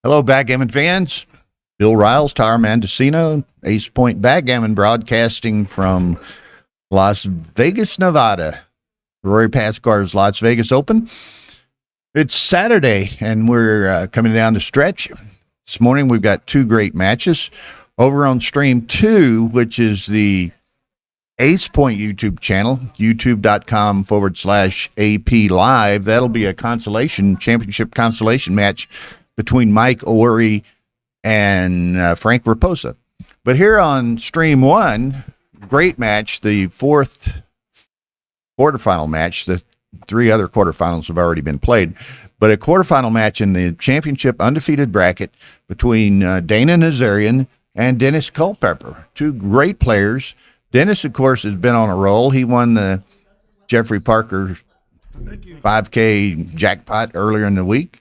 Hello, Backgammon fans. Bill Riles, Tyler Mendocino, Ace Point Backgammon broadcasting from Las Vegas, Nevada. Rory Pascar's Las Vegas Open. It's Saturday, and we're coming down the stretch. This morning, we've got two great matches. Over on Stream 2, which is the Ace Point YouTube channel, youtube.com/AP Live. That'll be a championship consolation match between Mike Ori and Frank Raposa. But here on Stream 1, great match, the fourth quarterfinal match. The three other quarterfinals have already been played. But a quarterfinal match in the championship undefeated bracket between Dana Nazarian and Dennis Culpepper. Two great players. Dennis, of course, has been on a roll. He won the Jeffrey Parker 5K jackpot earlier in the week.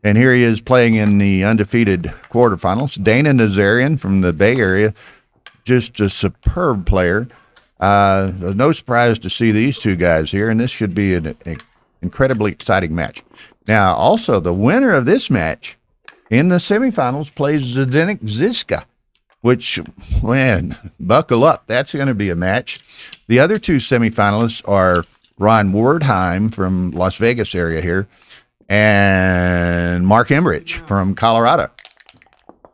And here he is playing in the undefeated quarterfinals. Dana Nazarian from the Bay Area, just a superb player. No surprise to see these two guys here, and this should be an incredibly exciting match. Now, also, the winner of this match in the semifinals plays Zdenek Ziska, which, man, buckle up. That's going to be a match. The other two semifinalists are Ron Wardheim from Las Vegas area here and Mark Emmerich from Colorado.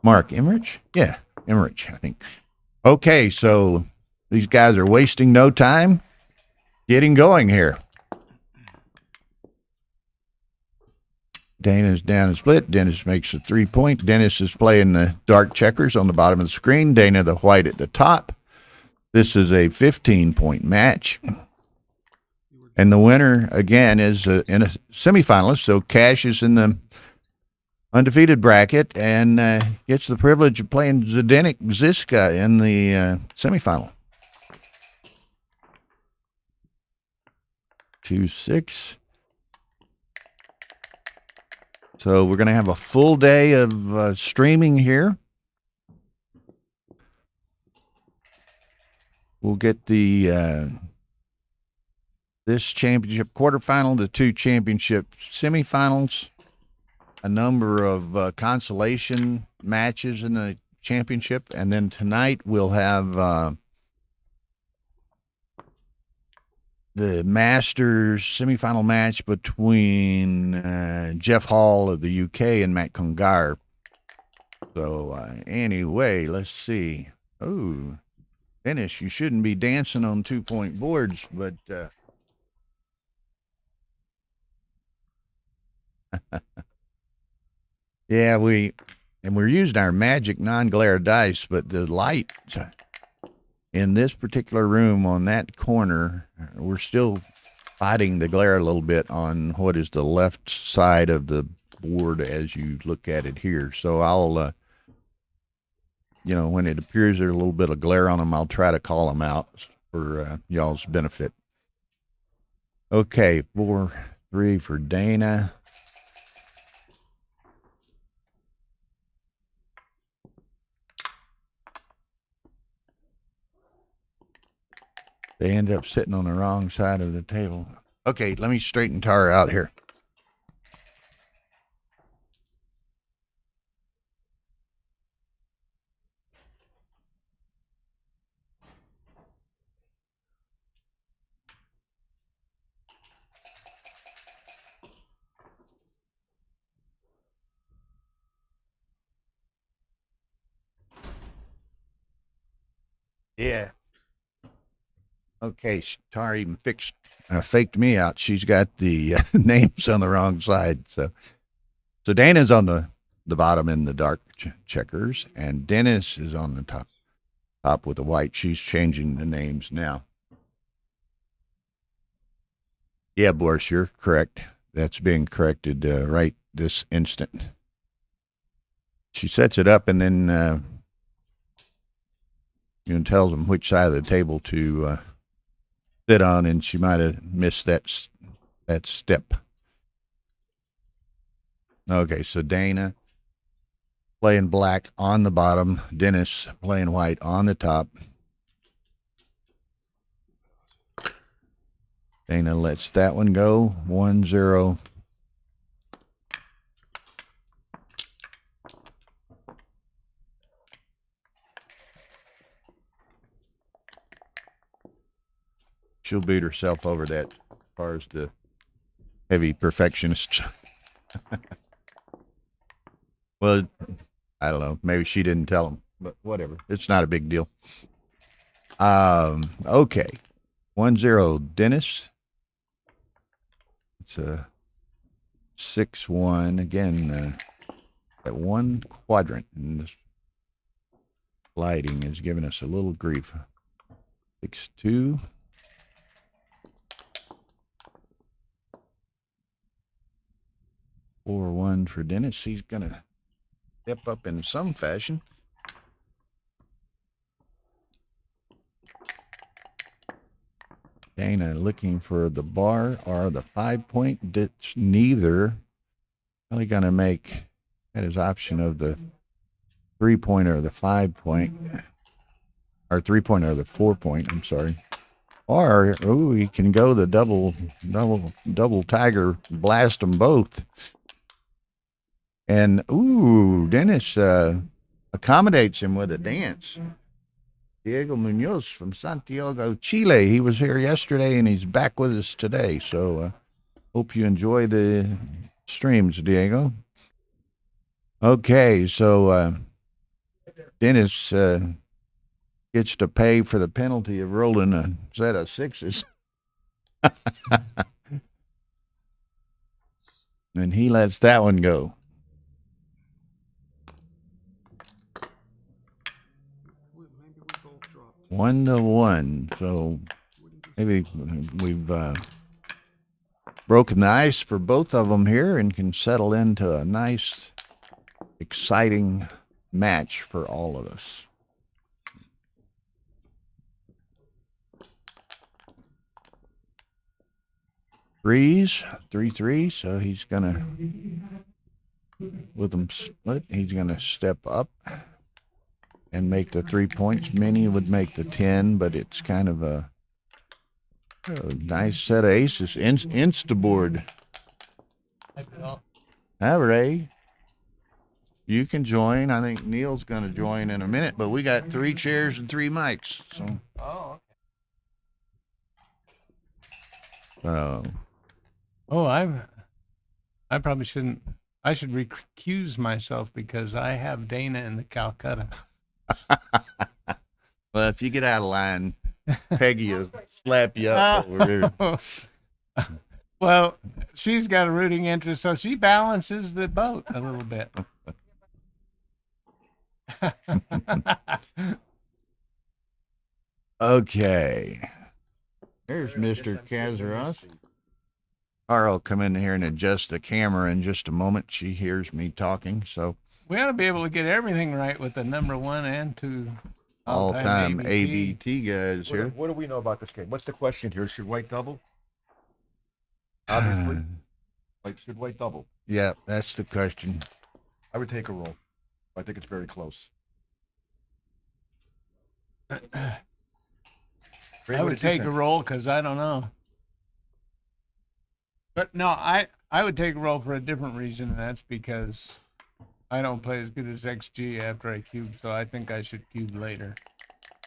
Mark Emmerich? Yeah, Emmerich, I think. Okay, so these guys are wasting no time getting going here. Dana's down and split. Dennis makes a 3-point. Dennis is playing the dark checkers on the bottom of the screen. Dana the white at the top. This is a 15-point match. And the winner, again, is in a semifinalist. So Cash is in the undefeated bracket and gets the privilege of playing Zdenek Ziska in the semifinal. 2-6. So we're going to have a full day of streaming here. We'll get the this championship quarterfinal, the two championship semifinals, a number of consolation matches in the championship, and then tonight we'll have the Masters semifinal match between Jeff Hall of the UK and Matt Congar. So anyway, let's see. Oh, Dennis, you shouldn't be dancing on 2-point boards, but yeah, we're using our magic non-glare dice, but the light in this particular room on that corner, we're still fighting the glare a little bit on what is the left side of the board as you look at it here. So I'll, when it appears there's a little bit of glare on them, I'll try to call them out for y'all's benefit. Okay, 4-3 for Dana. They end up sitting on the wrong side of the table. Okay, let me straighten Tara out here. Yeah. Okay, Tara even faked me out. She's got the names on the wrong side. So Dana's on the bottom in the dark checkers, and Dennis is on the top with the white. She's changing the names now. Yeah, Boris, you're correct. That's being corrected right this instant. She sets it up and then tells them which side of the table to sit on, and she might have missed that step. Okay, so Dana playing black on the bottom, Dennis playing white on the top. Dana lets that one go, 1-0. she'll beat herself over that as far as the heavy perfectionist. Well, I don't know. Maybe she didn't tell him, but whatever. It's not a big deal. Okay. 1-0, Dennis. It's a 6-1. Again, that one quadrant in this lighting is giving us a little grief. 6-2. Four one for Dennis. He's gonna step up in some fashion. Dana looking for the bar or the 5-point. Ditch neither. Probably gonna make that his option of the 3-point or the 5-point, or 3-point or the 4-point. I'm sorry. Or he can go the double tiger, blast them both. And Dennis accommodates him with a dance. Diego Munoz from Santiago, Chile. He was here yesterday and he's back with us today. So hope you enjoy the streams, Diego. Okay, so Dennis gets to pay for the penalty of rolling a set of sixes. And he lets that one go. One to one. So maybe we've broken the ice for both of them here and can settle into a nice, exciting match for all of us. Threes, 3-3. So he's gonna, with them split, he's gonna step up and make the 3 points. Minnie would make the 10, but it's kind of a nice set of aces. Instaboard. Hi, Ray. You can join. I think Neil's going to join in a minute, but we got 3 chairs and 3 mics. So. I probably shouldn't. I should recuse myself because I have Dana in the Calcutta. Well, if you get out of line, Peggy will slap you up over here. Well, she's got a rooting interest, so she balances the boat a little bit. Okay. There's Mr. Kazaros. Carl will come in here and adjust the camera in just a moment. She hears me talking, so. We ought to be able to get everything right with the number 1 and 2 all-time ABT guys here. What do we know about this game? What's the question here? Should white double? Obviously. Should white double? Yeah, that's the question. I would take a roll. I think it's very close. I would take a roll because I don't know. But no, I would take a roll for a different reason, and that's because I don't play as good as XG after I cube, so I think I should cube later.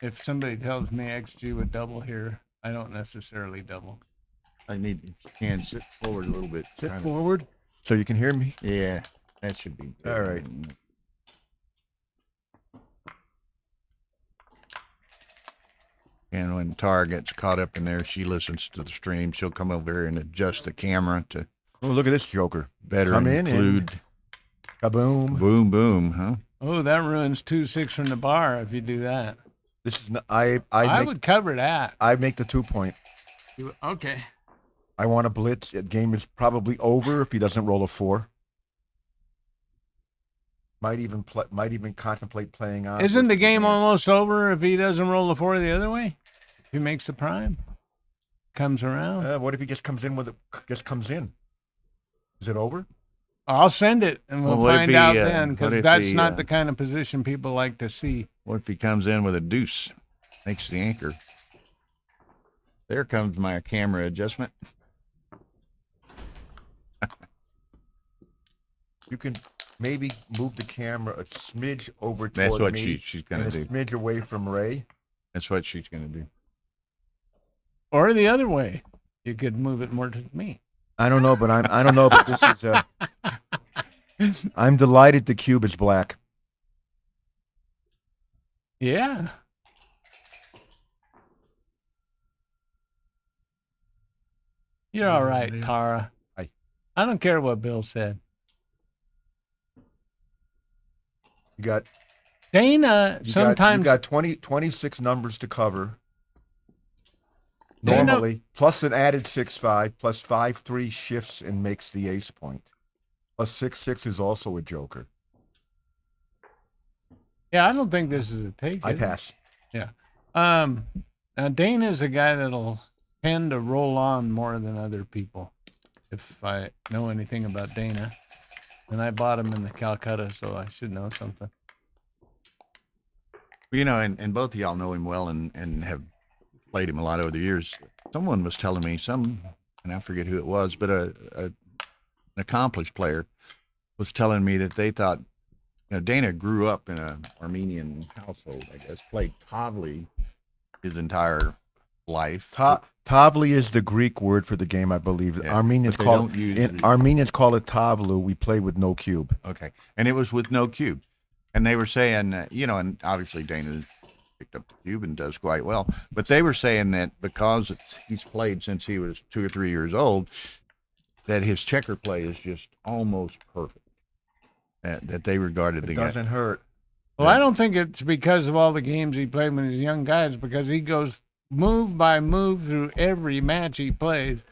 If somebody tells me XG would double here, I don't necessarily double. I need, if you can, sit forward a little bit. Sit forward so you can hear me? Yeah, that should be good. All right. And when Tara gets caught up in there, she listens to the stream. She'll come over here and adjust the camera to Oh, look at this joker. better Come include. in kaboom. Boom, boom, huh? Oh, that ruins 2-6 from the bar if you do that. This is not, I would cover that. I make the 2 point. Okay. I want to blitz. The game is probably over if he doesn't roll a 4. Might even contemplate playing on. Isn't the game almost over if he doesn't roll the 4 the other way? If he makes the prime, comes around. What if he just comes in with it? Just comes in. Is it over? I'll send it, and we'll find out then, because that's not the the kind of position people like to see. What if he comes in with a deuce? Makes the anchor. There comes my camera adjustment. You can maybe move the camera a smidge over toward That's what me she's going and to a do. smidge away from Ray. That's what she's going to do. Or the other way. You could move it more to me. I don't know, but this is. I'm delighted the cube is black. Yeah. You're all right, Tara. Hi. I don't care what Bill said. You got Dana you sometimes got 26 numbers to cover. Dana- Normally, plus an added 6-5, plus 5-3 shifts and makes the ace point. Plus 6-6 is also a joker. Yeah, I don't think this is a take. I is it? pass. Yeah. Now Dana's a guy that'll tend to roll on more than other people. If I know anything about Dana. And I bought him in the Calcutta, so I should know something. You know, and both of y'all know him well and have played him a lot over the years. Someone was telling me and I forget who it was, but an accomplished player was telling me that they thought, Dana grew up in an Armenian household, I guess, played Tavli his entire life. Tavli is the Greek word for the game, I believe. Yeah, Armenians but they call don't use it it. Armenians call it tavlu. We play with no cube. Okay. And it was with no cube. And they were saying, and obviously Dana picked up the cube and does quite well. But they were saying that because he's played since he was 2 or 3 years old, that his checker play is just almost perfect. That they regarded It the guy. doesn't hurt. Well, I don't think it's because of all the games he played when he was young guys, because he goes move by move through every match he plays,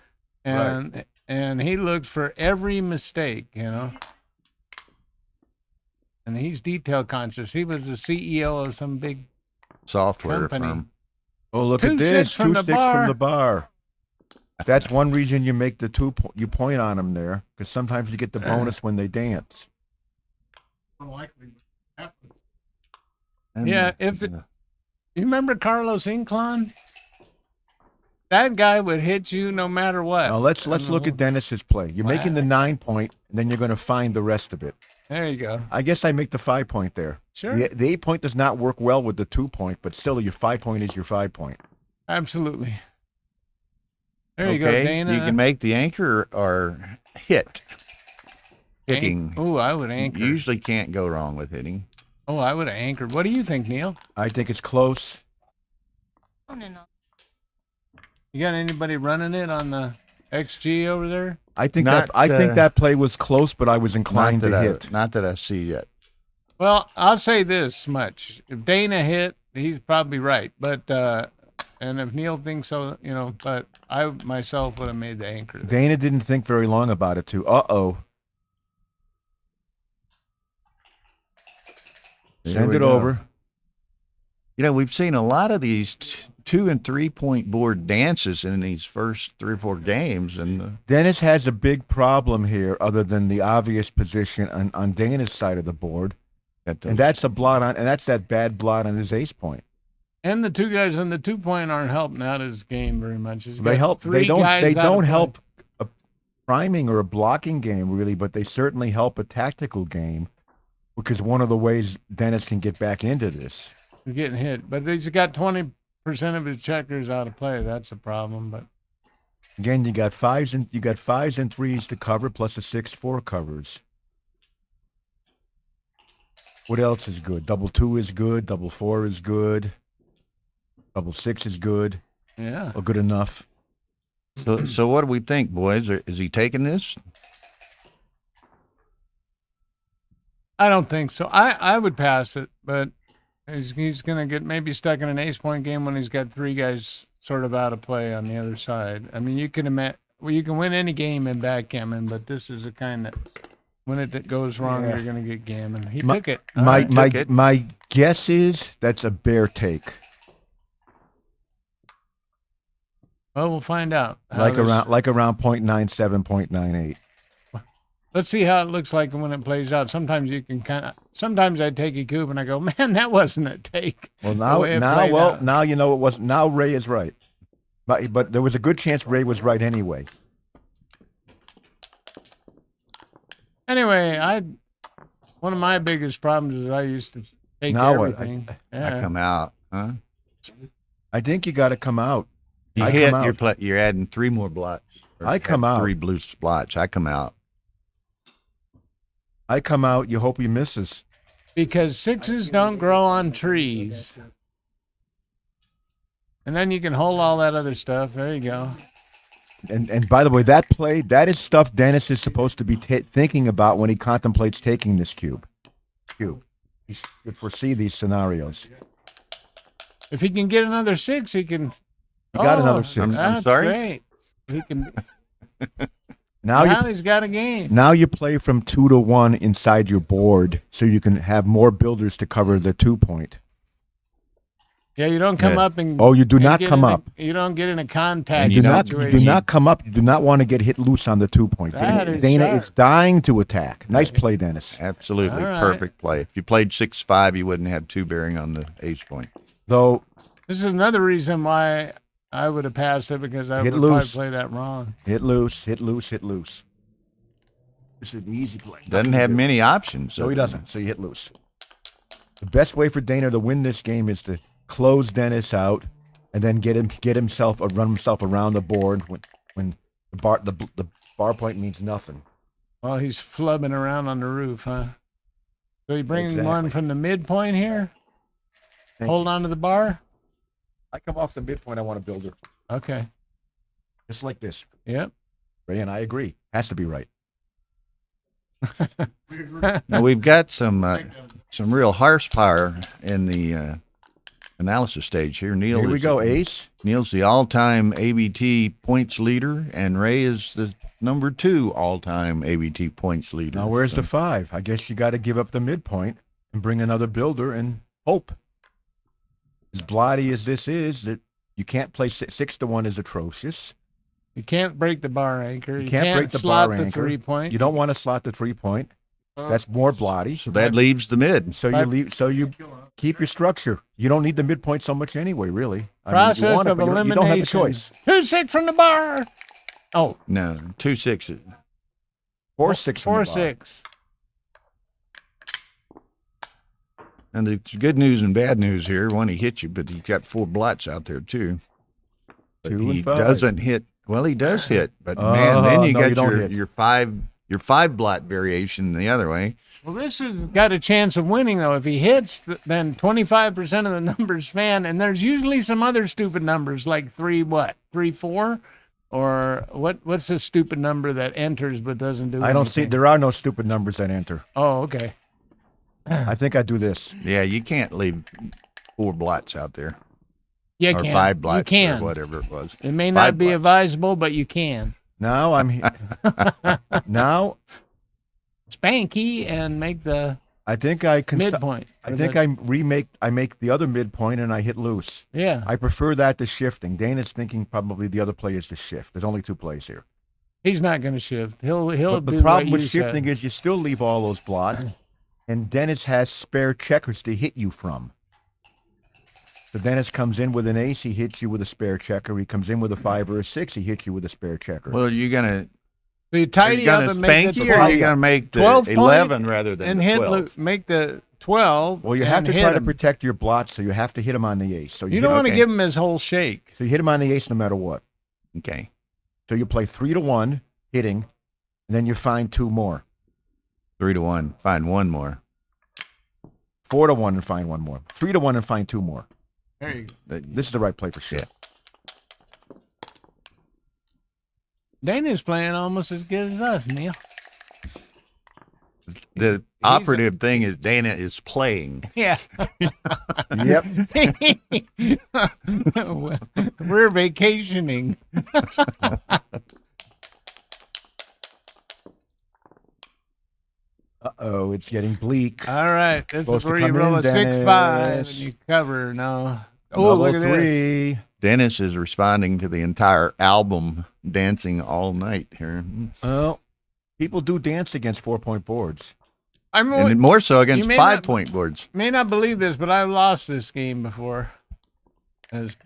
and he looks for every mistake, And he's detail conscious. He was the CEO of some big software company. firm. Oh, look at 2-6 this. from the 2-6 from bar. the bar. That's one reason you make the you point on them there, because sometimes you get the bonus when they dance. Yeah, you remember Carlos Inclán? That guy would hit you no matter what. Now let's look at Dennis's play. You're making the 9 point, and then you're going to find the rest of it. There you go. I guess I make the 5 point there. Sure. The 8 point does not work well with the 2 point, but still your 5 point is your 5 point. Absolutely. There you go, Dana. You can make the anchor or hit. Hitting. Oh, I would anchor. You usually can't go wrong with hitting. Oh, I would have anchored. What do you think, Neil? I think it's close. You got anybody running it on the XG over there? I think Not, think that play was close, but I was inclined to hit. Not that I see yet. Well, I'll say this much. If Dana hit, he's probably right. But and if Neil thinks so, but I myself would have made the anchor there. Dana didn't think very long about it, too. Uh-oh. Send it over. We've seen a lot of these 2 and 3 point board dances in these first 3 or 4 games, and Dennis has a big problem here, other than the obvious position on Dana's side of the board, and that's a blot on, and that's that bad blot on his ace point. And the two guys on the 2 point aren't helping out his game very much. He's They got help. three They don't. guys They out of don't play. help a priming or a blocking game really, but they certainly help a tactical game, which is one of the ways Dennis can get back into this. He's getting hit, but he's got 20% of his checkers out of play. That's a problem. But Again, you got fives and threes to cover, plus a 6-4 covers. What else is good? Double 2 is good. Double 4 is good. Double 6 is good. yeah, Or good enough. so what do we think, boys? Is he taking this? I don't think so. I would pass it, but he's going to get maybe stuck in an ace point game when he's got 3 guys sort of out of play on the other side. I mean, you can win any game in backgammon, but this is a kind that when it goes wrong, Yeah. you're going to get gammon. He took it. My guess is that's a bear take. Well, we'll find out. Like around 0.97, 0.98. Let's see how it looks like when it plays out. Sometimes you can sometimes I take a cube and I go, man, that wasn't a take. Well, The way it played out. now you know it wasn't. Now Ray is right, but there was a good chance Ray was right anyway. Anyway, one of my biggest problems is I used to take Now what? everything. I Yeah. come out, huh? I think you got to come out. You I hit, come out. you're adding 3 more blots. Or I come out. 3 blue spots. I come out. I come out. You hope he misses. Because 6s don't grow on trees. And then you can hold all that other stuff. There you go. And by the way, that is stuff Dennis is supposed to be thinking about when he contemplates taking this cube. He should foresee these scenarios. If he can get another 6, he can. He got another 6. I'm That's sorry? great. He can. Now he's got a game. Now you play from 2 to 1 inside your board, so you can have more builders to cover the 2-point. Yeah, you don't come up and. Oh, you do not come up. You don't get in a contact You situation. do not come up. You do not want to get hit loose on the 2-point. Dana is dying to attack. Nice play, Dennis. Absolutely. All right. Perfect play. If you played 6-5, you wouldn't have 2 bearing on the ace point. Though This is another reason why I would have passed it, because I would probably play that wrong. hit loose. This is an easy play. Doesn't have many options. No, he doesn't. So you hit loose. The best way for Dana to win this game is to close Dennis out, and then run himself around the board when the bar point means nothing. Well, he's flubbing around on the roof, huh? So you bring Exactly. one from the midpoint here. Thank Hold on to the bar. I come off the midpoint. I want to build it Okay. just like this. Yep. Ray and I agree. Has to be right. Now we've got some real horsepower in the analysis stage here. Neil, Here we go, ace. Neil's the all-time ABT points leader, and Ray is the number 2 all-time ABT points leader. Now where's the 5? I guess you got to give up the midpoint and bring another builder and hope. As bloody as this is, that you can't play 6 to 1 is atrocious. You can't break the bar anchor. You can't break the slot bar the anchor. 3-point. You don't want to slot the 3-point. That's more bloody. So that leaves the mid. So you keep your structure. You don't need the midpoint so much anyway, really. Process you want it, of but elimination. you don't have a choice. 2-6 from the bar. Oh, No, 2 6s. 4-6 from the bar. 4-6. And the good news and bad news here: one, he hit you, but he's got 4 blots out there too. But 2 he and 5. doesn't hit. Well, he does hit, but man, then you no, got you don't hit. your 5 blot variation the other way. Well, this has got a chance of winning, though. If he hits, then 25% of the numbers fan, and there's usually some other stupid numbers like 3-4? Or what's the stupid number that enters but doesn't do I don't see. anything? There are no stupid numbers that enter. Oh, okay. I think I do this. Yeah, you can't leave 4 blots out there, You or can. 5 blots, You can. or whatever it was. It may 5 not be blots. advisable, but you can. Now I'm now Spanky and make the I think I can. midpoint. I think I make the other midpoint and I hit loose. Yeah. I prefer that to shifting. Dana's thinking probably the other play is to shift. There's only 2 plays here. He's not going to shift. He'll But do the problem what with you shifting said. is you still leave all those blots, and Dennis has spare checkers to hit you from. So Dennis comes in with an ace, he hits you with a spare checker. He comes in with a 5 or a 6, he hits you with a spare checker. Well, you're gonna So you tidy up and make spank the you, or 12, you're gonna make the 12 point 11 rather than and the hit 12. make the 12. Well, you have and to hit try to him. protect your blots, so you have to hit him on the ace. So You don't want to okay. give him his whole shake. So you hit him on the ace no matter what. Okay. So you play 3 to 1 hitting, and then you find 2 more. 3 to 1. Find 1 more. 4 to 1 and find 1 more. 3 to 1 and find 2 more. There you go. This is the right play for sure. Dana's playing almost as good as us, Neil. The operative thing is Dana is playing. Yeah. Yep. We're vacationing. Uh-oh, it's getting bleak. All right. This is Supposed to where you come roll in, a 6-5 and Dennis. you cover now. Oh, Double look at this. 3. Dennis is responding to the entire album Dancing All Night here. Well, people do dance against 4-point boards. I'm And more so You against may 5-point boards. may not believe this, but I've lost this game before. As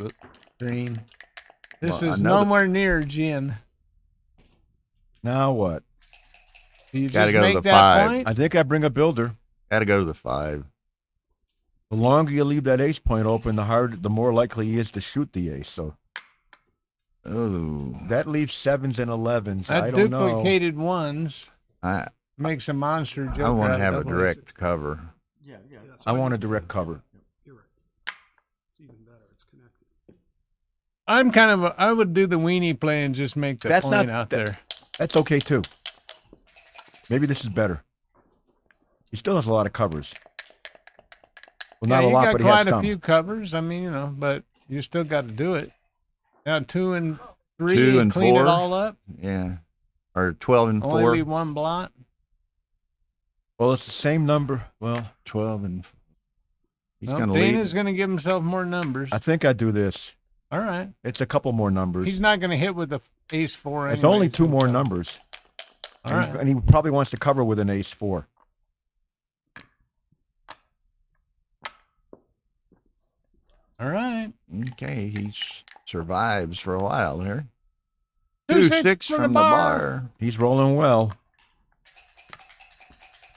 green. This Well, I is know that- nowhere near gin. Now what? Do you Gotta just go to make the that 5. point? I think I bring a builder. Got to go to the 5. The longer you leave that ace point open, the more likely he is to shoot the ace. So Oh, That leaves 7s and 11s. That I don't know. duplicated ones I makes a monster joker. I want out to of have a double direct cover. Yeah, that's I why want you- a direct cover. Yep, you're right. It's even better. It's connected. I would do the weenie play and just make the That's point not- out that- there. That's okay too. Maybe this is better. He still has a lot of covers. Well, not Yeah, a you lot, got but he has quite a some. few covers. I mean, but you still got to do it. Now 2 and 3, 2 and clean 4. it all up. Yeah, or 12 and Only 4. leave one blot. Well, it's the same number. Well, 12 and. He's Well, going to Dana's lead. going to give himself more numbers. I think I do this. All right. It's a couple more numbers. He's not going to hit with the ace 4. It's only anyway, 2 so- more numbers. All And, right. and he probably wants to cover with an ace 4. All right. Okay, he survives for a while there. 2-6 2-6 for the from the bar. bar. He's rolling well.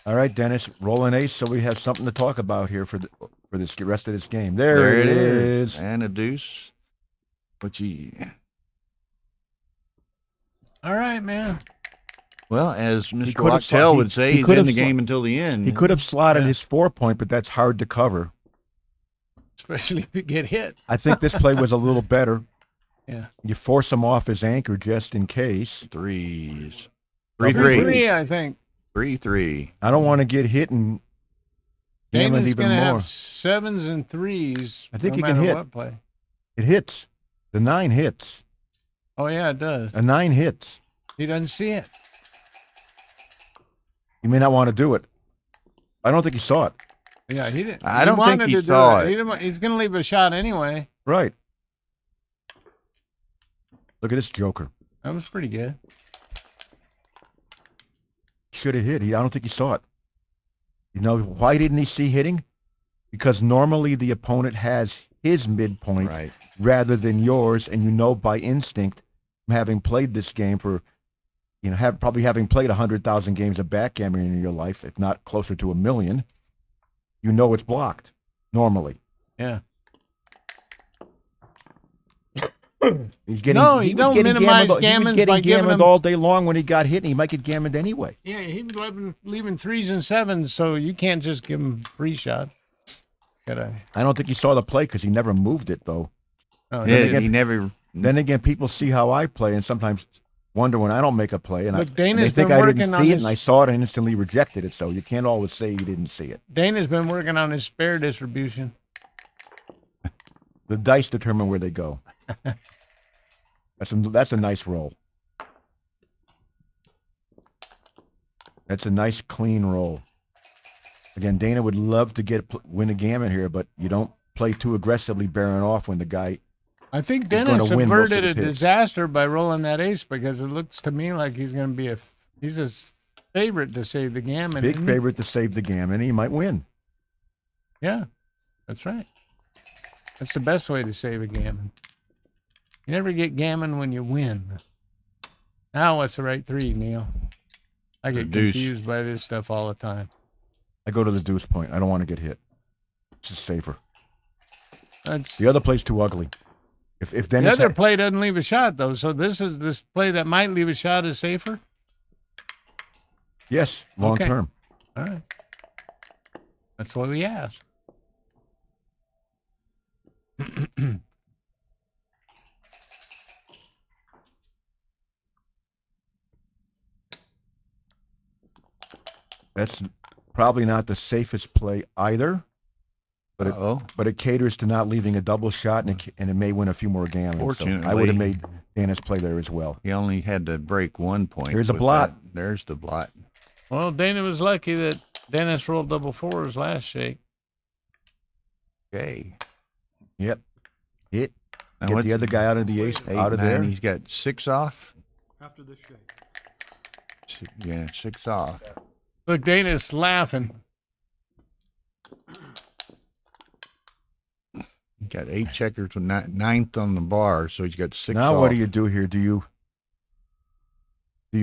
All right, Dennis, roll an ace so we have something to talk about here for this rest of this game. There it is. And a deuce. Which he. All right, man. Well, as Mr. could have Wachtell he- would say, he he's could in have the game until the end. He could have slotted Yeah. his 4-point, but that's hard to cover. Especially if you get hit. I think this play was a little better. Yeah. You force him off his anchor just in case. Threes. Three, 3-3. 3, I think. 3-3. I don't want to get hit and damn it Dana's even going to more. have 7s and 3s. I think no he can matter hit. What play. It hits. The 9 hits. Oh, yeah, it does. A 9 hits. He doesn't see it. You may not want to do it. I don't think he saw it. Yeah, he didn't. I don't think wanted he to do saw it. He didn't, he's going to leave a shot anyway. Right. Look at this joker. That was pretty good. Should have hit. I don't think he saw it. You know why didn't he see hitting? Because normally the opponent has his midpoint Right. rather than yours, and you know by instinct, from having played this game for, probably having played 100,000 games of backgammon in your life, if not closer to 1 million, you know it's blocked normally. Yeah. He's getting No, he you was don't getting minimize gammoned, he was gammons getting by giving gammoned him- all day long when he got hit, and he might get gammoned anyway. Yeah, he was leaving 3s and 7s, so you can't just give him free shot. Gotta. I don't think he saw the play because he never moved it though. Oh, Yeah, again- he never. Then again, people see how I play and sometimes wonder when I don't make a play, and, Look, and Dana's they think been I didn't working on see it, his- and I saw it and instantly rejected it. So you can't always say you didn't see it. Dana's been working on his spare distribution. The dice determine where they go. That's a nice roll. That's a nice clean roll. Again, Dana would love to win a gammon here, but you don't play too aggressively bearing off when the guy. I think He's Dennis gonna win most of averted a his hits. disaster by rolling that ace because it looks to me like he's going to be he's a favorite to save the gammon. Big isn't he? favorite to save the gammon. He might win. Yeah, that's right. That's the best way to save a gammon. You never get gammon when you win. Now what's the right 3, Neil? I The get deuce. confused by this stuff all the time. I go to the deuce point. I don't want to get hit. This is safer. That's The other play's too ugly. If the Dennis other had- play doesn't leave a shot though. So this play that might leave a shot is safer. yes, long Okay. term. All right. That's what we asked. That's probably not the safest play either, but it, Oh, but it caters to not leaving a double shot, and it may win a few more gammons. So I would Fortunately. have made Dennis play there as well. he only had to break 1 point. Here's a with blot. that. There's the blot. Well, Dana was lucky that Dennis rolled double 4s last shake. Okay. Yep. Hit. Now Get what's the other guy out of the ace, 8, out of 9, there. He's got 6 off. After this shake. Yeah, 6 off. Look, Dana's laughing. He got 8 checkers with 9th on the bar, so he's got 6 Now off. what do you do here? Do you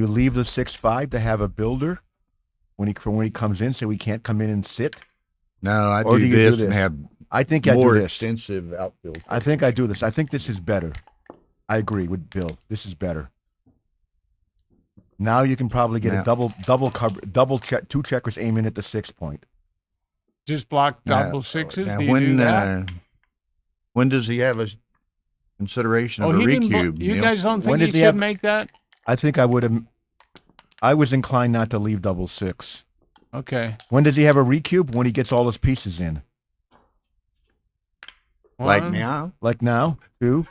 leave the 6-5 to have a builder when he comes in, so he can't come in and sit? No, I Or do do you this do and this? have I think I do more this. extensive outfield. I think I do this. I think this is better. I agree with Bill. This is better. Now you can probably get Now- a double check, 2 checkers aiming at the 6 point. Just block Now- double sixes. now Do you do that? when does he have a consideration of a he didn't. recube? You Neil? guys don't When think he does he should have- make that? I think I would have. I was inclined not to leave double 6. Okay. When does he have a recube? When he gets all his pieces in. like One. now? Like now, 2.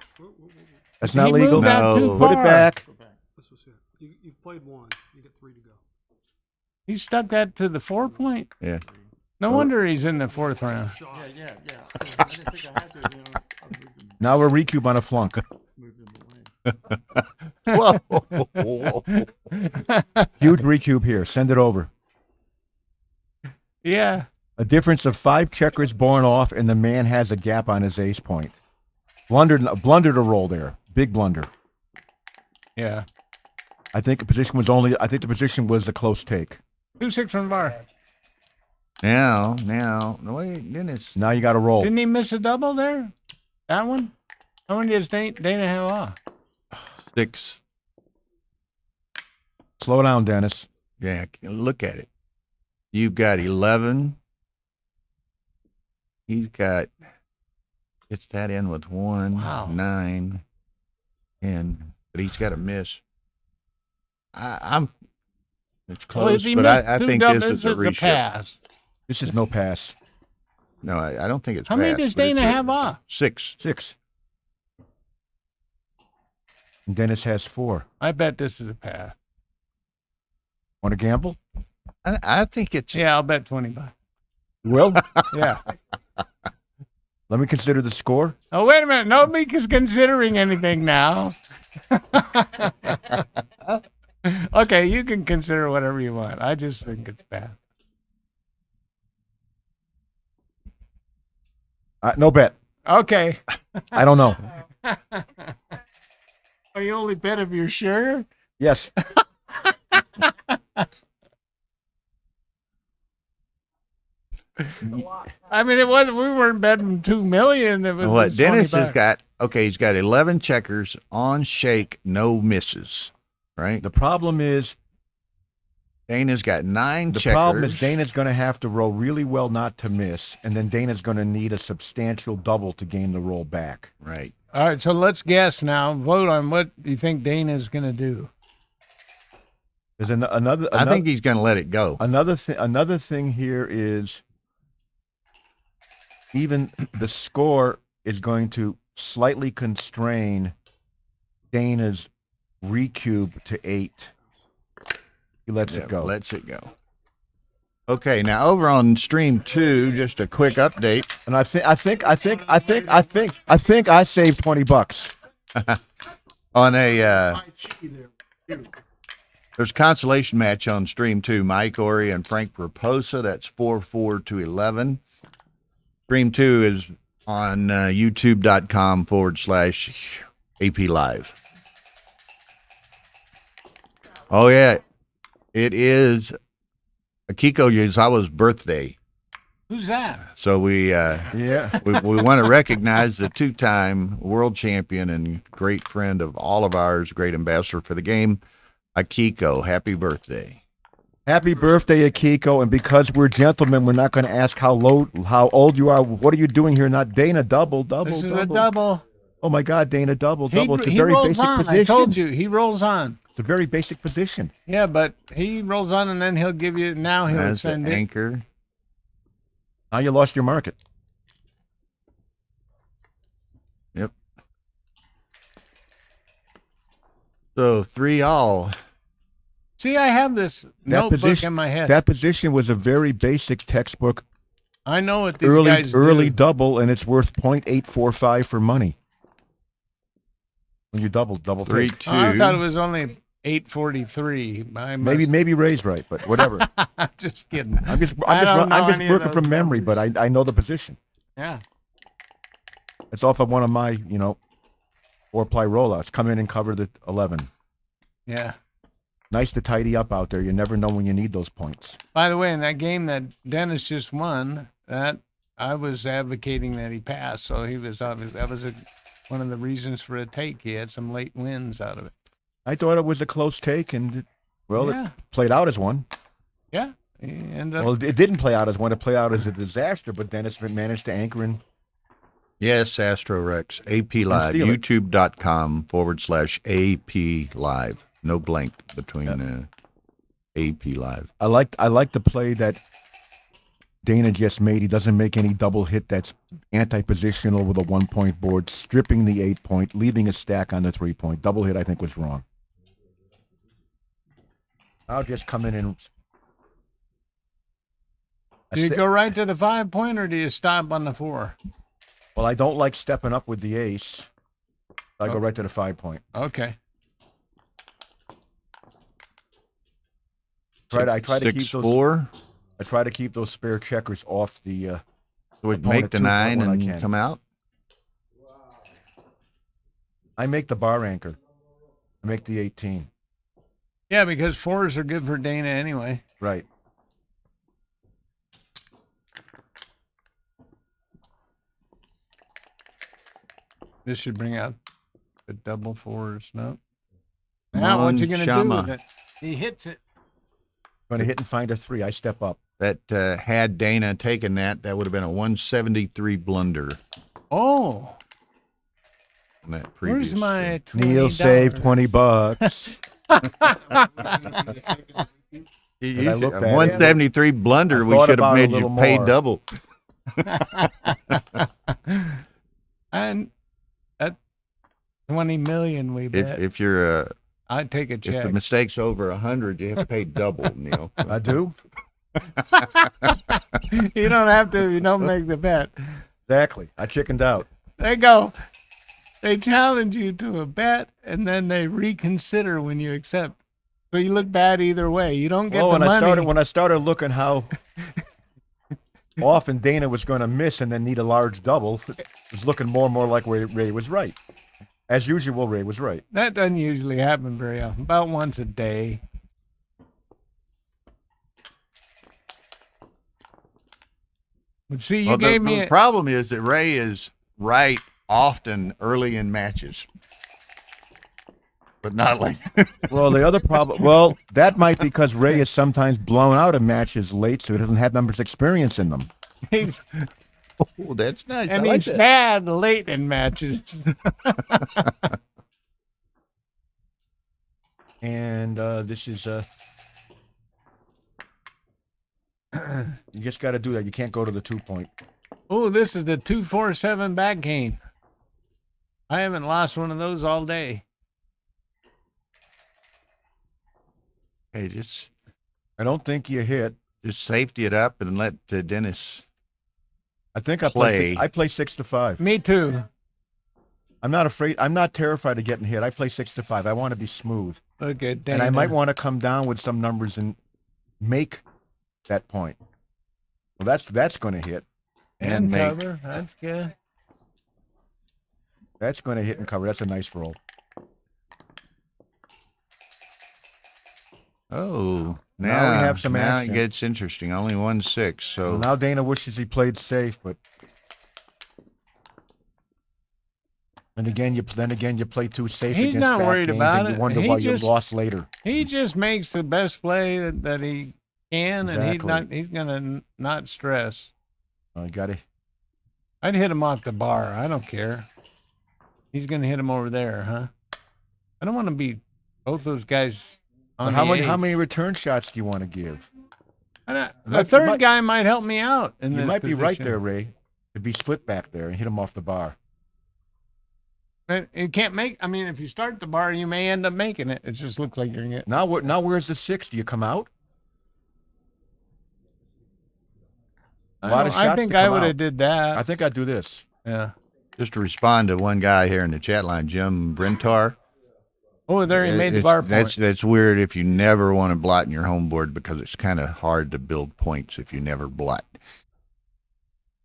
That's He not legal. moved that too No. Put it far. back. Go back. This was here. You've played 1. You get 3 to go. He stuck that to the 4 point. Yeah. No wonder he's in the 4th round. Shot. Yeah. I didn't think I had to, you know. I moved him, Now a recube on a flunk. moved him away. Whoa. Huge recube here. Send it over. Yeah. A difference of 5 checkers borne off, and the man has a gap on his ace point. Blundered to roll there. Big blunder. Yeah. I think the position was a close take. 2-6 from the bar. Now, no wait, Dennis. Now you got to roll. Didn't he miss a double there? That one? How many does Dana have off? 6. Slow down, Dennis. Yeah, look at it. You've got 11. He's got, gets that in with 1, Wow. 9, 10. But he's got a miss. It's Well, if close, he but missed I two think doubles, this is a it's reshuffle. pass. This is no pass. No, I don't think it's How many pass, does but it's Dana a- have off? 6. 6. And Dennis has 4. I bet this is a pass. Want to gamble? I think it's Yeah, I'll bet $20. Will? Yeah. Let me consider the score. Oh, wait a minute. Nobody's considering anything now. Okay, you can consider whatever you want. I just think it's bad. No bet. Okay. I don't know. Oh, you only bet if you're sure? Yes. I mean, it wasn't. We weren't betting $2 million. It was what just Dennis has $20. got. Okay, he's got 11 checkers on shake, no misses. Right. The problem is Dana's got 9 the checkers. problem is Dana's going to have to roll really well not to miss, and then Dana's going to need a substantial double to gain the roll back. Right. All right, so let's guess now. Vote on what you think Dana's going to do. There's another. I think he's going to let it go. Another thing here is even the score is going to slightly constrain Dana's recube to 8. He lets Yeah, it go. Lets it go. Okay, now over on stream 2, just a quick update. And I think I saved $20. On a there's a consolation match on stream 2. Mike Ori and Frank Raposa. That's 4-4 to 11. Stream 2 is on youtube.com/AP Live. Oh yeah, it is Akiko Yuzawa's birthday. Who's that? So we Yeah. we want to recognize the 2-time world champion and great friend of all of ours, great ambassador for the game, Akiko. Happy birthday. Happy birthday, Akiko. And because we're gentlemen, we're not going to ask how old you are. What are you doing here? Not Dana, double. This is a double. Oh my God, Dana, double. It's a He very rolls basic on. position. I told you, he rolls on. It's a very basic position. Yeah, but he rolls on and then he'll give you. Now he'll That's the send it. anchor. Now you lost your market. Yep. So 3-all. See, I have this notebook in my head. That position was a very basic textbook I know what these guys early do. double, and it's worth 0.845 for money. When you double 3-2. take. Oh, I thought it was only 843. Maybe Ray's right, but whatever. I'm just kidding. I'm just I don't know any of working those from memory, numbers. but I know the position. Yeah. It's off of one of my 4-ply rollouts. Come in and cover the 11. Yeah. Nice to tidy up out there. You never know when you need those points. By the way, in that game that Dennis just won, that I was advocating that he pass, so he was obviously that was a one of the reasons for a take. He had some late wins out of it. I thought it was a close take, and Yeah. it played out as one. Yeah. He ended up, Well, it didn't play out as one. It played out as a disaster, but Dennis managed to anchor in. Yes, Astro Rex. AP Live. steal it. YouTube.com/AP Live. No blank between AP Live. I like the play that Dana just made. He doesn't make any double hit that's anti-positional with a 1-point board, stripping the 8-point, leaving a stack on the 3-point. Double hit, I think, was wrong. I'll just come in and. do you go right to the 5-point or do you stop on the 4? Well, I don't like stepping up with the ace. I go right to the 5-point. Okay. I try to keep those. 6-4. I try to keep those spare checkers off the. Would opponent make the 2-point 9 when I and can. come out. I make the bar anchor. I make the 18. Yeah, because 4s are good for Dana anyway. Right. This should bring out the double 4s. No. Now, what's he going to do Shama. with it? He hits it. Going to hit and find a 3. I step up. That had Dana taken that would have been a 173 blunder Oh, on that previous. where's my $20? Neil saved $20. You, I looked at it. 173 blunder. I We thought should have about it a made you little pay more. double. And at 20 million, we bet. If you're I'd take a if check. the mistake's over 100, you have to pay double, Neil. I do? You don't have to if you don't make the bet. Exactly. I chickened out. They go. They challenge you to a bet, and then they reconsider when you accept. So you look bad either way. You don't get Well, the money. when I started looking how often Dana was going to miss and then need a large double, it was looking more and more like Ray was right. As usual, Ray was right. That doesn't usually happen very often. About once a day. But see, you Well, gave the me. problem is that Ray is right often early in matches, but not like. Well, the other problem, that might be because Ray is sometimes blown out of matches late, so he doesn't have numbers experience in them. He's, Oh, that's nice. and I like he's that. sad late in matches. And this is you just got to do that. You can't go to the 2-point. Oh, this is the 247 back game. I haven't lost one of those all day. Hey, just I don't think you hit. safety it up and let Dennis. I think I Play. play 6 to 5. Me too. I'm not afraid. I'm not terrified of getting hit. I play 6 to 5. I want to be smooth, Look at Dana. and I might want to come down with some numbers and make that point. Well, that's going to hit. and make. cover. That's good. That's going to hit and cover. That's a nice roll. Oh, Now we have some Now action. it gets interesting. Only 1-6. So Well, now Dana wishes he played safe, but and again you play too safe He's against not back worried games, about and you it. wonder He why just- you lost later. He just makes the best play that he can, Exactly. and he's gonna not stress. You got to. I'd hit him off the bar. I don't care. He's gonna hit him over there, huh? I don't want to beat both those guys on How the many ace. return shots do you want to give? The You third might- guy might help me out in You this might be right position. there, Ray. To be split back there and hit him off the bar. But it can't make. I mean, if you start the bar, you may end up making it. It just looks like you're gonna get. Now where's the 6? Do you come out? A lot of I shots think to I come would out. have did that. I think I'd do this. Yeah. just to respond to one guy here in the chat line, Jim Brentar. Oh, there he made the It's- bar point. That's weird if you never want to blot in your home board because it's kind of hard to build points if you never blot.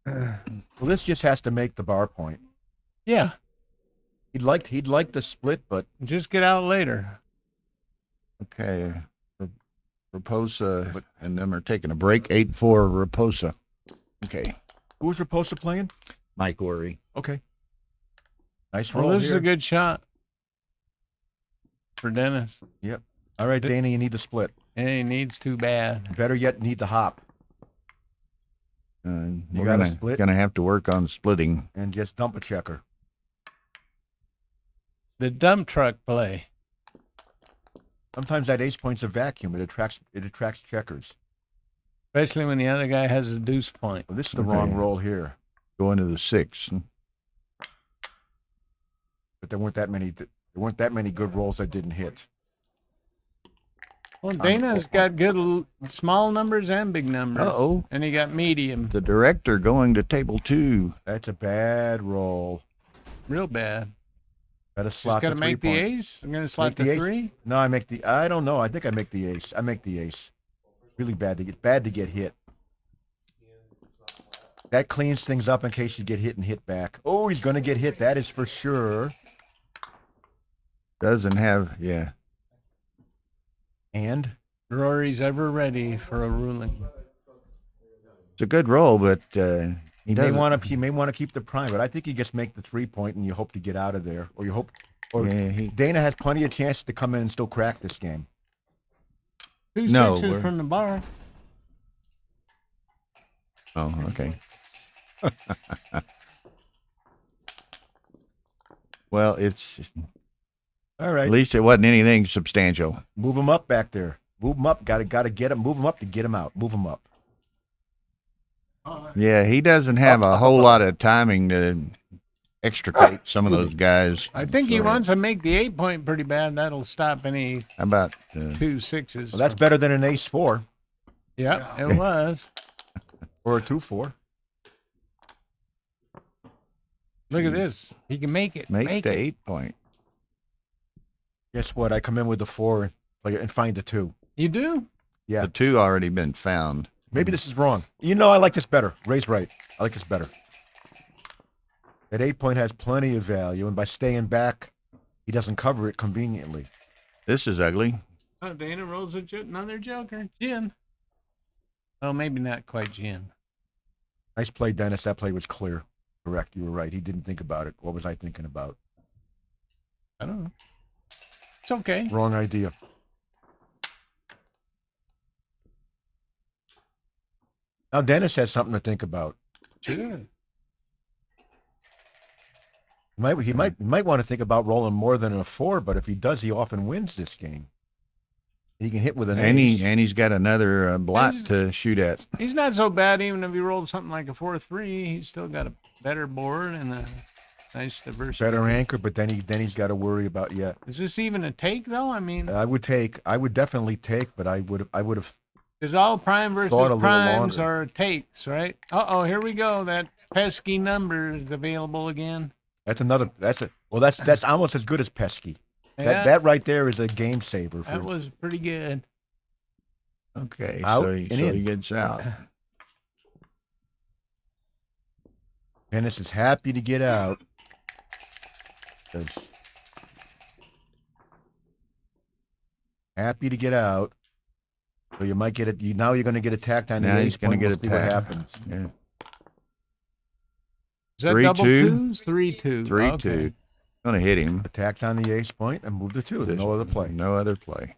Well, this just has to make the bar point. Yeah. He'd like the split, but Just get out later. Okay. Raposa and them are taking a break. 8-4 Raposa. Okay. who was Raposa playing? Mike Ory. Okay. Nice Well, roll this is here. a good shot for Dennis. Yep. All right, Dana, you need the split. And he needs too bad. Better yet, need the hop. We're gotta split? gonna have to work on splitting. And just dump a checker. The dump truck play. Sometimes that ace point's a vacuum. It attracts checkers. Especially when the other guy has a deuce point. Well, this is the Okay. wrong roll here. Going to the 6. But there weren't that many. There weren't that many good rolls that didn't hit. Well, Dana's got good small numbers and big numbers. Uh-oh. And he got medium. The director going to table 2. That's a bad roll. Real bad. Got to Just slot got to the make the 3-point. ace. I'm going to slot Make the the ace. 3. No, I don't know. I think I make the ace. I make the ace. Really bad to get hit. That cleans things up in case you get hit and hit back. Oh, he's going to get hit. That is for sure. Doesn't have, yeah. And Rory's ever ready for a ruling. It's a good roll, but he may doesn't- want to keep the prime, but I think you just make the 3-point and you hope to get out of there, or you hope. Or yeah, he, Dana has plenty of chances to come in and still crack this game. 2 No, sixes we're- from the bar. oh, okay. Well, it's All right, at least it wasn't anything substantial. move him up back there. Move him up. Got to get him. Move him up to get him out. Move him up. Yeah, he doesn't have a whole lot of timing to extricate some of those guys. I think he So, wants to make the 8-point pretty bad. That'll stop any How about 2 sixes. Well, that's better than an ace 4 Yeah, it was. or a 2-4. Look at this. He can make it. make the it. 8-point? Guess what? I come in with the 4 and find the 2. You do? Yeah. The 2 already been found. Maybe this is wrong. You know, I like this better. Ray's right. I like this better. That 8-point has plenty of value, and by staying back, he doesn't cover it conveniently. This is ugly. Oh, Dana rolls another joker. Gin. Oh, maybe not quite gin. Nice play, Dennis. That play was clear. Correct. You were right. He didn't think about it. What was I thinking about? I don't know. It's okay. Wrong idea. Now Dennis has something to think about. Sure. He might want to think about rolling more than a 4, but if he does, he often wins this game. He can hit with an And ace. he's got another blot He's- to shoot at. He's not so bad even if he rolled something like a 4-3. He's still got a better board and a nice diversity. Better anchor, but then he's got to worry about Is this even a take though? I mean, I would definitely take, but I would have. because all prime versus Thought a little primes longer. are takes, right? Uh-oh, here we go. That pesky number is available again. That's almost as good as pesky. Yeah, That right there is a game saver for. that was pretty good. Okay, Out so and he in. gets out. Dennis is happy to get out. 'Cause- happy to get out. So you might get it. Now you're going to get attacked on the Now ace he's going to point. get We'll see what attacked. happens. Yeah. Is that 3-2? double twos? 3-2. 3-2. Okay. Gonna hit him. Attacks on the ace point and move the 2. There's no other play. No other play.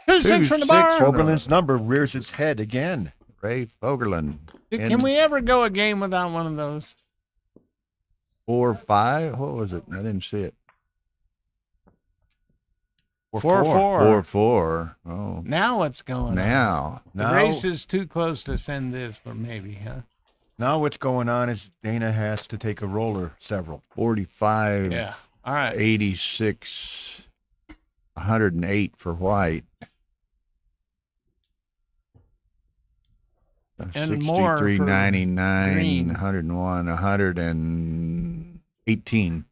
Two six from the bar. Fogerland's number rears its head again. Ray Fogerland. Can we ever go a game without one of those? 4-5? What was it? I didn't see it. 4-4. 4-4. Oh, Now what's going on? now. The Now, race is too close to send this, but maybe, huh? now what's going on is Dana has to take a roller several. 45. Yeah. All right. 86. 108 for white. And more for 99, green. 101, 118.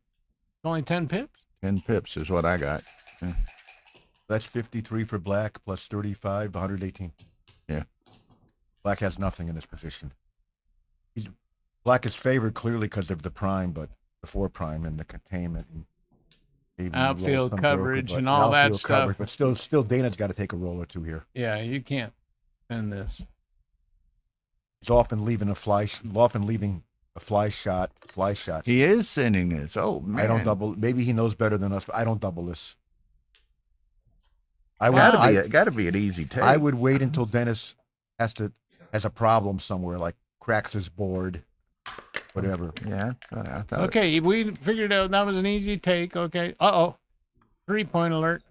Only 10 pips? 10 pips is what I got. That's 53 for black plus 35, 118. Yeah. Black has nothing in this position. Black is favored clearly because of the prime, but the 4 prime and the containment and maybe Outfield rolls some coverage joker, and but all that outfield stuff. But still Dana's got to take a roll or 2 here. Yeah, you can't send this. He's often leaving a fly shot. He is sending this. Oh man, I don't double. Maybe he knows better than us, but I don't double this. Gotta be an easy take. I would wait until Dennis has a problem somewhere, like cracks his board, whatever. Yeah. I thought Okay, we figured out that was an easy take. Okay. 3-point alert.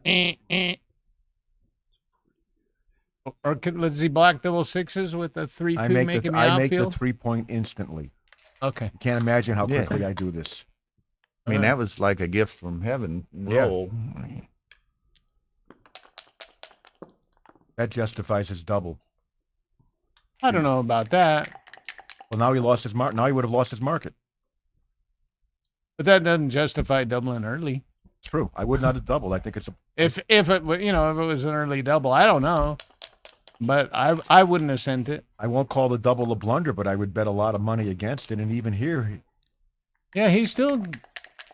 Let's see, block double sixes with a 3-2 I making the make the outfield. 3-point instantly. Okay. You can't imagine how Yeah. quickly I do this. I mean, that was like a gift from heaven. Yeah. Roll. That justifies his double. I don't know about that, Well, now he lost his mark. Now he would have lost his market. but that doesn't justify doubling early. It's true. I would not have doubled. I think it's a. If it was an early double, I don't know, but I wouldn't have sent it. I won't call the double a blunder, but I would bet a lot of money against it. And even here, Yeah, he still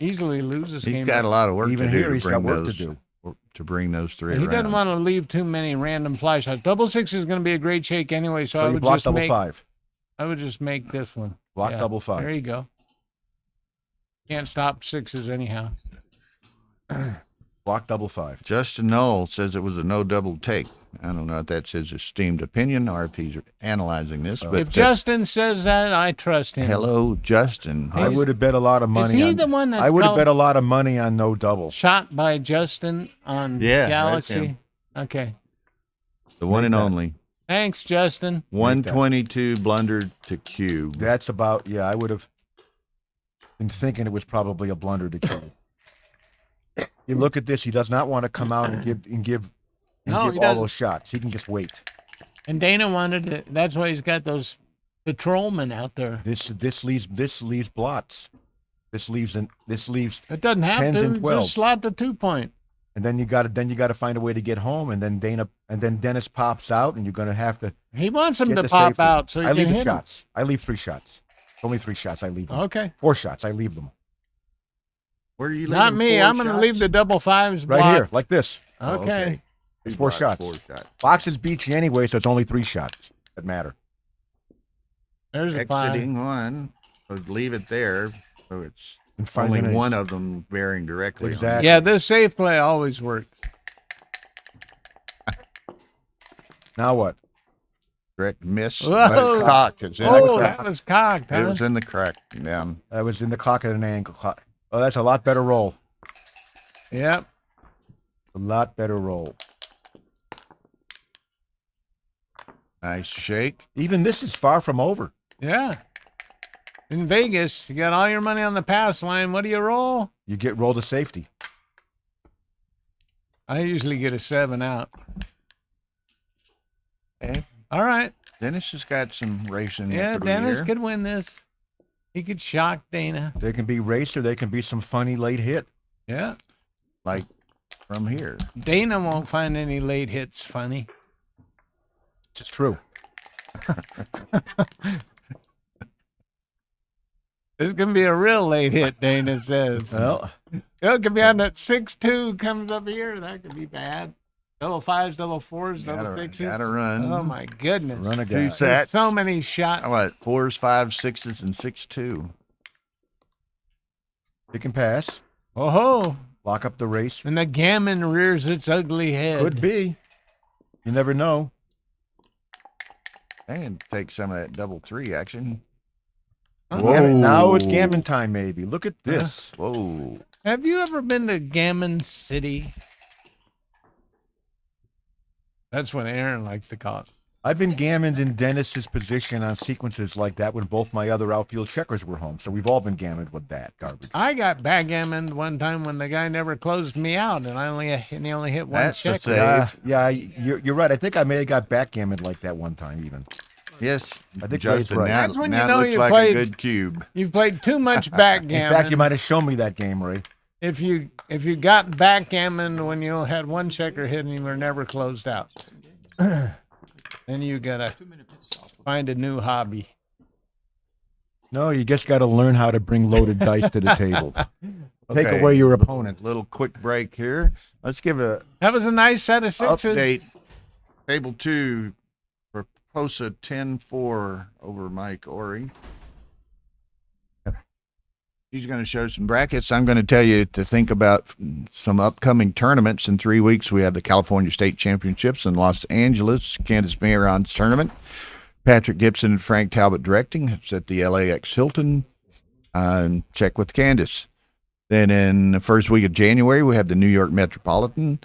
easily loses He's game. got a lot of work even to do. here, he's got work to those, do. to bring those three He around. doesn't want to leave too many random fly shots. Double six is going to be a great shake anyway, so I So you would block just double make. 5. I would just make this one. Block Yeah, double 5. There you go. Can't stop sixes anyhow. Block double 5. Justin Knoll says it was a no double take. I don't know if that's his esteemed opinion or if he's analyzing this. But If Justin says that, I trust him. hello, Justin. I would have bet a lot of money. Is he on, the one that I would have felt bet a lot of money on no double. shot by Justin on Yeah, that's Galaxy? him. Okay. The one and that. only. Thanks, Justin. 122 blundered to cube. That's about. Yeah, I would have been thinking it was probably a blunder to kill. You look at this. He does not want to come out and give No, all he doesn't. those shots. He can just wait. And Dana wanted it. That's why he's got those patrolmen out there. This leaves blots. This leaves It doesn't have 10s to. and 12s. Just slot the 2-point. and then you got to find a way to get home, and then Dennis pops out, and you're gonna have to He wants him get to the pop safety. out so he I can leave the hit him. shots. I leave 3 shots. Only 3 shots. I leave them. Okay. 4 shots. I leave them Where are you Not leaving me. 4 I'm going to shots? leave the double fives right block. here, like this. Oh, Okay. It's He 4 blocked shots. 4 shots. Boxes beat you anyway, so it's only 3 shots that matter. There's a 5. Exiting one. So leave it there. So it's And find only an ace. one of them bearing directly on it. Exactly. Yeah, this safe play always works. Now what? Correct miss. Whoa. But it's cocked. It's in the Oh, crack. that was cocked, huh? It was in the crack. Yeah. That was in the cock at an angle. Oh, that's a lot better roll. Yep. A lot better roll. Nice shake. Even this is far from over. Yeah. In Vegas, you got all your money on the pass line. What do you roll? You get roll to safety. I usually get a 7 out. Okay. All right. Dennis has got some racing. Yeah, through Dennis here. could win this. He could shock Dana. They can be race or they can be some funny late hit. Yeah. Like from here. Dana won't find any late hits funny. It's true. This is going to be a real late hit, Dana says. Well, It could be on that 6-2 comes up here. That could be bad. Double 5s, double 4s, double 6s. Gotta run. Oh, my goodness. run a Two guy. sets. So many shots. What? 4s, 5s, 6s, and 6-2. It can pass. Oh, Lock up the race. and the gammon rears its ugly head. Could be. You never know. And take some of that double 3 action. Gammon, now it's gammon time, maybe. Look at this. Whoa. Have you ever been to Gammon City? That's what Aaron likes to call it. I've been gammoned in Dennis's position on sequences like that when both my other outfield checkers were home. So we've all been gammoned with that garbage. I got backgammon one time when the guy never closed me out, and he only hit one That's a checker. save. Yeah, you're right. I think I may have got backgammoned like that one time even. Yes. I think Justin, Ray's right. now, That's when you now it know looks you like played- a good cube. You've played too much In backgammon. fact, you might have shown me that game, Ray. If you got backgammon when you had one checker hit and you were never closed out, then you gotta find a new hobby. No, you just got to learn how to bring loaded dice to the table. Take Okay. away your opponent. Little quick break here. Let's give a That was a nice set of sixes. update. Table 2 Raposa 10-4 over Mike Ori. He's going to show some brackets. I'm going to tell you to think about some upcoming tournaments. In 3 weeks, we have the California State Championships in Los Angeles, Candace Mayron's tournament. Patrick Gibson and Frank Talbot directing. It's at the LAX Hilton. Check with Candace. Then in the first week of January, we have the New York Metropolitan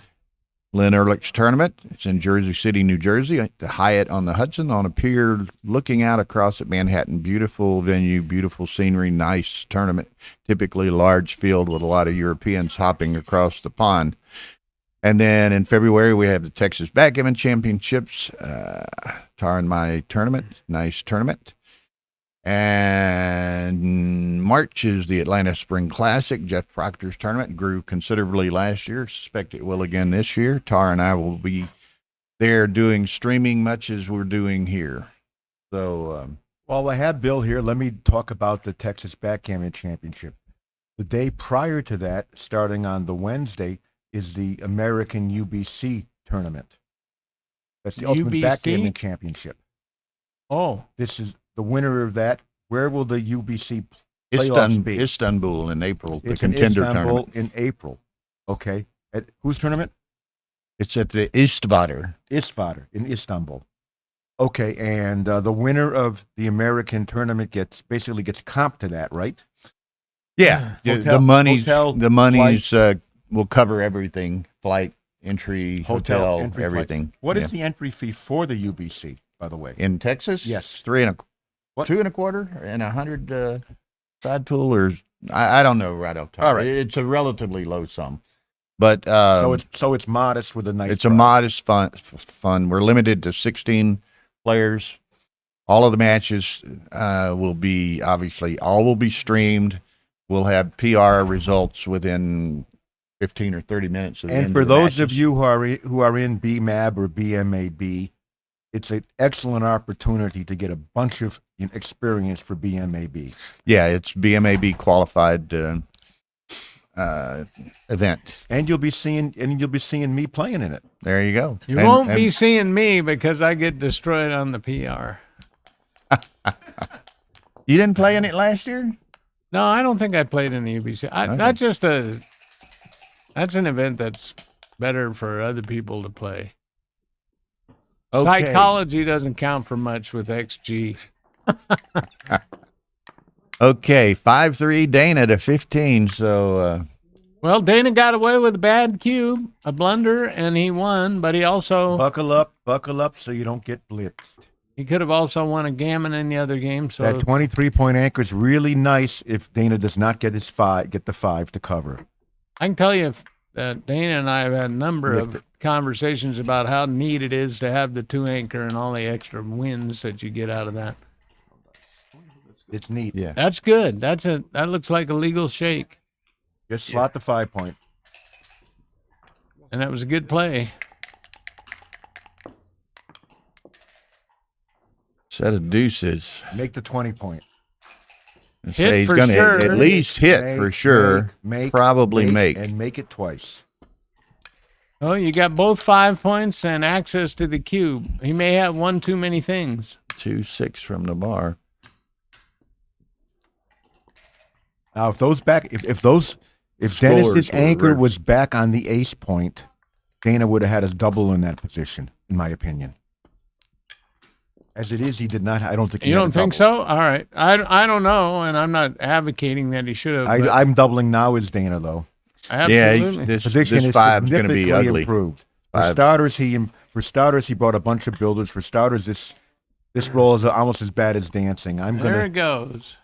Lynn Ehrlich's tournament. It's in Jersey City, New Jersey, the Hyatt on the Hudson on a pier looking out across at Manhattan. Beautiful venue, beautiful scenery, nice tournament. Typically a large field with a lot of Europeans hopping across the pond. And then in February, we have the Texas Backgammon Championships, Tar and my tournament, nice tournament. And March is the Atlanta Spring Classic. Jeff Proctor's tournament grew considerably last year. Suspect it will again this year. Tar and I will be there doing streaming much as we're doing here. So, While I have Bill here, let me talk about the Texas Backgammon Championship. The day prior to that, starting on the Wednesday, is the American UBC tournament. That's the Ultimate UBC? Backgammon Championship. Oh, This is the winner of that. Where will the UBC playoffs be? Istanbul in April, It's the in contender Istanbul tournament. in April. Okay. At whose tournament? It's at the Istvader. Isfader in Istanbul. Okay, and the winner of the American tournament gets comped to that, right? Yeah, Hotel- the money's hotel, will cover everything: flight, entry, hotel, entry, flight. everything. What Yeah. is the entry fee for the UBC, by the way? In Texas? Yes. 2.25 and 100 side pool, or I don't know right off top. All right. It's a relatively low sum, but So it's modest with a nice. it's a prize. modest fun. We're limited to 16 players. All of the matches will be streamed. We'll have PR results within 15 or 30 minutes of the And end for of the those of matches. you who are in BMAB or BMAB, it's an excellent opportunity to get a bunch of experience for BMAB. Yeah, it's BMAB qualified event. And you'll be seeing me playing in it. There you go. you And- won't be and seeing me because I get destroyed on the PR. You didn't play in it last year? No, I don't think I played in the UBC. Okay. That's an event that's better for other people to play. Okay. Psychology doesn't count for much with XG. Okay, 5-3 Dana to 15. So Well, Dana got away with a bad cube, a blunder, and he won, but he also Buckle up so you don't get blitzed. he could have also won a gammon in the other game. So That 23-point anchor is really nice if Dana does not get the 5 to cover. I can tell you that Dana and I have had a number Lift of conversations about how neat it is to have the 2 anchor and all the extra wins that you get out of that. It's neat. yeah. That's good. That looks like a legal shake, Just slot the 5-point. and that was a good play. Set of deuces. Make the 20-point. And Hit say he's for going to sure. at least hit for sure. Probably make. And make it twice. Oh, you got both 5 points and access to the cube. He may have one too many things. 2-6 from the bar. Now, if Dennis's Scores were anchor reversed. was back on the ace point, Dana would have had us double in that position, in my opinion. As it is, he did not. I don't think. He You had don't a think double. so? All right. I don't know, and I'm not advocating that he should have. but I'm doubling now as Dana though. absolutely. Yeah, this Position is 5 is going to be significantly ugly. improved. Five. For starters, he brought a bunch of builders. For starters, this roll is almost as bad as dancing. There it goes.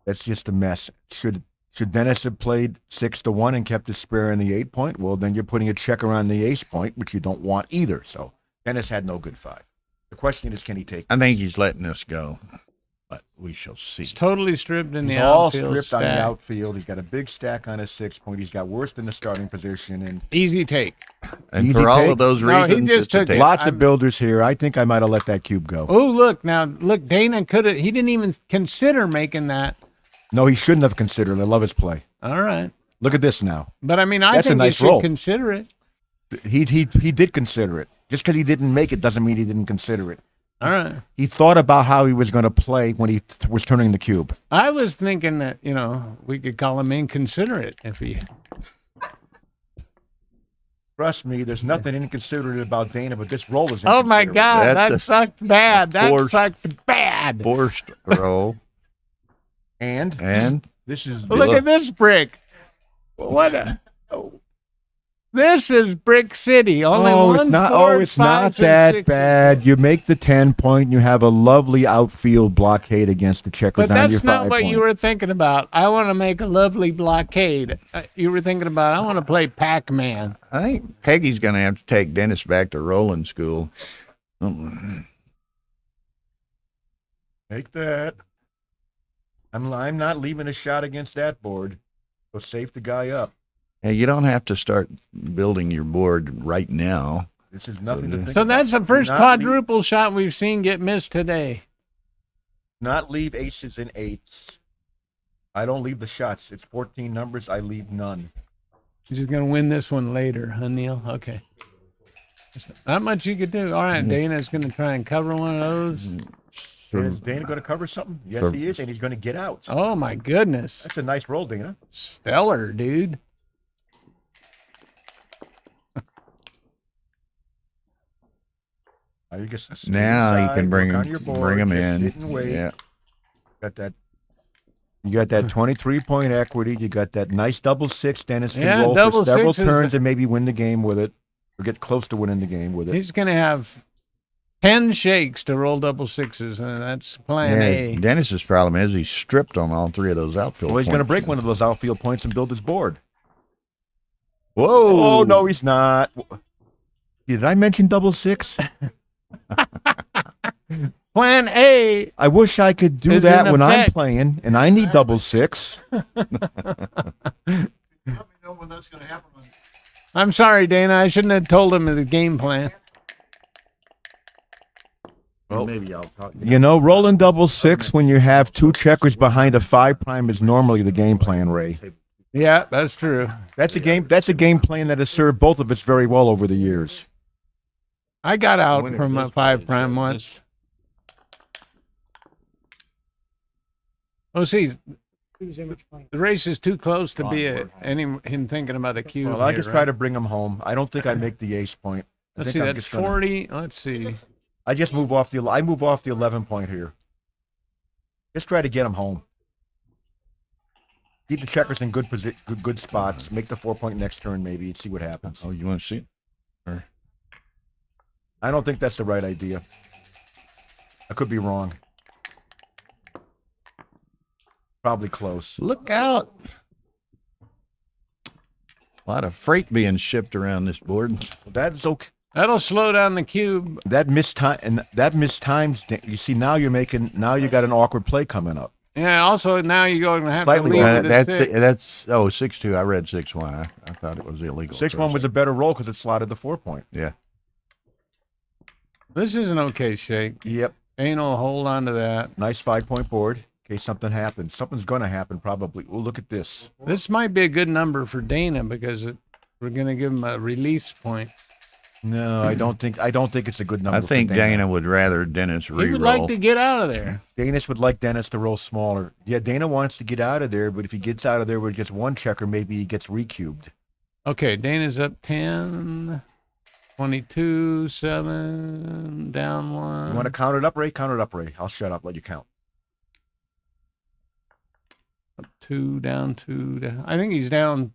That's just a mess. Should Dennis have played 6-1 and kept his spare in the 8-point? Well, then you're putting a checker on the ace point, which you don't want either. So Dennis had no good 5. The question is, can he take? I think he's letting us go, but we shall see. It's totally stripped in He's the all outfield stripped on the stack. outfield. He's got a big stack on his 6-point. He's got worse than the starting position, and Easy take. And Easy for all take? of those No, he reasons, just it's a took it. take. lots I'm- of builders here. I think I might have let that cube go. Oh, look Dana could have. He didn't even consider making that. No, he shouldn't have considered it. I love his play. All right, Look at this now. but I mean, I That's a think nice he should roll. consider it. He did consider it. Just because he didn't make it doesn't mean he didn't consider it. All right. He thought about how he was going to play when he was turning the cube. I was thinking that, we could call him inconsiderate if he. Trust me, there's nothing inconsiderate about Dana, but this roll is Oh my inconsiderate. God, That's that a sucked bad. That forced- sucked bad. Forced roll. And This is Look at this brick. What a. This is Brick City. Only one. it's not that bad. You make the 10-point, and you have a lovely outfield blockade against the checkers. But on that's your not 5 what you point. were thinking about. I want to make a lovely blockade. You were thinking about, I want to play Pac-Man. I think Peggy's going to have to take Dennis back to rolling school. Take that. I'm not leaving a shot against that board. So safe the guy up. Hey, you don't have to start building your board right now. This is nothing to think So about. that's the first Not quadruple shot we've seen get missed today. Not leave aces and eights. I don't leave the shots. It's 14 numbers. I leave none. He's just going to win this one later, huh, Neil? Okay. Not much you could do. All right, Dana's going to try and cover one of those. Is Dana going to cover something? Yes, he is, and he's going to get out. Oh, my goodness. That's a nice roll, Dana. Stellar, dude. Now you just stay Now you inside, can bring work on him, your board, bring him just in. sit and wait. Yeah. Got that. You got that 23-point equity. You got that nice double six. Dennis can Yeah, roll double for several six is turns the- and maybe win the game with it, or get close to winning the game with it. He's going to have 10 shakes to roll double sixes, and that's plan A. Dennis's problem is he's stripped on all three of those outfield Well, he's going to points. break one of those outfield points and build his board. Whoa! Oh no, he's not. Did I mention double six? Plan A. I wish I could do Is that in when I'm effect. playing, and I need double six. Let me know when that's going to happen. I'm sorry, Dana. I shouldn't have told him the game plan. Well, maybe I'll talk. You know, rolling double six when you have two checkers behind a 5' is normally the game plan, Ray. Yeah, that's true. That's a game plan that has served both of us very well over the years. I got out Winner from this a 5' plays, once. Oh, see, the race is too close to be him thinking about a cube. Well, I here, just right? try to bring him home. I don't think I make the ace point. Let's see, that's 40. Let's see. I just move off the 11 point here. Just try to get him home. Keep the checkers in good spots. Make the 4-point next turn maybe and see what happens. Oh, you want to see it? I don't think that's the right idea. I could be wrong. Probably close. Look out! A lot of freight being shipped around this board. That's okay. That'll slow down the cube. That mistimes. You see, now you got an awkward play coming up. Yeah, also now you're going to have Slightly to leave over. with a stick. That's 6-2. I read 6-1. I thought it was illegal. 6-1 was a better roll because it slotted the 4-point. Yeah. This is an okay shake. Yep. Ain't no hold on to that. Nice 5-point board. In case something happens. Something's going to happen probably. Oh, look at this. This might be a good number for Dana because we're going to give him a release point. No, I don't think it's a good number. I think for Dana. Dana would rather Dennis He re-roll. would like to get out of there. Dana would like Dennis to roll smaller. Yeah, Dana wants to get out of there, but if he gets out of there with just one checker, maybe he gets recubed. Okay, Dana's up 10, 22, 7, down 1. You want to count it up, Ray? Count it up, Ray. I'll shut up. Let you count. Up 2, down 2. Down. I think he's down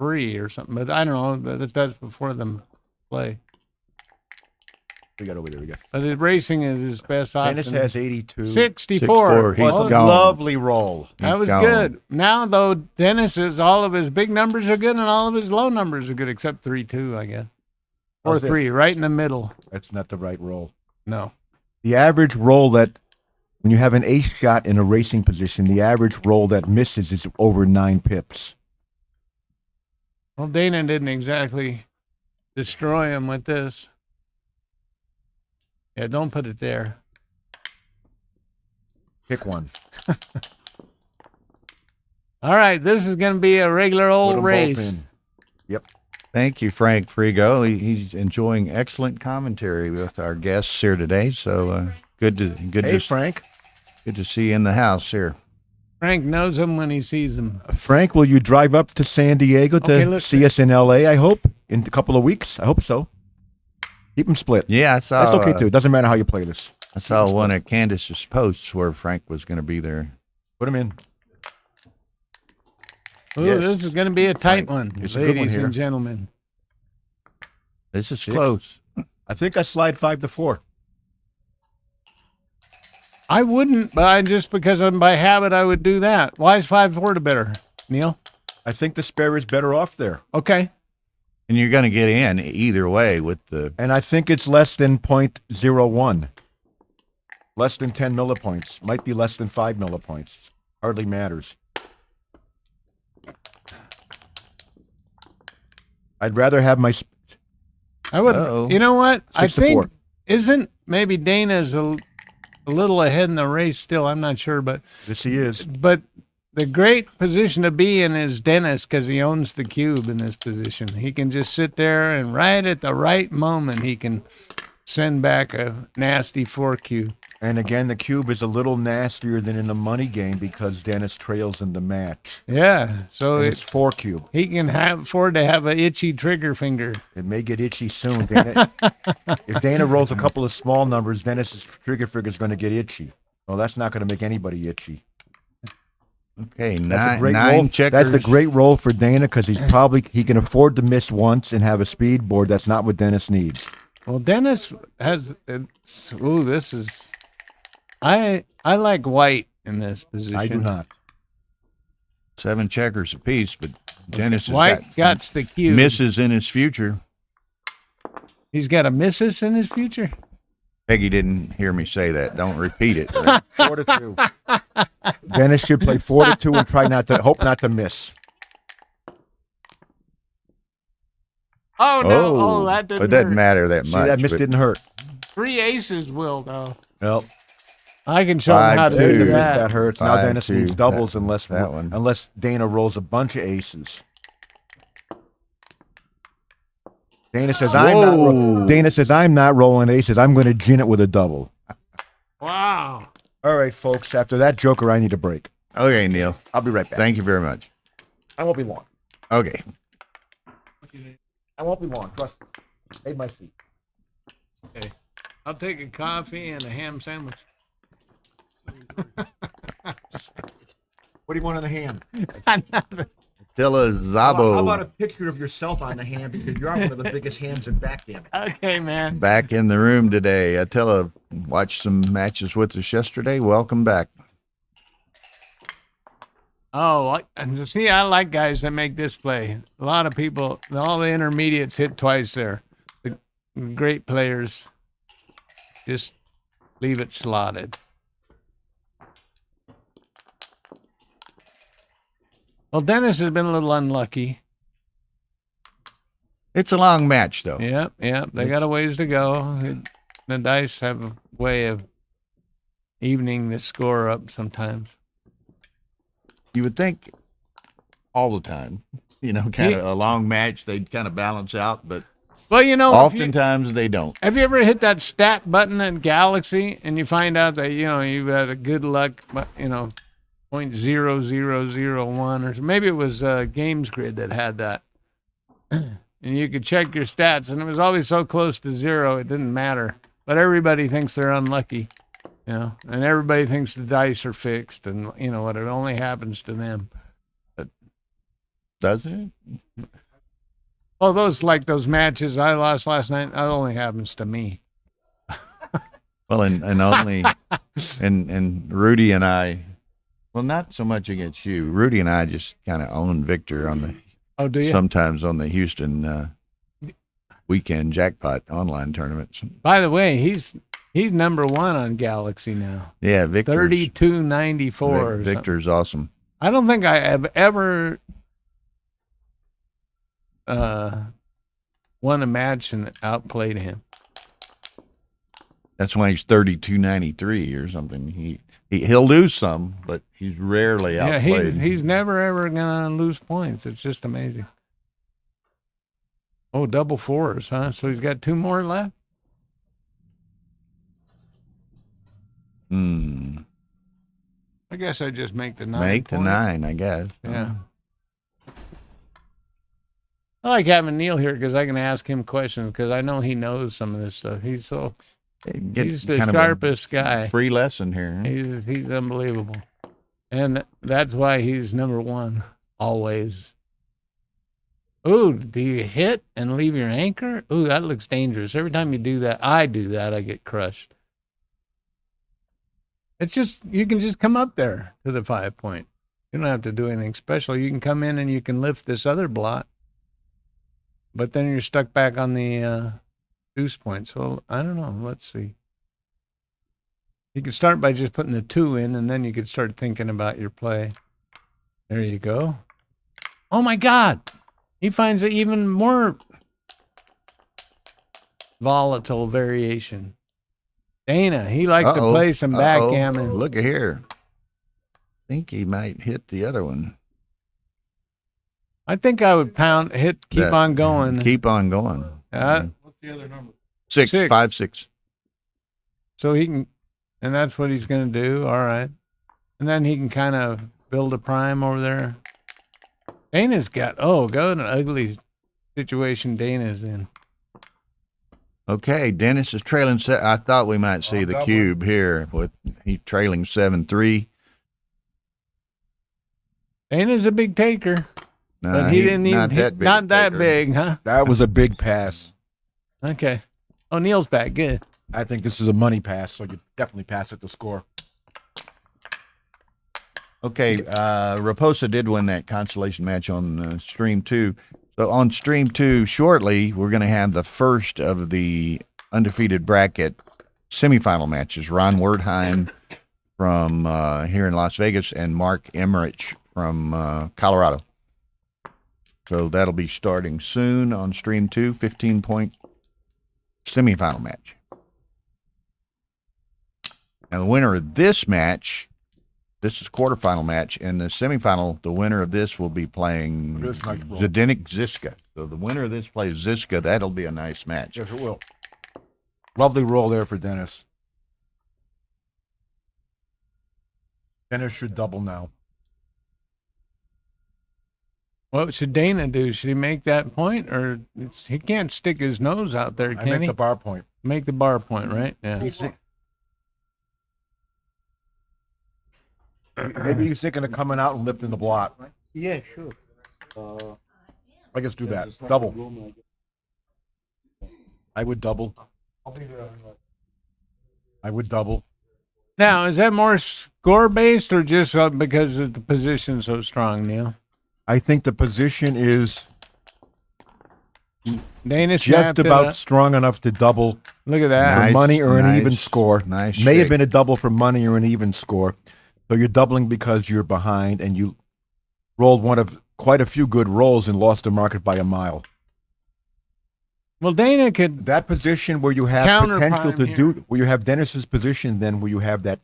3 or something, but I don't know. That's before them play. We got over there. We got. But the racing is his best option. Dennis has 82. 64. He's Oh, gone. Lovely roll. that was gone. good. Now, though, Dennis is all of his big numbers are good and all of his low numbers are good, except 3-2, I guess. Or How's that? 3, right in the middle. That's not the right roll. No. The average roll that, when you have an ace shot in a racing position, the average roll that misses is over 9 pips. Well, Dana didn't exactly destroy him with this. Yeah, don't put it there. Pick one. All right, this is going to be a regular Put old 'em both race. in. Yep. Thank you, Frank Frigo. He's enjoying excellent commentary with our guests here today. So good Hey, Frank. good to see you in the house here. Frank knows him when he sees him. Frank, will you drive up to San Diego to Okay, look. see us in L.A., I hope, in a couple of weeks? I hope so. Keep them split. Yeah, I saw. That's okay, too. It doesn't matter how you play this. I saw one of Candace's posts where Frank was going to be there. Put him in. Ooh, Yes. this is going to be a tight one, It's a good one ladies here. and gentlemen. This is Six. close. I think I slide 5-4. I wouldn't, but just because I'm by habit, I would do that. Why is 5-4 to better, Neil? I think the spare is better off there. Okay. And you're going to get in either way with the. And I think it's less than 0.01. Less than 10 millipoints. Might be less than 5 millipoints. Hardly matters. I'd rather have my. I would. Uh-oh. You know what? I 6 to think 4. isn't maybe Dana's a little ahead in the race still. I'm not sure, but Yes, he is. the great position to be in is Dennis because he owns the cube in this position. He can just sit there and right at the right moment he can send back a nasty 4 cube. And again, the cube is a little nastier than in the money game because Dennis trails in the match. Yeah, so And it's 4 cube. he can afford to have an itchy trigger finger. It may get itchy soon. Dana, if Dana rolls a couple of small numbers, Dennis's trigger finger is going to get itchy. Well, that's not going to make anybody itchy. Okay, That's a great nine roll. checkers. That's a great roll for Dana because he can afford to miss once and have a speed board. That's not what Dennis needs. Well, Dennis has. This is. I like white in this position. I do not. 7 checkers apiece, but Dennis has White got the cube. misses in his future. He's got a missus in his future. Peggy didn't hear me say that. Don't repeat it. 4-2. Dennis should play 4-2 and try hope not to miss. Oh no! Oh, that didn't. it doesn't hurt. matter that See, much. that miss but didn't hurt. 3 aces will though. Well, I can show him how to 5-2. do that that. hurts. Now Dennis 5-2. needs doubles unless one. unless Dana rolls a bunch of aces. Dana says I'm not rolling aces. I'm going to gin it with a double. Wow. All right, folks. After that joker, I need a break. Okay, Neil. I'll be right back. Thank you very much. I won't be long. Okay. I won't be long. Trust me. Made my seat. Okay. I'll take a coffee and a ham sandwich. What do you want on the hand? Attila Zabo. How about a picture of yourself on the hand because you're one of the biggest hands in backgammon. Okay, man. Back in the room today. Attila watched some matches with us yesterday. Welcome back. Oh, and see, I like guys that make this play. A lot of people, all the intermediates hit twice there. The great players just leave it slotted. Well, Dennis has been a little unlucky. It's a long match, though. Yep. They got a ways to go. The dice have a way of evening the score up sometimes. You would think all the time, kind of a long match, they'd kind of balance out, but Well, oftentimes they don't. have you ever hit that stat button in Galaxy and you find out that, you've had a good luck, 0.0001 or maybe it was Games Grid that had that. And you could check your stats and it was always so close to 0, it didn't matter. But everybody thinks they're unlucky, and everybody thinks the dice are fixed and, what it only happens to them. Does it? Oh, those matches I lost last night, that only happens to me. Well, and only, and Rudy and I, well, not so much against you. Rudy and I just kind of own Victor on the, Oh, do you? sometimes on the Houston weekend jackpot online tournaments. By the way, he's number 1 on Galaxy now. Yeah, Victor's 3294. Victor's awesome. I don't think I have ever won a match and outplayed him. That's why he's 3293 or something. He'll lose some, but he's rarely Yeah, outplayed. he's never ever gonna lose points. It's just amazing. Oh, double fours, huh? So he's got 2 more left? Hmm. I guess I just make the 9 Make the point. 9, I guess. Yeah. I like having Neil here because I can ask him questions because I know he knows some of this stuff. He's he's the kind of a sharpest guy. free lesson here. Huh? He's unbelievable. And that's why he's number 1 always. Ooh, do you hit and leave your anchor? Ooh, that looks dangerous. Every time you do that, I get crushed. It's just, you can just come up there to the 5 point. You don't have to do anything special. You can come in and you can lift this other blot. But then you're stuck back on the deuce point. So I don't know. Let's see. You could start by just putting the 2 in, and then you could start thinking about your play. There you go. Oh my God. He finds an even more volatile variation. Dana, he likes to play some backgammon. Look at here. I think he might hit the other one. I think I would keep on going. Keep on going. What's the other number? 6, 6. 5, 6. So he can, and that's what he's going to do. All right. And then he can kind of build a prime over there. Dana's got, go an ugly situation Dana's in. Okay, Dennis is trailing. I thought we might see the cube here with he trailing 7-3. Dana's a big taker. No, But he didn't even, not that taker. big, huh? That was a big pass. Okay. Oh, Neil's back. Good. I think this is a money pass, so you definitely pass it to score. Okay, Raposa did win that consolation match on stream 2. So on stream 2, shortly, we're going to have the first of the undefeated bracket semifinal matches. Ron Wertheim from here in Las Vegas and Mark Emmerich from Colorado. So that'll be starting soon on stream 2, 15-point semifinal match. Now the winner of this match, this is quarterfinal match, and the semifinal, the winner of this will be playing Zdenek Ziska. So the winner of this plays Ziska. That'll be a nice match. Yes, it will. Lovely roll there for Dennis. Dennis should double now. What should Dana do? Should he make that point, or he can't stick his nose out there, I can make he? the bar point. Make the bar point, right? Yeah. Maybe he's thinking of coming out and lifting the blot. Yeah, sure. I guess do that. Double. I would double. I'll be there. I would double. Now, is that more score based or just because of the position so strong, Neil? I think the position is Dana just snapped about it up. strong enough to double Look at that. for Nice, money or an nice, even score. nice May have shake. been a double for money or an even score. So you're doubling because you're behind and you rolled one of quite a few good rolls and lost the market by a mile. Well, Dana could. That position where you have Counter potential prime to do, where you have Dennis's position, then where you have that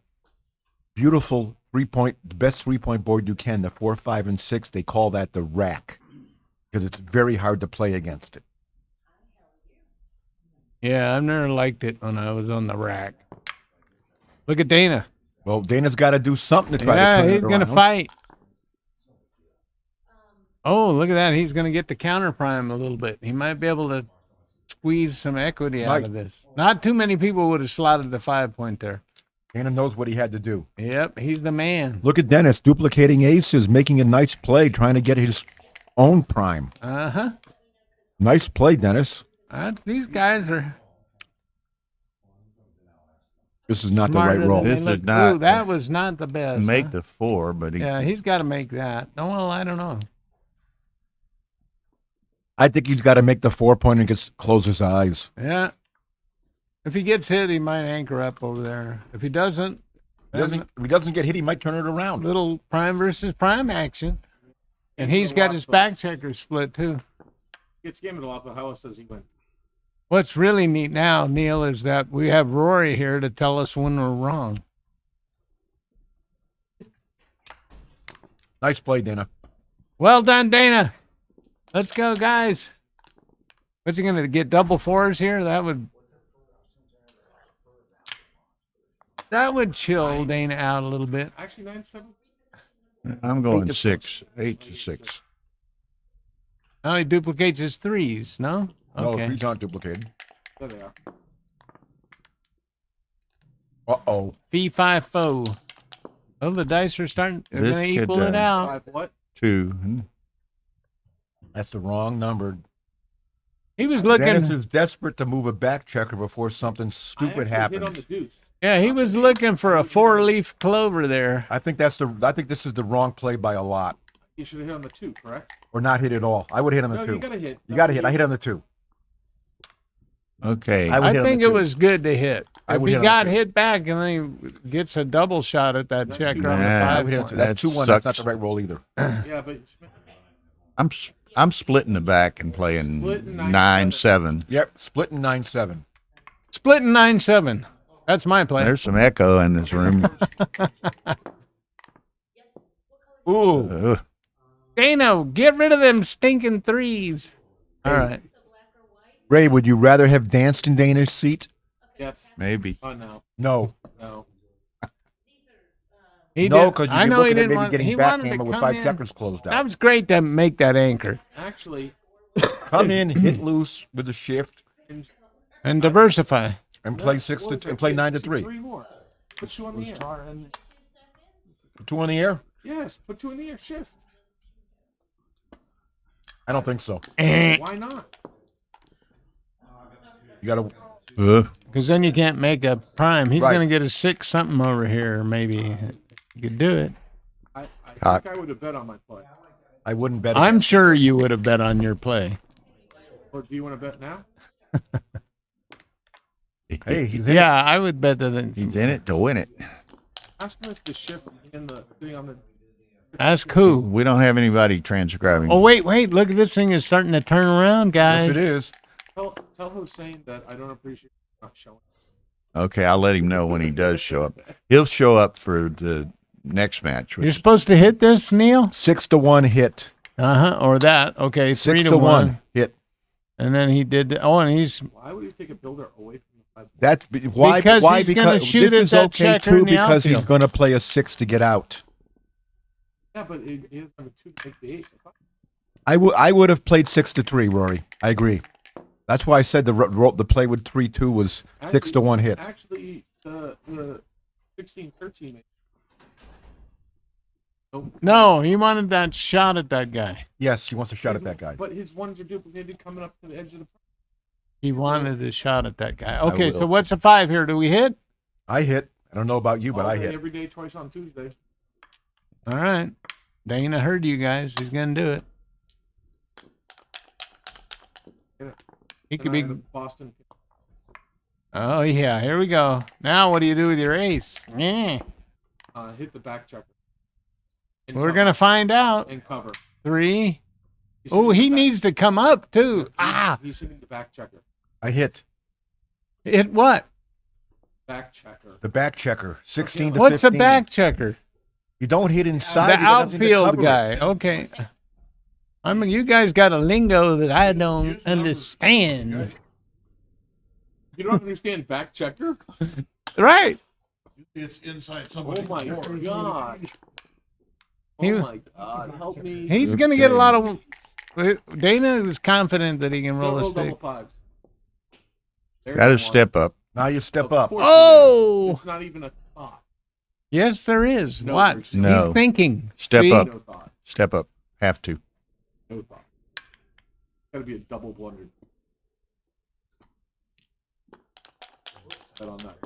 beautiful 3-point, the best 3-point board you can, the 4, 5, and 6, they call that the rack because it's very hard to play against it. Yeah, I've never liked it when I was on the rack. Look at Dana. Well, Dana's got to do something to try to Yeah, turn he's it going to around. fight. Oh, look at that. He's going to get the counter prime a little bit. He might be able to squeeze some equity out Right. of this. Not too many people would have slotted the 5 point there. Dana knows what he had to do. Yep, he's the man. Look at Dennis duplicating aces, making a nice play, trying to get his own prime. Uh-huh. Nice play, Dennis. These guys are This is not the smarter right roll. than they This is look. not- Ooh, that was not the best. Make huh? the 4, but Yeah, he's got to make that. No, well, I don't know. I think he's got to make the 4-point and just close his eyes. Yeah. If he gets hit, he might anchor up over there. If he doesn't, If he doesn't get hit, he might turn it around. little prime versus prime action. And he's got his back checker split too. Gets game a lot, but how else does he win? What's really neat now, Neil, is that we have Rory here to tell us when we're wrong. Nice play, Dana. Well done, Dana. Let's go, guys. What's he going to get? Double fours here? That would chill Dana out a little bit. Actually, 9-7. I'm going 6. 8 to 6. Now he duplicates his threes, no? No, Okay. threes aren't duplicated. There they are. Uh-oh. Fee, 5, foe. Oh, the dice are starting. They're This going to could, equal it out. 5 what? 2. That's the wrong number. He was looking. Dennis is desperate to move a back checker before something stupid I actually hit on the happens. deuce. Yeah, he was looking for a 4-leaf clover there. I think this is the wrong play by a lot. You should have hit on the 2, correct? Or not hit at all. I would hit on the No, 2. you gotta hit. You got to hit. I hit on the 2. Okay. I would I hit on think the it 2. was good to hit. I If would he hit on the got 2. hit back and then he gets a double shot at that checker on the Nah, I 5 would hit on the 2. point. That's That 2-1. That's not sucks. the right roll either. Yeah, but I'm splitting the back and playing Splitting 9-7. Yep. Splitting 9-7. Splitting 9-7. That's my play. There's some echo in this room. Ooh. Ugh. Dano, get rid of them stinking threes. All right. Ray, would you rather have danced in Dana's seat? yes. Maybe. Oh no, No. no. He No, did- because I you'd be know he looking at didn't maybe want. getting He wanted to backgammon with come 5 in. checkers closed That out. was great to make that anchor Actually, Come in, hit loose with the shift, and diversify. and play and play 9 to 3. 3 more. Put 2 on the air. 2 in the air? Yes, put 2 in the air. Shift. I don't think so. Why not? You got to. Because then you can't make a prime. He's Right. going to get a 6 something over here. Maybe you could do it. I Cock. think I would have bet on my play. I wouldn't bet. I'm against sure you would have bet on your play. Or do you want to bet now? it. Hey, he's in Yeah, I would bet that. He's in it to win it. Ask him if the shift in the thing on the. Ask who. We don't have anybody transcribing. Oh wait, look at this thing is starting to turn around, it. Yes, guys. it is. Tell Hussein that I don't appreciate not showing. Okay, I'll let him know when he does show up. He'll show up for the next match. You're supposed to hit this, Neil. 6-1 hit. Or that. Okay, 6 3 to 1. 1 hit. And then he did. And he's Why would he take a builder away from the 5? That's why. Because why? he's gonna Because shoot this at is that okay checker too. in the Because he's outfield. going to play a 6 to get out. Yeah, but he doesn't have a 2 to make the 8. I would have played 6 to 3, Rory. I agree. That's why I said the play with 3-2 was 6 to 1 hit. Actually, the 16-13. no. He wanted that shot at that guy. Yes, he wants a shot at that guy. But his ones are duplicated coming up to the edge of the. He wanted a shot at that guy. Okay, will. so what's a 5 here? Do we hit? I hit. I don't know about you, but All I day, hit. every day, twice on Tuesday. All right. Dana heard you guys. He's gonna do it. Yeah. He could And be. I had Boston. Oh yeah, here we go. Now what do you do with your ace? Yeah. Hit the back checker. And We're cover. gonna find out. And cover. 3. He's Oh, hitting he the back- needs to come up too. He's- Ah, He's hitting the back checker. I hit. hit what? Back checker. The back checker. 16 to What's 15. a back checker? You don't hit inside. The you got nothing to outfield cover it. guy. Okay. You guys got a lingo that I don't numbers. understand. You don't understand back checker? Right. It's inside Oh somebody's my door. god. He- Oh my god. Help me. He's gonna get a lot of. Dana is confident that he can roll Don't a roll stick. double fives. There's Got to one. step up. Now you step Of up. course you Oh! do. It's not even a thought. Yes, there is. No, What? there's No. He's thinking. Step See? up. No thought. Step up. Have to. No thought. Gotta be a double blunder. Bet on that.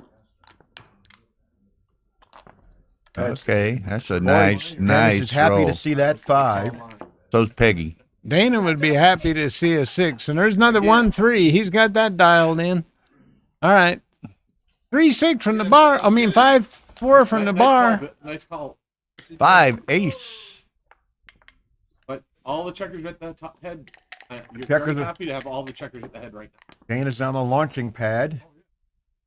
That's- Okay, that's a Boy, nice, Dennis nice is happy roll. to see that 5. It's all mine. So's Peggy. Dana would be happy to see a 6. And there's another 1-3. He's got that dialed in. All right. 3-6 from the bar. 5-4 from the Nice bar. call, nice call. 5 ace. But all the checkers at the top head. You're Checkers very are- happy to have all the checkers at the head right now. Dana's on the launching pad,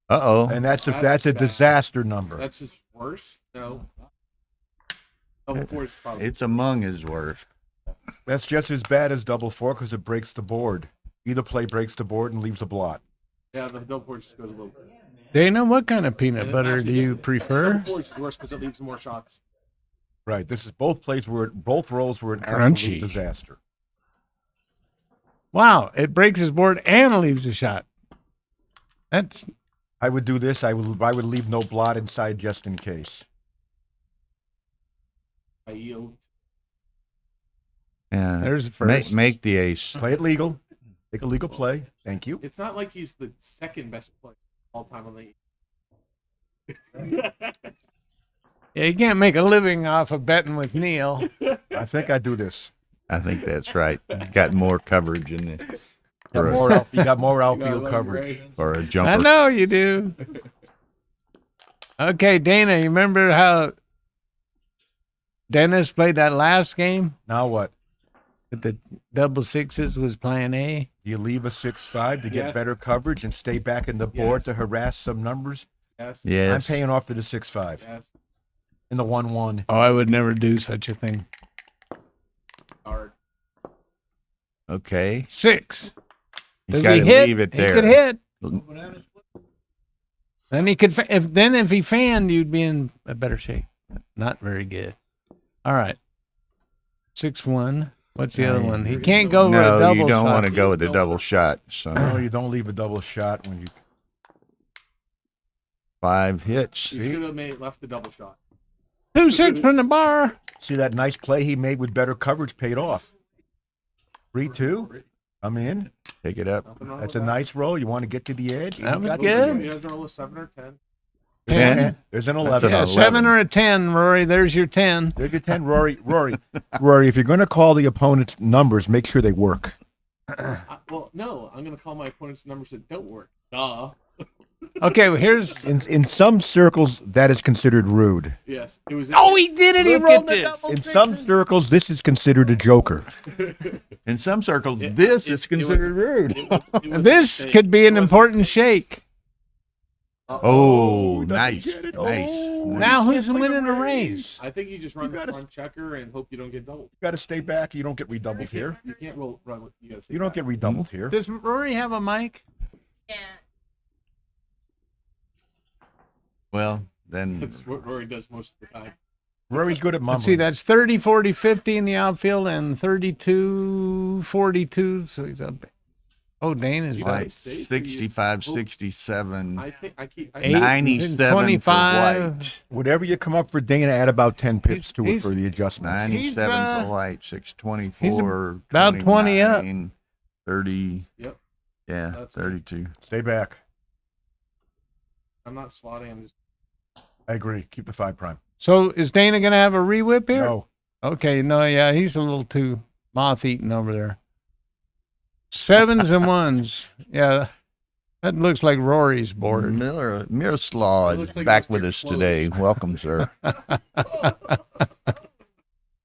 Uh-oh. and that's a That's bad. disaster number. That's his worst. No. Double four is probably. It's among his worst. That's just as bad as double 4 because it breaks the board. Either play breaks the board and leaves a blot. Yeah, the double forge just goes a little. Dana, what kind of And peanut it butter actually do you just- prefer? Double forge is worse because it leaves more shots. Right. This is both rolls were an Crunchy. absolute disaster. Wow, it breaks his board and leaves a shot. That's I would do this. I would leave no blot inside just in case. I yield. Yeah. there's the first. Make the ace. Play it legal. Make a legal play. Thank you. It's not like he's the second best player all time on the. Yeah, you can't make a living off of betting with Neil. I think I do this. I think that's right. Got more coverage in it You got more outfield coverage. for a I jumper. know you do. Okay, Dana, you remember how Dennis played that last game? Now what? With the double sixes was plan A. You leave a 6-5 to get Yes. better coverage and stay back in the board Yes. to harass some numbers. Yes. Yes. I'm paying off to the 6-5 Yes. in the 1-1. Oh, I would never do such a thing. Hard. Okay. 6. You Does got he to hit? leave it He there. could hit. Banana split. Then he could. If he fanned, you'd be in a better shape. Not very good. All right. 6-1. What's the other one? He can't go with a No, double you don't shot. want to go with the double shot. No, So you don't leave a double shot when you. 5 hits. You should have left the double shot. 2-6 from the bar. See that nice play he made with better coverage paid off. 3-2. I'm in. Take it up. Nothing wrong That's with a that. nice roll. You want to get to the edge? That You was got to good. the You edge. guys roll a 7 or 10. 10. There's an That's 11. an Yeah, 11. 7 or a 10, Rory. There's your 10. There's your 10. Rory, if you're going to call the opponent's numbers, make sure they work. Well, no, I'm going to call my opponent's numbers that don't work. Duh. Okay, well, here's. In some circles, that is considered rude. Yes. It was. Oh, he did it. He Look rolled at the this. double In sixes. some circles, this is considered a joker. In some circles, It- this it- is it was- considered rude. It was a This mistake. could be It an was a important mistake. shake. Oh, he doesn't nice. get it. Nice. Oh, nice. Now who's winning a race? I think you just run You the gotta- front checker and hope you don't get doubled. You got to stay back. You don't get redoubled here. You can't run with. You gotta stay You don't back. get redoubled here. Does Rory have a mic? Well, then That's what Rory does most of the time. Rory's good at mumbling. Let's see, that's 30, 40, 50 in the outfield and 32, 42. So he's up. Oh, Dana's You up. like guys say 65, you- 67, I think I keep. I Eight. 97 for 25. white. Whatever you come up for Dana, add about 10 pips to it He's- for the adjustment. 97 He's, for white, 624. about 20 up. 29, 30. Yep. Yeah, That's me. 32. Stay back. I'm not slotting. I'm just. I agree. Keep the 5 prime. So is Dana going to have a re-whip here? No. Okay, no, yeah, he's a little too moth-eaten over there. 7s and 1s. Yeah, that looks like Rory's board. Miroslav It is looks like back Mr. with us Close. today. Welcome, sir.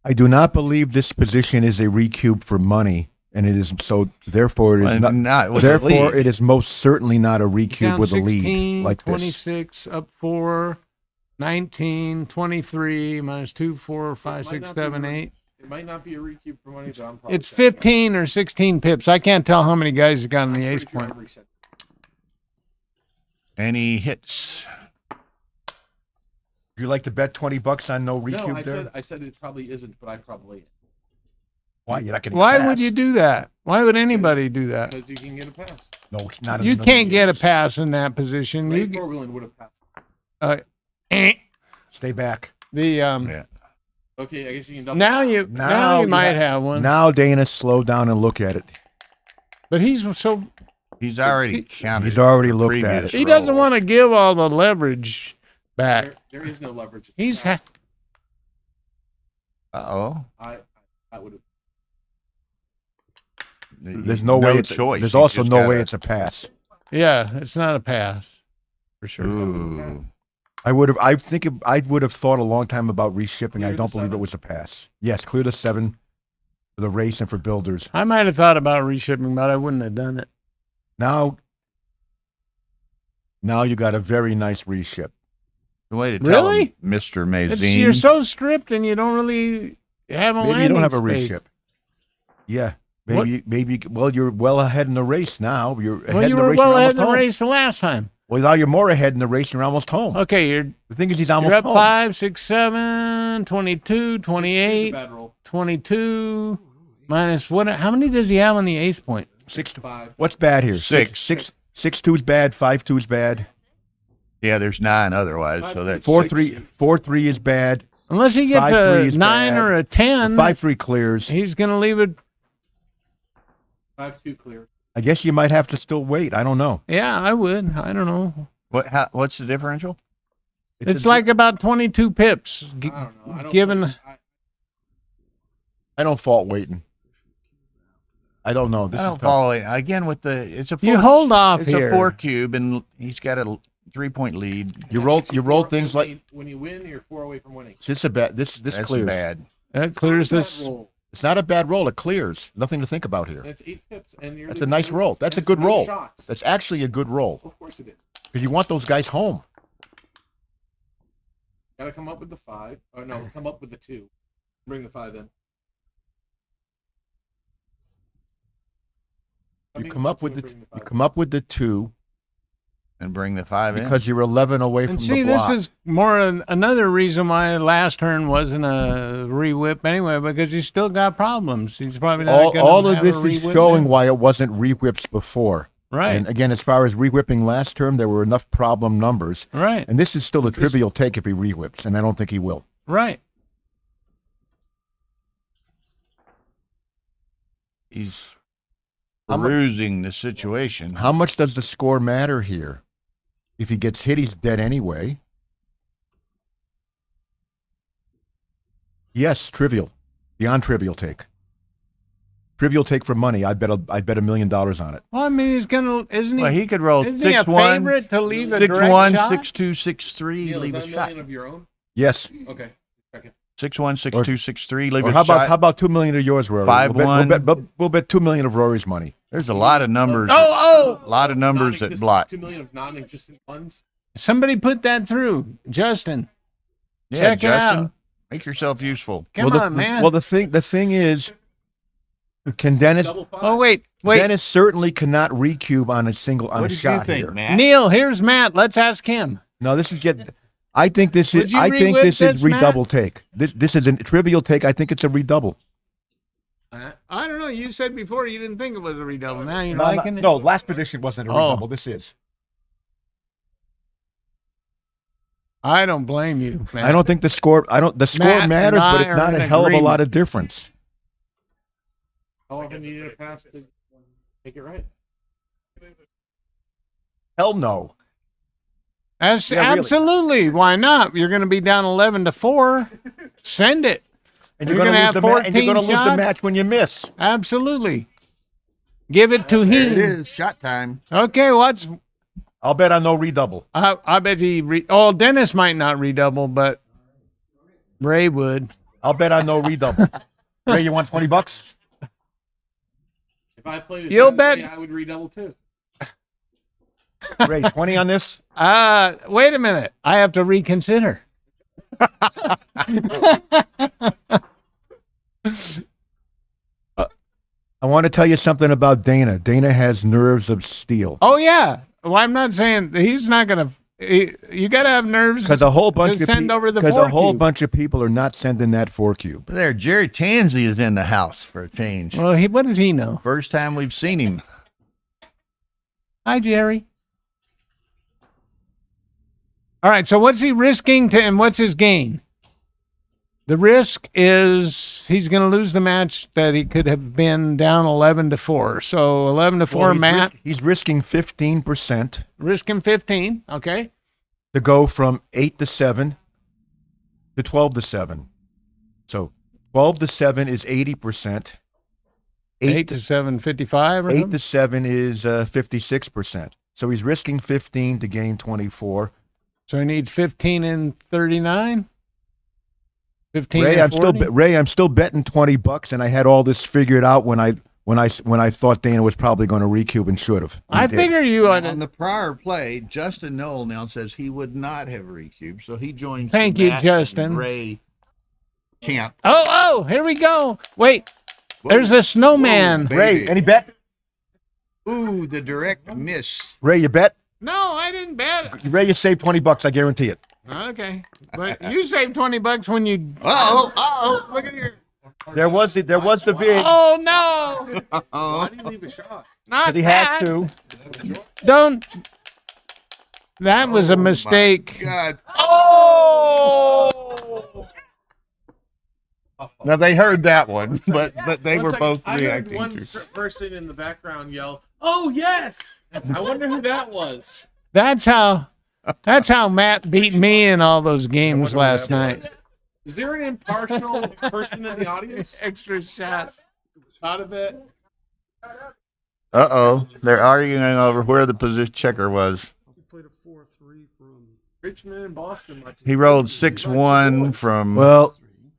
I do not believe this position is a recube for money, and it is so. Therefore, it is Well, not. with the Therefore, lead. it is most certainly not a recube Down with a 16, lead like this. 26, up 4, 19, 23, minus 2, 4, 5, might 6, not be 7, right. 8. It might not be a recube for money, but I'm probably. It's 15 or 16 pips. I can't tell how many guys have got on the ace point. Any hits? Would you like to bet $20 on no recube No, there? I said it probably isn't, but I probably am. Why? You're not getting Why a pass. would you do that? Why would anybody do that? Because you can get a pass. No, it's not. You in the can't get a leagues. pass in that position. Ray You Forgelin would have passed. eh. Stay back. The Yeah. Okay, I guess you can double. now you might have one, Now, Dana, slow down and look at it. but he's so He's already counted. He's already the looked at previous it. he doesn't roll. want to give all the leverage back. There is no leverage. It's He's pass. Uh-oh. I would have. There's no way. It's, choice. There's You also just no gotta- way it's a pass. Yeah, it's not a pass for sure. Ooh. I would have. I would have thought a long time about reshipping. Clear I the don't believe it 7. was a pass. Yes, clear the 7 for the race and for builders. I might have thought about reshipping, but I wouldn't have done it. Now you got a very nice reship. The way to tell Really? him, Mr. You're Mazine. so stripped, and you don't really have a Maybe you don't landing have a space. reship. Yeah, Maybe. Well, you're well ahead in the race now. You're ahead Well, in you the were race. well you're ahead in almost the home. race the last time. Well, now you're more ahead in the race. And you're almost home. Okay, you're The thing is, he's almost you're up home. 5, 6, 7, 22, It's a 28, bad roll. 22 minus what? How many does he have on the ace point? 6 to 5. What's bad here? Six. 6-2 is bad. 5-2 is bad. Yeah, there's 9 otherwise. So that's 4-3 is bad. Unless he gets 5-3 a is 9 bad. or a 10, 5-3 clears. he's going to leave it. 5-2 clear. I guess you might have to still wait. I don't know. Yeah, I would. I don't know. what's the differential? It's like about 22 pips. I don't know. I don't Given I don't fault waiting. I don't know. This I is don't tough. follow it. Again, with the it's a 4, you hold off it's here. a 4 cube, and he's got a 3-point lead. You roll things like when you win, you're 4 away from winning. this. A bad. This That's clears. bad. That clears Bad this. roll. It's not a bad roll. It clears. Nothing to think about here. That's 8 pips, and you're That's a nice roll. That's a good no roll. Shots. That's actually a good roll Of course it is. because you want those guys home. Got to come up with the 5. Or no, come up with the 2. Bring the 5 in. You come up with the 2 And bring the 5 in. because you're 11 away from And see, the block. this is more another reason why last turn wasn't a re-whip anyway, because he's still got problems. He's probably not going all to of have this a is re-whip showing now. why it wasn't re-whips before. Right, And again, as far as re-whipping last term, there were enough problem numbers. right, And this is still a trivial take if he re-whips, and I don't think he will. right. He's How much- perusing the situation. How much does the score matter here? If he gets hit, he's dead anyway. Yes, trivial. Beyond trivial take. Trivial take for money. I bet $1 million on it. Well, I mean, he's going to, isn't he? Well, he could roll isn't he a 6-1, favorite to leave a direct 6-1, shot? 6-2, 6-3, Neil, is leave that a a shot. million of your own? Yes. Okay. Second. 6-1, 6-2, 6-3, leave Or a how shot. about $2 million of yours, Rory? 5-1. We'll bet $2 million of Rory's money. There's a lot of numbers. Oh, A lot of numbers that Non-existent- blot. 2 million of non-existent funds. somebody put that through. Justin, Yeah, check it Justin, out. make yourself useful. Come Well, on, man. Well, the thing is, can Dennis? Double 5. Oh, wait. Dennis certainly cannot recube on a What did you shot think, here. Matt? Neil, here's Matt. Let's ask him. No, this is yet. I think this Would is. you I think re-whip this is this, Matt? redouble take. This is a trivial take. I think it's a redouble. I don't know. You said before you didn't think it was a redouble. Now you're No, liking it. no, last position wasn't a Oh. redouble. This is. I don't blame you, man. I don't think the score. The score Matt and matters, but I it's are not in a hell of a lot agreement. of difference. How often do you need a pass to make it right? Hell no. Yeah, really. Absolutely. Why not? You're going to be down 11-4. Send it. And You're you're going gonna to have lose the match. And you're 14 going to lose the shots? match when you miss. Absolutely. Give it to There it him. is, shot time. Okay, what's I'll bet on no redouble. I bet he Dennis might not redouble, but Ray would. I'll bet on no redouble. Ray, you want $20? If I played it You'll Saturday, bet- I would redouble too. Ray, 20 on this? Wait a minute. I have to reconsider. I want to tell you something about Dana. Dana has nerves of steel. Oh yeah. Well, I'm not saying he's not going to. You got to have nerves. Because a whole bunch to of send over the because a four whole cube. bunch of people are not sending that 4 cube. There, Jerry Tansey is in the house for a change. Well, what does he know? First time we've seen him. Hi, Jerry. All right. So what's he risking to, and what's his gain? The risk is he's going to lose the match that he could have been down 11-4. So 11-4, Well, Matt he's risking 15% risking 15. Okay. to go from 8-7 to 12-7. So 12-7 is 80%. 8-7, 55 or 8-7 is 56%. So he's risking 15 to gain 24. So he needs 15 and 39. 15 Ray, and 40? I'm still betting $20, and I had all this figured out when I thought Dana was probably going to recube and should have. I figure you ought On to. the prior play, Justin Knoll now says he would not have recubed, so he joins. Thank you, Matt Justin. and Ray camp. Oh, here we go. Wait. There's a snowman. Ray, any bet? Ooh, the direct miss. Ray, you bet? No, I didn't bet. Ray, you save $20. I guarantee it. Okay, but you saved $20 when you. Oh, look at here. There was the vid. Oh no! Why do you leave a shot? Not Because he that. has to. Don't. That was a mistake. God. Oh! Now they heard that one, but they were both I heard reacting. one person in the background yell, "Oh yes!" I wonder who that was. That's how Matt beat me in all those games last night. Is there an impartial person in the audience? Extra shot. Out of it. Uh-oh. They're arguing over where the position checker was. We played a 4-3 from. Richmond and Boston. He rolled 6-1 from... Well,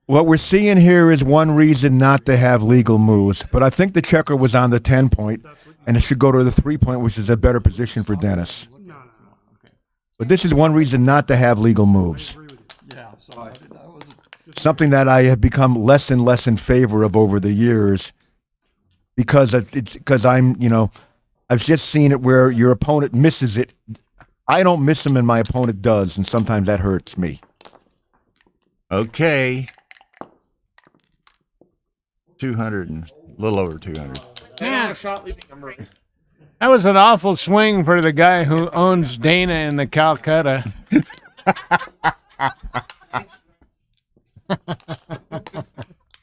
what we're seeing here is one reason not to have legal moves. But I think the checker was on the 10-point, and it should go to the 3-point, which is a better position for Dennis. No. But this is one reason not to have legal moves. Agree with you. Yeah, so I wasn't. Something that I have become less and less in favor of over the years, because I'm, I've just seen it where your opponent misses it. I don't miss them, and my opponent does, and sometimes that hurts me. Okay. 200 and a little over 200. Yeah. Shot leaving number. That was an awful swing for the guy who owns Dana in the Calcutta.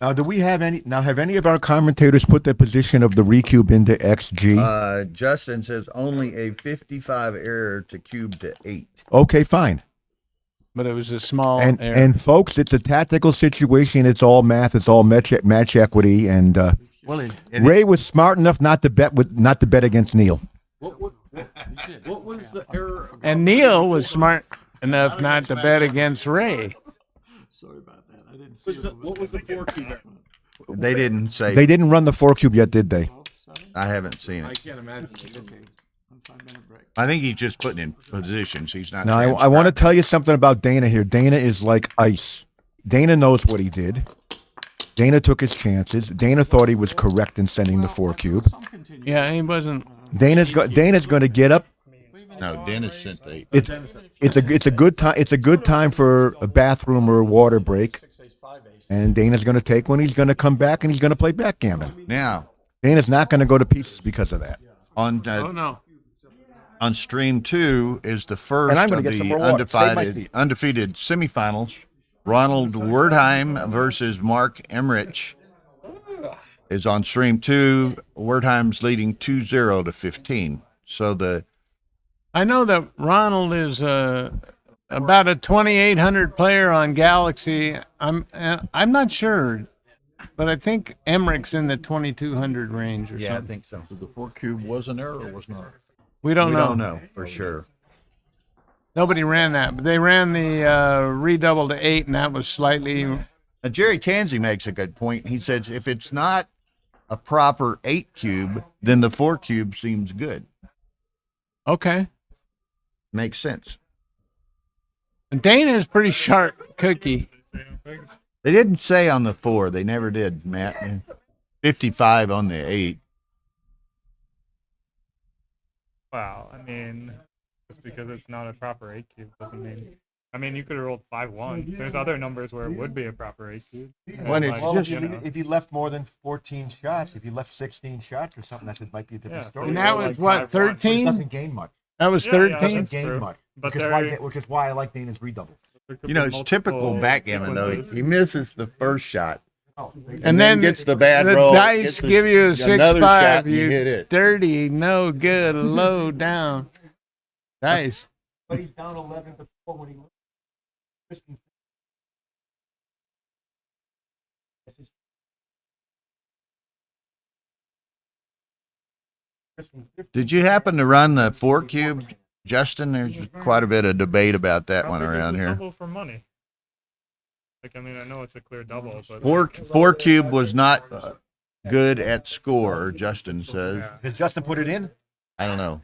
Now, do we have any? Now, have any of our commentators put the position of the recube into XG? Justin says only a 55 error to cube to 8. Okay, fine. But it was a small And error. and folks, it's a tactical situation. It's all math. It's all match equity. And Ray was smart enough not to bet against Neil. What was the error? And Neil was smart enough not to bet against Ray. Sorry about that. I didn't see What was the 4 key there? They didn't say. They didn't run the 4-cube yet, did they? I haven't seen I it. can't imagine. They didn't. 5-minute break. I think he's just putting in positions. He's not. Now, I want to tell you something about Dana here. Dana is like ice. Dana knows what he did. Dana took his chances. Dana thought he was correct in sending the 4-cube. Some continue. Yeah, he wasn't. Dana's going to get up. No, Dennis sent the 8. It's a good time. It's a good time for a bathroom or a water break. 6 ace, 5 ace. And Dana's going to take one. He's going to come back and he's going to play backgammon. Now, Dana's not going to go to pieces because of that. on Oh no. on stream 2 is the first And I'm gonna of get some the more water. Save my feet. undefeated semifinals. Ronald Werdheim versus Mark Emmerich is on stream 2. Werdheim's leading 2-0 to 15. So I know that Ronald is about a 2,800 player on Galaxy. I'm not sure, but I think Emmerich's in the 2,200 range or something. think so. The 4-cube was an error or was not? We don't We know. don't know for sure. Nobody ran that, but they ran the redouble to 8, and that was slightly. Now, Jerry Tansey makes a good point. He says if it's not a proper 8-cube, then the 4-cube seems good. Okay. Makes sense. And Dana is pretty sharp cookie. They didn't say on the 4. They never did, Matt. 55 on the 8. Wow, I mean, just because it's not a proper 8-cube doesn't mean. I mean, you could have rolled 5-1. There's other numbers where it would be a proper 8-cube. When it Like, just- you know. if you left more than 14 shots, if you left 16 shots or something, that might be a different Yeah, story. And that Like was what, 5-1. It 13? doesn't gain much. That was Yeah, 13? that's Gain true. much. But Which is why I like Dana's redouble. there could You know, be it's typical multiple backgammon, though. sequences. He misses the first shot. And then gets the bad the roll. dice gets the- give you a another 6-5. shot and you hit it. Dirty, no good, low down. Dice. But he's down 11-4 when he. Did you happen to run the 4-cube, Justin? There's quite a bit of debate about that one Probably around just a here. Double for money. Like, I mean, I know it's a clear double, but 4-cube was not good at score, Justin says. Does Justin put it in? I don't know.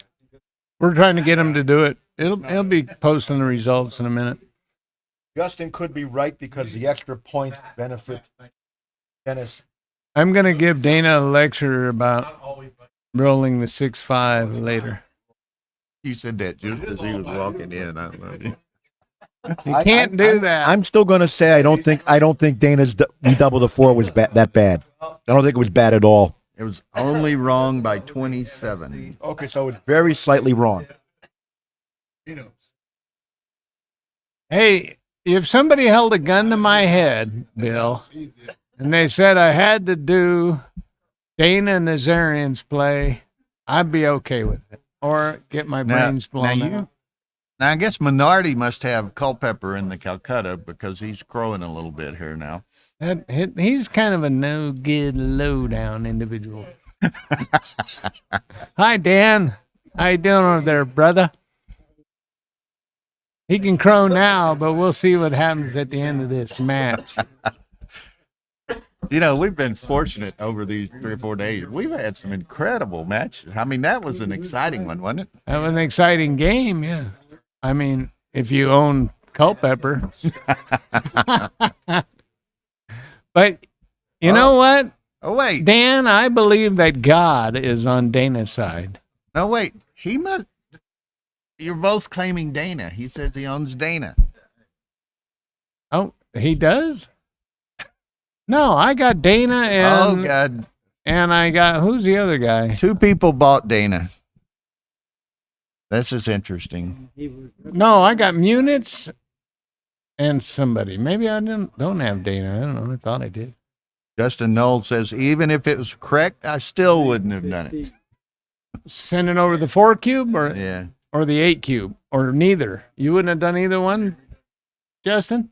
We're trying to get him to do it. He'll be posting the results in a minute. Justin could be right because the extra point benefit Dennis I'm gonna give Dana a lecture about rolling the 6-5 later. You said that just as he was walking in. I don't know. You can't do that. I'm still going to say I don't think Dana's we double the 4 was that bad. I don't think it was bad at all. It was only wrong by 27. Okay, so it's very slightly wrong. Hey, if somebody held a gun to my head, Bill, and they said I had to do Dana Nazarian's play, I'd be okay with it. Or get my brains blown out. Now, I guess Minardi must have Culpepper in the Calcutta because he's crowing a little bit here now. He's kind of a no good, low down individual. Hi, Dan. How you doing over there, brother? He can crow now, but we'll see what happens at the end of this match. You know, we've been fortunate over these 3 or 4 days. We've had some incredible matches. I mean, that was an exciting one, wasn't it? That was an exciting game, yeah. I mean, if you own Culpepper. But you know what? Oh, wait. Dan, I believe that God is on Dana's side. No, wait. He must. You're both claiming Dana. He says he owns Dana. Oh, he does? No, I got Dana and Oh, God. and I got who's the other guy? 2 people bought Dana. This is interesting. No, I got Munitz and somebody. Maybe I don't have Dana. I don't know. I thought I did. Justin Knoll says, even if it was correct, I still wouldn't have done it. Sending over the 4 cube or Yeah. or the 8 cube or neither. You wouldn't have done either one, Justin?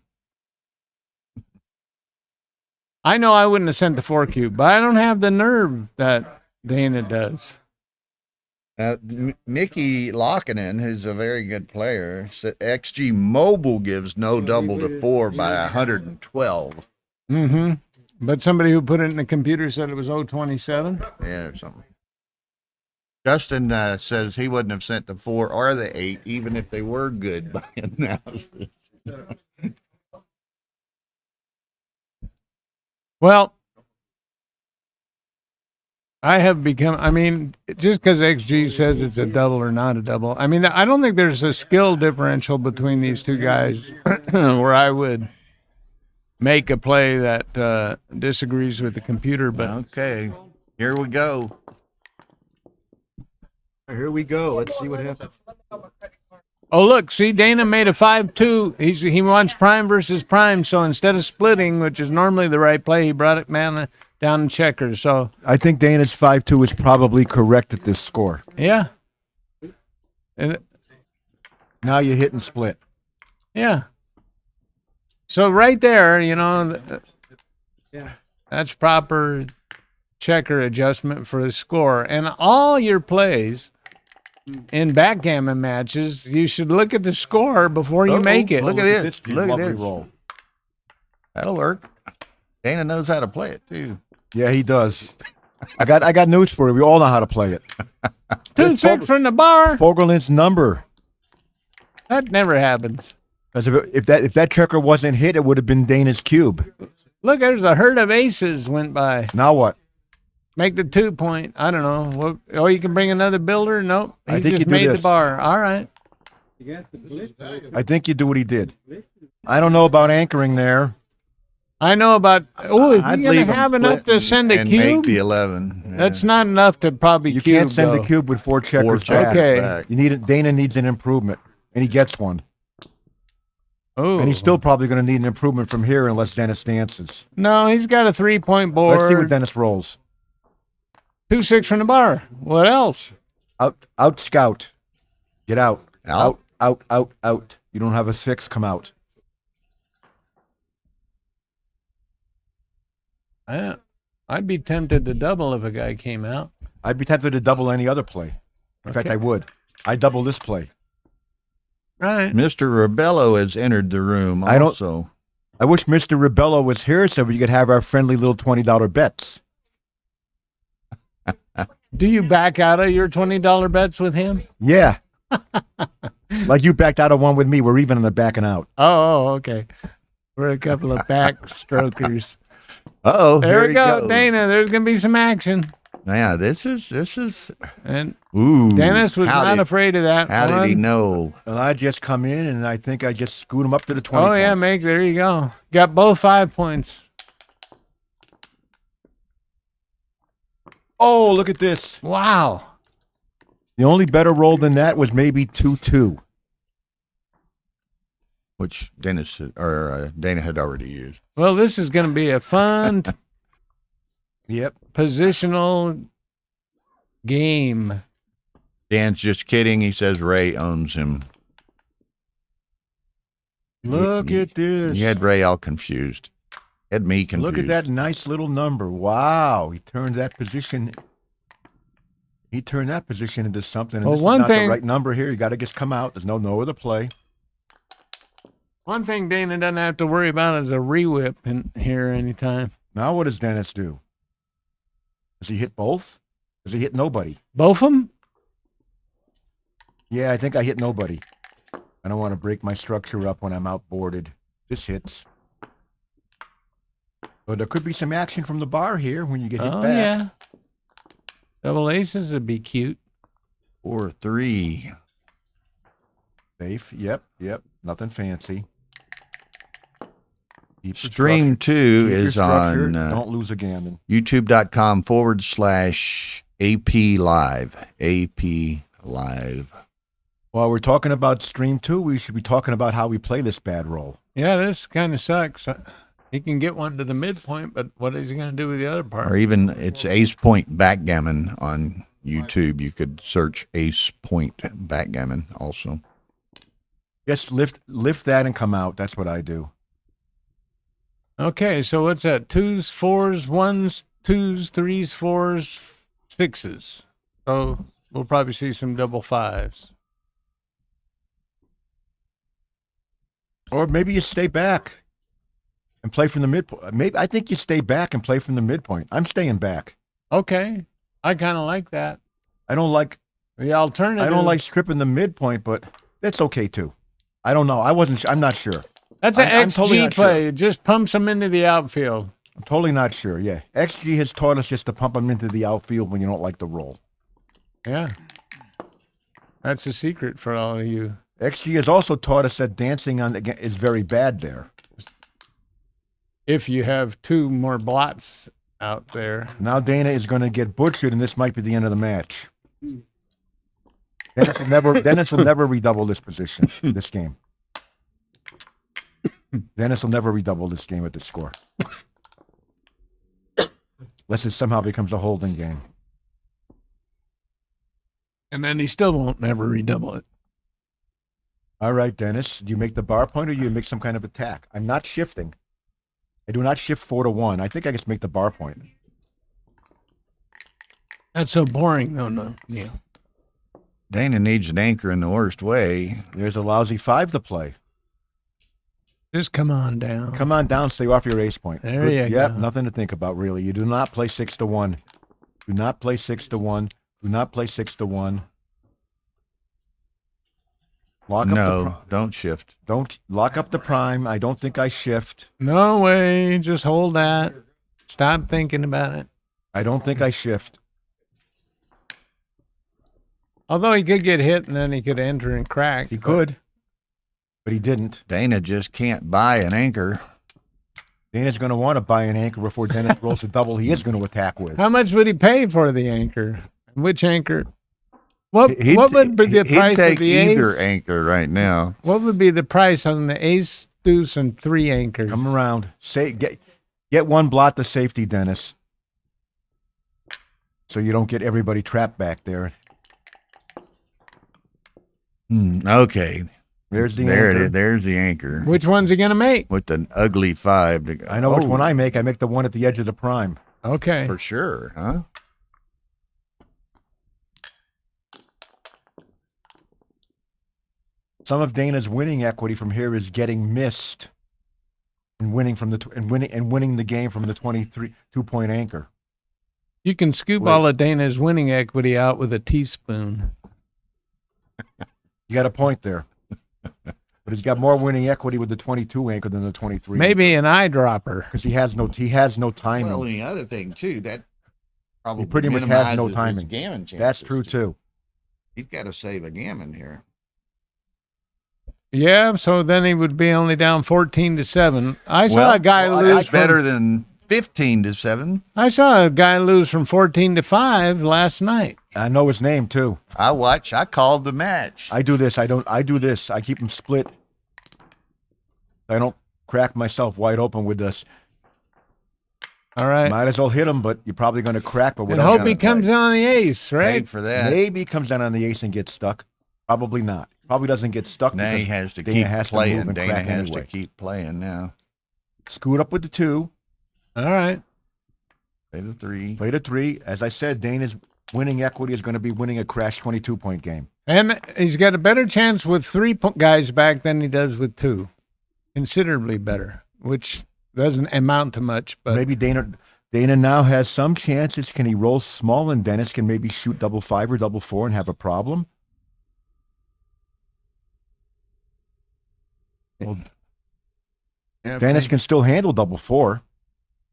I know I wouldn't have sent the 4 cube, but I don't have the nerve that Dana does. Mickey Lockinen, who's a very good player, said XG Mobile gives no double to 4 by 112. Mm-hmm. But somebody who put it in the computer said it was 027. Yeah, or something. Justin says he wouldn't have sent the 4 or the 8, even if they were good by analysis. Well, I have become, I mean, just because XG says it's a double or not a double, I mean, I don't think there's a skill differential between these 2 guys where I would make a play that disagrees with the computer. But Okay, here we go. Here we go. Let's see what happens. oh, look, see, Dana made a 5-2. He wants prime versus prime, so instead of splitting, which is normally the right play, he brought it down in checkers. So I think Dana's 5-2 is probably correct at this score. yeah, and Now you hit and split. yeah. So right there, you know, that's proper checker adjustment for the score. And all your plays in backgammon matches, you should look at the score before you make it. Look at this. You Look at lovely this. roll. That'll work. Dana knows how to play it, too. Yeah, he does. I got news for you. We all know how to play it. 2-6 from the bar. Fogerlin's number. That never happens. Because if that checker wasn't hit, it would have been Dana's cube. Look, there's a herd of aces went by. Now what? Make the 2 point. I don't know. Oh, you can bring another builder? Nope. He I think just you do made this. the bar. All right. I think you do what he did. I don't know about anchoring there. I know about. Oh, if I'd you're leave gonna 'em have enough to split send a and make cube, the 11. Yeah. that's not enough to probably You cube. can't send though. a cube with 4 checkers 4 back. checkers Okay. back. Dana needs an improvement, and he gets one. Oh, And he's still probably going to need an improvement from here unless Dennis dances. no. He's got a 3-point Let's see what board. Dennis rolls. 2-6 from the bar. What else? Out scout. Get out. Out. Out. You don't have a 6, come out. I'd be tempted to double if a guy came out. I'd be tempted to double any other play. In fact, Okay. I would. I'd double this play. All right. Mr. Rebello has entered the room I don't- also. I wish Mr. Rebello was here so we could have our friendly little $20 bets. Do you back out of your $20 bets with him? Yeah. Like you backed out of one with me. We're even on the backing out. Oh, okay. We're a couple of backstrokers. Uh-oh. There here we he go, goes. Dana. There's gonna be some action. Yeah, this is And ooh. Dennis was how not did- afraid of that. How did he one. know? And I just come in, and I think I just scoot him up to the 20 Oh yeah, point. Meg. There you go. Got both 5 points. Oh, look at this. Wow. The only better roll than that was maybe 2-2. Which Dana had already used. Well, this is gonna be a fun Yep. positional game. Dan's just kidding. He says Ray owns him. Look You- at this. He had Ray all confused. Had me confused. Look at that nice little number. Wow. He turned that position. He turned that position into something. And Well, this one is not thing- the right number here. You got to just come out. There's no other play. One thing Dana doesn't have to worry about is a re-whip in here anytime. Now what does Dennis do? Does he hit both? Does he hit nobody? Both of them? Yeah, I think I hit nobody. I don't want to break my structure up when I'm outboarded. This hits. But there could be some action from the bar here when you get hit Oh back. yeah. Double aces would be cute. 4-3. Safe. Yep. Nothing fancy. Keep your Stream structure- 2 keep your is structure. on Don't lose a gammon. youtube.com/AP Live. AP Live. While we're talking about stream 2, we should be talking about how we play this bad roll. Yeah, this kind of sucks. He can get one to the midpoint, but what is he going to do with the other Or part? even it's Ace Point Backgammon on YouTube. You could search Ace Point Backgammon also. Just lift that and come out. That's what I do. Okay, so what's that? 2s, 4s, 1s, 2s, 3s, 4s, 6s. So we'll probably see some double 5s. Or maybe you stay back and play from the midpoint. Maybe I think you stay back and play from the midpoint. I'm staying back. Okay, I kind of like that. I don't like The alternative. stripping the midpoint, but that's okay too. I don't know. I'm not sure. That's an I'm XG totally not play. sure. It just pumps them into the outfield. I'm totally not sure. Yeah. XG has taught us just to pump them into the outfield when you don't like the roll. Yeah. That's a secret for all of you. XG has also taught us that dancing is very bad there. If you have 2 more blots out there. Now Dana is going to get butchered, and this might be the end of the match. Dennis will never redouble this position, this game. Dennis will never redouble this game at this score. Unless it somehow becomes a holding game. And then he still won't never redouble it. All right, Dennis, do you make the bar point or do you make some kind of attack? I'm not shifting. I do not shift 4-1. I think I just make the bar point. That's so boring. No. Yeah. Dana needs an anchor in the worst way. There's a lousy 5 to play. Just come on down. Come on down, stay off your ace point. There you Yep, go. nothing to think about, really. You do not play 6-1. Do not play 6-1. Do not play 6-1. Lock up No, don't shift. don't lock up the prime. I don't think I shift. No way. Just hold that. Stop thinking about it. I don't think I shift. Although he could get hit and then he could enter and crack. He could, but he didn't. Dana just can't buy an anchor. Dana's going to want to buy an anchor before Dennis rolls a double he is going to attack with. How much would he pay for the anchor? Which anchor? What He'd- would be the he'd price take of the either ace? anchor right now. What would be the price on the ace, deuce, and 3 anchors? Come around. Get one blot to safety, Dennis. So you don't get everybody trapped back there. Okay. There's the There it anchor. is. There's the anchor. Which one's he going to make? With an ugly 5 to go. I know which Oh, one I make. I make the one at the edge of the prime. Okay. for sure, huh? Some of Dana's winning equity from here is getting missed and winning from the winning the game from the 2-point anchor. You can scoop Wait. all of Dana's winning equity out with a teaspoon. You got a point there. But he's got more winning equity with the 22 anchor than the 23. Maybe an eyedropper. because he has no timing. Well, the other thing too, that probably He pretty much has no minimizes his timing. gammon That's chances, true too. He's got to save a gammon here. Yeah, so then he would be only down 14-7. I saw a guy lose. That's better than 15-7. I saw a guy lose from 14-5 last night. I know his name too. I called the match. I do this. I do this. I keep them split. I don't crack myself wide open with this. All right. Might as well hit him, but you're probably going to crack. But And without hope he comes in on the ace, right? Paid for that. Maybe he comes down on the ace and gets stuck. Probably not. Probably doesn't get stuck. Now he because has to Dana keep has to playing. move and Dana crack has anyway. to keep playing now. Scoot up with the 2. All right. Play the 3. Play the 3. As I said, Dana's winning equity is going to be winning a crash 22-point game. And he's got a better chance with 3 guys back than he does with 2. Considerably better, which doesn't amount to much. But Maybe Dana now has some chances. Can he roll small and Dennis can maybe shoot double 5 or double 4 and have a problem? Well, yeah, Dennis can still handle double 4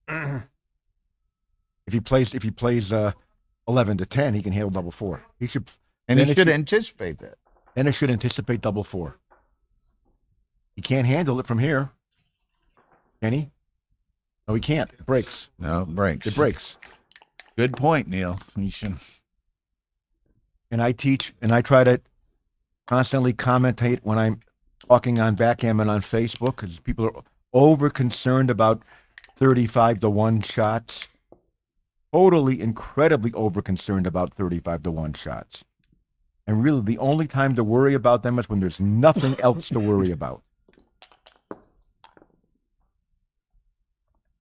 if he plays 11-10. He can handle double 4. He should, And he Dennis should anticipate that. Dennis should anticipate double 4. He can't handle it from here, can he? No, he can't. It breaks. No, it breaks. It breaks. Good point, Neil. You should. And I teach and I try to constantly commentate when I'm talking on Backgammon on Facebook because people are over concerned about 35-1 shots. Totally, incredibly over concerned about 35-1 shots. And really, the only time to worry about them is when there's nothing else to worry about.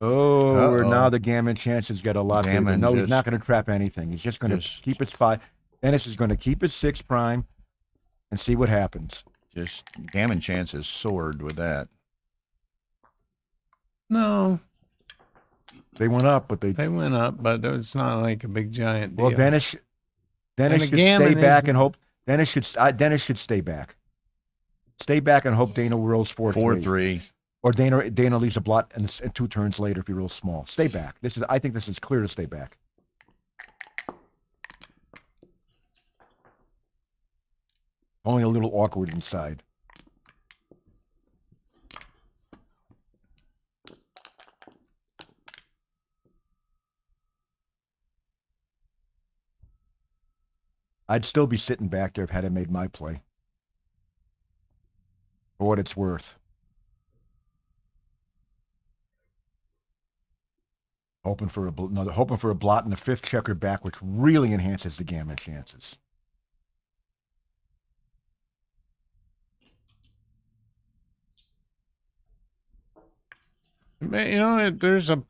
Oh, now the gammon chances get a lot bigger. Gammon No, he's just- not going to trap anything. He's just going to just- keep his 5. Dennis is going to keep his 6 prime and see what happens. Just gammon chances soared with that. no, They went up, but they went up, but it's not like a big giant deal. well, Dennis And should the gammon stay back is- and hope. Dennis should stay back. Stay back and hope Dana rolls 4-3. 4-3. Or Dana leaves a blot and 2 turns later if he rolls small. Stay back. I think this is clear to stay back. Only a little awkward inside. I'd still be sitting back there if had I made my play. For what it's worth. Hoping for a blot in the 5th checker back, which really enhances the gammon chances. You know,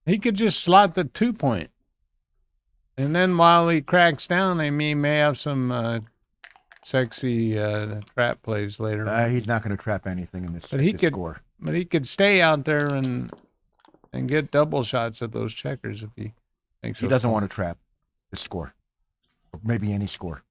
he could just slot the 2-point. And then while he cracks down, he may have some sexy trap plays later. He's not going to trap anything in this, But he this could- score. But he could stay out there and get double shots at those checkers if he thinks He doesn't want to trap this score. Or maybe any score.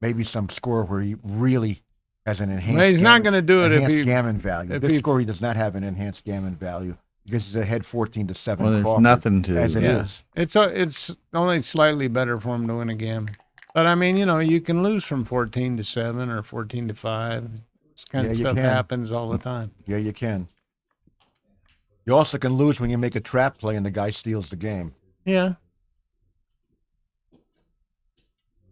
Maybe some score where he really has an enhanced. Well, he's not going to do it if enhanced he. gammon value. if This he- score he does not have an enhanced gammon value because he's ahead 14-7. Well, there's Crawford, nothing to. as it Yeah. is. It's only slightly better for him to win a game. But I mean, you can lose from 14-7 or 14-5. This kind Yeah, of you stuff can. happens all the time. Yeah, you can. You also can lose when you make a trap play and the guy steals the game. Yeah.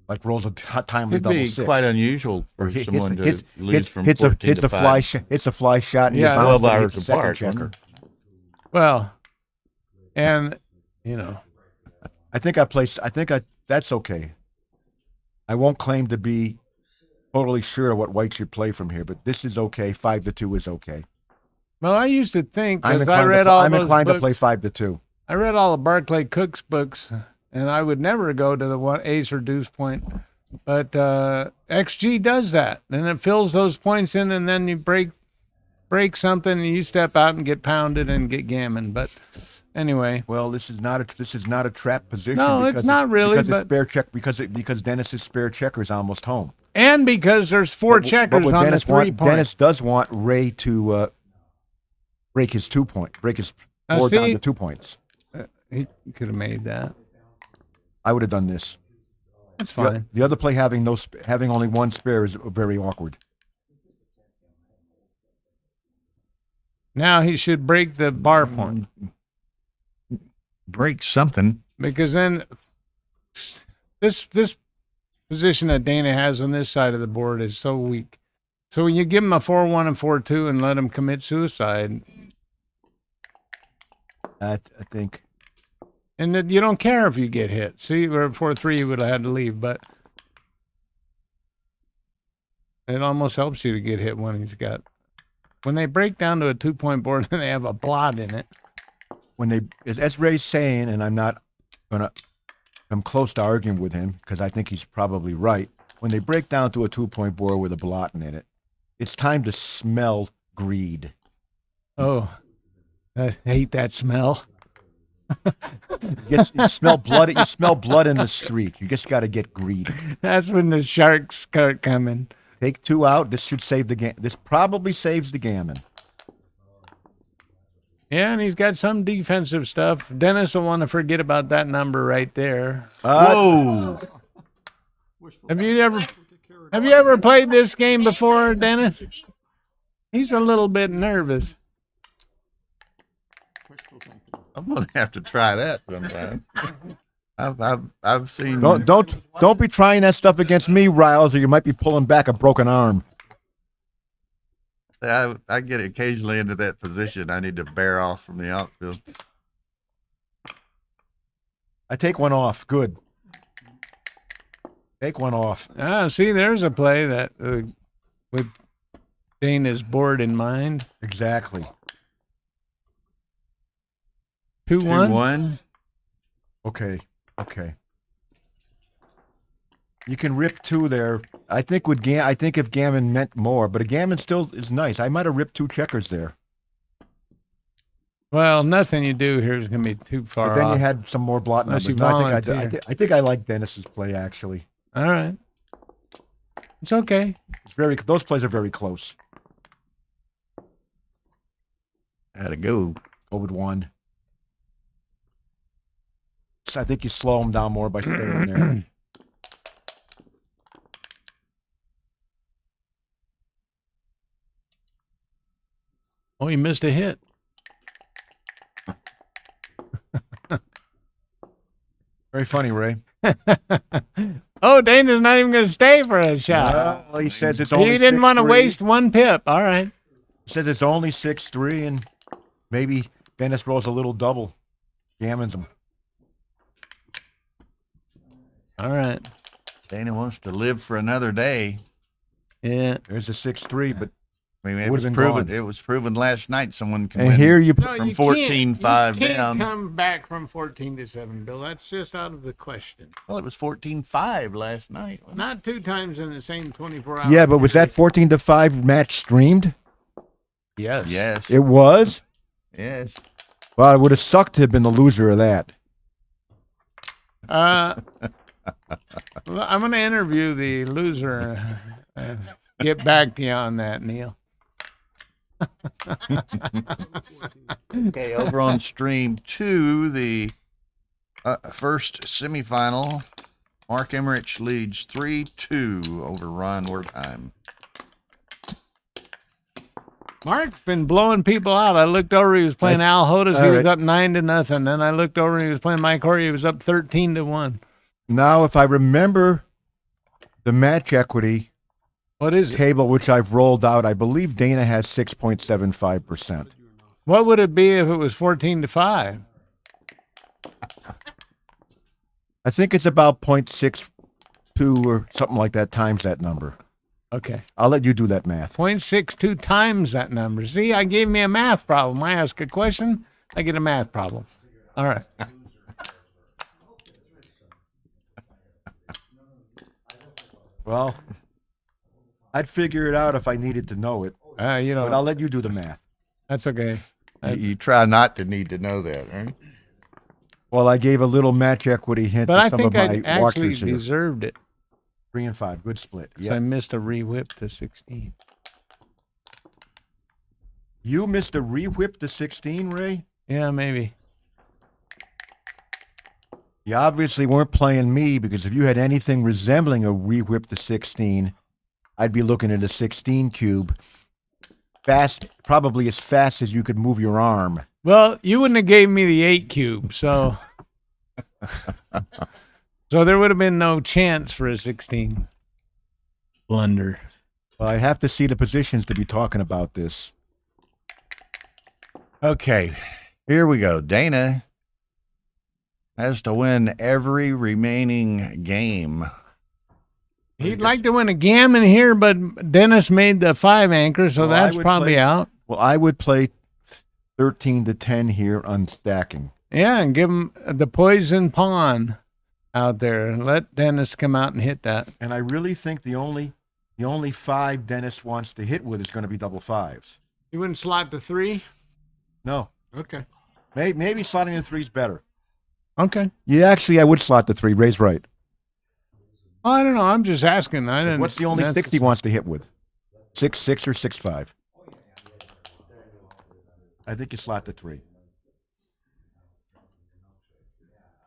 Like rolls a timely It'd double be 6. quite unusual for Or hits- someone to hits- lose hits- from hits 14 a, hits to a 5. fly hits a fly shot and Yeah. you bounce 12 and hours hits the second apart, checker. wasn't Well, and I think that's okay. I won't claim to be totally sure what white should play from here, but this is okay. 5-2 is okay. well, I used to think I'm because I inclined, read to, all I'm those inclined to books, play 5-2. I read all of Barclay Cook's books, and I would never go to the one ace or deuce point. But XG does that, and it fills those points in, and then you break break something and you step out and get pounded and get gammon. But anyway, Well, this is not a trap position. No, it's not really, because but- it's spare check because Dennis's spare checker is almost home. and because there's four But checkers what on Dennis the 3 point. Dennis does want Ray to break his board down see? to 2 points. He could have made that. I would have done this. That's fine. The other play having only one spare is very awkward. Now he should break the bar point Break something. because then this position that Dana has on this side of the board is so weak. So when you give him a 4-1 and 4-2 and let him commit suicide, I think. and that you don't care if you get hit. See, where 4-3 you would have had to leave, but it almost helps you to get hit when they break down to a 2-point board and they have a blot in it. When they, as Ray's saying, and I'm close to arguing with him because I think he's probably right. When they break down to a 2-point board with a blot in it, it's time to smell greed. Oh, I hate that smell. You smell blood. You smell blood in the street. You just got to get greedy. That's when the sharks start coming. Take 2 out. This should save the game. This probably saves the gammon. Yeah, and he's got some defensive stuff. Dennis will want to forget about that number right there. Whoa. Have you ever played this game before, Dennis? He's a little bit nervous. I'm gonna have to try that sometime. I've seen. Don't be trying that stuff against me, Riles, or you might be pulling back a broken arm. I get occasionally into that position. I need to bear off from the outfield. I take one off. Good. Take one off. See, there's a play that with Dana's board in mind. Exactly. 2-1. 2-1. Okay. You can rip 2 there. I think if gammon meant more, but a gammon still is nice. I might have ripped 2 checkers there. Well, nothing you do here is going to be too far But then off. you had some more blot Unless numbers. you No, volunteer. I think I like Dennis's play actually. All right. It's okay. Those plays are very close. Had to go. Go with 1. So I think you slow them down more by staying there. Oh, he missed a hit. Very funny, Ray. Oh, Dana's not even going to stay for a shot. Well, he says it's only. He didn't want to 6-3. waste 1 pip. All right. He says it's only 6-3, and maybe Dennis rolls a little double. Gammons him. All right. Dana wants to live for another day. Yeah. There's a 6-3, but I mean, Would've been proven. gone. It was proven last night. Someone can and win. here you. No, From you 14-5 can't down. come back from 14-7, Bill. That's just out of the question. Well, it was 14-5 last night. wasn't it? Not 2 times in the same 24 hours. Yeah, but was that 14-5 match streamed? Yes. Yes. It was. Yes. Well, it would have sucked to have been the loser of that. Well, I'm going to interview the loser. Get back to you on that, Neil. Okay, over on stream 2, the first semifinal, Mark Emmerich leads 3-2 over Ron Wertheim. Mark's been blowing people out. I looked over, he was playing Al Hodes. He all was right. up 9-0. Then I looked over, he was playing Mike Horry. He was up 13-1. Now, if I remember the match equity What is it? table, which I've rolled out, I believe Dana has 6.75%. What would it be if it was 14-5? I think it's about 0.62 or something like that times that number. Okay. I'll let you do that math. 0.62 times that number. See, I gave me a math problem. I ask a question, I get a math problem. All right. Well, I'd figure it out if I needed to know it. You But I'll know, let you do the math. that's okay. You try not to need to know that, right? Well, I gave a little match equity hint But to I some of think I my actually watchers here. deserved it. 3 and 5, good split. 'Cause Yeah, I missed a re-whip to 16. you missed a re-whip to 16, Ray. Yeah, maybe. You obviously weren't playing me because if you had anything resembling a re-whip to 16, I'd be looking at a 16 cube, fast, probably as fast as you could move your arm. Well, you wouldn't have gave me the 8 cube, so so there would have been no chance for a 16 blunder. Well, I have to see the positions to be talking about this. Okay, here we go. Dana has to win every remaining game. He'd like to win a gammon here, but Dennis made the 5 anchor, so Well, I that's would probably play- out. Well, I would play 13 to 10 here unstacking. Yeah, and give him the poison pawn out there. Let Dennis come out and hit that. And I really think the only 5 Dennis wants to hit with is going to be double 5s. You wouldn't slot the 3? No, Okay. maybe slotting the 3's better. Okay. Yeah, actually, I would slot the 3. Ray's right. I don't know. I'm just asking. I didn't. What's the only 6 he wants to hit with? 6-6 or 6-5? I think you slot the 3.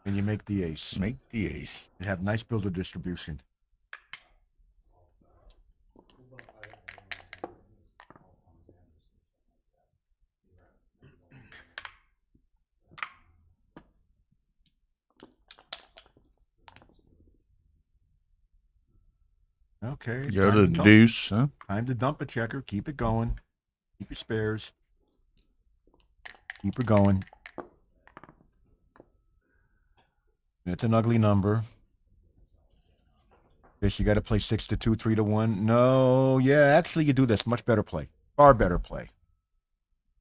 And you make the ace. Make the ace. You have nice builder distribution. Okay. it's Go time to the dump. deuce, huh? Time to dump a checker. Keep it going. Keep your spares. Keep her going. It's an ugly number. Guess you got to play 6 to 2, 3 to 1. No, yeah, actually you do this. Much better play. Far better play.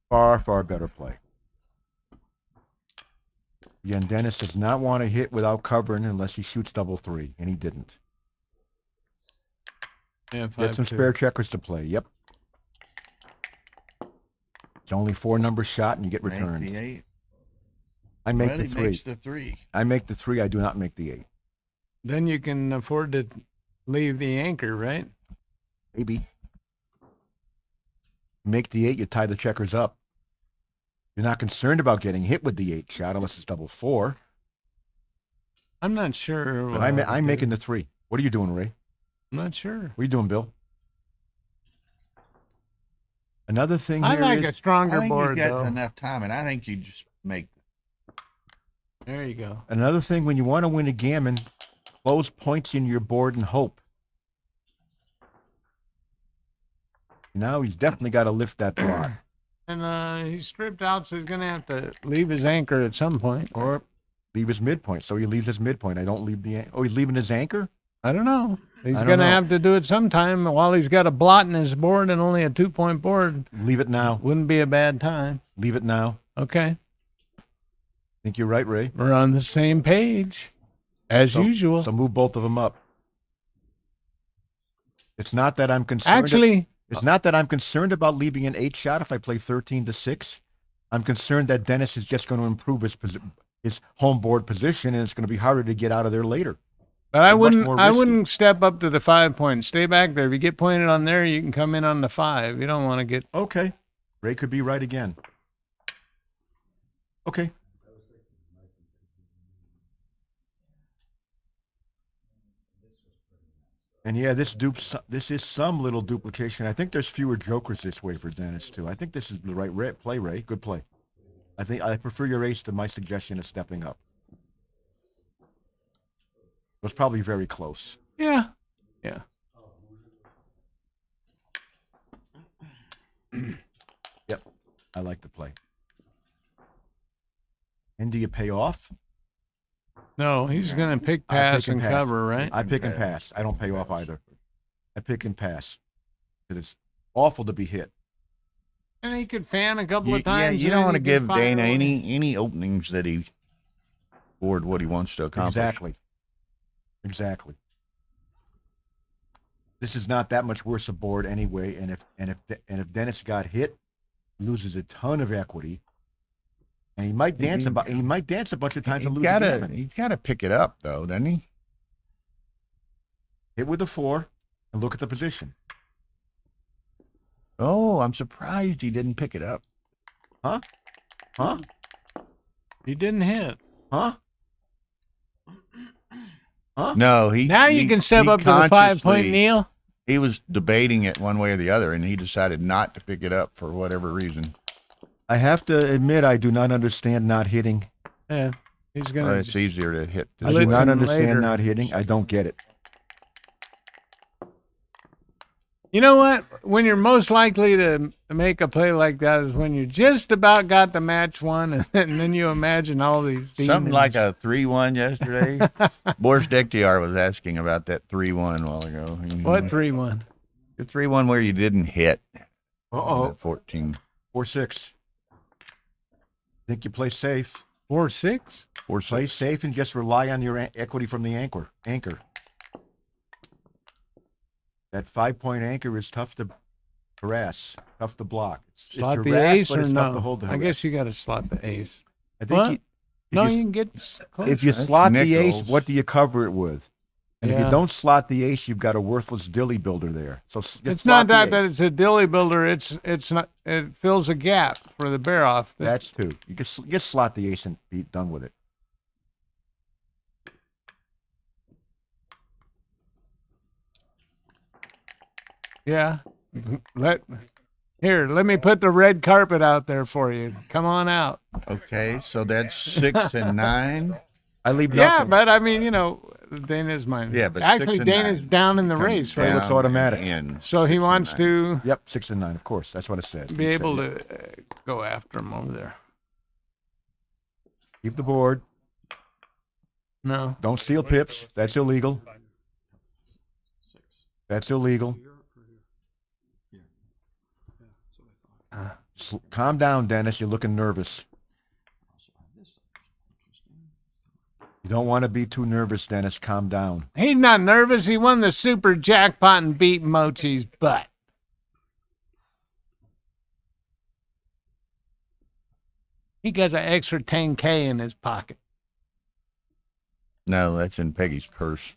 Far, far better play. Again, Dennis does not want to hit without covering unless he shoots double 3, and he didn't. Yeah, Get some spare checkers to play. Yep. It's only 4 numbers shot, and you get Make returned. the 8. I make Well, the he 3. makes the 3. I make the 3. I do not make the 8. Then you can afford to leave the anchor, right? Maybe. Make the 8, you tie the checkers up. You're not concerned about getting hit with the 8 shot unless it's double 4. I'm not sure. But what I'm I would making do. the 3. What are you doing, Ray? I'm not sure. What are you doing, Bill? Another thing I here like is a I stronger think board, you've got though. enough time, and I think you just make. There you go. another thing when you want to win a gammon, close points in your board and hope. Now he's definitely got to lift that block. And he's stripped out, so he's going to have to leave his anchor at some point. Or leave his midpoint. So he leaves his midpoint. I don't leave the... Oh, he's leaving his anchor? I don't know. He's I don't going to know. have to do it sometime while he's got a blot in his board and only a 2-point board. Leave it now. Wouldn't be a bad time. Leave it now. Okay. Think you're right, Ray? We're on the same page, as usual. So move both of them up. It's not that I'm concerned... Actually, It's not that I'm concerned about leaving an 8 shot if I play 13 to 6. I'm concerned that Dennis is just going to improve his home board position, and it's going to be harder to get out of there later. but I much wouldn't. more I risky. wouldn't step up to the 5 point. Stay back there. If you get pointed on there, you can come in on the 5. You don't want to get. Okay. Ray could be right again. Okay. And yeah, this is some little duplication. I think there's fewer jokers this way for Dennis too. I think this is the right play, Ray. Good play. I think I prefer your ace to my suggestion of stepping up. It was probably very close. Yeah. Yeah. Yep. I like the play. And do you pay off? No, he's going to pick, I pass, pick and and pass. cover, right? I pick and pass. I don't pay off either. I pick and pass. Because it's awful to be hit. And he could fan a couple You, of times. you and don't then want to he could give fire Dana away. any openings that he toward what he wants to accomplish. Exactly. Exactly. this is not that much worse a board anyway. And if Dennis got hit, he loses a ton of equity. And he might dance a bunch of times and lose the gammon. He's gotta pick it up though, doesn't he? Hit with the 4 and look at the position. Oh, I'm surprised he didn't pick it up. Huh? Huh? He didn't hit. Huh? Huh? No, Now you can step up to the 5-point consciously- kneel. He was debating it one way or the other, and he decided not to pick it up for whatever reason. I have to admit, I do not understand not hitting. Yeah, he's Well, gonna. it's easier to hit. I do Listen not understand later. not hitting. I don't get it. You know what? When you're most likely to make a play like that is when you just about got the match won, and then you imagine all these Something like demons. a 3-1 yesterday. Boris Dektiar was asking about that 3-1 a while ago. What 3-1? The 3-1 where you didn't hit. Uh-oh. 14. 4-6. Think you play safe. 4-6? Play safe and just rely on your equity from the anchor. That 5-point anchor is tough to harass, tough to block. It's Slot the harass, ace but or it's tough to no? hold the I harass. guess you got to slot the ace. I think What? if No, you- you can get close. if you That's slot the ace, nickels. what do you cover it with? And if Yeah. you don't slot the ace, you've got a worthless dilly builder there. So just It's slot not the that ace. it's a dilly builder. It's not. It fills a gap for the bear off. That's two. You just slot the ace and be done with it. Yeah. Let me put the red carpet out there for you. Come on out. Okay, so that's 6 and 9. I leave Yeah, nothing. but I mean, Dana's mine. Yeah, but actually 6 and Dana's 9 down in the Comes race, Right, right? looks down automatic. in So 6 he and wants 9. to Yep, 6 and 9, of course. That's what I said. be You said able it. to go after him over there. Keep the board. No. Don't steal pips. That's illegal. That's illegal. Here or here? Here. Yeah, that's what I thought. Calm down, Dennis. You're looking nervous. You don't want to be too nervous, Dennis. Calm down. He's not nervous. He won the super jackpot and beat Mochi's butt. He got an extra 10K in his pocket. No, that's in Peggy's purse.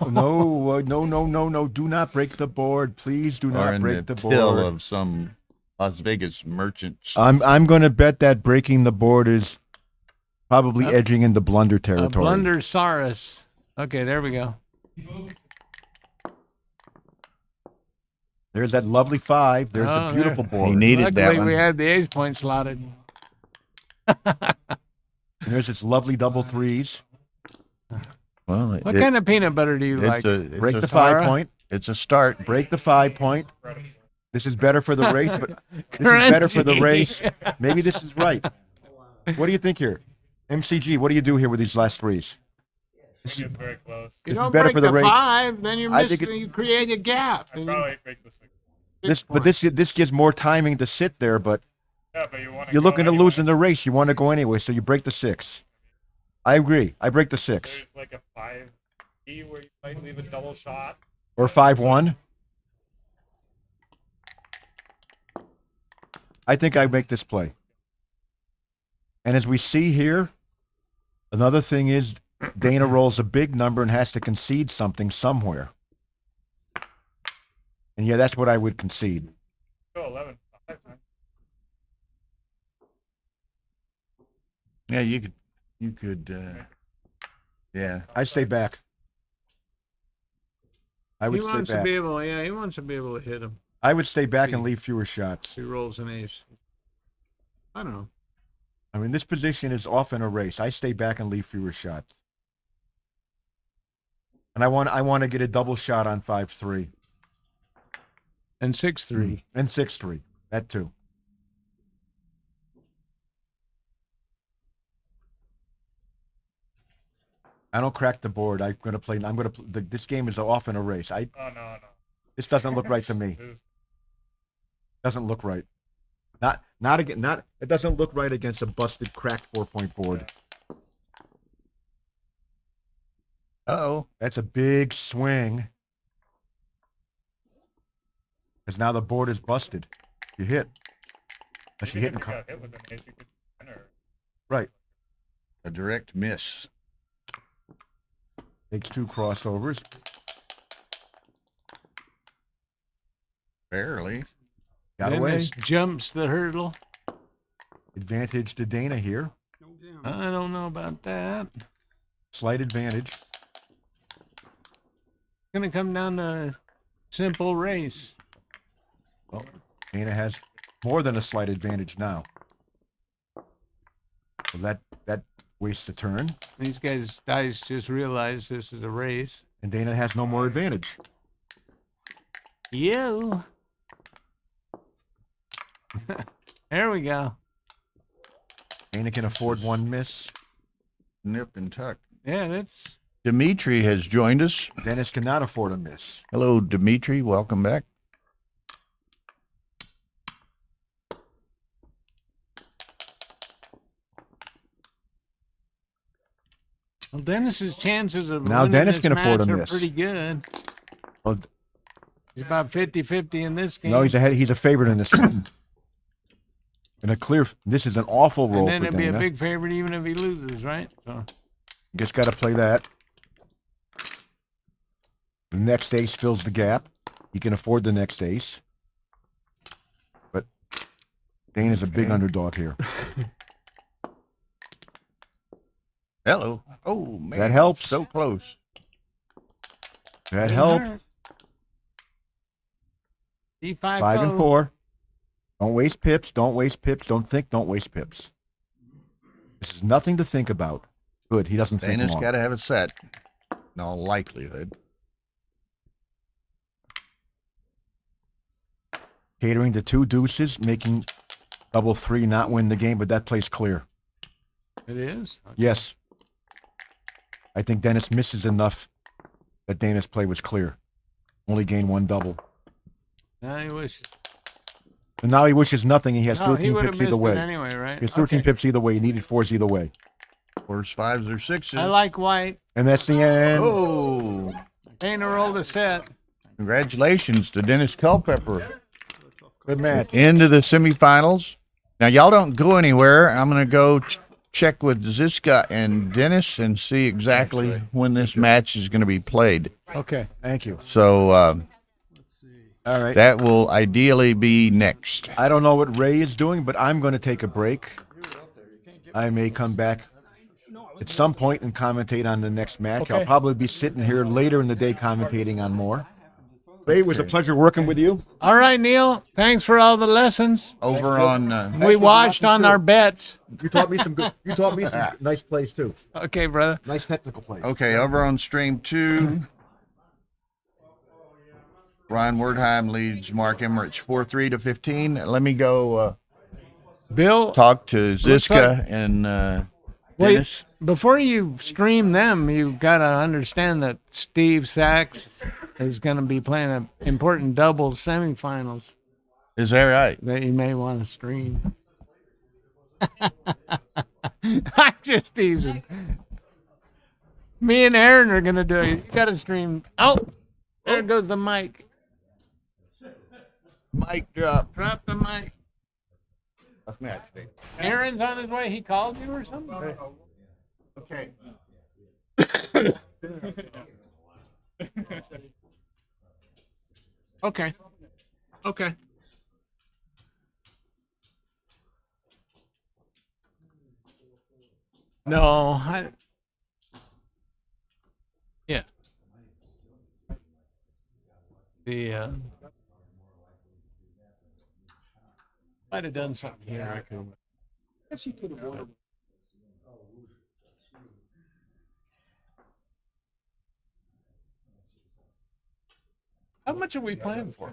No. Do not break the board. Please do Or not in break the the till board. of some Las Vegas merchant. I'm going to bet that breaking the board is probably edging into blunder A territory. blundersaurus. Okay, there we go. There's that lovely 5. There's Oh, the beautiful there. board. He needed that Luckily, one. we had the ace point slotted. And there's this lovely double 3s. Well, What kind of peanut butter do you like? Break the Tara? 5-point. It's a start. Break the 5-point. This is better for the race, but this is better for the Crunchy. race. Maybe this is right. What do you think here? MCG, what do you do here with these last 3s? I think it's very close. You This is don't better break for the the race. 5, then you're I think missing. You create a gap. I'd and you- probably break the 6. But this gives more timing to sit there, but Yeah, but you want to. you're looking to lose in the race. You want to go anyway, so you break the 6. I agree. I break the 6. There's like a 5E where you might leave a double shot. Or 5-1. I think I make this play. And as we see here, another thing is Dana rolls a big number and has to concede something somewhere. And yeah, that's what I would concede. Go 11. Yeah, you could. Yeah. I stay back. I would he stay wants to back. be able. Yeah, he wants to be able to hit him. I would stay back and leave fewer shots. He rolls an ace. I don't know. I mean, this position is often a race. I stay back and leave fewer shots. And I want to get a double shot on 5-3 And 6-3. and 6-3. That too. I don't crack the board. This game is often a race. Oh no. This doesn't look right to me. Doesn't look right. It doesn't look right against a busted, cracked 4-point board. Uh-oh. That's a big swing. Because now the board is busted. You hit. Unless you hit Even and if you got hit with an ace, you could enter. right. A direct miss. Takes 2 crossovers. Barely. Got away. Dennis jumps the hurdle. Advantage to Dana here. No damn. I don't know about that. Slight advantage. It's gonna come down to a simple race. Well, Dana has more than a slight advantage now. So that wastes a turn. These guys just realized this is a race. And Dana has no more advantage. You. There we go. Dana can afford 1 miss. Nip and tuck. Yeah, that's Dimitri has joined us. Dennis cannot afford a miss. Hello, Dimitri. Welcome back. well. Dennis's chances of Now winning Dennis this can afford a match are miss. pretty good. Well, He's about 50-50 in this game. no, he's ahead. He's a favorite in this one. And a clear. This is an awful roll and then for it'd be a Dana. big favorite even if he loses, right? So Just got to play that. The next ace fills the gap. He can afford the next ace. But Dana's a big Okay. underdog here. Hello. Oh, man. That helps. So close. That didn't helped. hurt. D5 5 and 4. Don't waste pips. Don't waste pips. Don't think. Don't waste pips. This is nothing to think about. Good. He doesn't think Dana's long. got to have a set. In all likelihood. Catering to 2 deuces, making double 3 not win the game, but that plays clear. It is. Yes. I think Dennis misses enough that Dana's play was clear. Only gained 1 double. Now he wishes. And now he wishes nothing. He has No, he 13 would have pips missed either way. it anyway, right? He has 13 Okay. pips either way. He needed 4s either way. 4s, 5s, or 6s. I like white. And that's the end. Oh, Dana rolled a set. congratulations to Dennis Culpepper. Good match. Into the semifinals. Now, y'all don't go anywhere. I'm going to go check with Ziska and Dennis and see exactly when this match is going to be played. Okay. Thank you. So All right. that will ideally be next. I don't know what Ray is doing, but I'm going to take a break. I may come back at some point and commentate on the next match. I'll Okay. probably be sitting here later in the day commentating on more. Ray, it was a pleasure working with you. All right, Neil. Thanks for all the lessons. Over on We watched on our bets. You taught me some good. You taught me some nice plays too. Okay, brother. Nice technical plays. okay, over on stream 2, Ryan Wordheim leads Mark Emmerich 4-3 to 15. Let me go Bill, talk to Ziska like- and Well, Dennis. before you stream them, you've got to understand that Steve Sachs is going to be playing an important doubles semifinals Is that right? that you may want to stream. I'm just teasing. Me and Aaron are going to do it. You got to stream. Oh, there goes the mic. Mic drop. Drop the mic. Tough match, Dave. Aaron's on his way. He called you or something? Okay. Okay. Okay. No, yeah. The might have done something here. I could. Guess you could have won. How much are we playing for?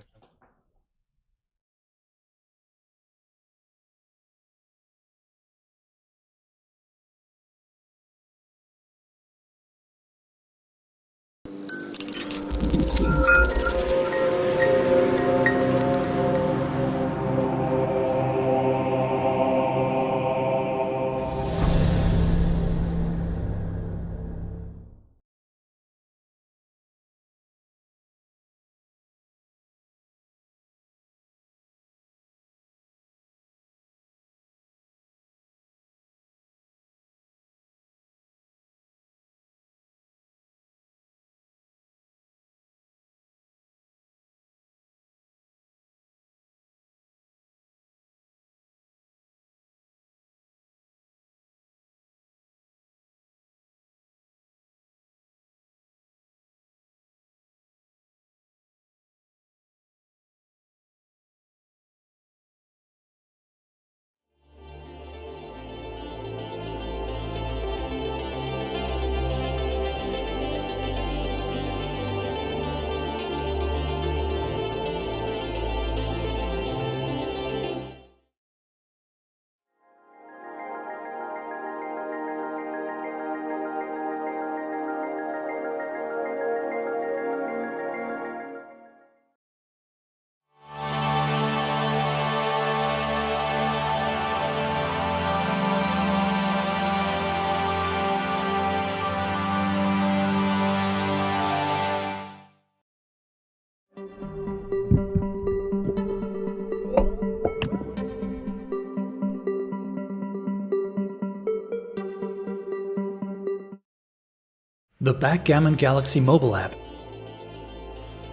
The Backgammon Galaxy mobile app.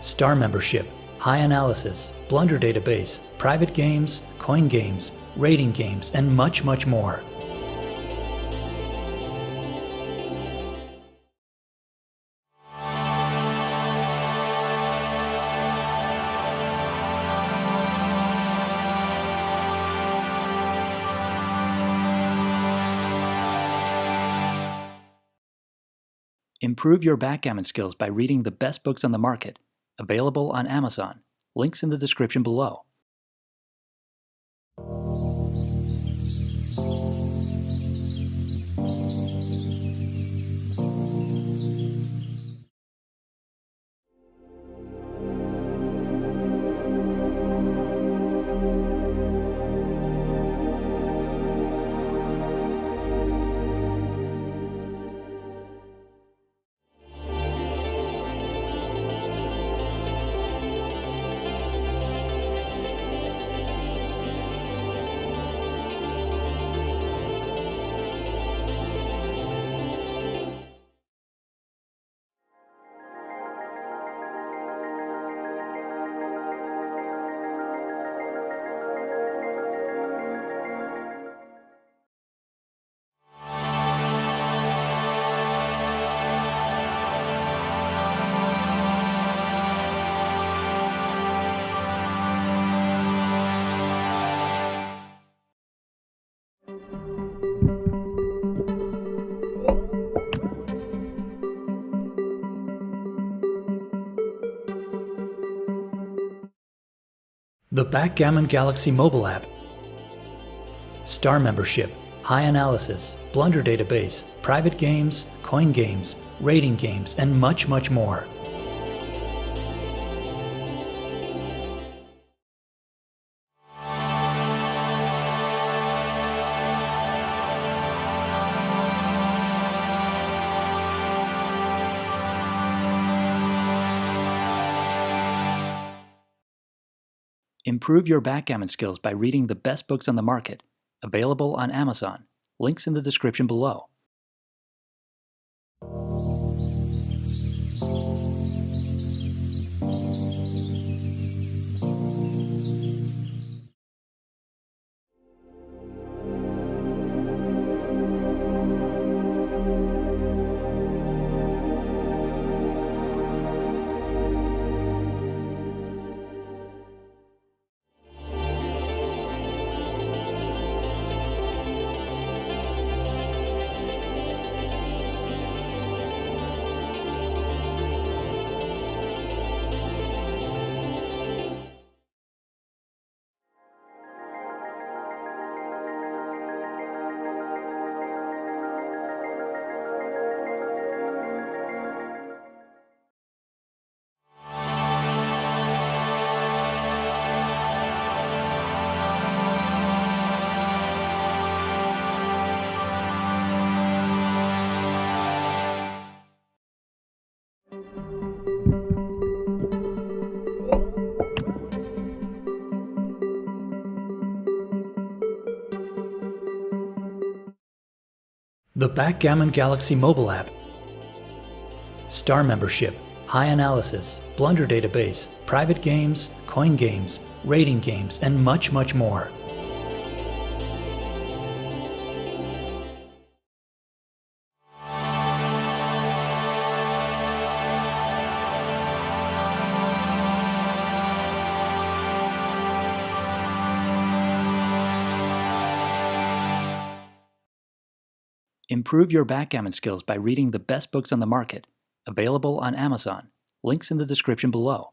Star membership, high analysis, blunder database, private games, coin games, rating games, and much, much more. Improve your backgammon skills by reading the best books on the market, available on Amazon. Links in the description below. The Backgammon Galaxy mobile app. Star membership, high analysis, blunder database, private games, coin games, rating games, and much, much more. Improve your backgammon skills by reading the best books on the market, available on Amazon. Links in the description below. The Backgammon Galaxy mobile app. Star membership, high analysis, blunder database, private games, coin games, rating games, and much, much more. Improve your backgammon skills by reading the best books on the market, available on Amazon. Links in the description below.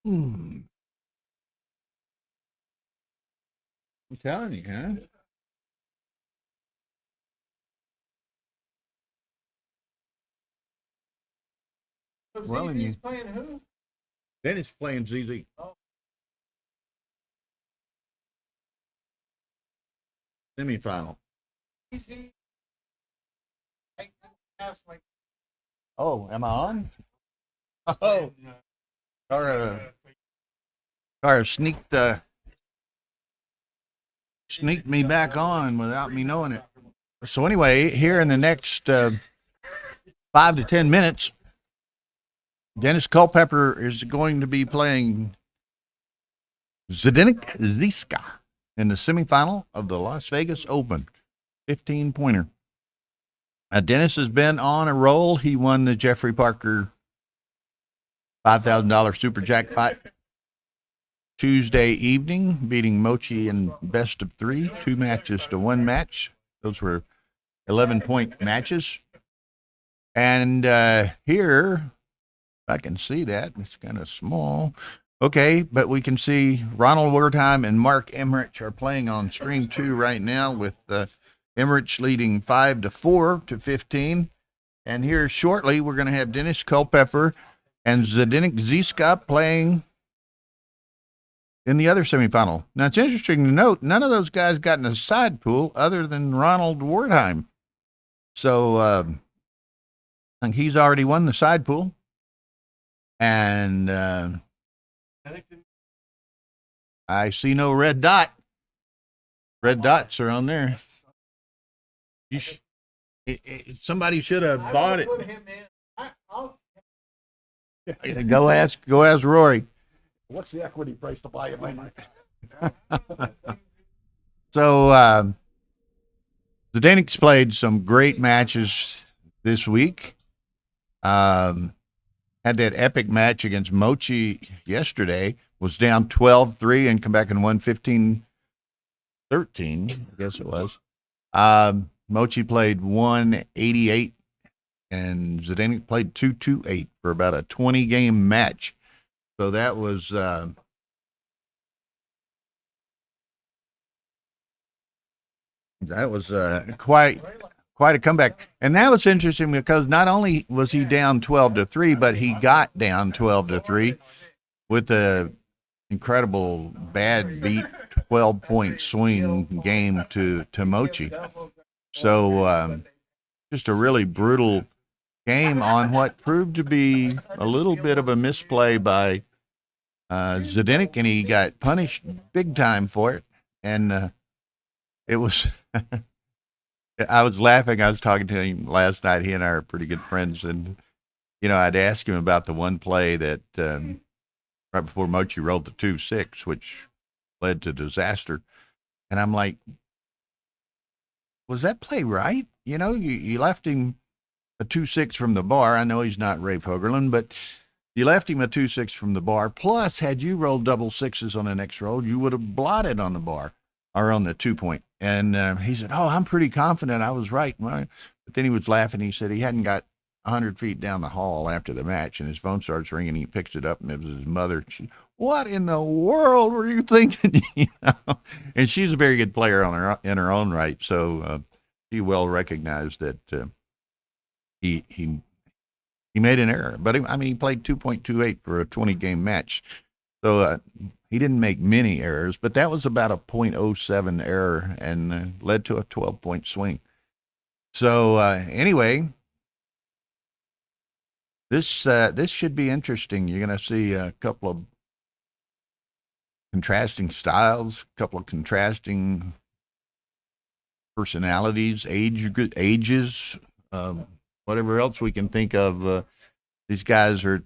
I'm telling you, huh? Well, and you playing who? Dennis playing ZZ. Semifinal. Easy. Oh, am I on? Oh, Cara sneaked me back on without me knowing it. So anyway, here in the next 5 to 10 minutes, Dennis Culpepper is going to be playing Zdeněk Ziska in the semifinal of the Las Vegas Open, 15-pointer. Dennis has been on a roll. He won the Jeffrey Parker $5,000 super jackpot Tuesday evening, beating Mochi in best of 3, 2 matches to 1 match. Those were 11-point matches. And here, if I can see that, it's kind of small. Okay, but we can see Ronald Wertheim and Mark Emmerich are playing on stream 2 right now, with Emmerich leading 5-4 to 15. And here shortly, we're going to have Dennis Culpepper and Zdeněk Ziska playing in the other semifinal. Now, it's interesting to note, none of those guys got in a side pool other than Ronald Wertheim. So I think he's already won the side pool. And I see no red dot. Red dots are on there. Somebody should have bought it. Go ask Rory. What's the equity price to buy it? So Zdeněk's played some great matches this week. Had that epic match against Mochi yesterday, was down 12-3 and come back and won 15-13, I guess it was. Mochi played 188 and Zdeněk played 228 for about a 20-game match. So that was quite a comeback. And that was interesting because not only was he down 12-3, but he got down 12-3 with a incredible bad beat 12-point swing game to Mochi. So just a really brutal game on what proved to be a little bit of a misplay by Zdeněk, and he got punished big time for it. And it was I was laughing. I was talking to him last night. He and I are pretty good friends, and I'd ask him about the one play that right before Mochi rolled the 2-6, which led to disaster. And I'm like, was that play right? You left him a 2-6 from the bar. I know he's not Ray Fogerlin, but you left him a 2-6 from the bar. Plus, had you rolled double sixes on the next roll, you would have blotted on the bar or on the 2-point. And he said, "Oh, I'm pretty confident I was right." But then he was laughing. He said he hadn't got 100 feet down the hall after the match, and his phone starts ringing. He picks it up, and it was his mother. What in the world were you thinking? And she's a very good player in her own right. So he well recognized that he made an error. But he played 2.28 for a 20-game match. So he didn't make many errors, but that was about a 0.07 error and led to a 12-point swing. So anyway, this should be interesting. You're going to see a couple of contrasting styles, a couple of contrasting personalities, ages, whatever else we can think of. These guys are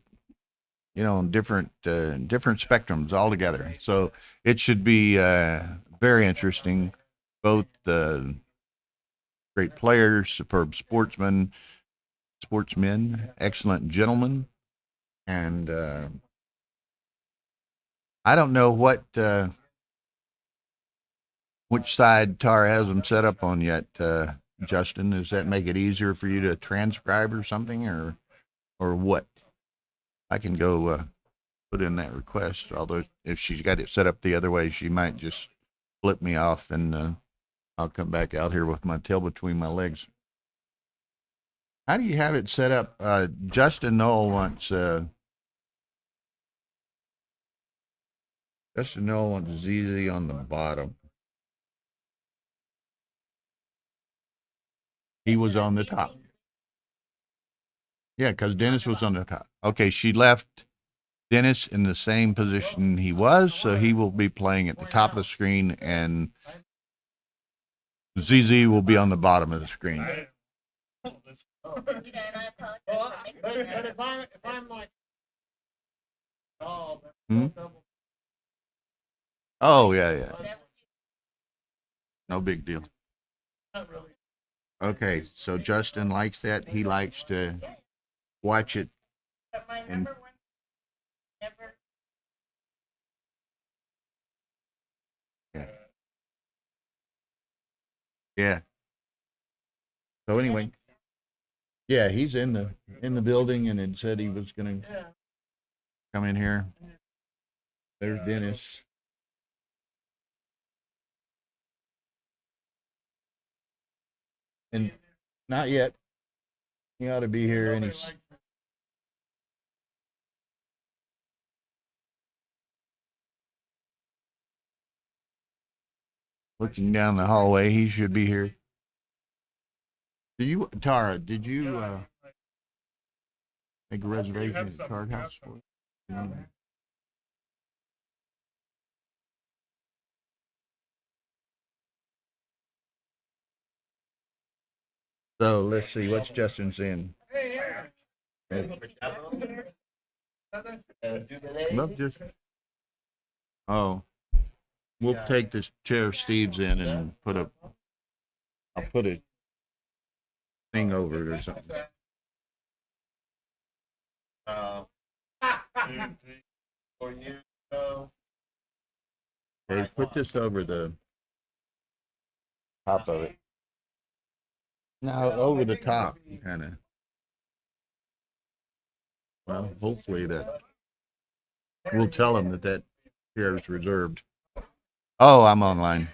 different spectrums altogether. So it should be very interesting. Both great players, superb sportsmen, excellent gentlemen, and I don't know which side Tar has them set up on yet. Justin, does that make it easier for you to transcribe or something, or what? I can go put in that request. Although if she's got it set up the other way, she might just flip me off, and I'll come back out here with my tail between my legs. How do you have it set up? Justin Knoll wants ZZ on the bottom. He was on the top. Yeah, because Dennis was on the top. Okay, she left Dennis in the same position he was, so he will be playing at the top of the screen, and ZZ will be on the bottom of the screen. But if I'm like, Hmm? Oh, yeah. No big deal. Okay, so Justin likes that. He likes to watch it. And yeah. So anyway, yeah, he's in the building, and it said he was gonna come in here. There's Dennis. And not yet. He ought to be here any. Looking down the hallway, he should be here. Tara, did you make a reservation at the card house for it? So let's see, what's Justin saying? Love just. Oh, we'll take this chair Steve's in and I'll put a thing over it or something. Okay, put this over the top of it. No, over the top, kind of. Well, hopefully that we'll tell him that chair is reserved. Oh, I'm online.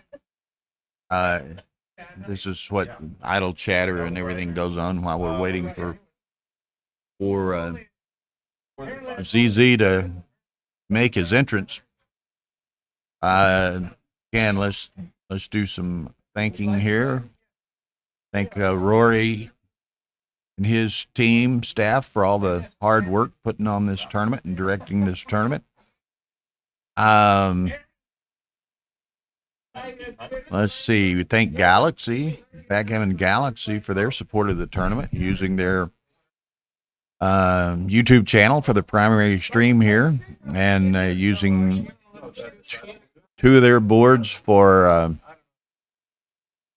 This is what idle chatter and everything goes on while we're waiting for ZZ to make his entrance. Again, let's do some thanking here. Thank Rory and his team staff for all the hard work putting on this tournament and directing this tournament. Let's see. We thank Backgammon Galaxy for their support of the tournament, using their YouTube channel for the primary stream here, and using two of their boards for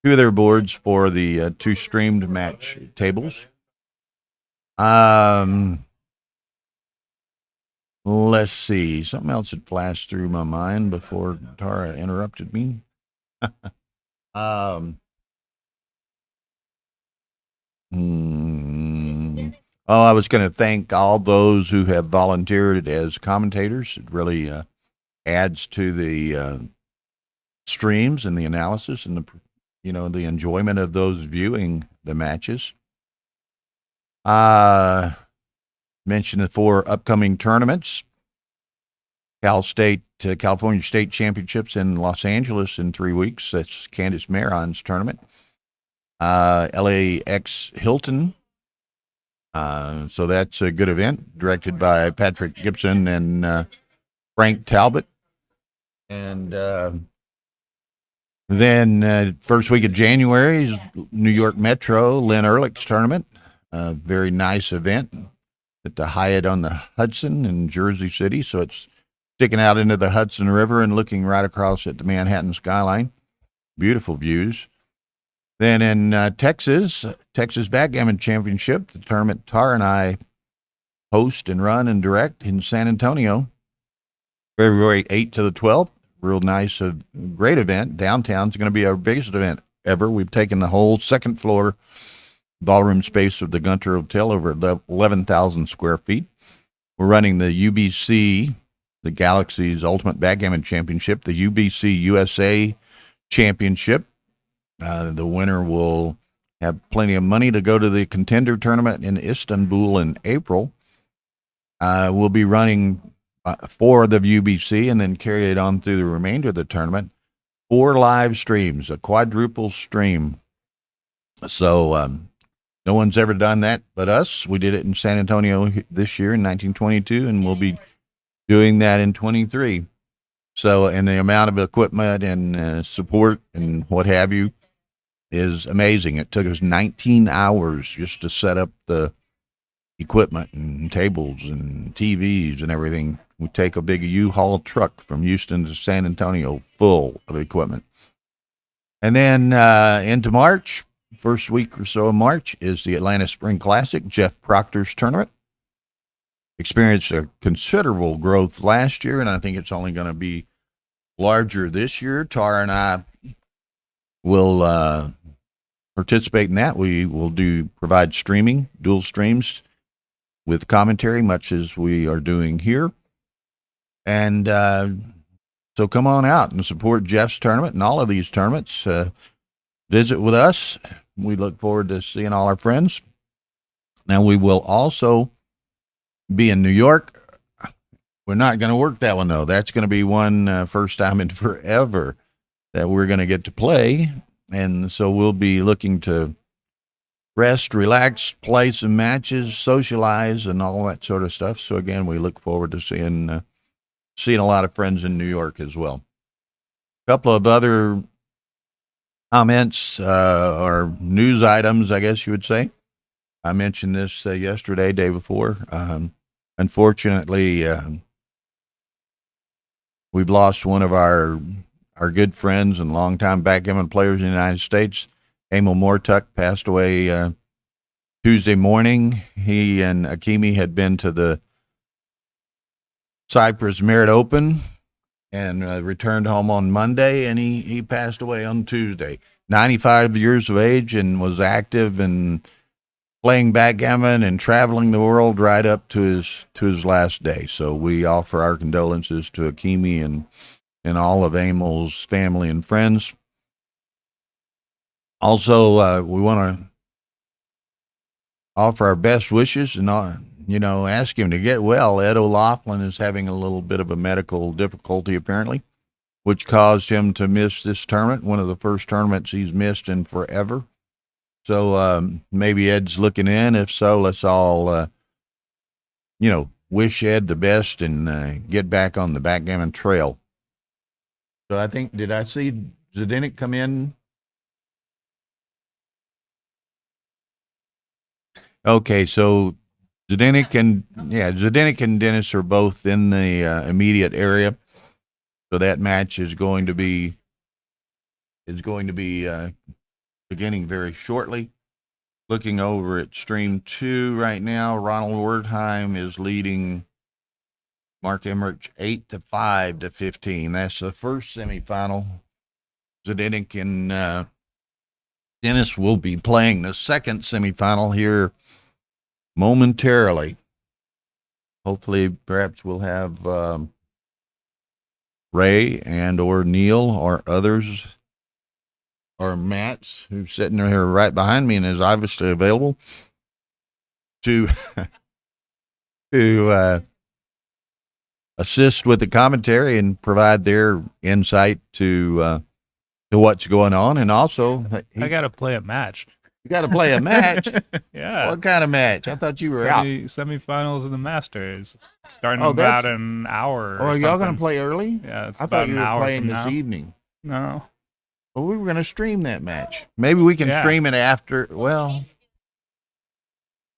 the two streamed match tables. Let's see. Something else had flashed through my mind before Tara interrupted me. Oh, I was going to thank all those who have volunteered as commentators. It really adds to the streams and the analysis and the enjoyment of those viewing the matches. Mention the 4 upcoming tournaments: California State Championships in Los Angeles in 3 weeks. That's Candice Maron's tournament. LAX Hilton. So that's a good event, directed by Patrick Gibson and Frank Talbot. And then first week of January is New York Metro Lynn Ehrlich's tournament. A very nice event at the Hyatt on the Hudson in Jersey City. So it's sticking out into the Hudson River and looking right across at the Manhattan skyline. Beautiful views. Then in Texas Backgammon Championship, the tournament Tar and I host and run and direct in San Antonio, February 8th to the 12th. Real nice, great event. Downtown's going to be our biggest event ever. We've taken the whole second floor ballroom space of the Gunter Hotel, over 11,000 square feet. We're running the UBC the Galaxy's Ultimate Backgammon Championship, the UBC USA Championship. The winner will have plenty of money to go to the Contender Tournament in Istanbul in April. We'll be running 4 of the UBC and then carry it on through the remainder of the tournament. 4 live streams, a quadruple stream. So no one's ever done that but us. We did it in San Antonio this year in 1922, and we'll be doing that in 23. So, and the amount of equipment and support and what have you is amazing. It took us 19 hours just to set up the equipment and tables and TVs and everything. We take a big U-Haul truck from Houston to San Antonio full of equipment. And then into March, first week or so of March, is the Atlanta Spring Classic, Jeff Proctor's tournament. Experienced a considerable growth last year, and I think it's only going to be larger this year. Tara and I will participate in that. We will provide streaming, dual streams with commentary, much as we are doing here. And so come on out and support Jeff's tournament and all of these tournaments. Visit with us. We look forward to seeing all our friends. Now, we will also be in New York. We're not going to work that one, though. That's going to be one first time in forever that we're going to get to play. And so we'll be looking to rest, relax, play some matches, socialize, and all that sort of stuff. So, again, we look forward to seeing a lot of friends in New York as well. A couple of other comments or news items, I guess you would say. I mentioned this yesterday, day before. Unfortunately, we've lost one of our good friends and longtime backgammon players in the United States. Emil Mortuck passed away Tuesday morning. He and Akimi had been to the Cyprus Merit Open and returned home on Monday, and he passed away on Tuesday. 95 years of age, and was active and playing backgammon and traveling the world right up to his last day. So we offer our condolences to Akimi and all of Emil's family and friends. Also, we want to offer our best wishes and ask him to get well. Ed O'Loughlin is having a little bit of a medical difficulty, apparently, which caused him to miss this tournament, one of the first tournaments he's missed in forever. So maybe Ed's looking in. If so, let's all, wish Ed the best and get back on the backgammon trail. So I think, did I see Zdenek come in? Okay, so Zdenek and Dennis are both in the immediate area. So that match is going to be beginning very shortly. Looking over at stream 2 right now, Ronald Wertheim is leading Mark Emmerich 8-5-15. That's the first semifinal. Zdenek and Dennis will be playing the second semifinal here momentarily. Hopefully, perhaps we'll have Ray and or Neil or others, or Matt's, who's sitting here right behind me and is obviously available to assist with the commentary and provide their insight to what's going on. And also, I got to play a match. You got to play a match. Yeah. What kind of match? I thought you were out. Semifinals of the Masters, starting Oh, about an hour. Oh, are y'all going to play early? Yeah, it's I about thought you an were hour playing from this now. evening. No. Well, we were going to stream that match. Maybe we can stream it after. Well,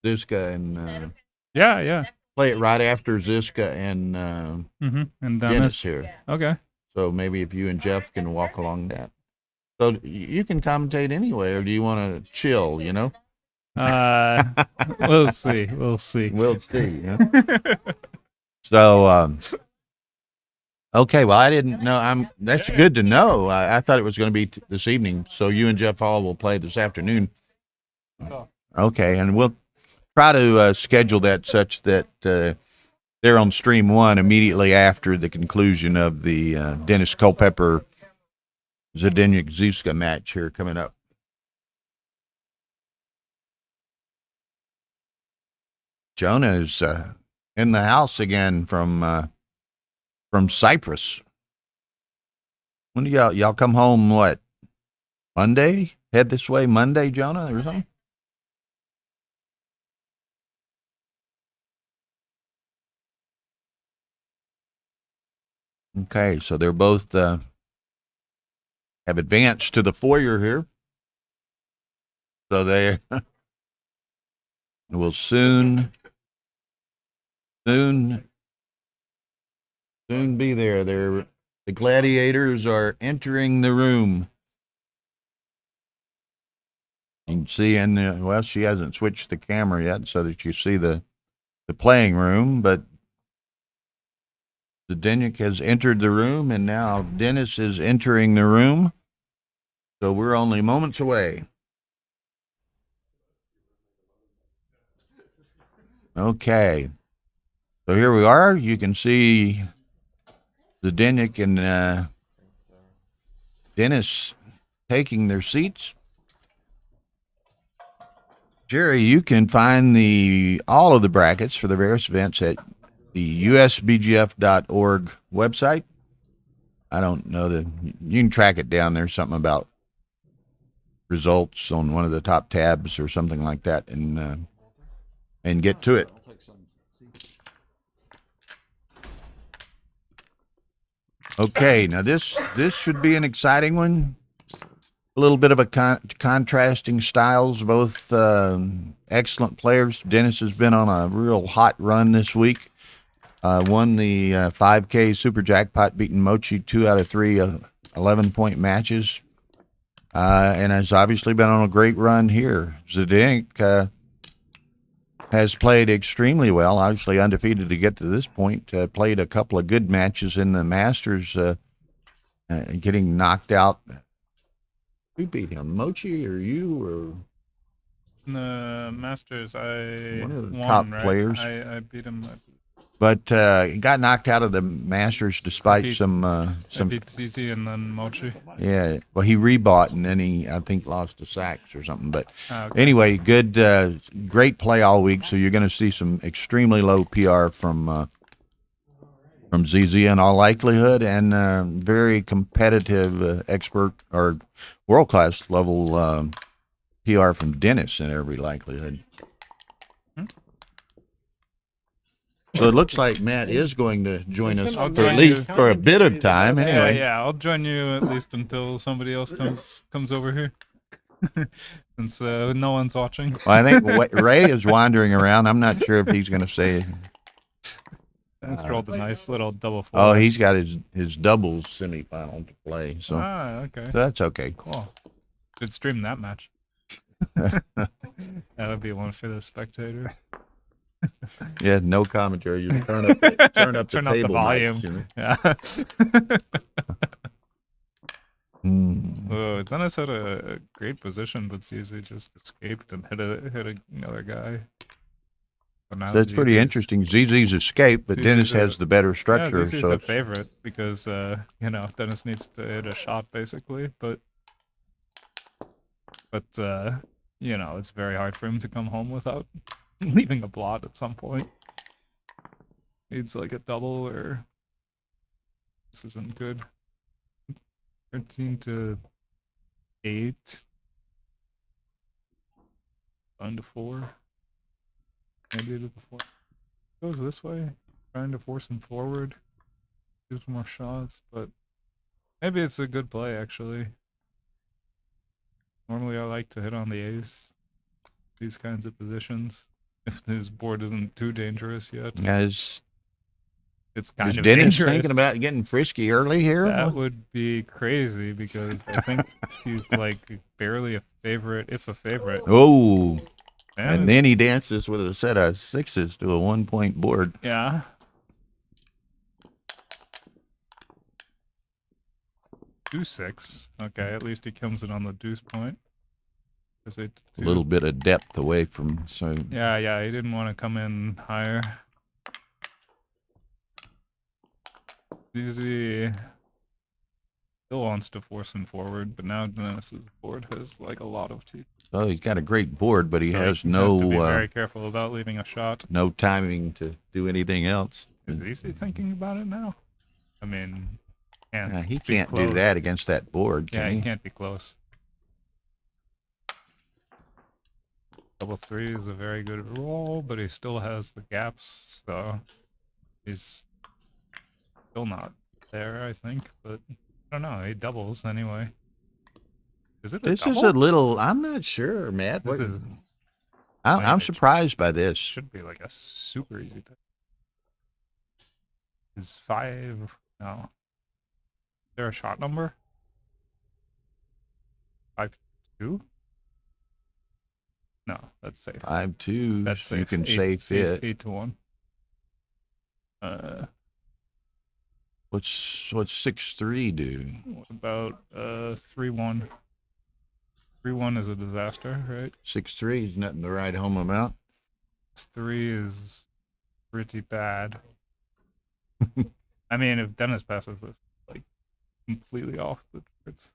Ziska and Yeah. play it right after Ziska and And Dennis here. Okay. So maybe if you and Jeff can walk along that. So you can commentate anyway, or do you want to chill? We'll see. We'll see. Yeah? So, okay. Well, I didn't know. That's good to know. I thought it was going to be this evening. So you and Jeff Hall will play this afternoon. Okay, and we'll try to schedule that such that there on stream 1 immediately after the conclusion of the Dennis Culpepper Zdeněk Zuzka match here coming up. Jonah is in the house again from Cyprus. When do y'all come home? What, Monday? Head this way Monday, Jonah, or something? Okay, so they're both have advanced to the foyer here. So they will soon be there. The gladiators are entering the room. You can see well, she hasn't switched the camera yet so that you see the playing room, but Zdeněk has entered the room, and now Dennis is entering the room. So we're only moments away. Okay. So here we are. You can see Zdeněk and Dennis taking their seats. Jerry, you can find all of the brackets for the various events at the usbgf.org website. I don't know you can track it down there, something about results on one of the top tabs or something like that, and get to it. Okay, now this should be an exciting one. A little bit of a contrasting styles, both excellent players. Dennis has been on a real hot run this week. Won the 5K Super Jackpot, beating Mochi 2 out of 3 11-point matches, and has obviously been on a great run here. Zdeněk has played extremely well, obviously undefeated to get to this point. Played a couple of good matches in the Masters, getting knocked out. Who beat him, Mochi or you? Or In the Masters, I one of the won, top right? players. I beat him. But he got knocked out of the Masters despite some. I beat ZZ and then Mochi. Yeah, well, he rebought and then I think lost to Sachs or something. But Okay. anyway, good, great play all week. So you're going to see some extremely low PR from ZZ in all likelihood, and very competitive, expert or world class level PR from Dennis in every likelihood. So it looks like Matt is going to join us I'll for join at least you. for a bit of time. Anyway, Yeah, I'll join you at least until somebody else comes over here. Since no one's watching. Well, I think Ray is wandering around. I'm not sure if he's going to say. Let's roll a nice little double four. Oh, he's got his doubles semifinal to play, so okay. so that's okay. Cool. Should stream that match. That would be one for the spectator. Yeah, no commentary. You turn up the Turn up the table volume. mics, you know. Yeah. Hmm. Oh, Dennis had a great position, but ZZ just escaped and hit another guy. But now That's pretty ZZ's interesting. ZZ's escaped, but ZZ's Dennis has the better structure. Yeah, ZZ's So the it's- favorite because Dennis needs to hit a shot basically, but it's very hard for him to come home without leaving a blot at some point. Needs like a double or this isn't good. 13-8. 9-4. Maybe to the 4. Goes this way, trying to force him forward. Do some more shots, but maybe it's a good play actually. Normally I like to hit on the ace. These kinds of positions. If his board isn't too dangerous yet. Yeah, It's kind is of Dennis dangerous. thinking about getting frisky early here? That would be crazy because I think he's like barely a favorite, if a favorite. Oh, Man, and then he dances with a set of sixes to a 1-point board. yeah. Deuce 6. Okay, at least he comes in on the deuce point. A little bit of depth away from. So Yeah, he didn't want to come in higher. Easy still wants to force him forward, but now Dennis's board has like a lot of teeth. Oh, he's got a great board, but he So has he has to be no very careful about leaving a shot. no timing to do anything else. Is Easy thinking about it now? I mean, can't He be can't do close. that against that board, Yeah, can he he? can't be close. Double 3 is a very good roll, but he still has the gaps, so he's still not there, I think. But I don't know. He doubles anyway. Is it a This is double? a little. I'm not sure, Matt. This What- is I'm surprised by this. should be like a super easy type. Is 5? No. Is there a shot number? 5-2? No, that's safe. 5-2. That's so safe. you can Eight- safe it. 8-1. What's 6-3 do? What about 3-1? 3-1 is a disaster, right? 6-3 is nothing to write home about. 3 is pretty bad. I mean, if Dennis passes this, like, completely off the charts.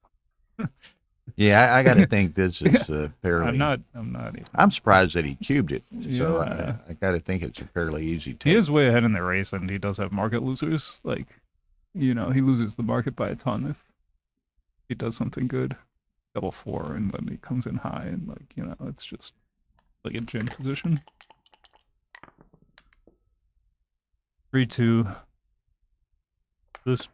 Yeah, I got to think this is fairly. I'm not even. I'm surprised that he cubed it. So Yeah. I got to think it's a fairly easy He take. is way ahead in the race, and he does have market losers. Like, you know, he loses the market by a ton if he does something good. Double 4, and then he comes in high, and, like, you know, it's just like a gin position. 3-2. This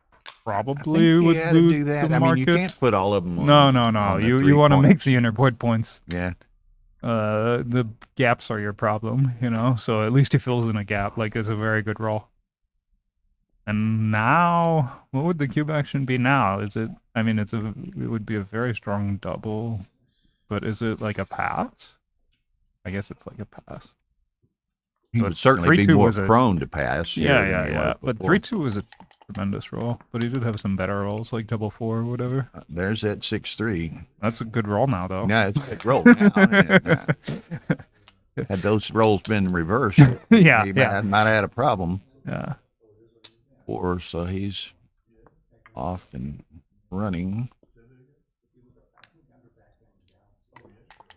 probably you would had to lose do that. the I market. mean, you can't put all of them. No. on the You 3 want to make points. the inner void points. Yeah. The gaps are your problem, you know. So at least he fills in a gap. Like, it's a very good roll. And now, what would the cube action be now? Is it? I mean, it would be a very strong double, but is it like a pass? I guess it's like a pass. He But would certainly be 3-2 more was a- prone to pass. here than he Yeah. was But before. 3-2 was a tremendous roll. But he did have some better rolls, like double 4 or whatever. There's that 6-3. That's a good roll now, though. No, it's a roll now. Had those rolls been reversed, Yeah, he yeah. might have had a problem. Yeah. Or so he's off and running.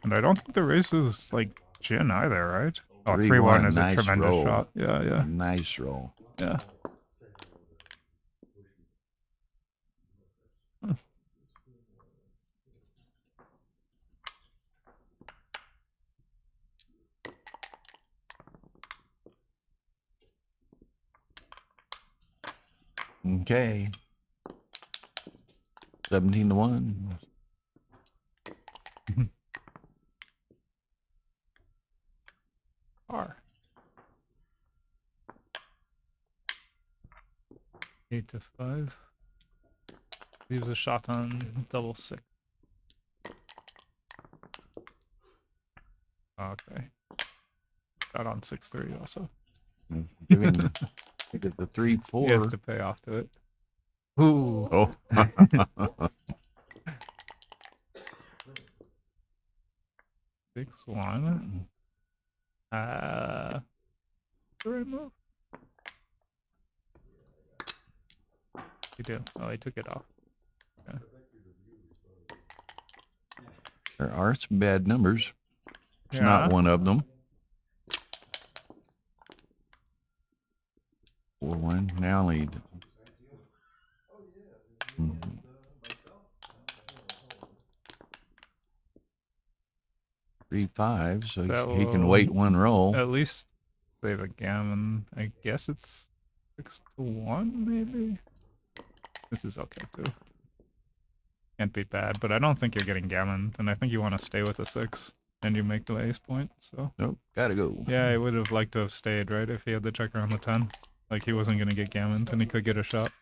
And I don't think the race is like gin either, right? Oh, 3-1, 3-1 is nice a tremendous roll. shot. Yeah. Nice roll. Yeah. Okay. 17-1. R. 8-5. Leaves a shot on double 6. Okay. Shot on 6-3 also. Give him the 3-4. You have to pay off to it. Ooh. Oh. 6-1. Do I move? You do. Oh, I took it off. Okay. There are some bad numbers. It's Yeah. not one of them. 4-1. Now lead. Mhm. 3-5, so That he can will- wait one roll. At least they have a gammon. I guess it's 6-1, maybe? This is okay, too. Can't be bad, but I don't think you're getting gammon, and I think you want to stay with a 6, and you make the ace point, so... Nope, gotta go. Yeah, I would have liked to have stayed, right, if he had the checker on the 10. Like, he wasn't going to get gammoned, and he could get a shot.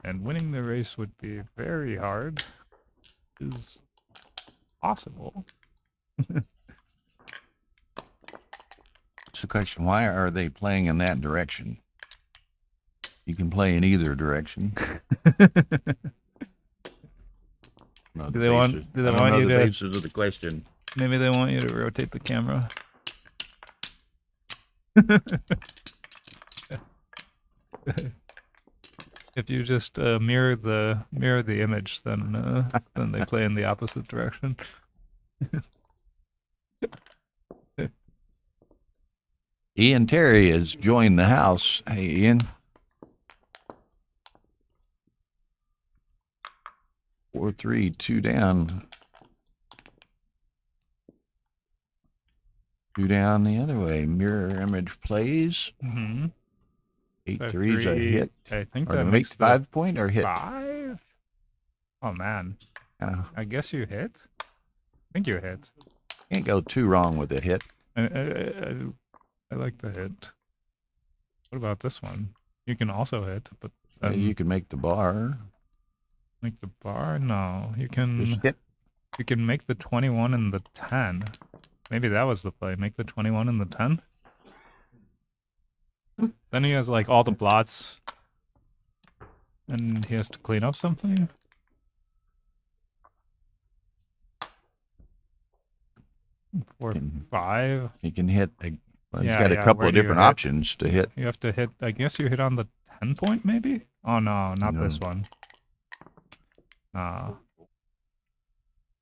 And winning the race would be very hard. Is possible. It's the question, why are they playing in that direction? You can play in either direction. No, Do they want- do they I don't want know you the to- basis of the question. Maybe they want you to rotate the camera. If you just mirror the image, then they play in the opposite direction. Ian Terry has joined the house. Hey, Ian. 4-3, 2 down. 2 down the other way. Mirror image plays. Mm-hmm. 8-3 is a hit. I think Or that to make makes the 5 point or hit. 5. Oh man, I guess you hit. I think you hit. Can't go too wrong with a hit. I like the hit. What about this one? You can also hit, but You can make the bar. make the bar. No, you can. Just hit. You can make the 21 and the 10. Maybe that was the play. Make the 21 and the 10. Then he has like all the blots, and he has to clean up something. Or Can- 5. He can hit. Well, he's Yeah, got a yeah, couple where of do you different hit? options to hit. You have to hit. I guess you hit on the 10 point, maybe. Oh no, not this No. one.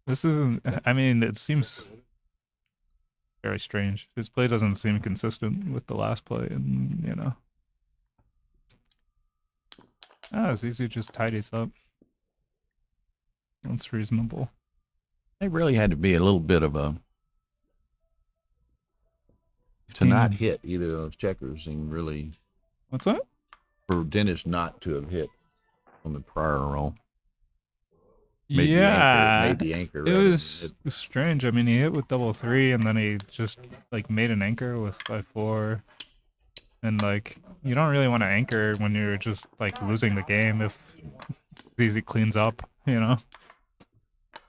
This isn't. I mean, it seems very strange. His play doesn't seem consistent with the last play, and you know. It's easy, just tidies up. That's reasonable. It really had to be a little bit of a to not hit either of those checkers and really What's that? for Dennis not to have hit on the prior roll. Made Yeah, the anchor. it rather than was strange. I mean, he hit with 3-3, and then he just like made an anchor with 5-4, and like you don't really want to anchor when you're just like losing the game if Easy cleans up, you know.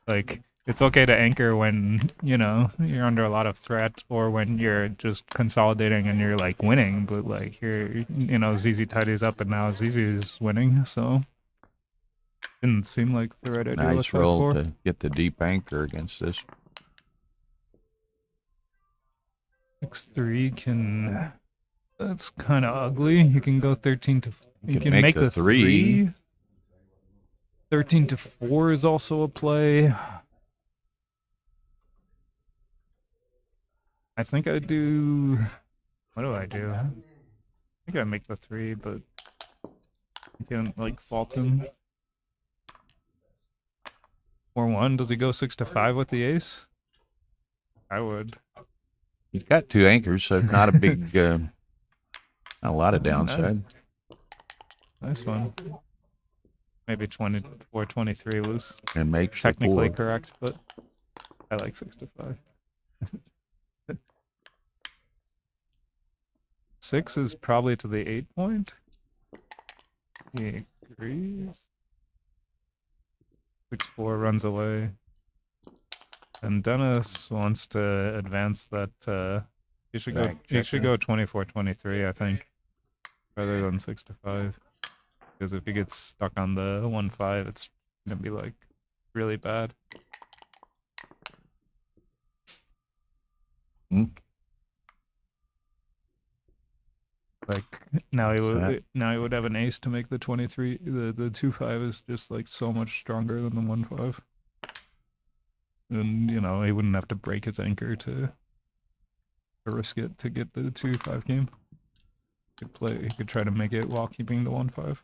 Like it's okay to anchor when you know you're under a lot of threat or when you're just consolidating and you're like winning, but like here, you know, ZZ tidies up and now ZZ is winning, so. Didn't seem like the right idea. nice with roll 5-4. to get the deep anchor against this. 6-3 can. That's kind of ugly. You can go 13 to. You can can make make the the 3. 3. 13 to 4 is also a play. I think I do. What do I do? I think I make the 3, but I can't like fault him. 4-1. Does he go 6 to 5 with the ace? I would. He's got 2 anchors, so it's not a big, not a lot of downside. Nice one. Maybe 24, 23 was And makes technically the 4. correct, but I like 6 to 5. 6 is probably to the 8 point. He agrees. 6-4 runs away. And Dennis wants to advance that. He should go. Back He should checkers. go 24-23, I think, rather than 6 to 5. Because if he gets stuck on the 1-5, it's gonna be like really bad. Hmm. Like now he would That- have an ace to make the 23. The 2-5 is just like so much stronger than the 1-5. And you know he wouldn't have to break his anchor to risk it to get the 2-5 game. He could try to make it while keeping the 1-5.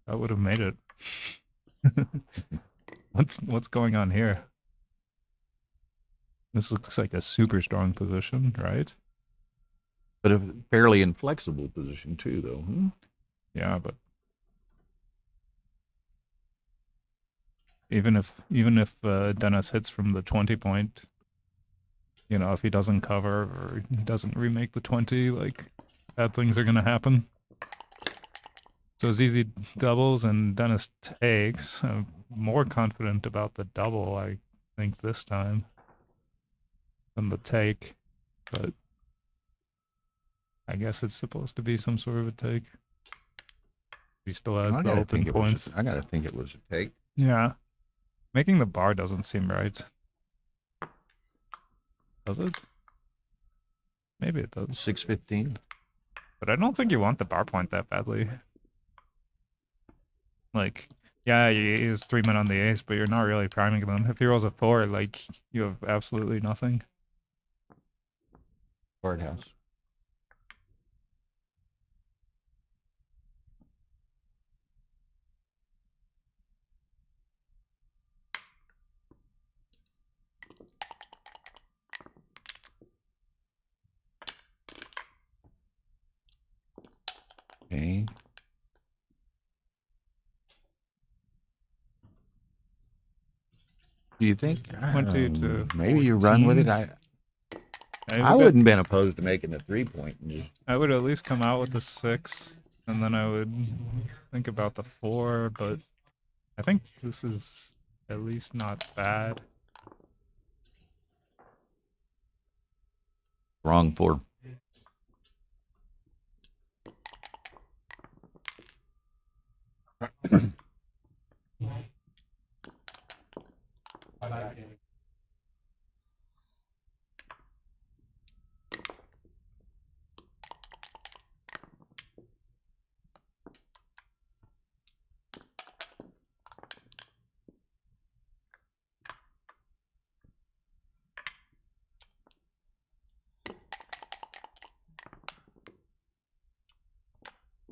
That would have made it. What's going on here? This looks like a super strong position, right? But a fairly inflexible position too, though. Yeah, but even if Dennis hits from the 20 point, you know, if he doesn't cover or he doesn't remake the 20, like bad things are gonna happen. So ZZ doubles and Dennis takes. I'm more confident about the double, I think, this time than the take, but I guess it's supposed to be some sort of a take. He still has the open points. I gotta think it was a take. Yeah. Making the bar doesn't seem right. Does it? Maybe it does. 615. But I don't think you want the bar point that badly. Like, yeah, he is 3 men on the ace, but you're not really priming them. If he rolls a 4, like, you have absolutely nothing. Courthouse. Okay. Do you think 20 to maybe you run with it? 14? I wouldn't been opposed to making a 3-point. And just, I would at least come out with the 6, and then I would think about the 4, but I think this is at least not bad. wrong 4.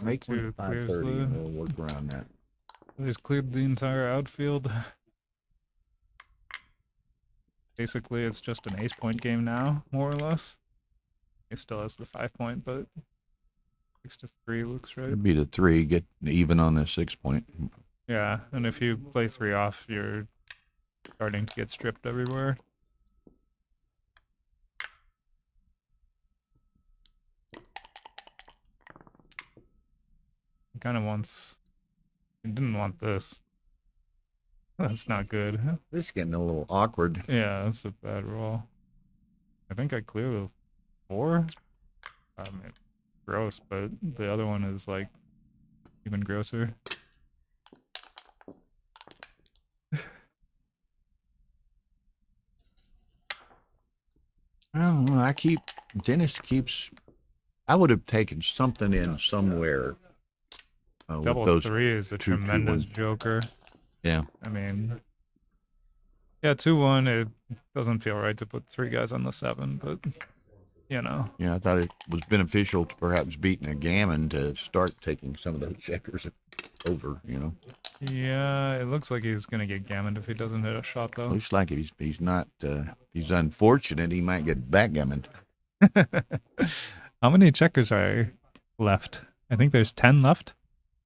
Make one Two 530 clears and the- we'll work around that. He's cleared the entire outfield. Basically, it's just an ace point game now, more or less. He still has the 5 point, but 6 to 3 looks right. It'd be the 3, get even on the 6-point. Yeah, and if you play 3 off, you're starting to get stripped everywhere. He kind of wants... He didn't want this. That's not good. This is getting a little awkward. Yeah, that's a bad roll. I think I clear the 4. I mean, gross, but the other one is like even grosser. Well, Dennis keeps. I would have taken something in somewhere. With Double those 3 is a 2-2-1. tremendous joker. Yeah. I mean, yeah, 2-1. It doesn't feel right to put 3 guys on the 7, but you know. Yeah, I thought it was beneficial to perhaps beating a gammon to start taking some of those checkers over. Yeah, it looks like he's gonna get gammoned if he doesn't hit a shot though. Looks like if he's not, he's unfortunate, he might get backgammoned. How many checkers are left? I think there's 10 left.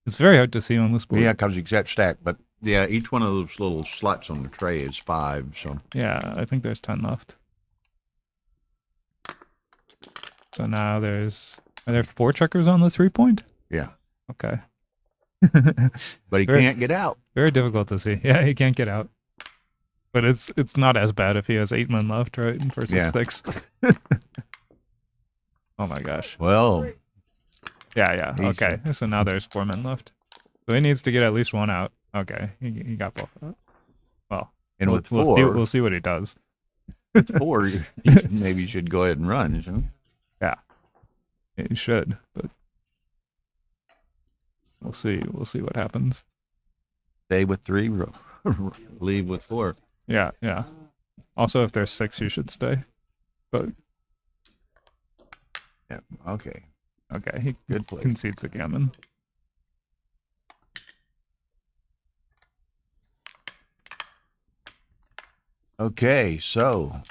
It's very hard to see on this board. Yeah, because he's got stacked, but yeah, each one of those little slots on the tray is 5. So Yeah, I think there's 10 left. So now are there 4 checkers on the 3-point? yeah, Okay. but he Very- can't get out. Very difficult to see. Yeah, he can't get out. But it's not as bad if he has 8 men left, right? Versus Yeah. 6. Oh my gosh. Well, Yeah. Easy. Okay. So now there's 4 men left. So he needs to get at least 1 out. Okay. He got both out. Well, and we'll, with 4, we'll see what he does. with 4, maybe you should go ahead and run. Shouldn't you? He should, but we'll see. We'll see what happens. Stay with 3, leave with 4. Yeah. Also, if there's 6, you should stay. But Yeah. Okay. okay, he Good play. concedes a gammon. Okay, so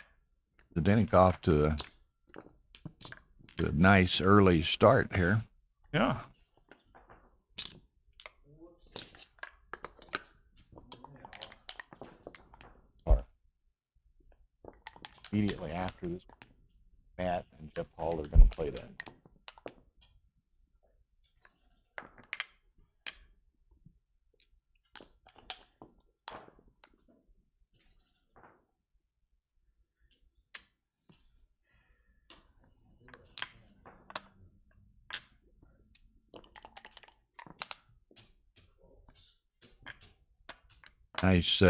the Denick off to a nice early start here. Yeah. Immediately after this, Matt and Jeff Hall are going to play that. Nice,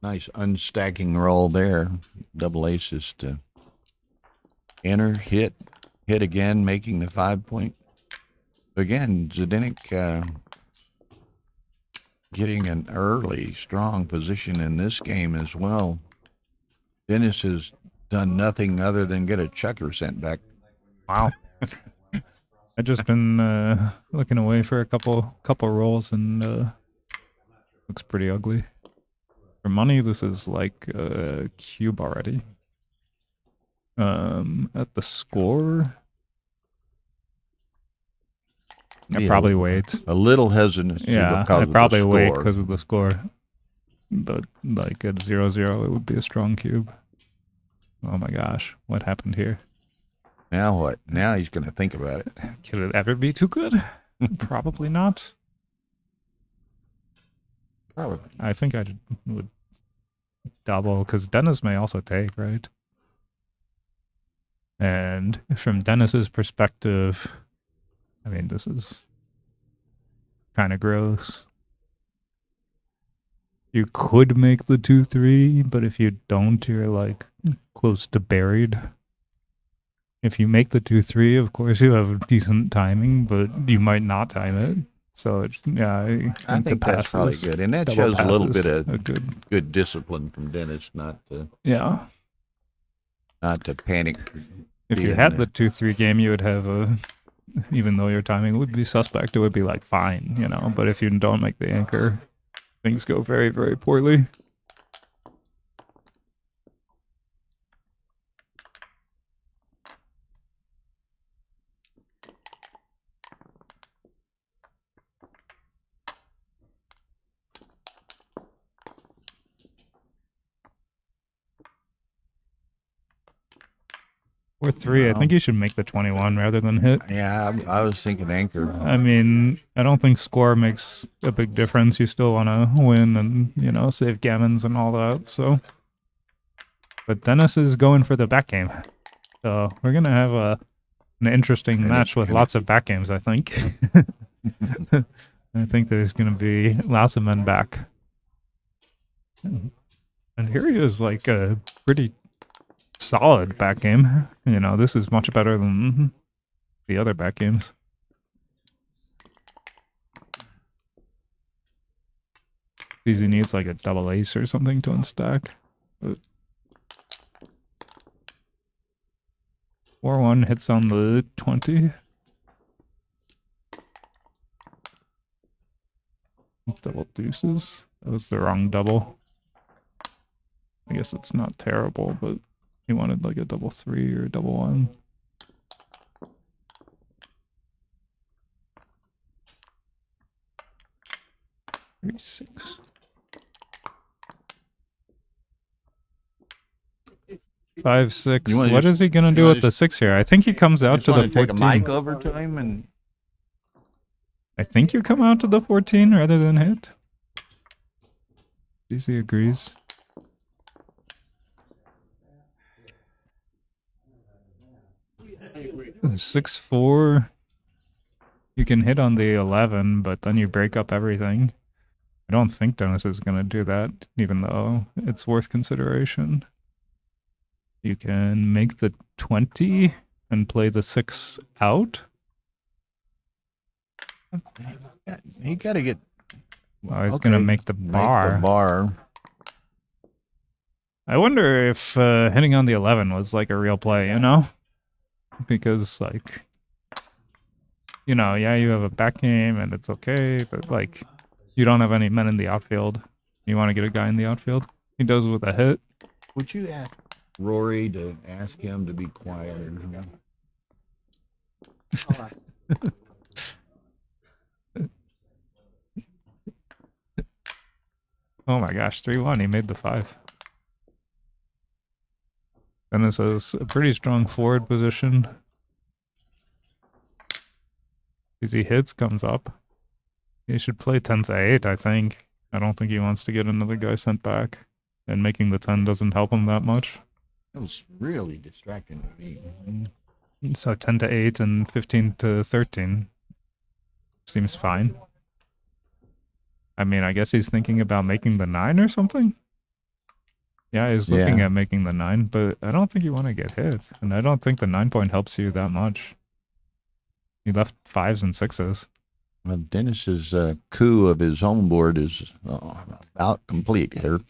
nice unstacking roll there. Double aces to Enter, hit again, making the 5 point. Again, Zdenek getting an early, strong position in this game as well. Dennis has done nothing other than get a checker sent back. Wow. I've just been looking away for a couple rolls, and looks pretty ugly. For money, this is like a cube already. At the score, I probably wait. A little hesitant. Yeah, because I of probably the wait score. because of the score. But like at 0-0, it would be a strong cube. Oh my gosh, what happened here? Now what? Now he's going to think about it. Could it ever be too good? Probably not. Probably. I think I would double, because Dennis may also take, right? And from Dennis's perspective, I mean, this is kind of gross. You could make the 2-3, but if you don't, you're like close to buried. If you make the 2-3, of course you have decent timing, but you might not time it. So yeah, I think the that's probably passes, good, and that double shows a little passes bit of are good discipline from Dennis, not to panic. If you had the 2-3 game, you would have a, even though your timing would be suspect, it would be like fine, you know. But if you don't make the anchor, things go very, very poorly. Or 3, I think you should make the 21 rather than hit. Yeah, I was thinking anchor. I mean, I don't think score makes a big difference. You still want to win and, you know, save gammons and all that, so. But Dennis is going for the back game. So we're going to have an interesting match with lots of back games, I think. I think there's going to be lots of men back. And here he is, like a pretty solid back game. You know, this is much better than the other back games. Easy needs like a double ace or something to unstack. But 4-1 hits on the 20. Double deuces. That was the wrong double. I guess it's not terrible, but he wanted like a double 3 or a double 1. Six. 5-6. What is he gonna do with the 6 here? I think he comes out to the 14. Take a mic over to him, and I think you come out to the 14 rather than hit. DC agrees. 6-4. You can hit on the 11, but then you break up everything. I don't think Dennis is going to do that, even though it's worth consideration. You can make the 20 and play the 6 out. he got to get. Oh, he's going to make the bar. Make the bar. I wonder if hitting on the 11 was like a real play, you know? Because, like, you know, yeah, you have a back game and it's okay, but, like, you don't have any men in the outfield. You want to get a guy in the outfield? He does with a hit. Would you ask Rory to ask him to be quiet? Oh my gosh, 3-1. He made the 5. Dennis has a pretty strong forward position. Easy hits comes up. He should play 10-8, I think. I don't think he wants to get another guy sent back. And making the 10 doesn't help him that much. That was really distracting to me. So 10-8 and 15-13 seems fine. I mean, I guess he's thinking about making the 9 or something. Yeah, he's looking at making the 9, but I don't think you want to get hit. And I don't think the 9-point helps you that much. He left 5s and 6s. Well, Dennis's coup of his home board is about complete here.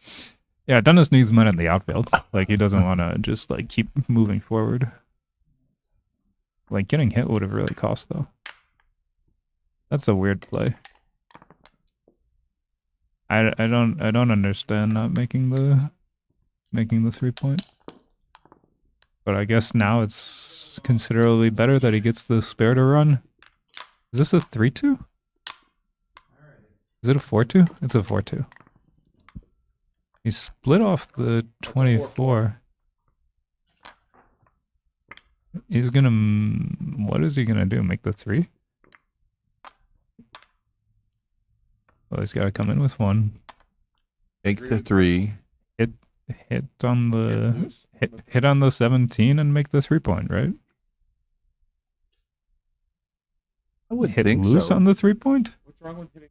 Yeah, Dennis needs men in the outfield. Like, he doesn't want to just, like, keep moving forward. Like, getting hit would have really cost, though. That's a weird play. I don't understand not making the 3-point. But I guess now it's considerably better that he gets the spare to run. Is this a 3-2? Is it a 4-2? It's a 4-2. He split off the 24. He's gonna... What is he gonna do? Make the 3? Well, he's got to come in with 1. Take the 3. Hit on the... Hit on the 17 and make the 3-point, right? I would Hit think loose so. on the 3-point? What's wrong with hitting?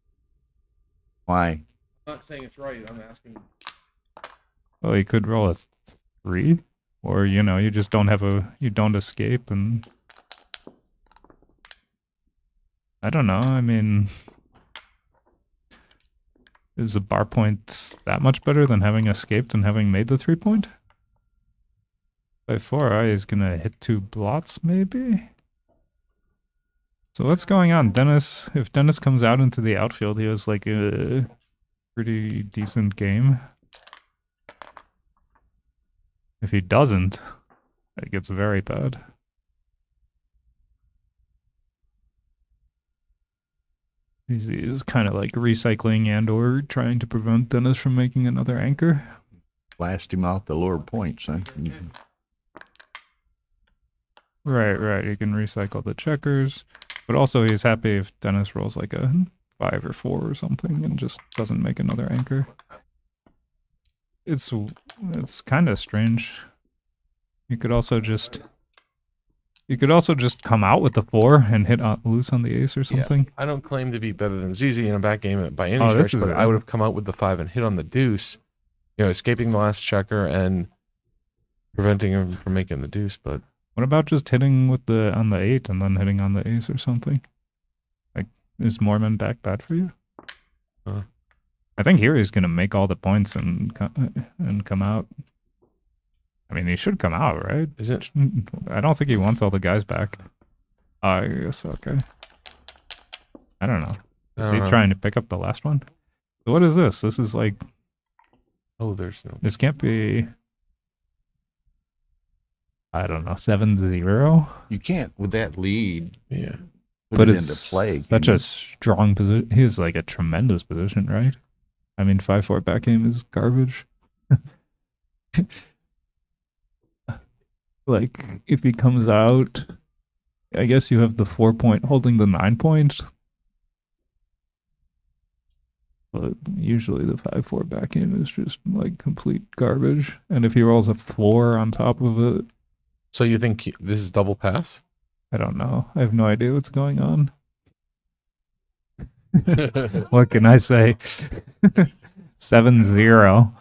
Why? I'm not saying it's right. I'm asking. Well, you could roll a 3, or you just don't have you don't escape, and I don't know. I mean, is the bar point that much better than having escaped and having made the 3-point? By 4, he's gonna hit 2 blots, maybe. So what's going on, Dennis? If Dennis comes out into the outfield, he has like a pretty decent game. If he doesn't, it gets very bad. He's kind of like recycling and or trying to prevent Dennis from making another anchor. Blast him off the lower points, huh? Right. He can recycle the checkers. But also he's happy if Dennis rolls like a 5 or 4 or something and just doesn't make another anchor. It's kind of strange. You could also just come out with the 4 and hit loose on the ace or something. I don't claim to be better than ZZ in a backgammon by any this stretch, is but a- I would have come out with the 5 and hit on the deuce, escaping the last checker and preventing him from making the deuce. But What about just hitting with on the 8 and then hitting on the ace or something? Like, is Mormon back bad for you? I think here he's gonna make all the points and come out. I mean, he should come out, right? is it? I don't think he wants all the guys back. I guess okay. I don't know. Is he trying to pick up the last one? So what is this? This is like, Oh, there's no. this can't be, I don't know, 7-0? You can't with that lead. Yeah. Put But it it's into play. such can a you? strong position. He has like a tremendous position, right? I mean, 5-4 back game is garbage. Like, if he comes out, I guess you have the 4-point holding the 9-point. But usually the 5-4 back game is just like complete garbage. And if he rolls a 4 on top of it, So you think this is double pass? I don't know. I have no idea what's going on. What can I say? 7-0.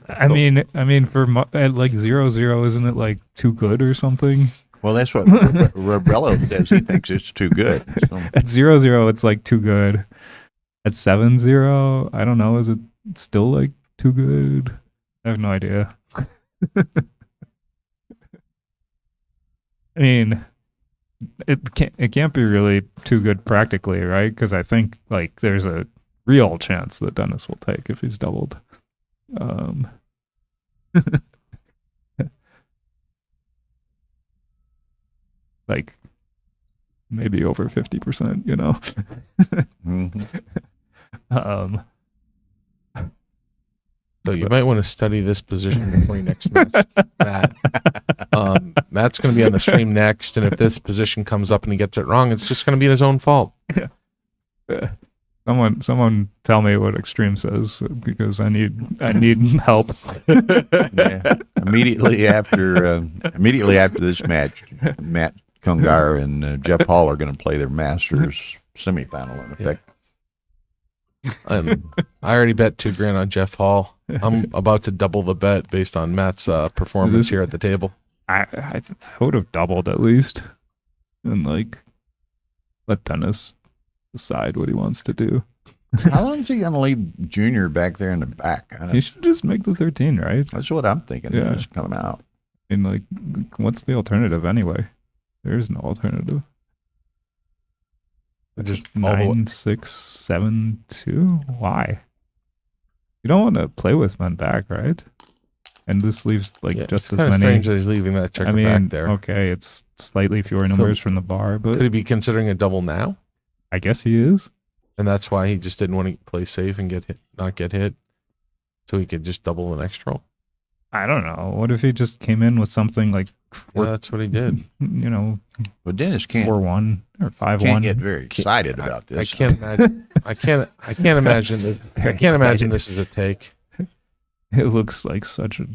I mean, for at like 0-0, isn't it like too good or something? Well, that's what Rebello says. He thinks it's too good. So, At 0-0, it's like too good. At 7-0, I don't know. Is it still like too good? I have no idea. I mean, it can't be really too good practically, right? Because I think like there's a real chance that Dennis will take if he's doubled. Like maybe over 50%, mhm. So you might want to study this position before your next match, Matt. Matt's going to be on the stream next, and if this position comes up and he gets it wrong, it's just going to be his own fault. Someone tell me what Extreme says because I need help. Yeah. Immediately after this match, Matt Kungar and Jeff Hall are going to play their Masters semifinal in effect. I already bet $2,000 on Jeff Hall. I'm about to double the bet based on Matt's performance here at the table. I would have doubled at least, and like let Dennis decide what he wants to do. How long is he going to leave Junior back there in the back? He should just make the 13, right? That's what I'm thinking. Yeah. Just come out. And like, what's the alternative anyway? There is no alternative. Just all the way- 9, 6, 7, 2. Why? You don't want to play with men back, right? And this leaves like Yeah, just it's as kind of many. strange that he's leaving that checker I mean, back there. okay, it's slightly fewer numbers from the bar, but Could he be considering a double now? I guess he is. And that's why he just didn't want to play safe and not get hit, so he could just double the next roll. I don't know. What if he just came in with something like, Yeah, that's what he did. you know, But Dennis can't 4-1 or 5-1? can't get very excited about this. I can't imagine. I can't imagine this. I can't imagine this is a take. It looks like such a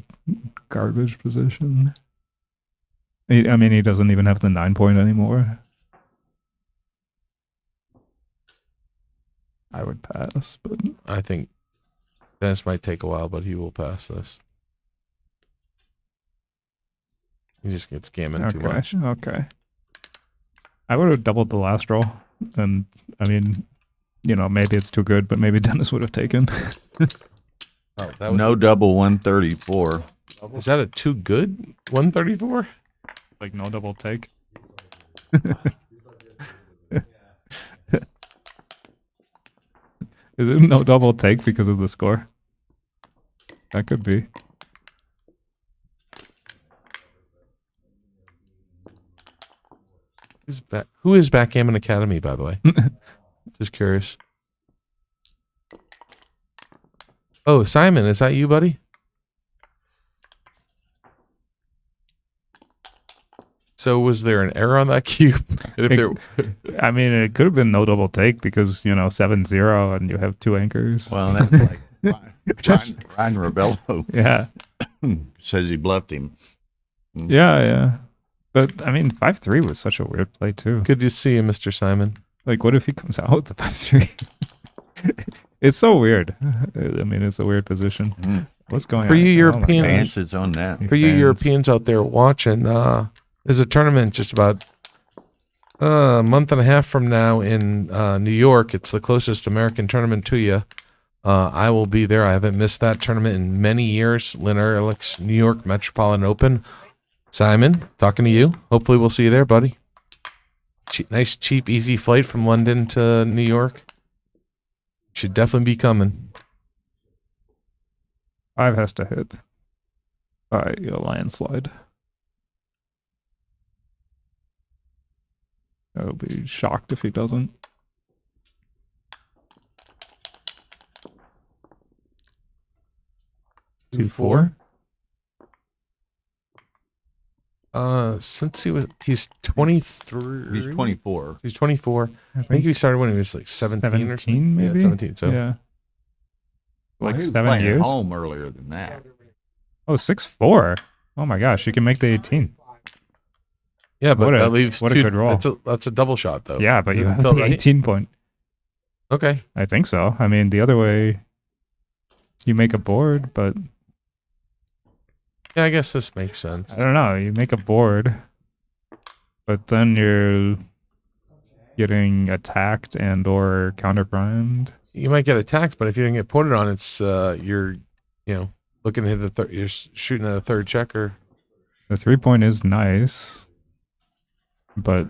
garbage position. I mean, he doesn't even have the 9-point anymore. I would pass, but I think Dennis might take a while, but he will pass this. He just gets gammon too much. Okay. I would have doubled the last roll, and I mean, you know, maybe it's too good, but maybe Dennis would have taken. Oh, that was No double 134. Is that a too good 134? Like no double take. Is it no double take because of the score? That could be. Who is Backgammon Academy, by the way? Just curious. Oh, Simon, is that you, buddy? So was there an error on that cube? I mean, it could have been no double take because, you know, 7-0 and you have 2 anchors. Well, that's like Ryan Rebello Yeah. says he bluffed him. Yeah. But, I mean, 5-3 was such a weird play, too. Good to see you, Mr. Simon. Like, what if he comes out with the 5-3? It's so weird. I mean, it's a weird position. What's going For on? you Oh my Europeans, gosh. Dances on that. For you Fans. Europeans out there watching, there's a tournament just about a month and a half from now in New York. It's the closest American tournament to you. I will be there. I haven't missed that tournament in many years. Lynn Ehrlich's New York Metropolitan Open. Simon, talking to you. Hopefully we'll see you there, buddy. Nice, cheap, easy flight from London to New York. Should definitely be coming. 5 has to hit by a landslide. I'll be shocked if he doesn't. Two, 4. Since he's 23. He's 24. He's 24. I think he started when he was like 17 or 17 maybe? Yeah, 17. So yeah. Well, Like he was 7 playing at years? home earlier than that. Oh, 6-4. Oh my gosh, you can make the 18. yeah, but What a- that leaves what a two- good roll. That's a double shot though. Yeah, but you Is it have still the right? 18 point. Okay. I think so. I mean, the other way, you make a board, but Yeah, I guess this makes sense. I don't know. You make a board, but then you're getting attacked and or counter-primed. You might get attacked, but if you didn't get ported on, it's you're looking to hit you're shooting at a third checker. The 3-point is nice, but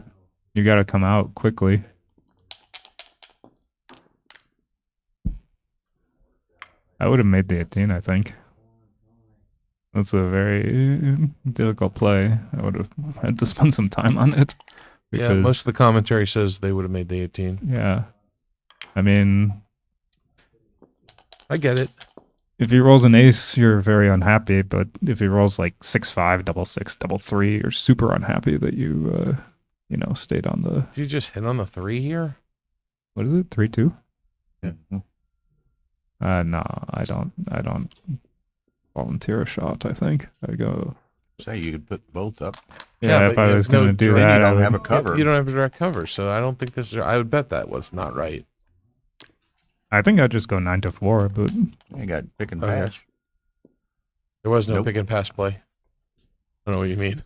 you got to come out quickly. I would have made the 18, I think. That's a very difficult play. I would have had to spend some time on it. Yeah, most of the commentary says they would have made the 18. Yeah. I mean, I get it. if he rolls an ace, you're very unhappy. But if he rolls like 6-5, 6-6, 3, you're super unhappy that you, stayed on the. Did you just hit on the 3 here? What is it? 3-2? Yeah. No, I don't volunteer a shot. I think I go. Say you could put both up. Yeah, but if I you was have no going to do direct- that, You I don't would- have a cover. You don't have a direct cover, so I don't think this is. I would bet that was not right. I think I'd just go 9 to 4, but I got pick and Okay. pass. There was no Nope. pick and pass play. I don't know what you mean.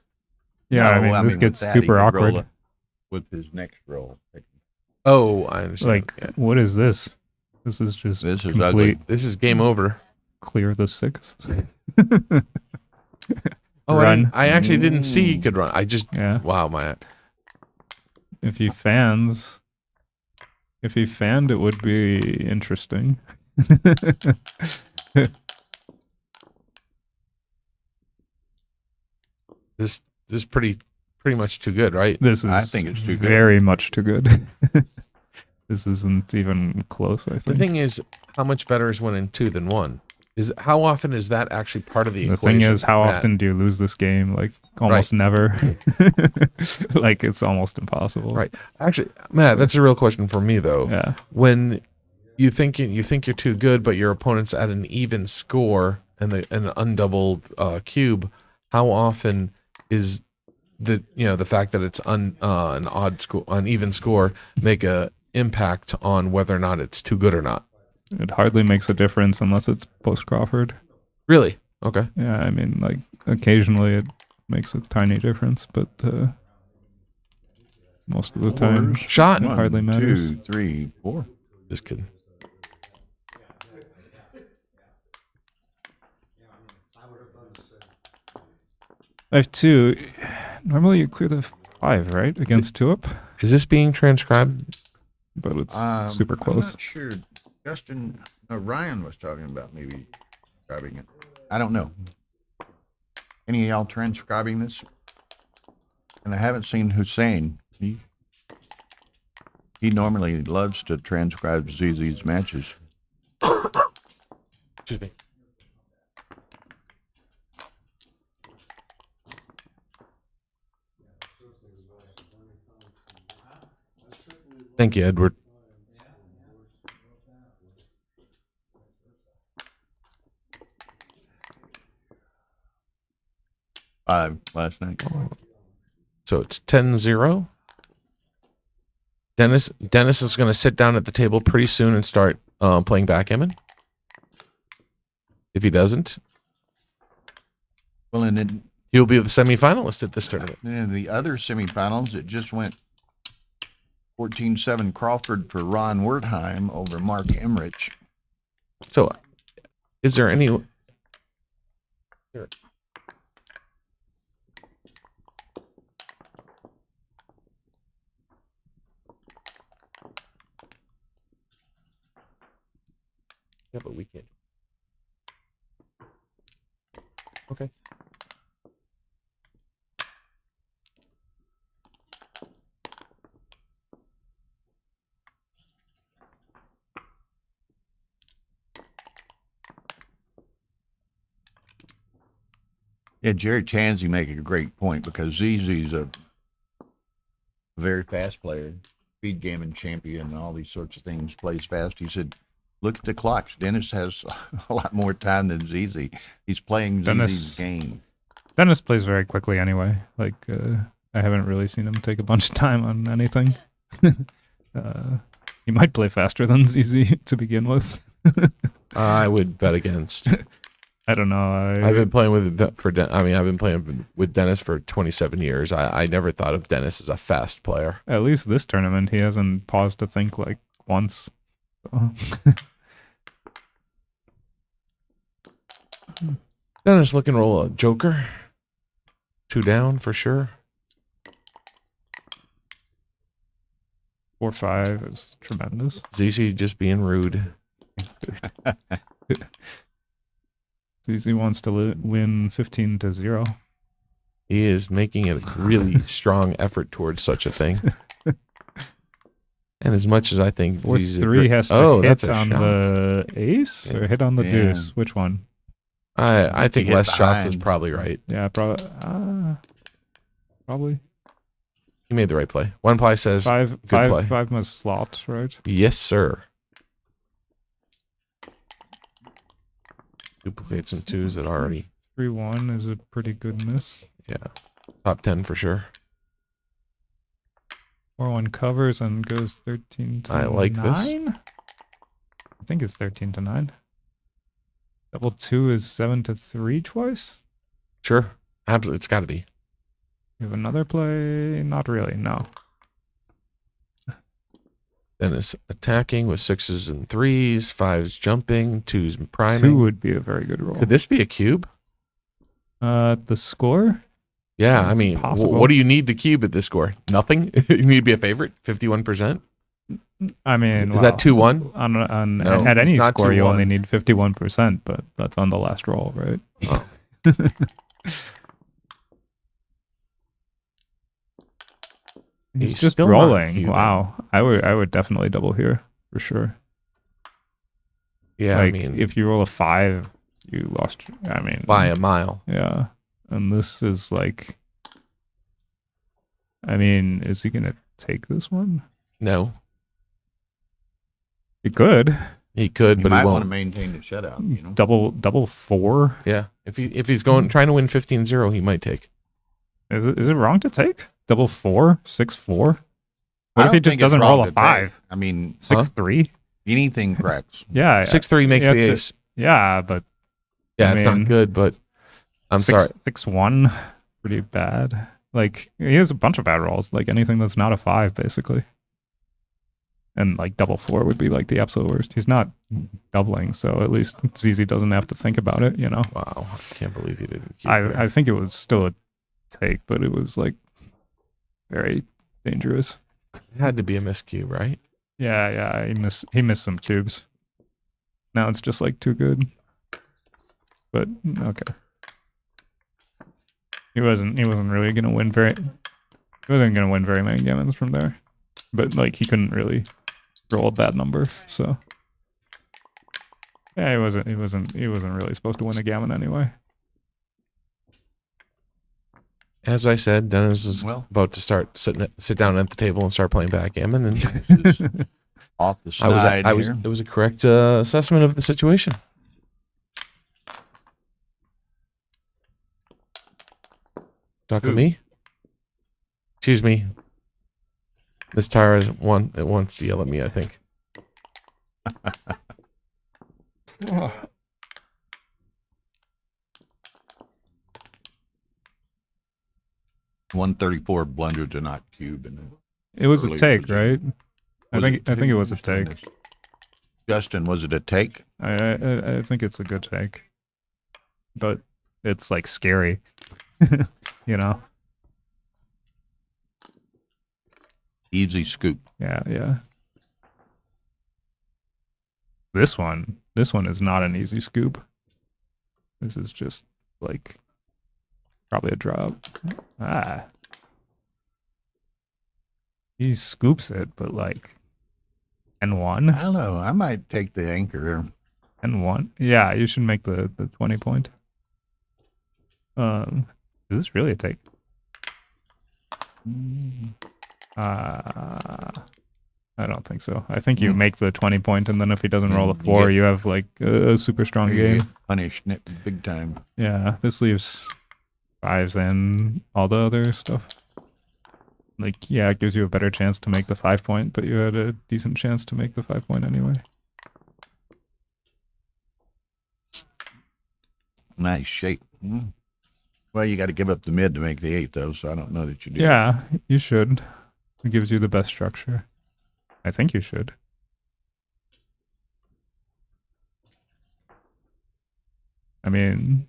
yeah, I No, mean, this with gets that, he super could roll awkward. it with his next roll. Oh, I understand. Like, Yeah. what is this? This is just This is complete ugly. This is game over. clear the 6. Oh, Run. I actually didn't see he could run. I just Yeah. wow, my If he fanned, it would be interesting. this is pretty much too good, right? This is I think it's too good. very much too good. This isn't even close, I The think. thing is, how much better is 1 and 2 than 1? Is how often is that actually part of the The equation? thing is, how Matt? often do you lose this game? Like, almost never. Like, it's almost impossible. Right. Actually, Matt, that's a real question for me though. Yeah. When you think you're too good, but your opponent's at an even score and an undoubled cube, how often is the fact that it's an uneven score make a impact on whether or not it's too good or not? It hardly makes a difference unless it's post Crawford. Really? Okay. Yeah, I mean, like, occasionally it makes a tiny difference, but most of the time, Shot. it hardly matters. 2, 3, 4. Just kidding. I have 2. Normally you clear the 5, right? Against 2-up? Is this being transcribed? But it's super I'm close. not sure. Ryan was talking about maybe transcribing it. I don't know. Any of y'all transcribing this? And I haven't seen Hussein. He normally loves to transcribe ZZ's matches. Excuse me. Thank you, Edward. Last night. So it's 10-0. Dennis is going to sit down at the table pretty soon and start playing backgammon. If he doesn't, Well, and then he'll be the semifinalist at this tournament. in the other semifinals, it just went 14-7 Crawford for Ron Wertheim over Mark Emmerich. So, is there any? Yeah, but we can't. Okay. Yeah, Jerry Tansey make a great point because ZZ's a very fast player, speed gammon champion, and all these sorts of things, plays fast. He said, look at the clocks. Dennis has a lot more time than ZZ. He's playing ZZ's game. Dennis plays very quickly anyway. Like, I haven't really seen him take a bunch of time on anything. He might play faster than ZZ to begin with. I would bet against. I don't know. I've been playing with I've been playing with Dennis for 27 years. I never thought of Dennis as a fast player. At least this tournament, he hasn't paused to think like once. So. Dennis looking roll a joker. 2 down for sure. 4-5 is tremendous. ZZ just being rude. ZZ wants to win 15-0. He is making a really strong effort towards such a thing. And as much as I think ZZ 4-3 has to that's hit a on shot. the ace or hit on the Yeah. deuce. Which one? I think He hit less shots was behind. probably right. Yeah, probably. He made the right play. One play says, Five play. must slot, right? yes, sir. Duplicate some 2s that already, 3-1 is a pretty good miss. yeah, top 10 for sure. 4-1 covers and goes 13 to I like this. 9. I think it's 13-9. Double 2 is 7-3 twice. Sure. Absolutely. It's got to be. You have another play? Not really. No. Then it's attacking with 6s and 3s, 5s jumping, 2s priming. 2 would be a very good roll. Could this be a cube? The score? Yeah, I It's mean, possible. what do you need to cube at this score? Nothing? You need to be a favorite? 51%? I mean, Is that 2-1? On No, at any it's not score, you only 2-1. need 51%, but that's on the last roll, right? Oh. He's He's just still not rolling. cubing. Wow, I would definitely double here for sure. Yeah, Like I mean, if you roll a 5, you lost. I mean, by a mile. yeah, and this is like. I mean, is he gonna take this one? No, He could. he could, You but he might want to won't. maintain the shutout. You know, Double 4. Yeah, if he's going trying to win 15-0, he might take. Is it wrong to take double 4, 6-4? I What if he don't just think it's doesn't wrong roll a to take. 5? I mean, 6-3? anything cracks. Yeah. 6-3 makes he has the to- ace. Yeah, but Yeah, I it's mean, not good, but I'm sorry. 6-1, pretty bad. Like he has a bunch of bad rolls. Like anything that's not a 5, basically. And like double 4 would be like the absolute worst. He's not doubling, so at least ZZ doesn't have to think about it. You know. Wow, I can't believe you didn't. Keep there. I think it was still a take, but it was like very dangerous. It had to be a miscue, right? Yeah, he missed some cubes. Now it's just like too good. But okay. He wasn't really gonna win very many gammons from there. But like he couldn't really roll a bad number, so yeah, he wasn't really supposed to win a gammon anyway. As I said, Dennis is Well. about to sit down at the table and start playing backgammon, and Off the slide here. it was a correct assessment of the situation. Talking to Who? me? Excuse me. Miss Tyra wants to yell at me, I think. 134 blunder to not cube. And It was a Early take, position. right? I think it was a take. Justin, was it a take? I think it's a good take. But it's like scary. You know? Easy scoop. Yeah. This one is not an easy scoop. This is just like probably a drop. He scoops it, but like N1. I don't know. I might take the anchor. N1. Yeah, you should make the 20 point. Is this really a take? I don't think so. I think you make the 20 point, and then if he doesn't roll a You 4, get- you have like a super strong You game. get punished big time. Yeah, this leaves 5s and all the other stuff. Like, yeah, it gives you a better chance to make the 5 point, but you had a decent chance to make the 5 point anyway. Nice shape. Well, you got to give up the mid to make the 8, though, so I don't know that you do. Yeah, you should. It gives you the best structure. I think you should. I mean,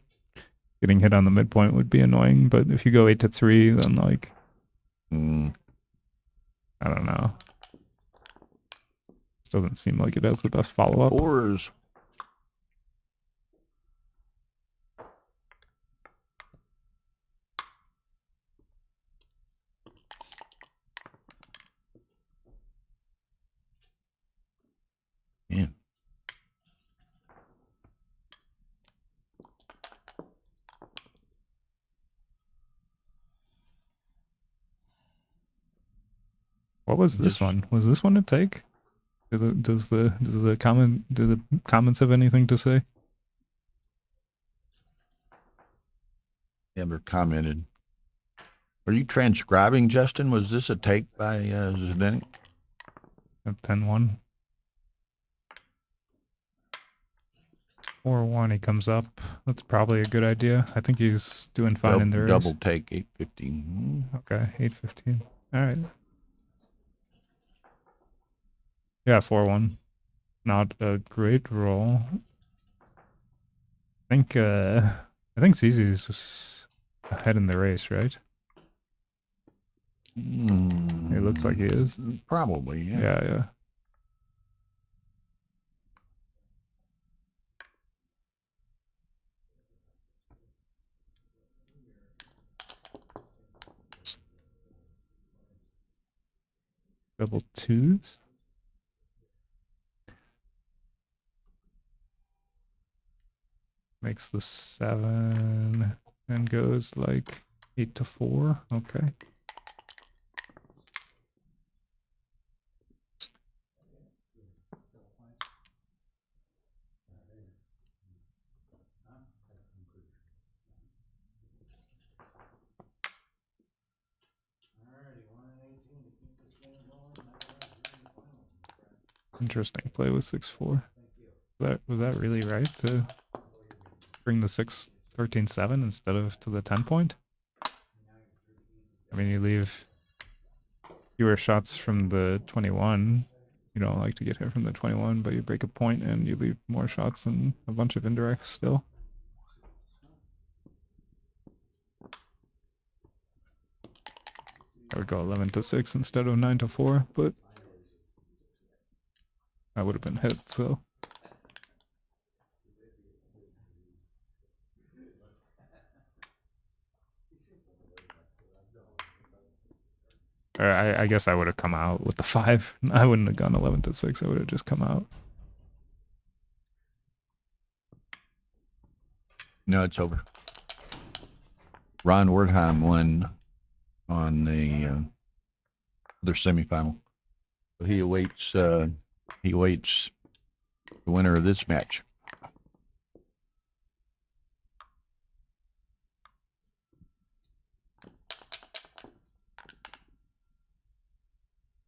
getting hit on the midpoint would be annoying, but if you go 8-3, then like, Mm, I don't know. This doesn't seem like it has the best follow-up. 4s. Yeah. What was this This- one? Was this one a take? Do the comments have anything to say? Never commented. Are you transcribing, Justin? Was this a take by Zdenek? At 10-1. 4-1, he comes up. That's probably a good idea. I think he's doing fine in the race. Double take 815. Okay, 8-15. All right. Yeah, 4-1. Not a great roll. I think ZZ's was ahead in the race, right? It looks like he is. Probably, yeah. Yeah. Double twos. Makes the 7 and goes like 8-4. Okay. Interesting play with 6-4. Was that really right to bring the 6-13-7 instead of to the 10 point? I mean, you leave fewer shots from the 21. You don't like to get hit from the 21, but you break a point and you leave more shots and a bunch of indirects still. I would go 11-6 instead of 9-4, but I would have been hit, so. Or I guess I would have come out with the 5. I wouldn't have gone 11-6. I would have just come out. No, it's over. Ron Wertheim won on the other semifinal. So he awaits the winner of this match.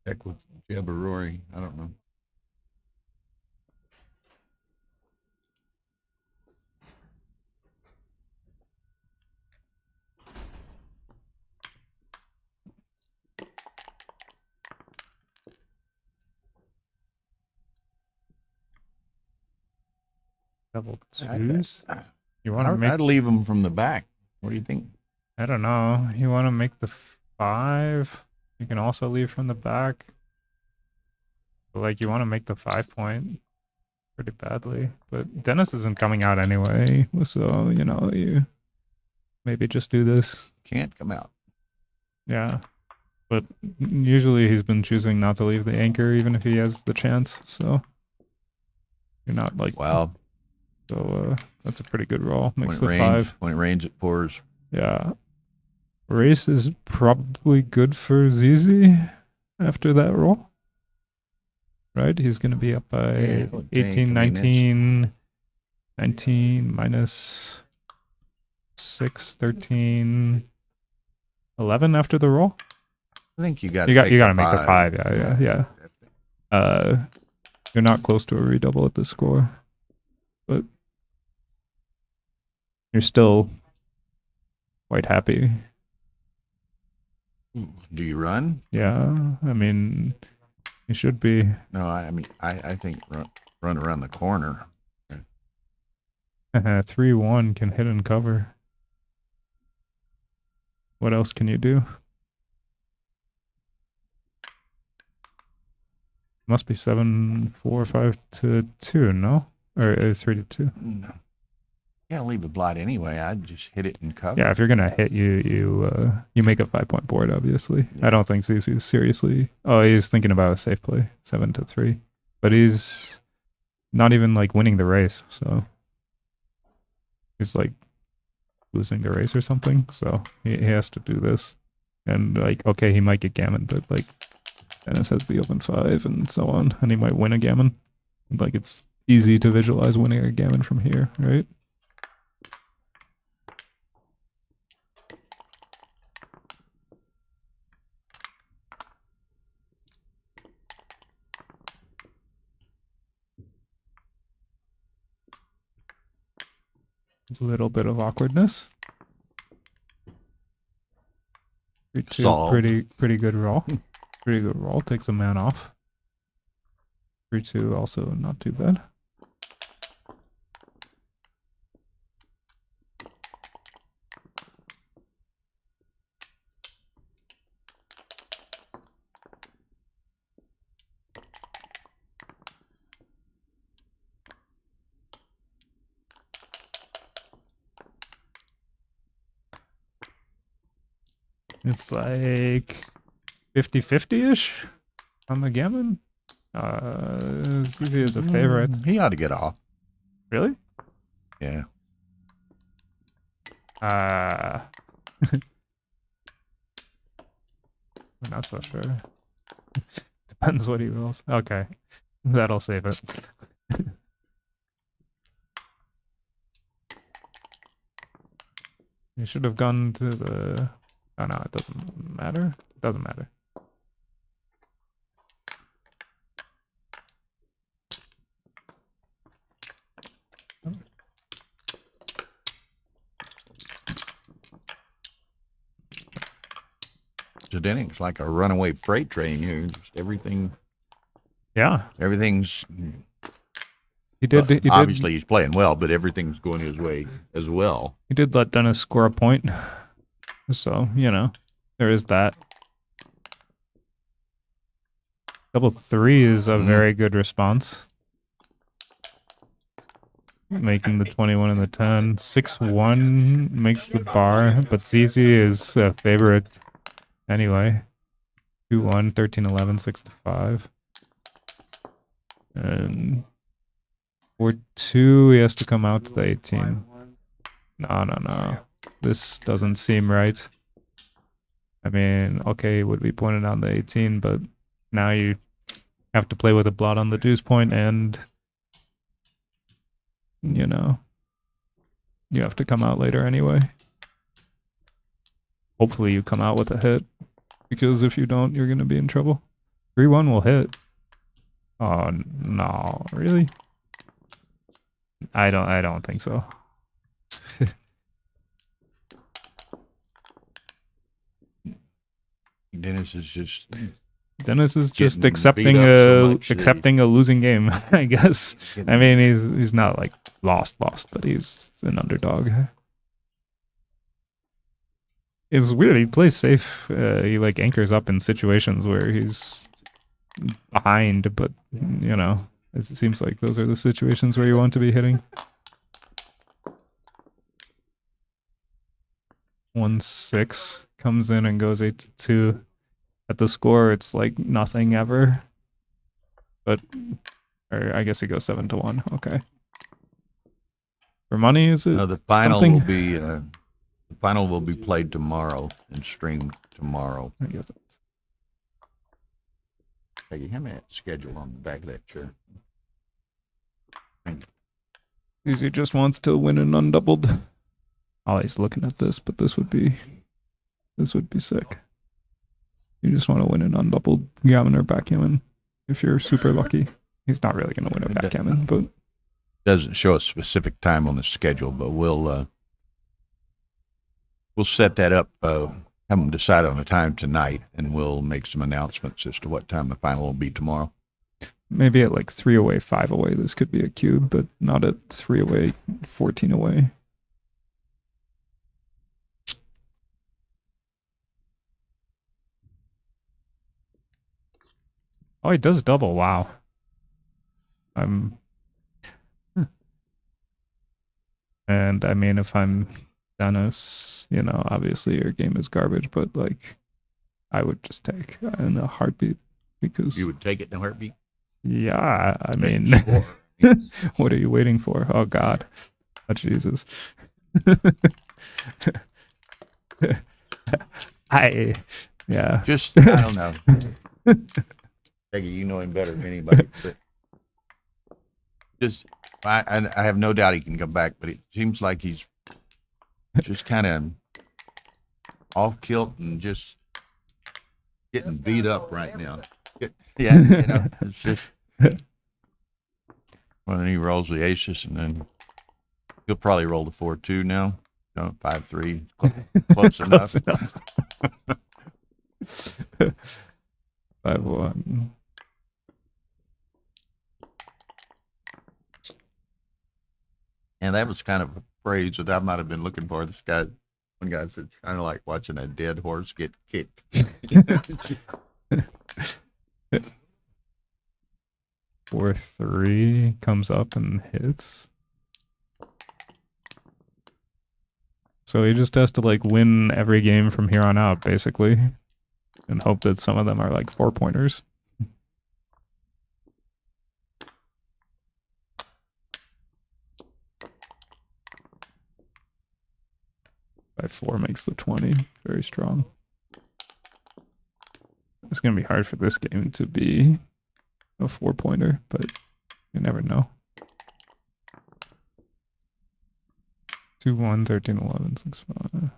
Check with Jeb or Rory. I don't know. Double twos? You want to make... I'd leave them from the back. What do you think? I don't know. You want to make the 5? You can also leave from the back. But like, you want to make the 5 point pretty badly. But Dennis isn't coming out anyway. So, you know, you maybe just do this. Can't come out. Yeah. But usually he's been choosing not to leave the anchor even if he has the chance. So you're not like... Well... So that's a pretty good roll. Makes the rains, 5. When it rains, it pours. Yeah. Race is probably good for ZZ after that roll. Right? He's going to be up by 18, 19, 19 minus 6, 13, 11 after the roll. I think you got to make the 5. Yeah. You're not close to a redouble at this score, but you're still quite happy. Do you run? Yeah, I mean, you should be. No, I mean, I think run around the corner. 3-1 can hit and cover. What else can you do? Must be 7, 4, 5-2, no? Or 3-2. No. Yeah, leave a blot anyway. I'd just hit it and cover. Yeah, if you're gonna hit, you make a 5 point board. Obviously, yeah. I don't think ZZ's seriously. Oh, he's thinking about a safe play, 7-3, but he's not even like winning the race. So he's like losing the race or something. So he has to do this, and like, okay, he might get gammon, but like Dennis has the open 5 and so on, and he might win a gammon. Like, it's easy to visualize winning a gammon from here, right? There's a little bit of awkwardness. 3-2, Solved. pretty good roll. Pretty good roll. Takes a man off. 3-2 also not too bad. It's like 50-50-ish on the gammon. Zuzi is a favorite. He ought to get off. Really? Yeah. I'm not so sure. Depends what he rolls. Okay. That'll save it. You should have gone to the... Oh no, it doesn't matter. It doesn't matter. It's like a runaway freight train here. Just everything. Yeah. Everything's. He did. Obviously, he's playing well, but everything's going his way as well. He did let Dennis score a point. So, you know, there is that. Double 3 is a very good response. Making the 21 and the 10. 6-1 makes the bar, but ZZ is a favorite anyway. 2-1, 13-11, 6-5. And 4-2, he has to come out to the 18. No. This doesn't seem right. I mean, okay, it would be pointed on the 18, but now you have to play with a blot on the deuce point, and you know, you have to come out later anyway. Hopefully you come out with a hit, because if you don't, you're going to be in trouble. 3-1 will hit. Oh, no, really? I don't think so. Dennis is just accepting beat up so much that accepting a losing game, I guess. I mean, he's not like lost, but he's an underdog. It's weird. He plays safe. He like anchors up in situations where he's behind, but you know, it seems like those are the situations where you want to be hitting. 1-6 comes in and goes 8-2. At the score, it's like nothing ever. But, or I guess it goes 7-1. Okay. For money, is it? No, the final something? will be played tomorrow and streamed tomorrow. I guess it's... Peggy, hand me that schedule on the back of that chair. Easy just wants to win an undoubled. Ollie's looking at this, but this would be sick. You just want to win an undoubled gammon or backgammon if you're super lucky. He's not really going to win a backgammon, but Doesn't show a specific time on the schedule, but we'll set that up. Have them decide on a time tonight, and we'll make some announcements as to what time the final will be tomorrow. maybe at like 3 away, 5 away, this could be a cube, but not at 3 away, 14 away. Oh, he does double. Wow. And I mean, if I'm Dennis, you know, obviously your game is garbage, but like, I would just take in a heartbeat because You would take it in a heartbeat? yeah, I mean, what are you waiting for? Oh God, oh, Jesus. Yeah. Just, I don't know. Peggy, you know him better than anybody. But just, I have no doubt he can come back, but it seems like he's just kind of off kilt and just getting beat up right now. Yeah, you know, it's just when he rolls the aces and then He'll probably roll the 4-2 now. No, 5-3. Close enough. 5-1. And that was kind of a phrase that I might have been looking for. This guy, one guy said, kind of like watching a dead horse get kicked. 4-3 comes up and hits. So he just has to like win every game from here on out, basically, and hope that some of them are like 4-pointers. 5-4 makes the 20. Very strong. It's going to be hard for this game to be a 4-pointer, but you never know. 2-1, 13-11, 6-5.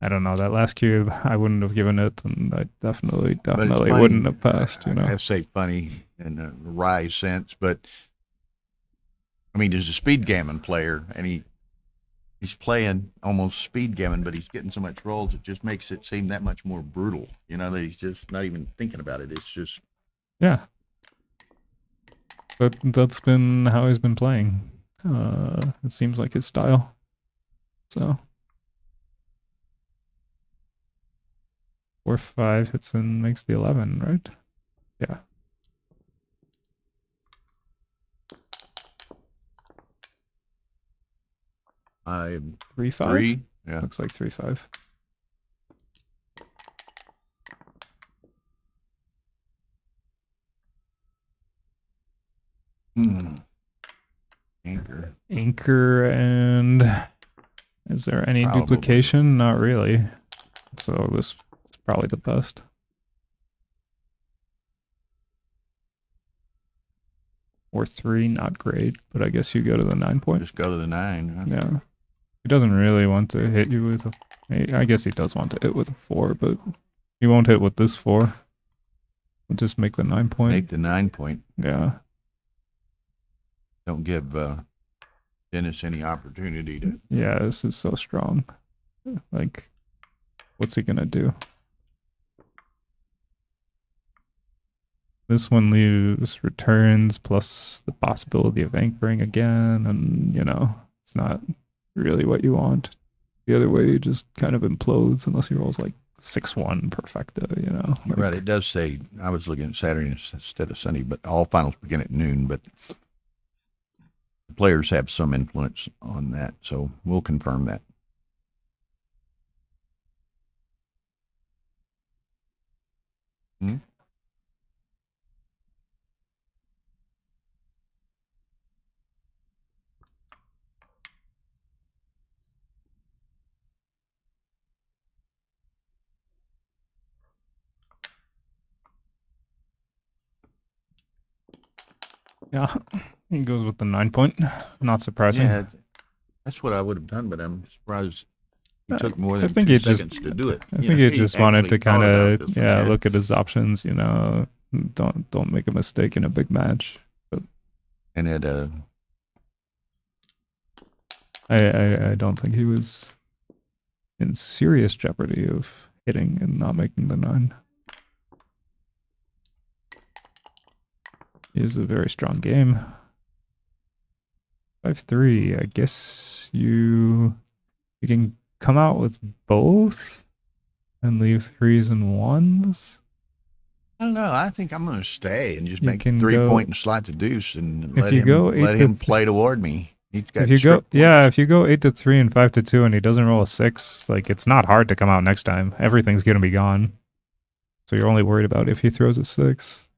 I don't know. That last cube, I wouldn't have given it, and I definitely wouldn't have passed. You know, I say funny in a wry sense, but I mean, he's a speed gammon player, and he's playing almost speed gammon, but he's getting so much rolls, it just makes it seem that much more brutal. You know, that he's just not even thinking about it. It's just yeah. But that's been how he's been playing. It seems like his style. So 4-5 hits and makes the 11, right? Yeah. I'm 3-5. 3. Yeah. Looks like 3-5. Anchor, and is there any Probably. duplication? Not really. So this is probably the best. Or 3, not great, but I guess you go to the 9-point. Just go to the 9. Huh? Yeah. He doesn't really want to hit you with I guess he does want to hit with a 4, but he won't hit with this 4. We'll just make the 9-point. Make the 9-point. Yeah. Don't give Dennis any opportunity to. Yeah, this is so strong. Like, what's he gonna do? This one leaves returns plus the possibility of anchoring again, and you know, it's not really what you want. The other way it just kind of implodes unless he rolls like 6-1 perfecto, you know. Like, Right, it does say, I was looking at Saturday instead of Sunday, but all finals begin at noon, but the players have some influence on that, so we'll confirm that. yeah, he goes with the 9-point. Not surprising. Yeah, that's what I would have done, but I'm surprised he took more than I think 2 he just- seconds to do it. I You think know, he just wanted actually to kind thought about of this one. look at his options. You know, don't make a mistake in a big match. And it I don't think he was in serious jeopardy of hitting and not making the 9. It is a very strong game. 5-3. I guess you can come out with both and leave 3s and 1s. I don't know. I think I'm going to stay and just You make can 3-point and slide to deuce and If let you him go let 8 him to play toward me. He's got If you go, strict yeah, points. if you go 8-3 and 5-2, and he doesn't roll a 6, like it's not hard to come out next time. Everything's gonna be gone. So you're only worried about if he throws a 6.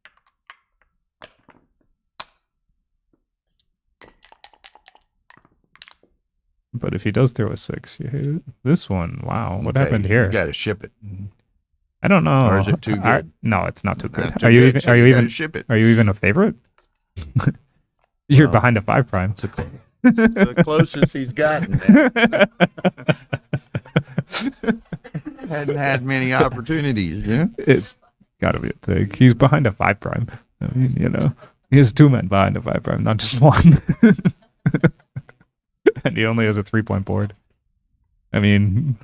But if he does throw a 6, you hit it. This one, wow, what Okay, happened here? You got to ship it. I don't know. Or is it too good? No, it's not too good. Not too Are you good, even? so Are you gotta even? ship it? Are you even a favorite? You're Well, behind a 5 prime. The closest he's gotten. Hadn't had many opportunities. Yeah. It's got to be a take. He's behind a 5 prime. I mean, you know, he has 2 men behind a 5 prime, not just one. And he only has a 3-point board. I mean,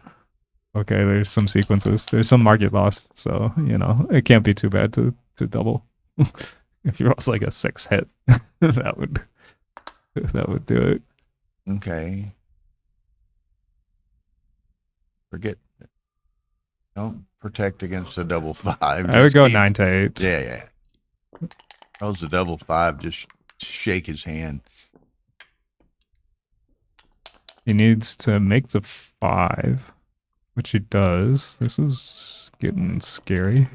okay, there's some sequences. There's some market loss, so you know it can't be too bad to double. If you're also like a 6 hit, that would do it. Okay. Forget. Don't protect against the double 5. I would Just go keep- 9 to 8. Yeah. How's the double 5? Just shake his hand. He needs to make the 5, which he does. This is getting scary.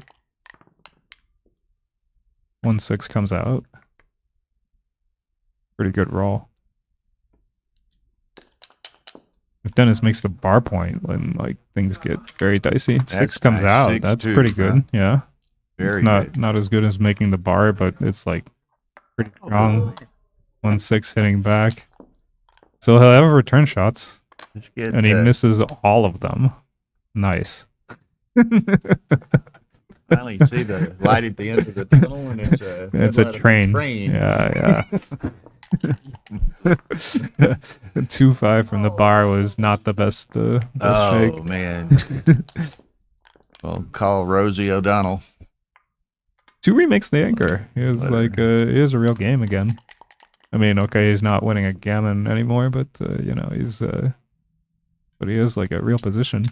1-6 comes out. Pretty good roll. If Dennis makes the bar point, then like things get very dicey. 6 That's comes nice. out. 6 That's too, pretty huh? good. Yeah. Very It's not good. not as good as making the bar, but it's like pretty strong. 1-6 hitting back. So he'll have return shots, Let's get, and he misses all of them. Nice. finally see the light at the end of the tunnel, and it's a It's a train. Yeah. 2-5 from the bar was not the best. Best Oh shake. man. Well, call Rosie O'Donnell. 2 remakes the anchor. He was Whatever. like, it is a real game again. I mean, okay, he's not winning a gammon anymore, but you know, but he is like a real position.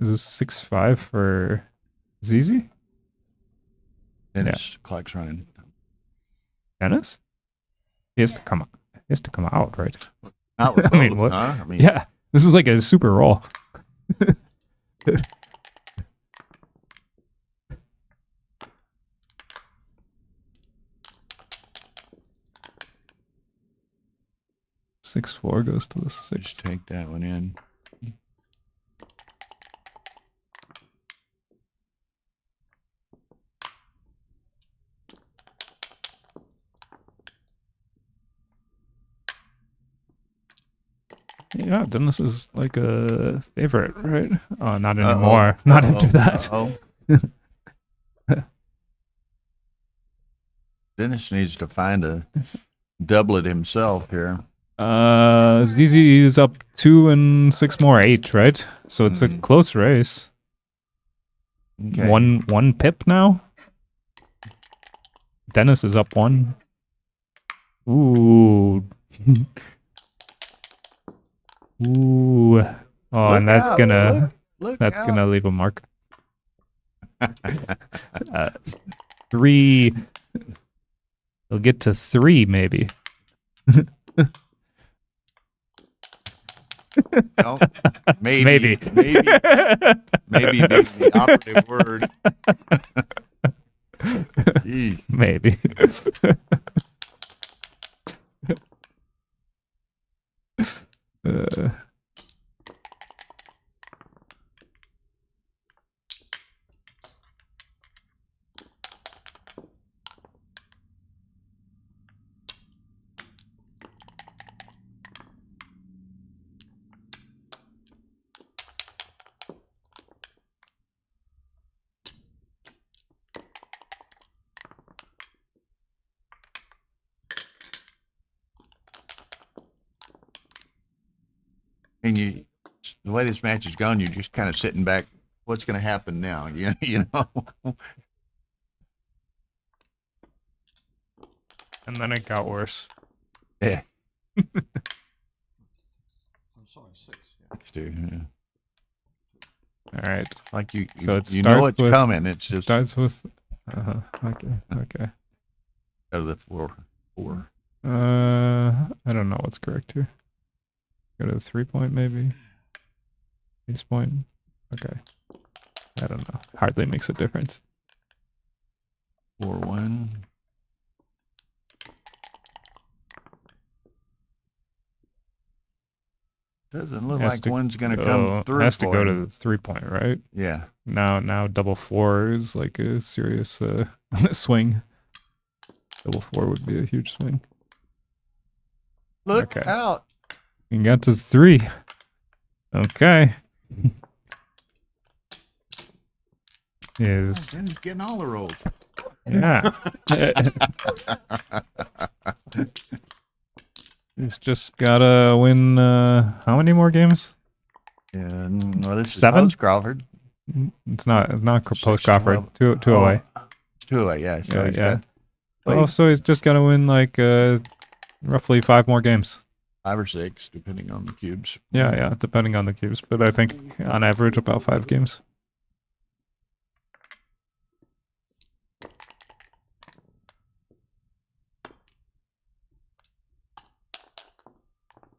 Is this 6-5 for ZZ? Dennis, clock's running. Dennis? He has to come out. He has to come out, right? Not with I mean, both, what? huh? I mean, Yeah, this is like a super roll. Six four goes to the 6. just take that one in. Yeah, Dennis is like a favorite, right? Oh, not Uh-oh. anymore. Not Uh-oh. after that. Uh-oh. Dennis needs to find a doublet himself here. ZZ is up 2 and 6 more 8, right? So it's a close race. Okay. One pip now. Dennis is up 1. Ooh. Ooh. Oh, Look and that's out, gonna look that's out. gonna leave a mark. 3. He'll get to 3 maybe. No, maybe, Maybe. maybe being the operative word. Jeez. Maybe. uh, And you, the way this match is going, you're just kind of sitting back. What's going to happen now? You know. and then it got worse. I'm sorry, 6. Yeah. Dude, All right. like you So it you know starts it's with- coming. It's just Starts with. Okay. Okay. out of the 4. I don't know what's correct here. Go to the 3-point maybe. Ace point. Okay. I don't know. Hardly makes a difference. 4-1. Doesn't look Has like to one's going to go- come through. Has to for go him. to the 3-point, right? Yeah. Now double 4 is like a serious swing. Double 4 would be a huge swing. Look Okay. out. You got to 3. Okay. is Dennis getting all the rolls. yeah. He's just gotta win. How many more games? Yeah, well, this 7? is Crawford. It's not post 6, Crawford. 12. Two away. It's 2 away, yeah. So Yeah, he's yeah. got Oh, so he's just gotta win like roughly 5 more games. 5 or 6, depending on the cubes. Yeah, depending on the cubes, but I think on average about 5 games.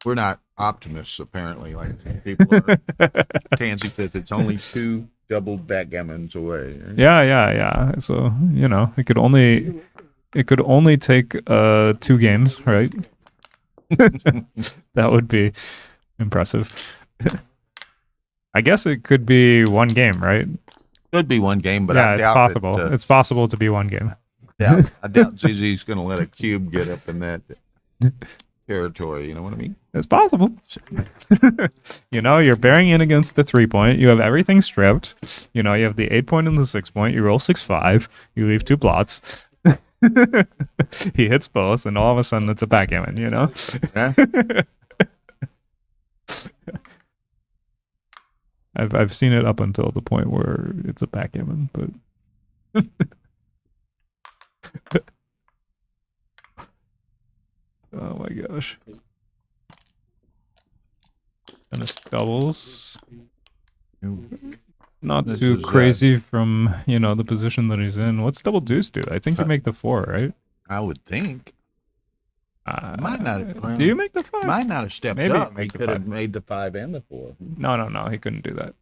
We're not optimists, apparently, like people are. Tansy Fifth, it's only 2 double backgammons away. Right? Yeah. So it could only take 2 games, right? That would be impressive. I guess it could be 1 game, right? Could be 1 game, but yeah, I it's doubt possible. That, It's possible to be 1 game. I doubt ZZ's going to let a cube get up in that territory. You know what I mean? It's possible. You're bearing in against the 3-point. You have everything stripped. You have the 8-point and the 6-point. You roll 6-5. You leave 2 blots. He hits both, and all of a sudden it's a backgammon. Yeah. I've seen it up until the point where it's a backgammon, but oh my gosh. Tennis doubles. Not This too is, crazy from, the position that he's in. What's double deuce do? I think you make the 4, right? I would think. Might not. Do you make the 5? Might not have stepped Maybe up. He make the could have 5. made the 5 and the 4. No, he couldn't do that.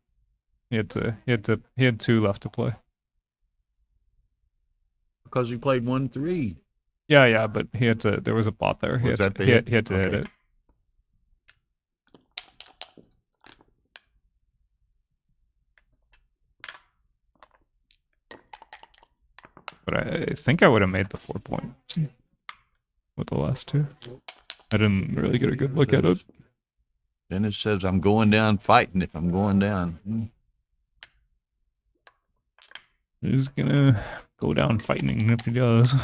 He had 2 left to play. Because he played 1-3. Yeah, but there was a bot there. He Was had that the he hit? had to hit Okay. it. But I think I would have made the 4-point with the last 2. I didn't really get a good look at it. Dennis says, I'm going down fighting if I'm going down. He's gonna go down fighting if he does.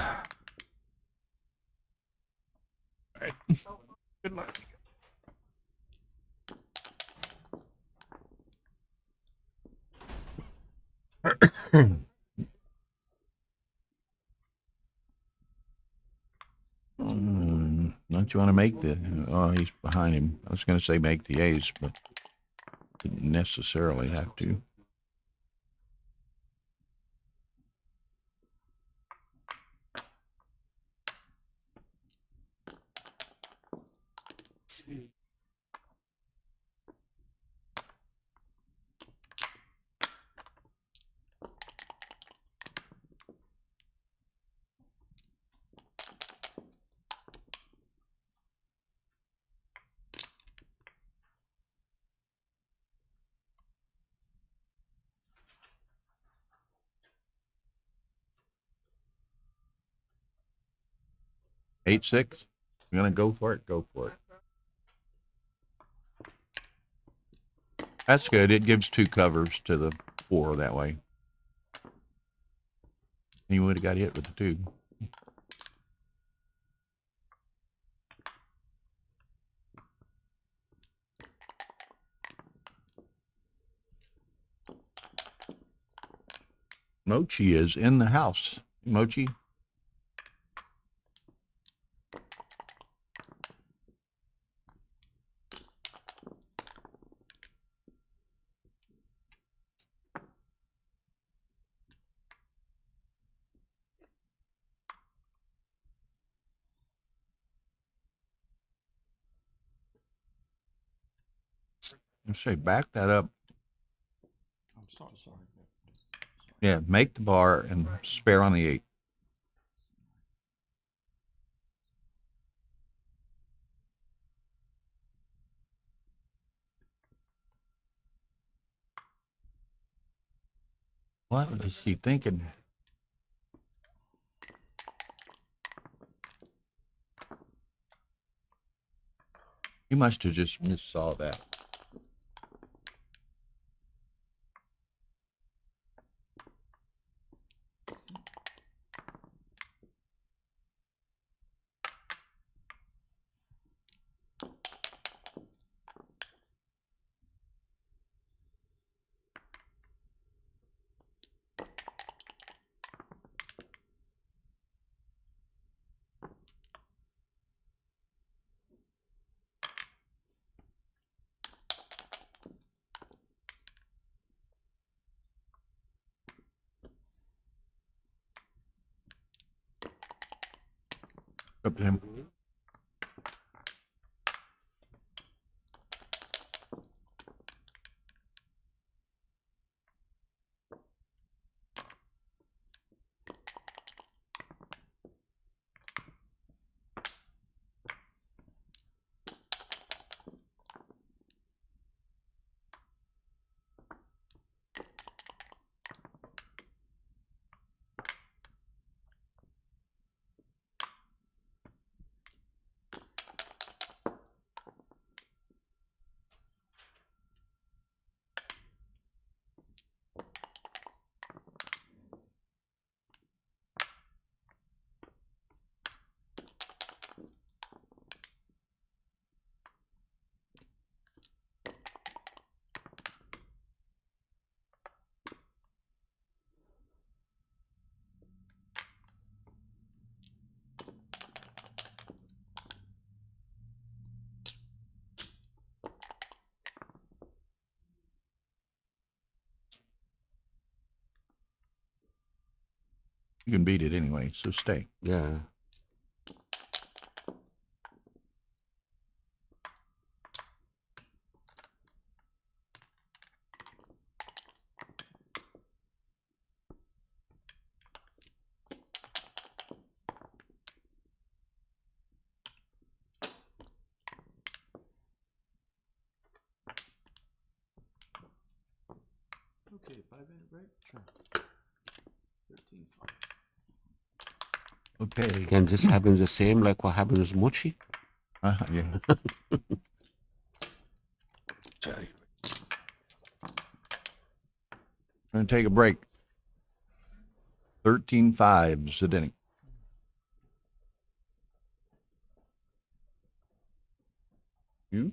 Alright. Good luck. Don't you want to make the... Oh, he's behind him. I was going to say make the ace, but didn't necessarily have to. Eight, 6. You're going to go for it? Go for it. That's good. It gives 2 covers to the 4 that way. He would have got hit with the 2. Mochi is in the house. Mochi. I say back that up. I'm sorry. Yeah, make the bar and spare on the 8. What is he thinking? He must have just missaw that. Up to him. You can beat it anyway, so stay. Yeah. Okay, 5-8, right? Sure. 13-5. Okay. Can this happen the same like what happened with Mochi? Yeah. Going to take a break. 13-5, Zdenek. You?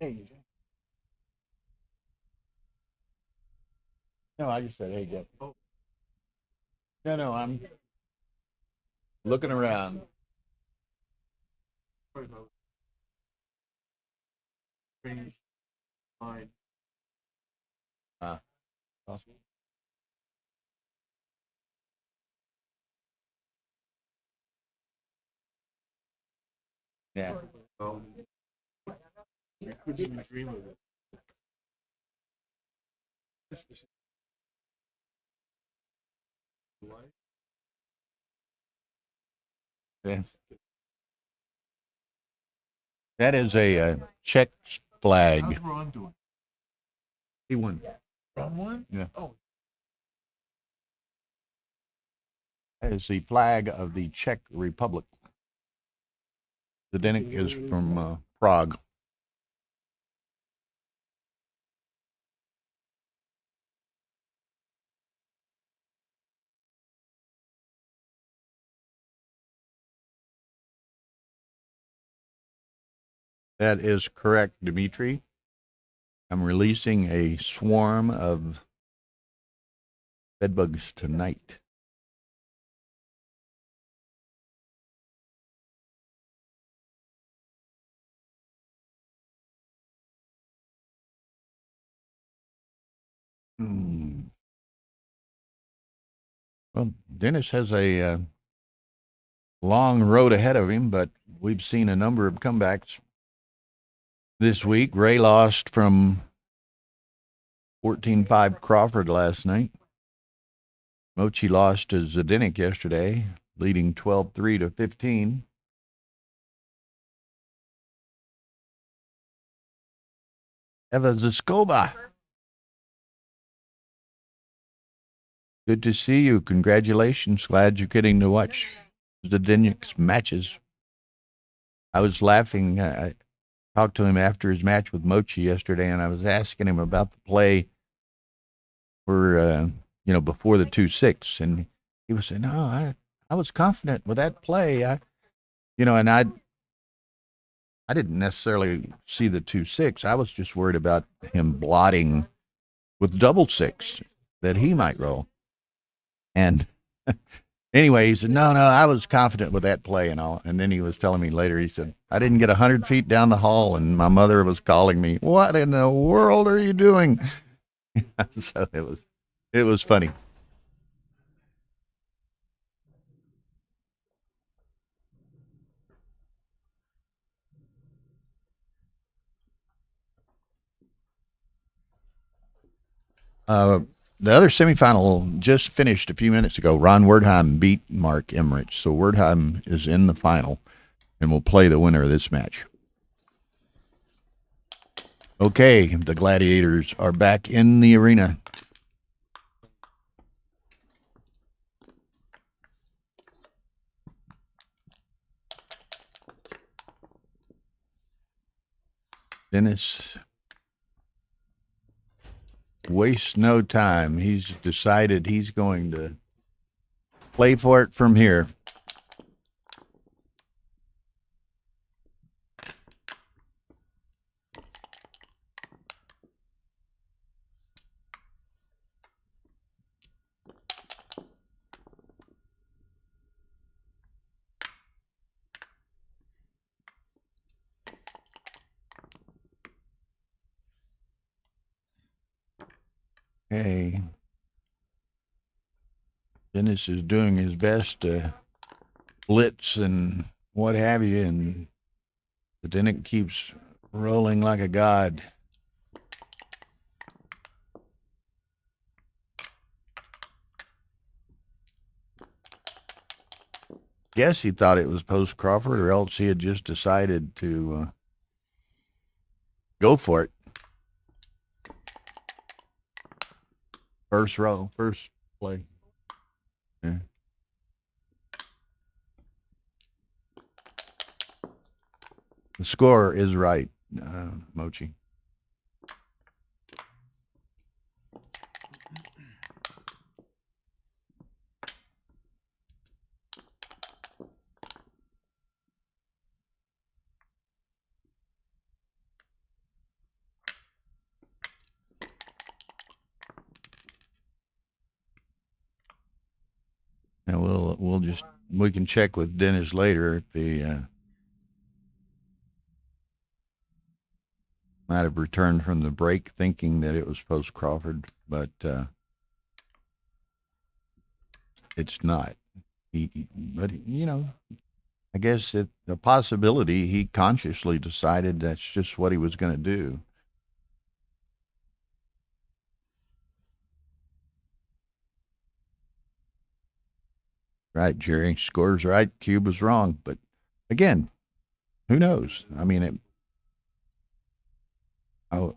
Hey, no, I just said, hey, Jeff. Oh. No, I'm looking around. Awesome. Yeah. I couldn't even dream of it. Yeah. That is a Czech flag. How's Ron doing? He won. Ron won? Yeah. Oh, That is the flag of the Czech Republic. Zdenek is from Prague. That is correct, Dmitry. I'm releasing a swarm of bedbugs tonight. Well, Dennis has a long road ahead of him, but we've seen a number of comebacks this week. Ray lost from 14-5 Crawford last night. Mochi lost to Zdenek yesterday, leading 12-3 to 15. Eva Zaskova. Good to see you. Congratulations. Glad you're getting to watch Zdenek's matches. I was laughing. I talked to him after his match with Mochi yesterday, and I was asking him about the play for, before the 2-6. And he was saying, no, I was confident with that play. And I didn't necessarily see the 2-6. I was just worried about him blotting with double six that he might roll. And anyway, he said, no, I was confident with that play and all. And then he was telling me later, he said, I didn't get 100 feet down the hall and my mother was calling me, what in the world are you doing? So it was funny. The other semifinal just finished a few minutes ago. Ron Werdheim beat Mark Emmerich. So Werdheim is in the final and will play the winner of this match. Okay, the Gladiators are back in the arena. Dennis wastes no time. He's decided he's going to play for it from here. Okay. Dennis is doing his best to blitz and what have you, but then it keeps rolling like a god. Guess he thought it was post Crawford, or else he had just decided to go for it. First row, first play. Yeah. The score is right, Mochi. And we can check with Dennis later if he might have returned from the break thinking that it was post Crawford, but it's not. But I guess it's a possibility he consciously decided that's just what he was going to do. Right, Jerry. Score's right. Cube was wrong. But again, who knows? I mean, I think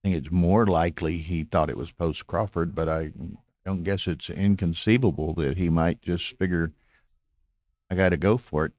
it's more likely he thought it was post Crawford, but I don't guess it's inconceivable that he might just figure, I got to go for it.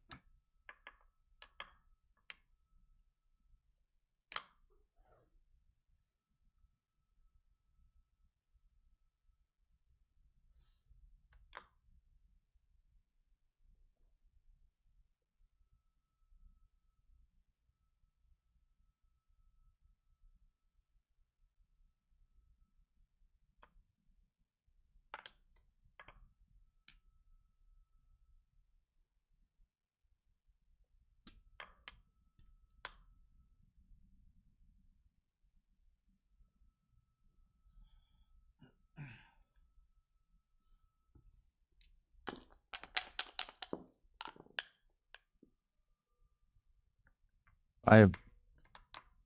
I have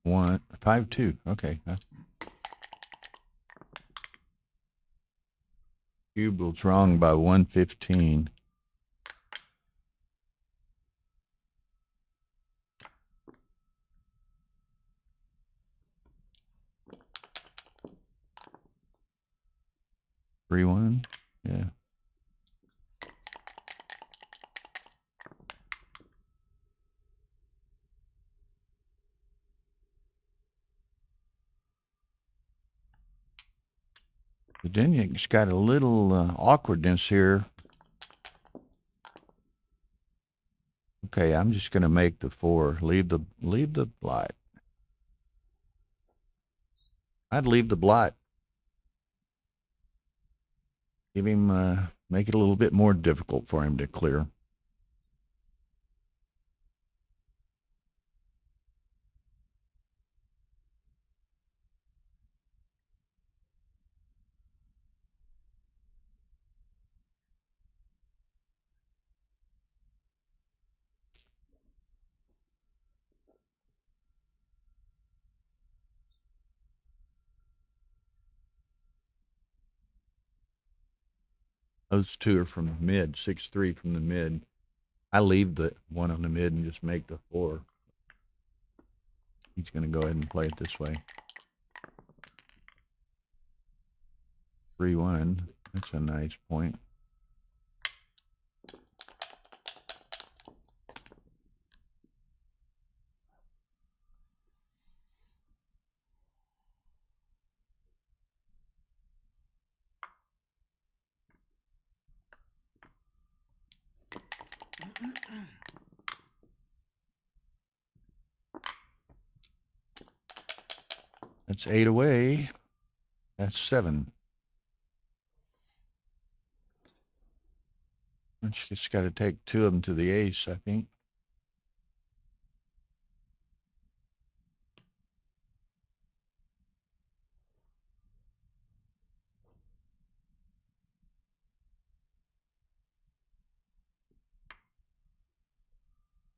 5-2. Okay. Cube was wrong by 115. Three one, yeah. But then you got a little awkwardness here. Okay, I'm just going to make the 4. Leave the blot. I'd leave the blot. Give him, make it a little bit more difficult for him to clear. Those 2 are from the mid, 6-3 from the mid. I leave the 1 on the mid and just make the 4. He's going to go ahead and play it this way. 3-1. That's a nice point. That's 8 away. That's 7. It's just got to take 2 of them to the ace, I think.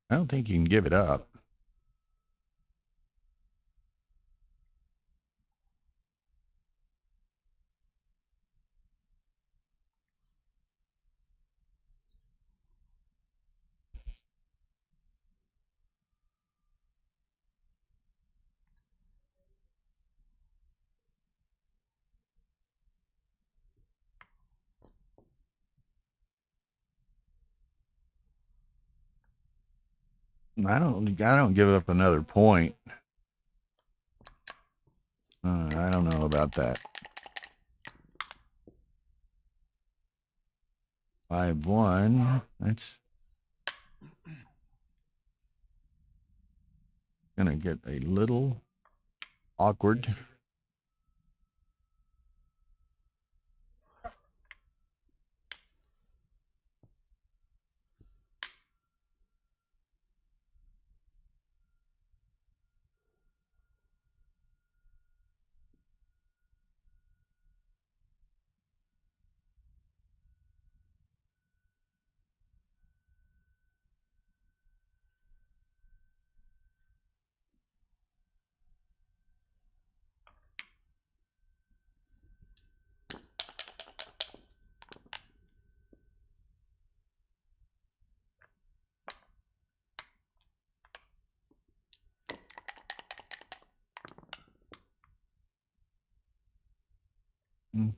I don't think you can give it up. I don't give up another point. I don't know about that. 5-1. That's gonna get a little awkward.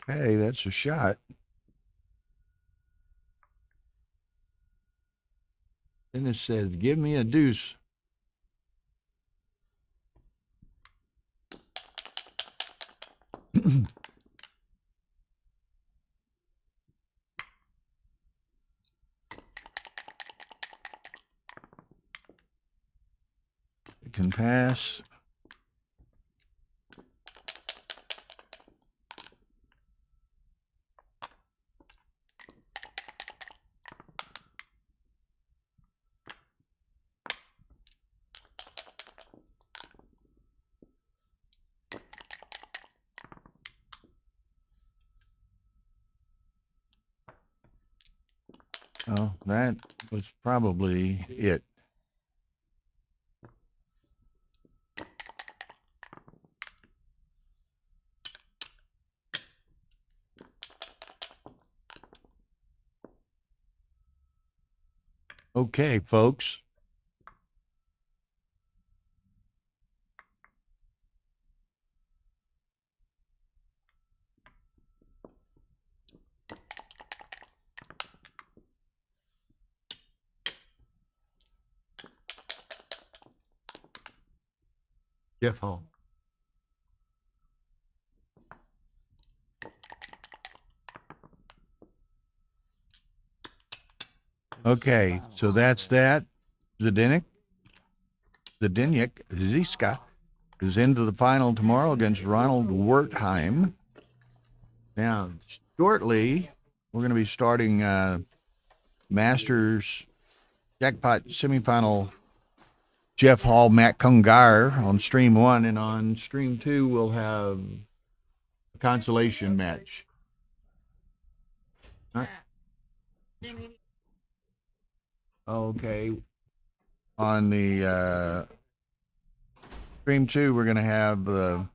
Okay, that's a shot. Then it says, give me a deuce. It can pass. Oh, that was probably it. Okay, folks. Jeff Hall. Okay, so that's that. Zdenek Ziska is into the final tomorrow against Ronald Wertheim. Now, shortly, we're going to be starting Masters Jackpot semifinal. Jeff Hall, Matt Kungar on stream 1, and on stream 2, we'll have a consolation match. Huh? Okay. On the stream 2, we're going to have the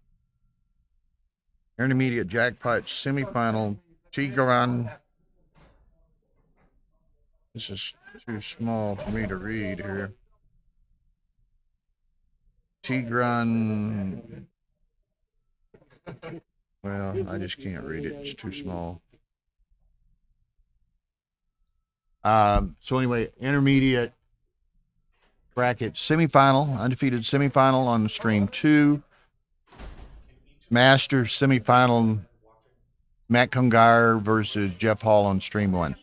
intermediate jackpot semifinal. Tigran. This is too small for me to read here. Tigran. Well, I just can't read it. It's too small. So anyway, intermediate bracket semifinal, undefeated semifinal on stream 2. Masters semifinal, Matt Kungar versus Jeff Hall on stream 1.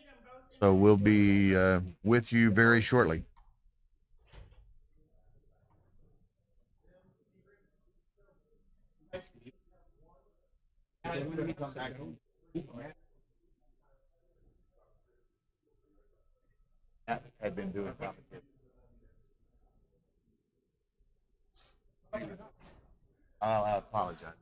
So we'll be with you very shortly. Had been doing competition. I apologize.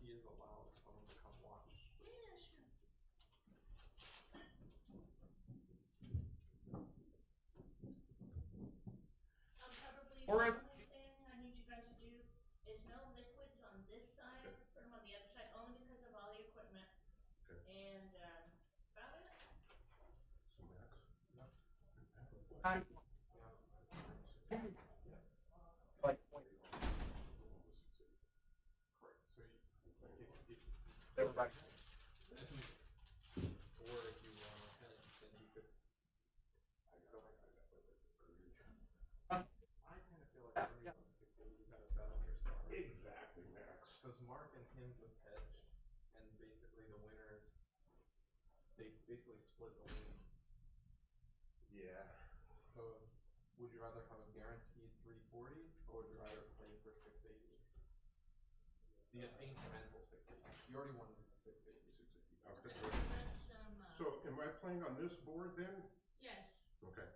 He is allowed someone to come watch. Or if you want to hedge, then you could. I kind of feel like everyone on 680 got a bet on your side. Exactly, Max. Because Mark and him just hedged, and basically the winners, they basically split the winnings. Yeah. So, would you rather have a guaranteed 340, or would you rather play for 680? The incremental 680. You already won 680. So am I playing on this board then? Okay.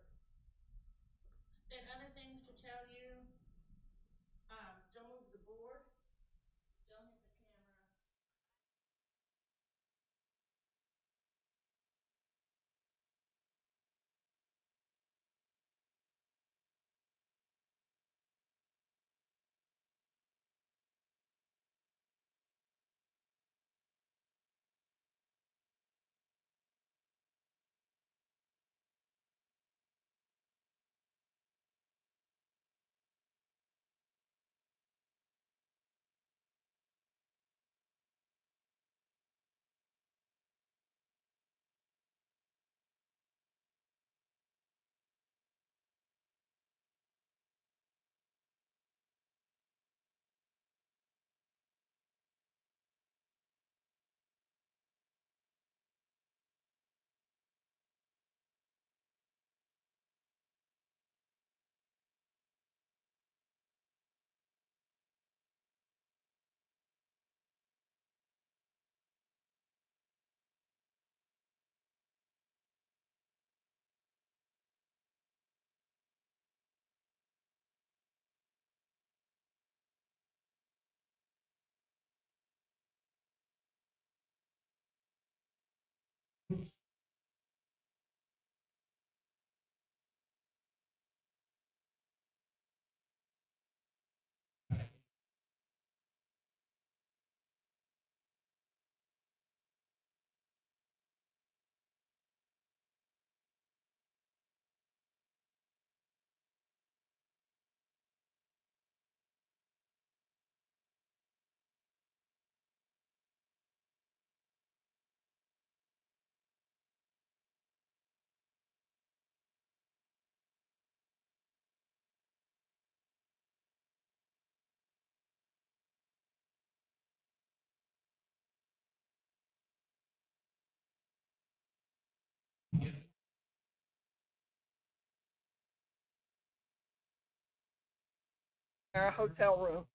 A hotel room.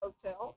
Hotel.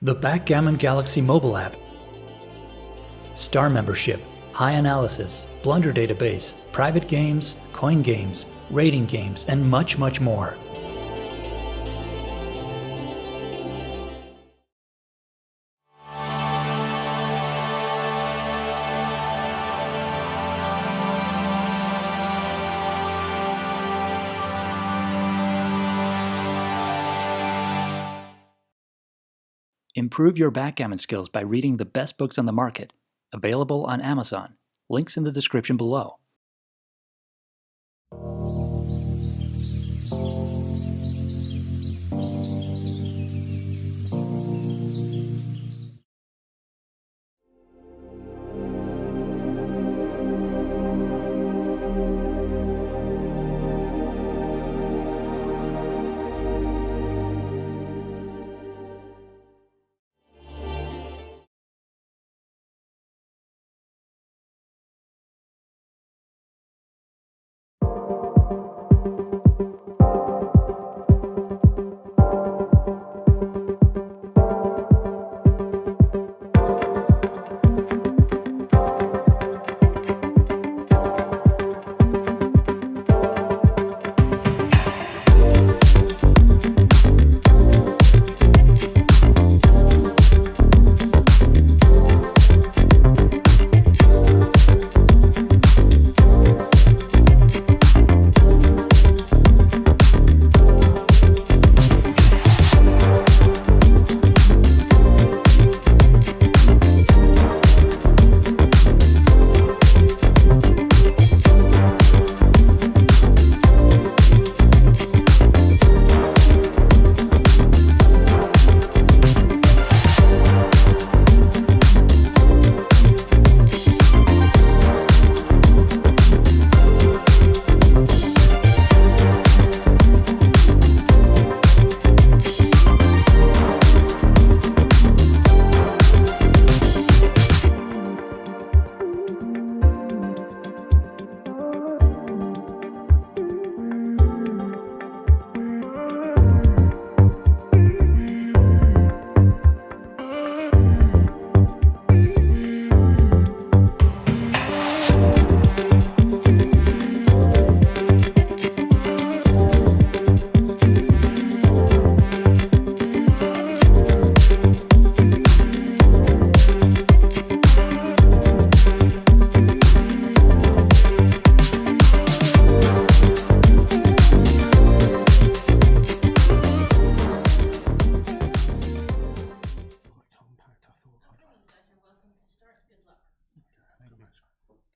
The Backgammon Galaxy mobile app. Star membership, high analysis, blunder database, private games, coin games, rating games, and much, much more. Improve your backgammon skills by reading the best books on the market, available on Amazon. Links in the description below.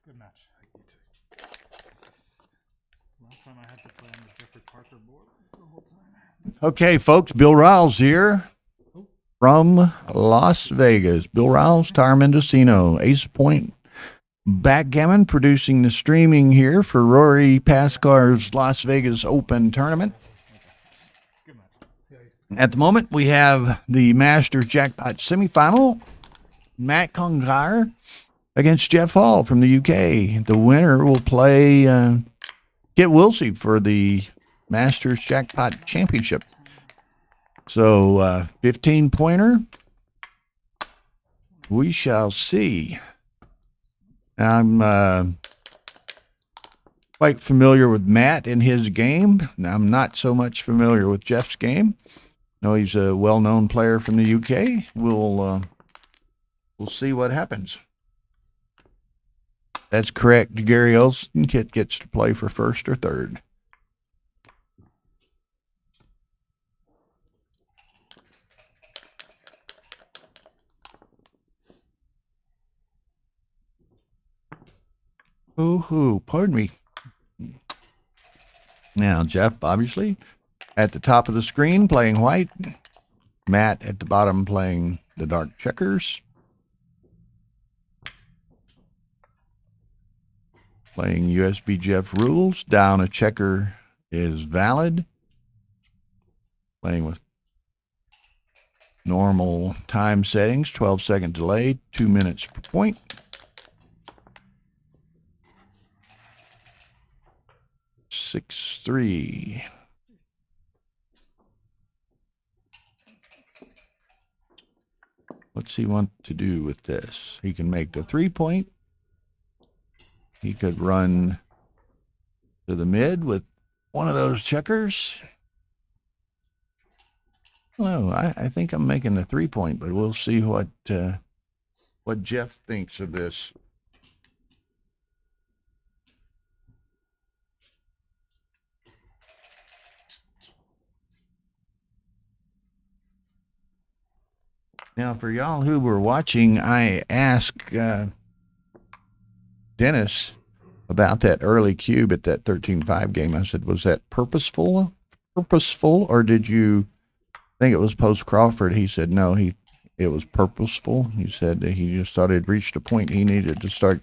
Good match. Last time I had to play on the Jeffrey Parker board the whole time. Okay, folks, Bill Riles here from Las Vegas. Bill Riles, Tire Mendocino, Ace Point Backgammon, producing the streaming here for Rory Pascar's Las Vegas Open Tournament. At the moment, we have the Masters Jackpot semifinal. Matt Congar against Jeff Hall from the UK. The winner will play Get Wilsey for the Masters Jackpot Championship. So 15-pointer. We shall see. I'm quite familiar with Matt and his game. I'm not so much familiar with Jeff's game. No, he's a well-known player from the UK. We'll see what happens. That's correct. Gary Olson gets to play for first or third. Oh, pardon me. Now, Jeff, obviously, at the top of the screen playing white. Matt at the bottom playing the dark checkers. Playing USB Jeff rules. Down a checker is valid. Playing with normal time settings, 12-second delay, 2 minutes per point. Six, 3. What's he want to do with this? He can make the 3-point. He could run to the mid with one of those checkers. Well, I think I'm making the 3-point, but we'll see what Jeff thinks of this. Now, for y'all who were watching, I asked Dennis about that early cube at that 13-5 game. I said, was that purposeful, or did you think it was post Crawford? He said, no, it was purposeful. He said that he just thought he'd reached a point he needed to start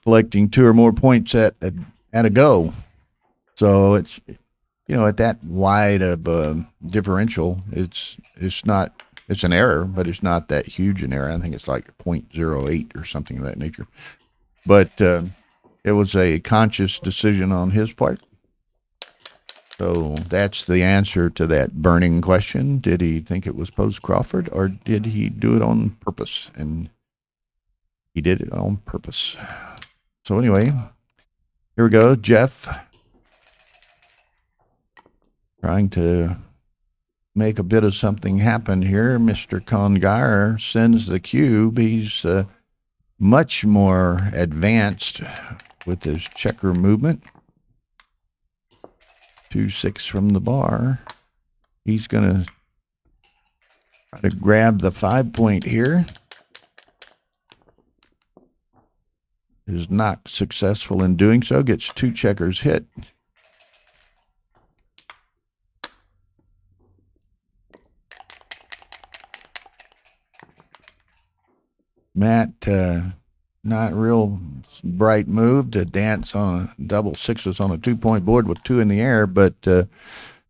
collecting 2 or more points at a go. So it's, at that wide of a differential, it's not, it's an error, but it's not that huge an error. I think it's like 0.08 or something of that nature. But it was a conscious decision on his part. So that's the answer to that burning question. Did he think it was post Crawford, or did he do it on purpose? And he did it on purpose. So anyway, here we go. Jeff trying to make a bit of something happen here. Mr. Congar sends the cube. He's much more advanced with his checker movement. 2-6 from the bar. He's going to try to grab the 5-point here. Is not successful in doing so. Gets 2 checkers hit. Matt, not real bright move to dance on a double sixes on a 2-point board with 2 in the air, but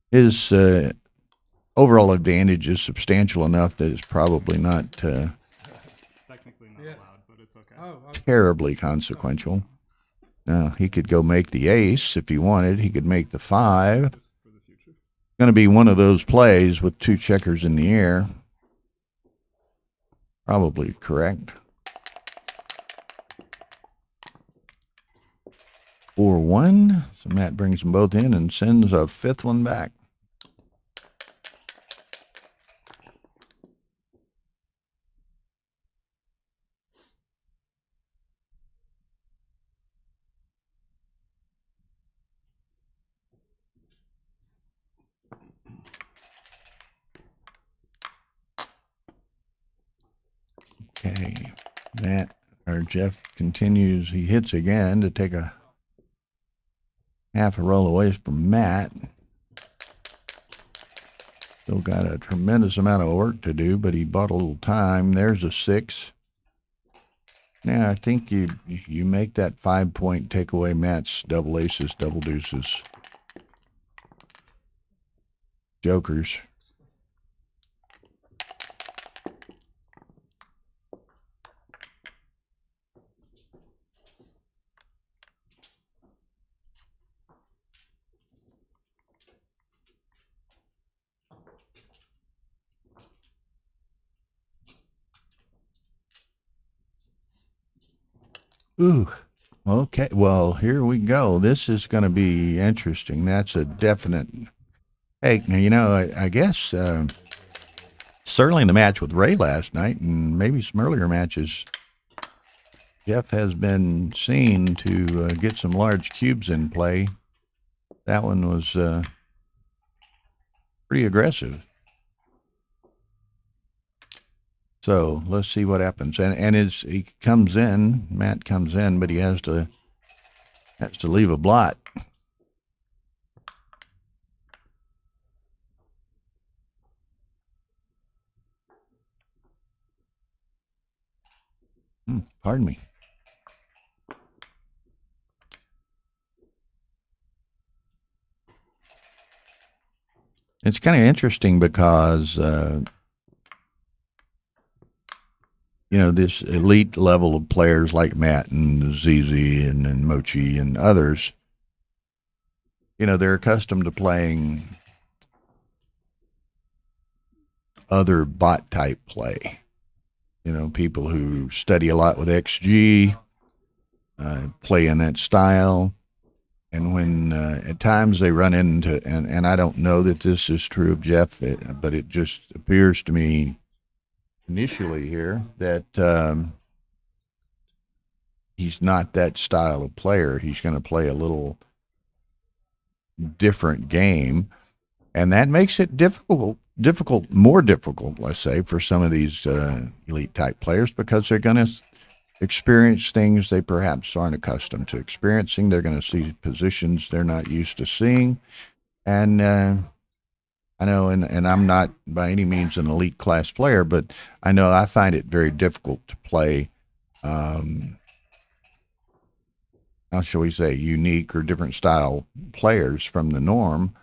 his overall advantage is substantial enough that it's probably not Technically not allowed, but it's okay. terribly consequential. Now, he could go make the ace if he wanted. He could make the 5. Going to be one of those plays with 2 checkers in the air. Probably correct. 4-1. So Matt brings them both in and sends a 5th one back. Okay, Jeff continues. He hits again to take a half a roll away from Matt. Still got a tremendous amount of work to do, but he bought a little time. There's a 6. Now, I think you make that 5-point, take away Matt's double aces, double deuces, jokers. Ooh, okay. Well, here we go. This is going to be interesting. That's a definite. Hey, now, I guess certainly in the match with Ray last night, and maybe some earlier matches, Jeff has been seen to get some large cubes in play. That one was pretty aggressive. So let's see what happens. And he comes in, Matt comes in, but he has to leave a blot. Pardon me. It's kind of interesting because this elite level of players like Matt and ZZ and Mochi and others, they're accustomed to playing other bot type play. People who study a lot with XG, play in that style. And when at times they run into, and I don't know that this is true of Jeff, but it just appears to me initially here that he's not that style of player. He's going to play a little different game, and that makes it difficult more difficult, let's say, for some of these elite type players because they're going to experience things they perhaps aren't accustomed to experiencing. They're going to see positions they're not used to seeing. And I know, and I'm not by any means an elite class player, but I know I find it very difficult to play, how shall we say, unique or different style players from the norm.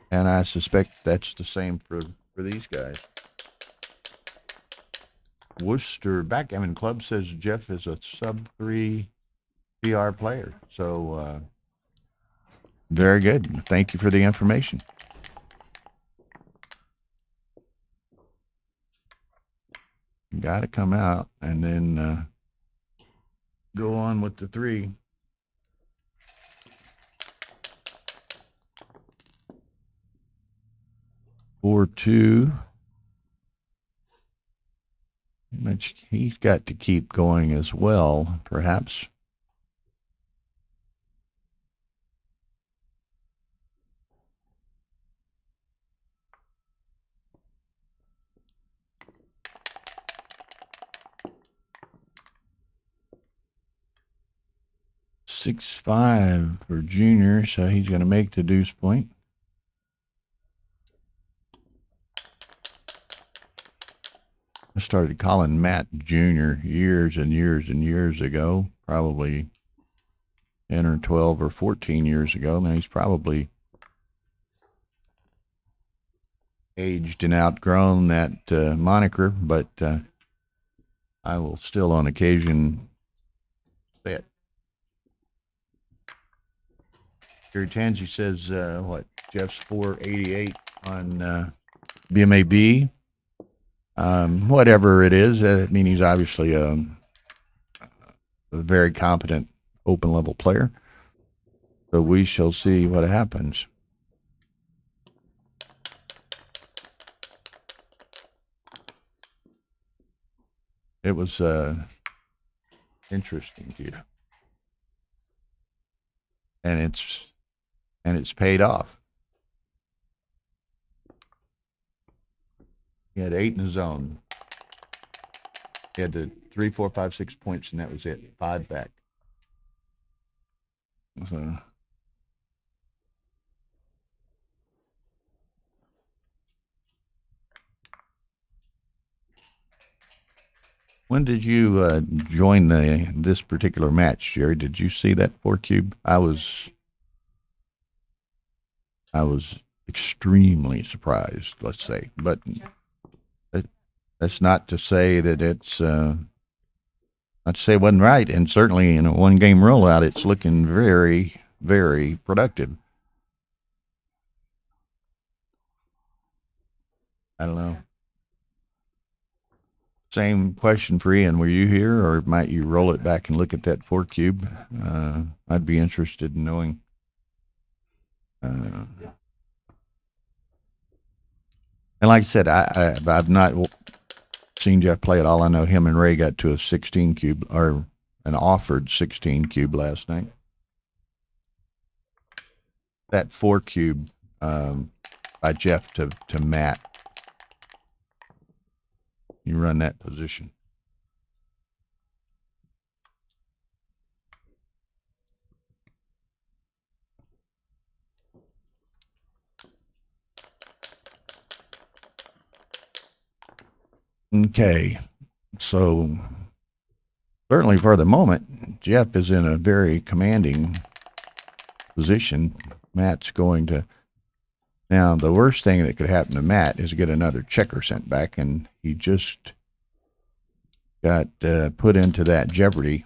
And I suspect that's the same for these guys. Worcester Backgammon Club says Jeff is a sub-3 PR player. So, very good. Thank you for the information. Got to come out and then go on with the 3. Four, 2. Which he's got to keep going as well, perhaps. Six, 5 for Junior, so he's going to make the deuce point. I started calling Matt Jr. years and years and years ago, probably 10 or 12 or 14 years ago. Now he's probably aged and outgrown that moniker, but I will still on occasion say it. Gary Tansey says, Jeff's 488 on BMAB. Whatever it is, I mean, he's obviously a very competent open level player. So we shall see what happens. It was interesting to you. And it's paid off. He had 8 in the zone. He had the 3, 4, 5, 6 points, and that was it. 5 back. So when did you join this particular match, Jerry? Did you see that 4 cube? I was extremely surprised, let's say, but that's not to say that it's not to say it wasn't right. And certainly in a 1-game rollout, it's looking very, very productive. I don't know. Same question for Ian. Were you here, or might you roll it back and look at that 4 cube? I'd be interested in knowing. And like I said, I've not seen Jeff play at all. I know him and Ray got to a 16 cube, or an offered 16 cube last night. That 4 cube by Jeff to Matt. You run that position. Okay, so certainly for the moment, Jeff is in a very commanding position. Matt's going to, now the worst thing that could happen to Matt is get another checker sent back, and he just got put into that jeopardy.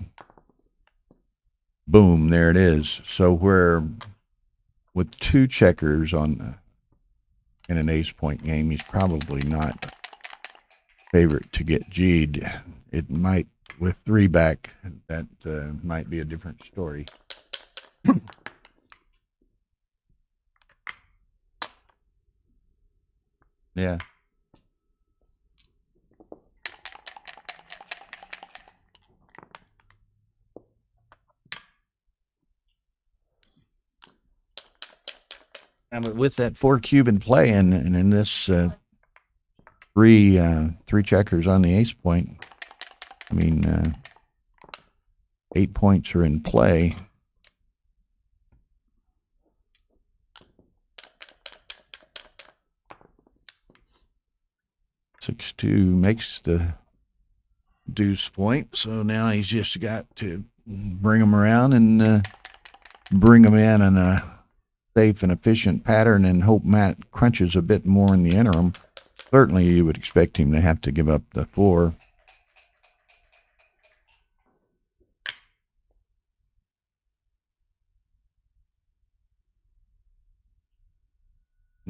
Boom, there it is. So where with 2 checkers on in an ace point game, he's probably not favorite to get G'd. It might, with 3 back, that might be a different story. Yeah. And with that 4 cube in play, and in this three checkers on the ace point. I mean, 8 points are in play. Six two makes the deuce point, so now he's just got to bring them around and bring them in a safe and efficient pattern and hope Matt crunches a bit more in the interim. Certainly you would expect him to have to give up the 4.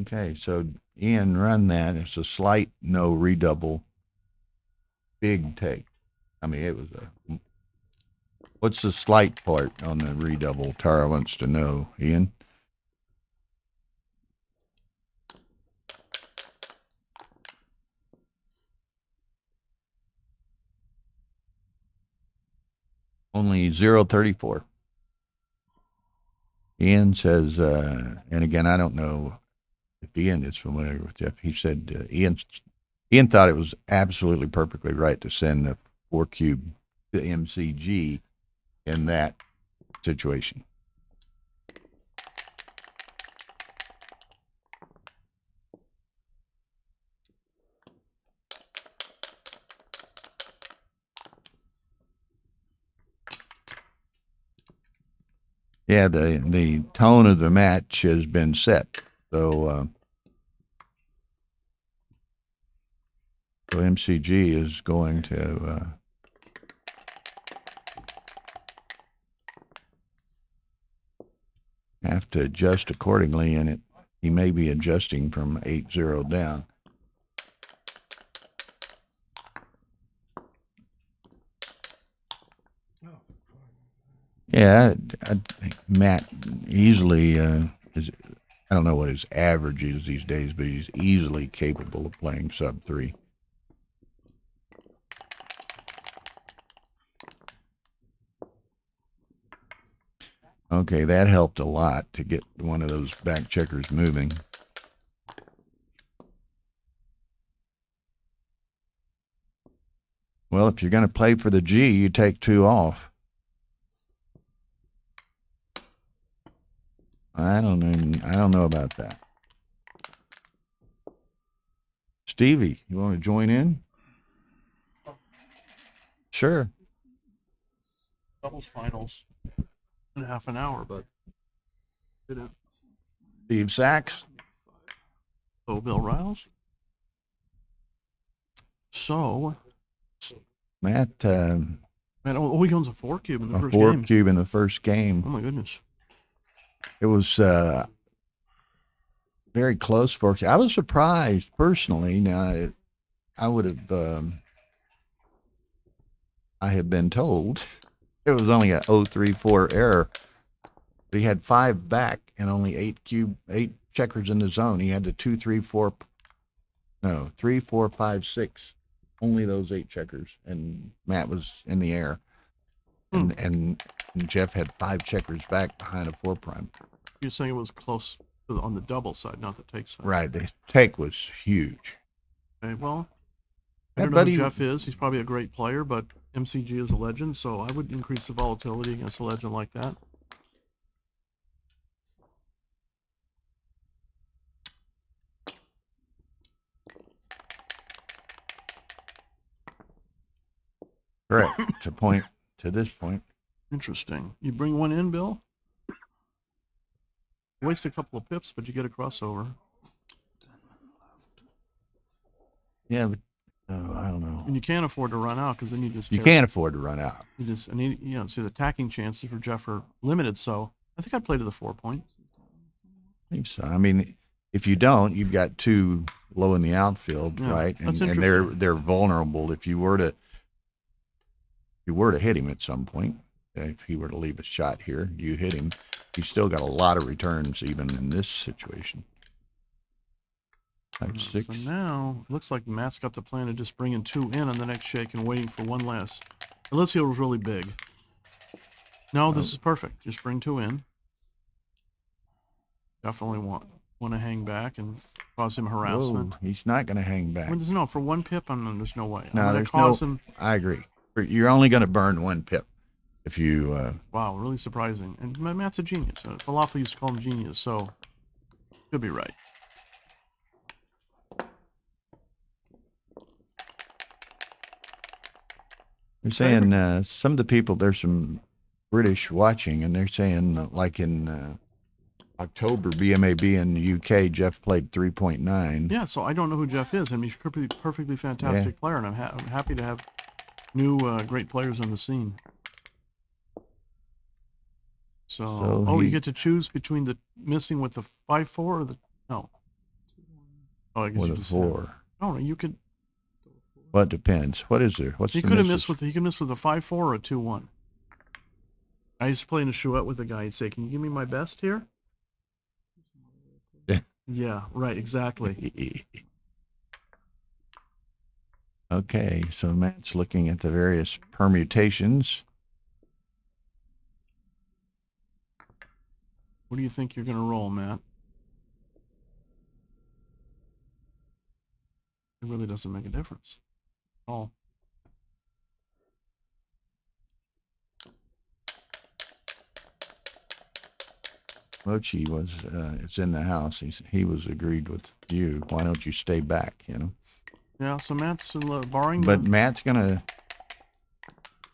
Okay, so Ian run that. It's a slight no redouble. Big take. I mean, it was a... What's the slight part on the redouble? Tara wants to know, Ian. Only 0.34. Ian says, and again, I don't know if Ian is familiar with Jeff. He said Ian thought it was absolutely perfectly right to send the 4 cube to MCG in that situation. Yeah, the tone of the match has been set. So MCG is going to have to adjust accordingly, and he may be adjusting from 8-0 down. Yeah, I think Matt easily is. I don't know what his average is these days, but he's easily capable of playing sub 3. Okay, that helped a lot to get one of those back checkers moving. Well, if you're going to play for the G, you take 2 off. I don't know about that. Stevie, you want to join in? Sure. Doubles finals in half an hour, but didn't. Steve Sachs. Oh, Bill Riles. So, Matt. Man, he owns a 4 cube in the first game. 4 cube in the first game. Oh my goodness. It was very close for you. I was surprised personally. Now, I would have. I had been told it was only a 0.34 error, but he had 5 back and only 8 checkers in the zone. He had the 2, 3, 4. No, 3, 4, 5, 6. Only those 8 checkers, and Matt was in the air, and Jeff had 5 checkers back behind a 4 prime. You're saying it was close on the double side, not the take side. Right, the take was huge. Okay, well, I don't know who Jeff is. He's probably a great player, but MCG is a legend, so I would increase the volatility against a legend like that. Correct. To this point. Interesting. You bring one in, Bill? Waste a couple of pips, but you get a crossover. Yeah, but I don't know. And you can't afford to run out because then you just. You can't afford to run out. You just, and see the attacking chances for Jeff are limited. So I think I'd play to the 4 point. I think so. I mean, if you don't, you've got 2 low in the outfield, right? And they're vulnerable if you were to hit him at some point. If he were to leave a shot here, you hit him. You still got a lot of returns even in this situation. 5-6. So now it looks like Matt's got the plan of just bringing 2 in on the next shake and waiting for one less. Unless he was really big. No, this is perfect. Just bring 2 in. Definitely want to hang back and cause him harassment. Whoa, he's not going to hang back. Well, there's no, for one pip, there's no way. No, I'm gonna there's cause no. him. I agree. You're only going to burn 1 pip if you. Wow, really surprising. And Matt's a genius. Falafel used to call him genius, so could be right. They're saying some of the people, there's some British watching, and they're saying like in October, BMAB in the UK, Jeff played 3.9. Yeah, so I don't know who Jeff is. I mean, he's a perfectly fantastic player, and I'm happy to have new great players on the scene. So you get to choose between the missing with the 5-4 or the no. Oh, I guess With you a just 4. No, you could. Well, it depends. What is there? What's He the could have misses? missed with. He could miss with a 5-4 or a 2-1. I used to play in a chouette with a guy. He'd say, "Can you give me my best here?" Yeah, right, exactly. Okay, so Matt's looking at the various permutations. What do you think you're going to roll, Matt? It really doesn't make a difference at all. Mochi was it's in the house. He was agreed with you. Why don't you stay back? You know. Yeah, so Matt's barring. But Matt's gonna.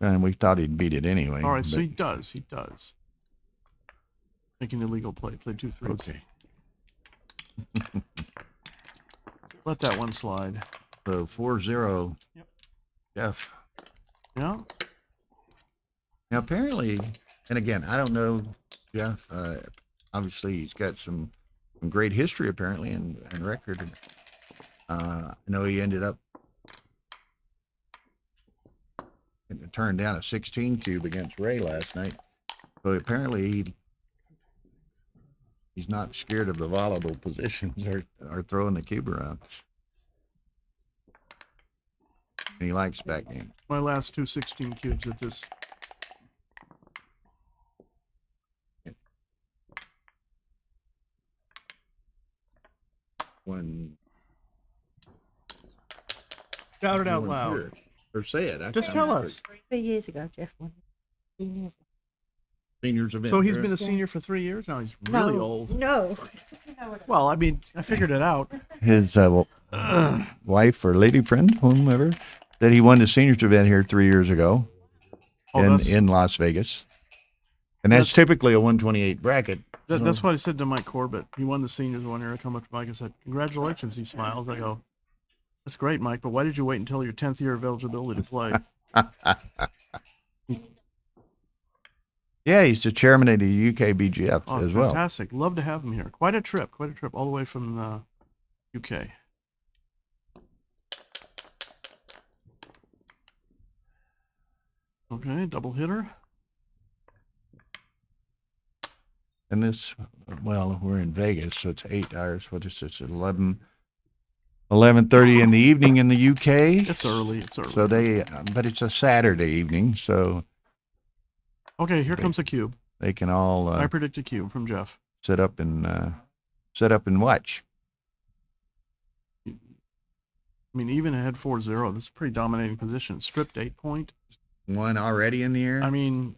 And we thought he'd beat it anyway. All right, so but- he does. He does. Making illegal play. Play 2 3s. Okay. Let that one slide. So 4-0. Yep. Jeff. Yeah. Now apparently, and again, I don't know Jeff. Obviously, he's got some great history apparently and record. I know he ended up turned down a 16 cube against Ray last night. So apparently he's not scared of the volatile positions or throwing the cube around. And he likes backgammon. My last 2 16 cubes at this. When Shout it out you weren't loud. here. Or say it. I Just can't tell remember. us. 3 years ago, Jeff won. 3 years ago. Seniors event. So he's right? been a senior for 3 years now. He's really old. No. Well, I mean, I figured it out. His wife or lady friend, whomever, that he won the seniors event here 3 years ago in Las Vegas. And that's typically a 128 bracket. That's what I said to Mike Corbett. He won the seniors one year. I come up to Mike and said, "Congratulations." He smiles. I go, "That's great, Mike, but why did you wait until your 10th year of eligibility to play?" Yeah, he's the chairman of the UKBGF Oh, as well. fantastic. Love to have him here. Quite a trip all the way from UK. Okay, double hitter. And this, well, we're in Vegas, so it's 8 hours. What is this? 11:30 in the evening in the UK. It's early. It's early. So but it's a Saturday evening, so Okay, here comes a cube. they can all I predict a cube from Jeff. sit up and watch. I mean, even ahead 4-0, this is a pretty dominating position. Stripped 8-point. One already in the air. I mean,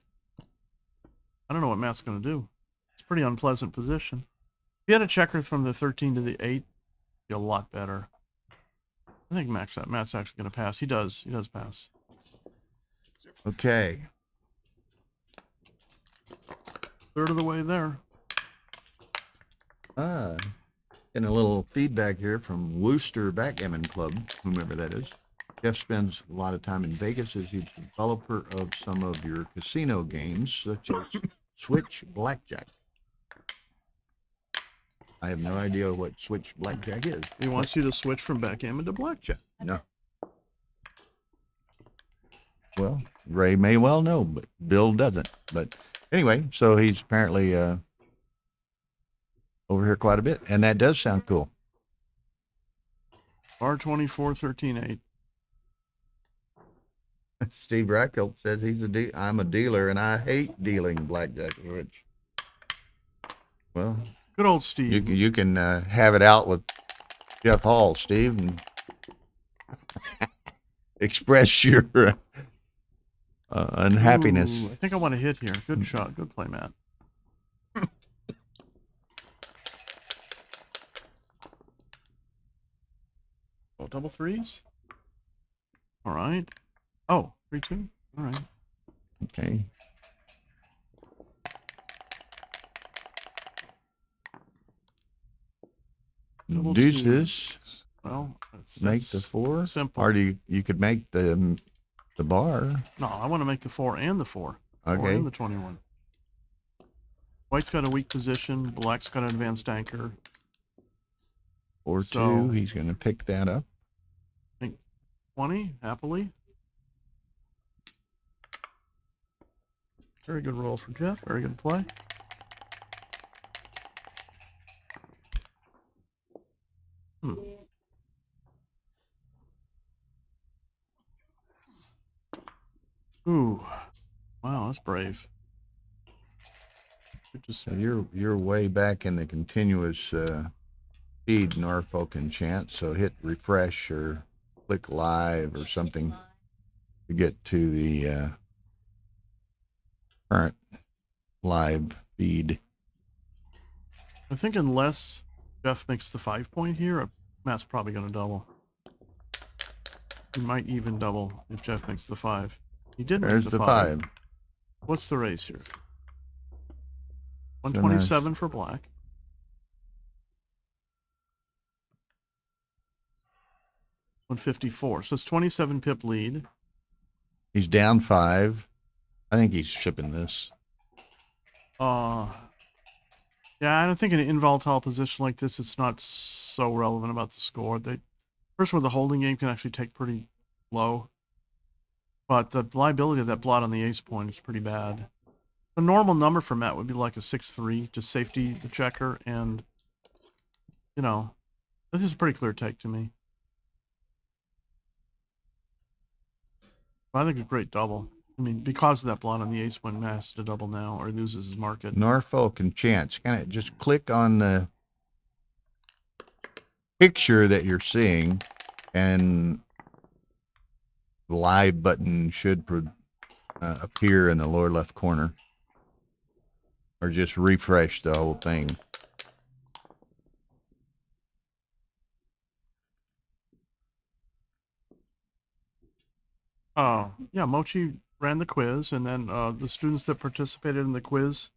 I don't know what Matt's going to do. It's a pretty unpleasant position. If he had a checker from the 13 to the 8, it'd be a lot better. I think Matt's actually going to pass. He does. He does pass. Okay. Third of the way there. Getting a little feedback here from Worcester Backgammon Club, whomever that is. Jeff spends a lot of time in Vegas as he's a developer of some of your casino games, such as Switch Blackjack. I have no idea what Switch Blackjack is. He wants you to switch from backgammon to blackjack. No. Well, Ray may well know, but Bill doesn't. But anyway, so he's apparently over here quite a bit, and that does sound cool. R24, 13-8. Steve Reichelt says I'm a dealer, and I hate dealing blackjack. Which, well, Good old Steve. you can have it out with Jeff Hall, Steve, and express your unhappiness. Ooh, I think I want to hit here. Good shot. Good play, Matt. Oh, double threes? All right. Oh, 3-2. All right. Okay. Double Deuces. Well, Make the 4. simple. Or you could make the bar. No, I want to make the 4 and the 4. 4 Okay. and the 21. White's got a weak position. Black's got an advanced anchor. Or So- 2. He's going to pick that up. 20, happily. Very good roll for Jeff. Very good play. Ooh. Wow, that's brave. Just, So you're way back in the continuous feed Norfolk and Chance. So hit refresh or click live or something to get to the current live feed. I think unless Jeff makes the 5-point here, Matt's probably going to double. He might even double if Jeff makes the 5. He did make There's the the 5. 5. What's the raise here? 127 for black. $154. So it's 27 pip lead. He's down 5. I think he's shipping this. Yeah, I don't think in an involatile position like this, it's not so relevant about the score. First of all, the holding game can actually take pretty low. But the liability of that blot on the ace point is pretty bad. The normal number for Matt would be like a 6-3, just safety the checker, and, you know, this is a pretty clear take to me. I think a great double. I mean, because of that blot on the ace point, Matt has to double now, or he loses his market. Norfolk and Chance. Kind of just click on the picture that you're seeing, and the live button should appear in the lower left corner. Or just refresh the whole thing. Oh, yeah, Mochi ran the quiz, and then the students that participated in the quiz,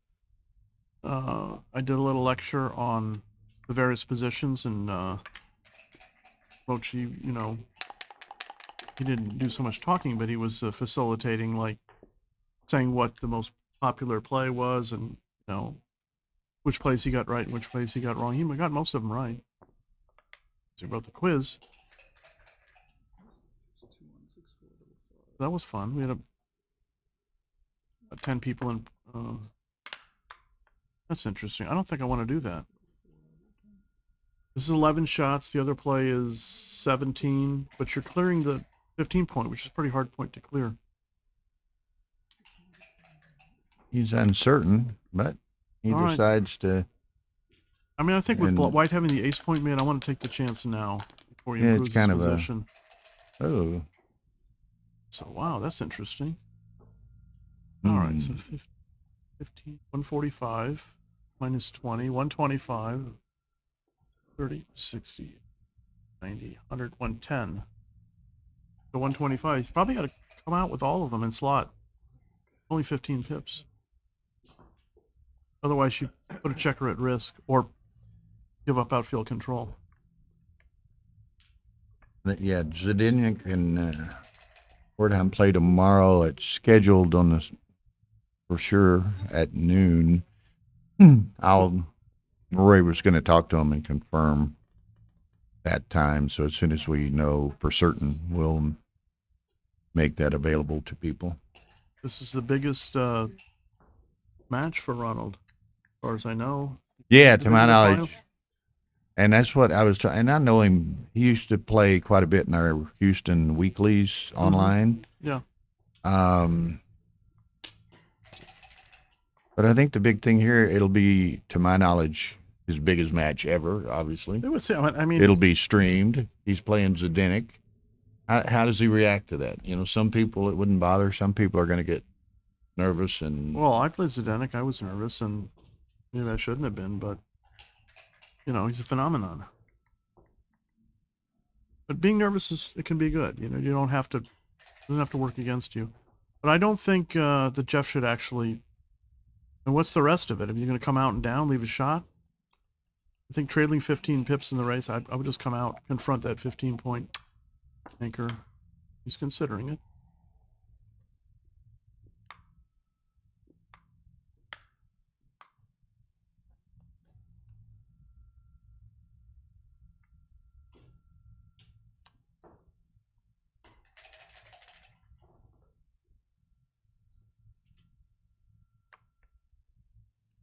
I did a little lecture on the various positions, and Mochi, you know, he didn't do so much talking, but he was facilitating, like, saying what the most popular play was, and, you know, which plays he got right and which plays he got wrong. He got most of them right. So he wrote the quiz. That was fun. We had 10 people in. That's interesting. I don't think I want to do that. This is 11 shots. The other play is 17, but you're clearing the 15 point, which is a pretty hard point to clear. He's uncertain, but he All right. decides to. I mean, I think with And- White having the ace point, man, I want to take the chance now before he Yeah, it's improves kind his of a- position. Oh. So, wow, that's interesting. All right, so 15, 145 minus 20, 125, 30, 60, 90, 100, 110. So 125. He's probably got to come out with all of them in slot. Only 15 pips. Otherwise, you put a checker at risk or give up outfield control. Yeah, Zdeněk and Fordham play tomorrow. It's scheduled on this for sure at noon. Rory was going to talk to him and confirm that time. So as soon as we know for certain, we'll make that available to people. This is the biggest match for Ronald, as far as I know. Yeah, to my Division knowledge. final? And that's what I was trying. And I know him. He used to play quite a bit in our Houston weeklies online. Yeah. But I think the big thing here, it'll be, to my knowledge, his biggest match ever, obviously. They would say, I mean, It'll be streamed. He's playing Zdenek. How does he react to that? You know, some people it wouldn't bother. Some people are going to get nervous and. well, I played Zdenek. I was nervous, and maybe I shouldn't have been, but you know, he's a phenomenon. But being nervous it can be good. You know, you don't have to. It doesn't have to work against you. But I don't think that Jeff should actually. And what's the rest of it? If you're going to come out and down, leave a shot. I think trailing 15 pips in the race, I would just come out, confront that 15-point anchor. He's considering it.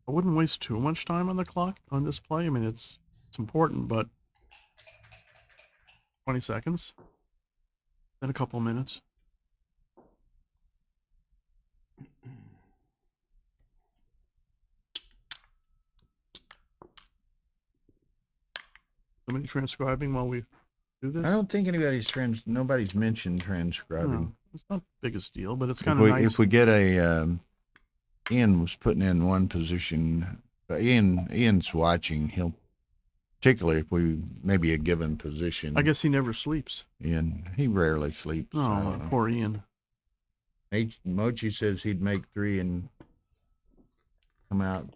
I wouldn't waste too much time on the clock on this play. I mean, it's important, but 20 seconds, then a couple of minutes. Somebody transcribing while we do this? I don't think nobody's mentioned transcribing. No, it's not the biggest deal, but it's If kind of nice. If we get Ian was putting in one position. Ian's watching. He'll, particularly if we maybe a given position. I guess he never sleeps. Ian, he rarely sleeps. Oh, poor Ian. Mochi says he'd make 3 and come out.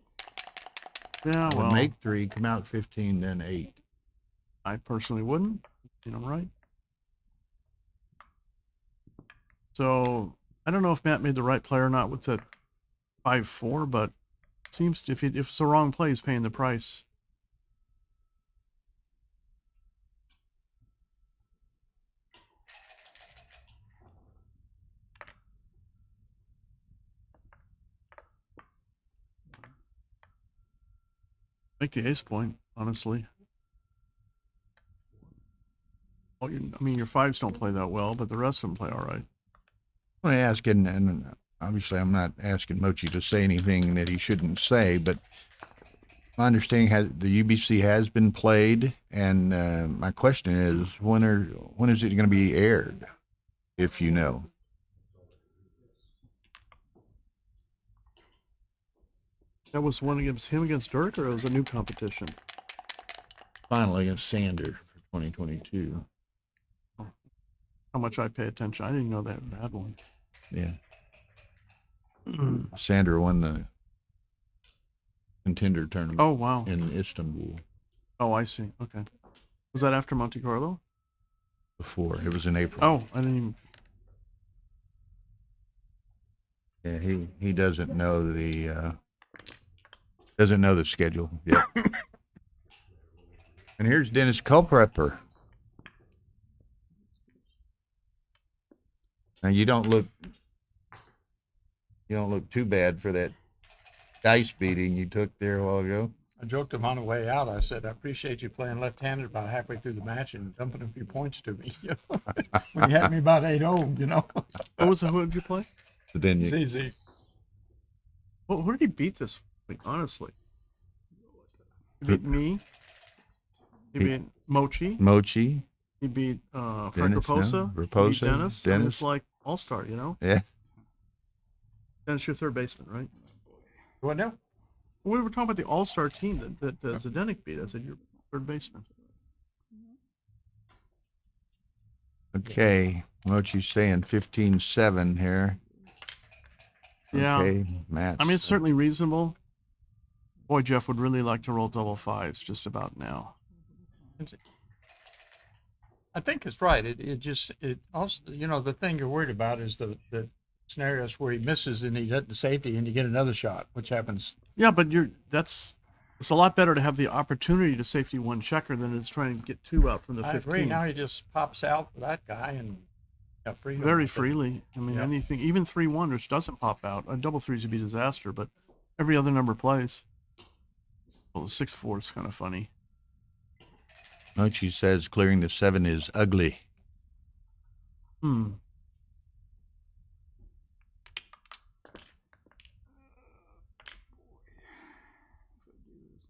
Yeah, well, make 3, come out 15, then 8. I personally wouldn't. You know, right? So I don't know if Matt made the right play or not with the 5-4, but it seems if it's the wrong play, he's paying the price. Make the ace point, honestly. Oh, I mean, your 5s don't play that well, but the rest of them play all right. I want to ask, and obviously I'm not asking Mochi to say anything that he shouldn't say, but my understanding the UBC has been played, and my question is, when is it going to be aired, if you know? That was one against him against Dirk, or it was a new competition? Finally against Sander for 2022. How much I pay attention. I didn't know that had one. Yeah. Sander won the contender tournament. Oh, wow. In Istanbul. Oh, I see. Okay. Was that after Monte Carlo? Before. It was in April. Oh, I didn't even... Yeah, he doesn't know the schedule yet. And here's Dennis Culpepper. Now you don't look too bad for that dice beating you took there a while ago. I joked him on the way out. I said, I appreciate you playing left-handed about halfway through the match and dumping a few points to me. When you had me about 8-0, you know. Who did you play? But then you, ZZ. Well, who did he beat this week, honestly? He beat me. He beat Mochi. He beat Frank Raposa. He beat Dennis. And it's like all-star, you know? Yeah. Dennis, your third baseman, right? What now? We were talking about the all-star team that Zdenek beat. I said, you're third baseman. Okay. Mochi's saying 15-7 here. Yeah. Okay, Matt. I mean, it's certainly reasonable. Boy, Jeff would really like to roll double 5s just about now. I think it's right. It also, you know, the thing you're worried about is the scenarios where he misses and he doesn't safety and you get another shot, which happens. Yeah, but it's a lot better to have the opportunity to safety one checker than it's trying to get 2 out from the 15. I agree. Now he just pops out with that guy and got freedom. Very freely. I mean, anything, even 3-1, which doesn't pop out. A double 3s would be disaster, but every other number plays. Well, the 6-4 is kind of funny. Mochi says clearing the 7 is ugly.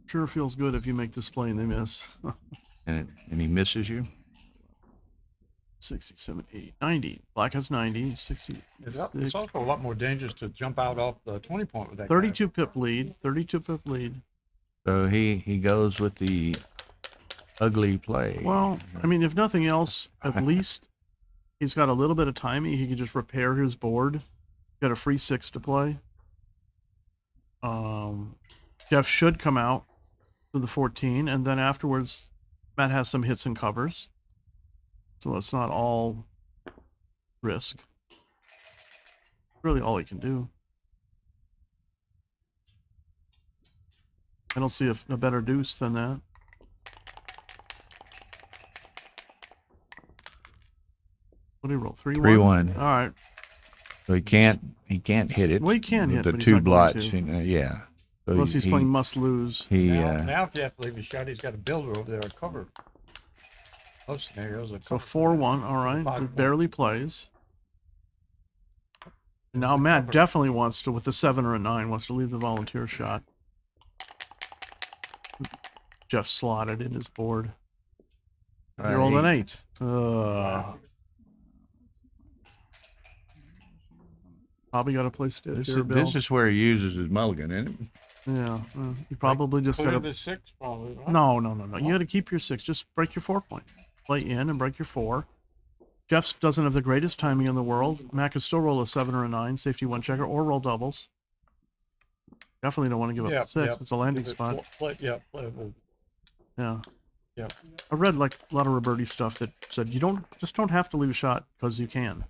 Sure feels good if you make this play and they miss. And he misses you. 67, 80, 90. Black has 90, 60. It's also a lot more dangerous to jump out off the 20 point with that. 32 pip lead. 32 pip lead. So he goes with the ugly play. Well, I mean, if nothing else, at least he's got a little bit of timing. He can just repair his board. Got a free 6 to play. Jeff should come out to the 14, and then afterwards, Matt has some hits and covers. So it's not all risk. Really all he can do. I don't see a better deuce than that. What did he roll? 3-1? 3-1. All right. So he can't hit it. Well, he can with hit, the but he's two not going blots. to. Yeah. So Unless he's playing must lose. Now if you have to leave a shot, he's got a builder over there to cover. Those scenarios are So covered. 4-1, all right. 5-1. He barely plays. Now Matt definitely wants to, with the 7 or a 9, wants to leave the volunteer shot. Jeff slotted in his board. He rolled an 8. Probably got to play stiff here, Bill. This is where he uses his mulligan, isn't it? Yeah, you probably just got Clear to. the 6 probably. Right? No. You got to keep your 6. Just break your 4 point. Play in and break your 4. Jeff doesn't have the greatest timing in the world. Matt can still roll a 7 or a 9, safety 1 checker, or roll doubles. Definitely don't want to give up the 6. It's a landing spot. Playable. Yeah. Yeah. I read like a lot of Roberti stuff that said you don't have to leave a shot because you can.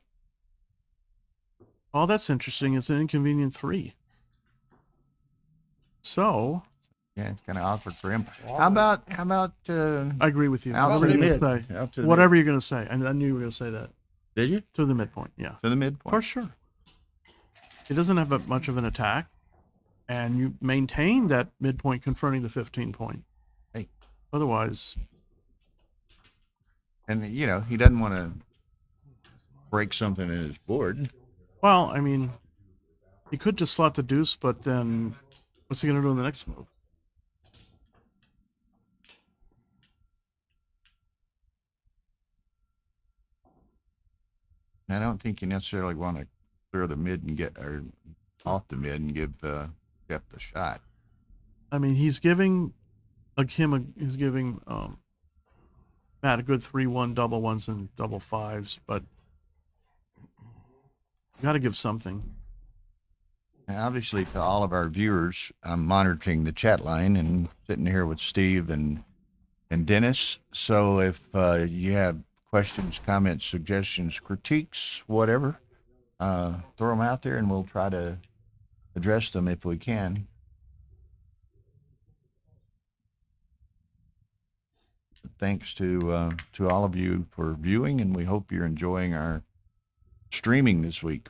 Oh, that's interesting. It's an inconvenient 3. So. Yeah, it's kind of awkward for him. How about? I agree with you. Out Whatever to the you're mid. gonna say. Out to the Whatever mid. you're going to say. And I knew you were going to say that. Did you? To the midpoint, yeah. To the midpoint. For sure. He doesn't have much of an attack. And you maintain that midpoint confronting the 15 point. Hey. Otherwise. And, he doesn't want to break something in his board. Well, I mean, he could just slot the deuce, but then what's he going to do in the next move? I don't think you necessarily want to clear the mid and get, or off the mid and give Jeff the shot. I mean, he's giving Matt a good 3-1 double ones and double 5s, but you got to give something. Now, obviously, to all of our viewers, I'm monitoring the chat line and sitting here with Steve and Dennis. So if you have questions, comments, suggestions, critiques, whatever, throw them out there and we'll try to address them if we can. Thanks to all of you for viewing, and we hope you're enjoying our streaming this week.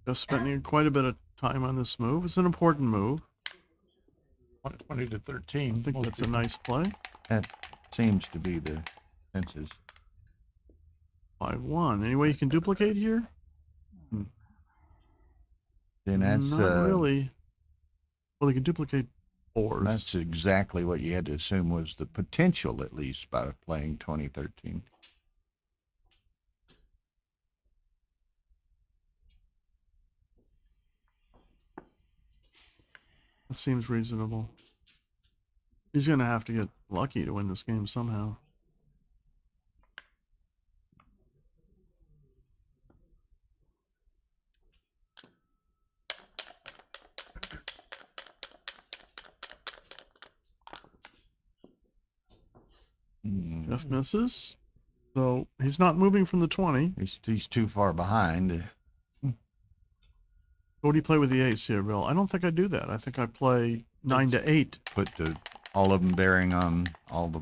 Just spending quite a bit of time on this move. It's an important move. 20 to 13. I think that's a nice play. That seems to be the senses. 5-1. Any way you can duplicate here? And that's Not really. Well, you can duplicate 4s. That's exactly what you had to assume was the potential, at least, by playing 2013. That seems reasonable. He's going to have to get lucky to win this game somehow. Jeff misses. So he's not moving from the 20. He's too far behind. What do you play with the ace here, Bill? I don't think I do that. I think I play 9 to 8. Put all of them bearing on all the.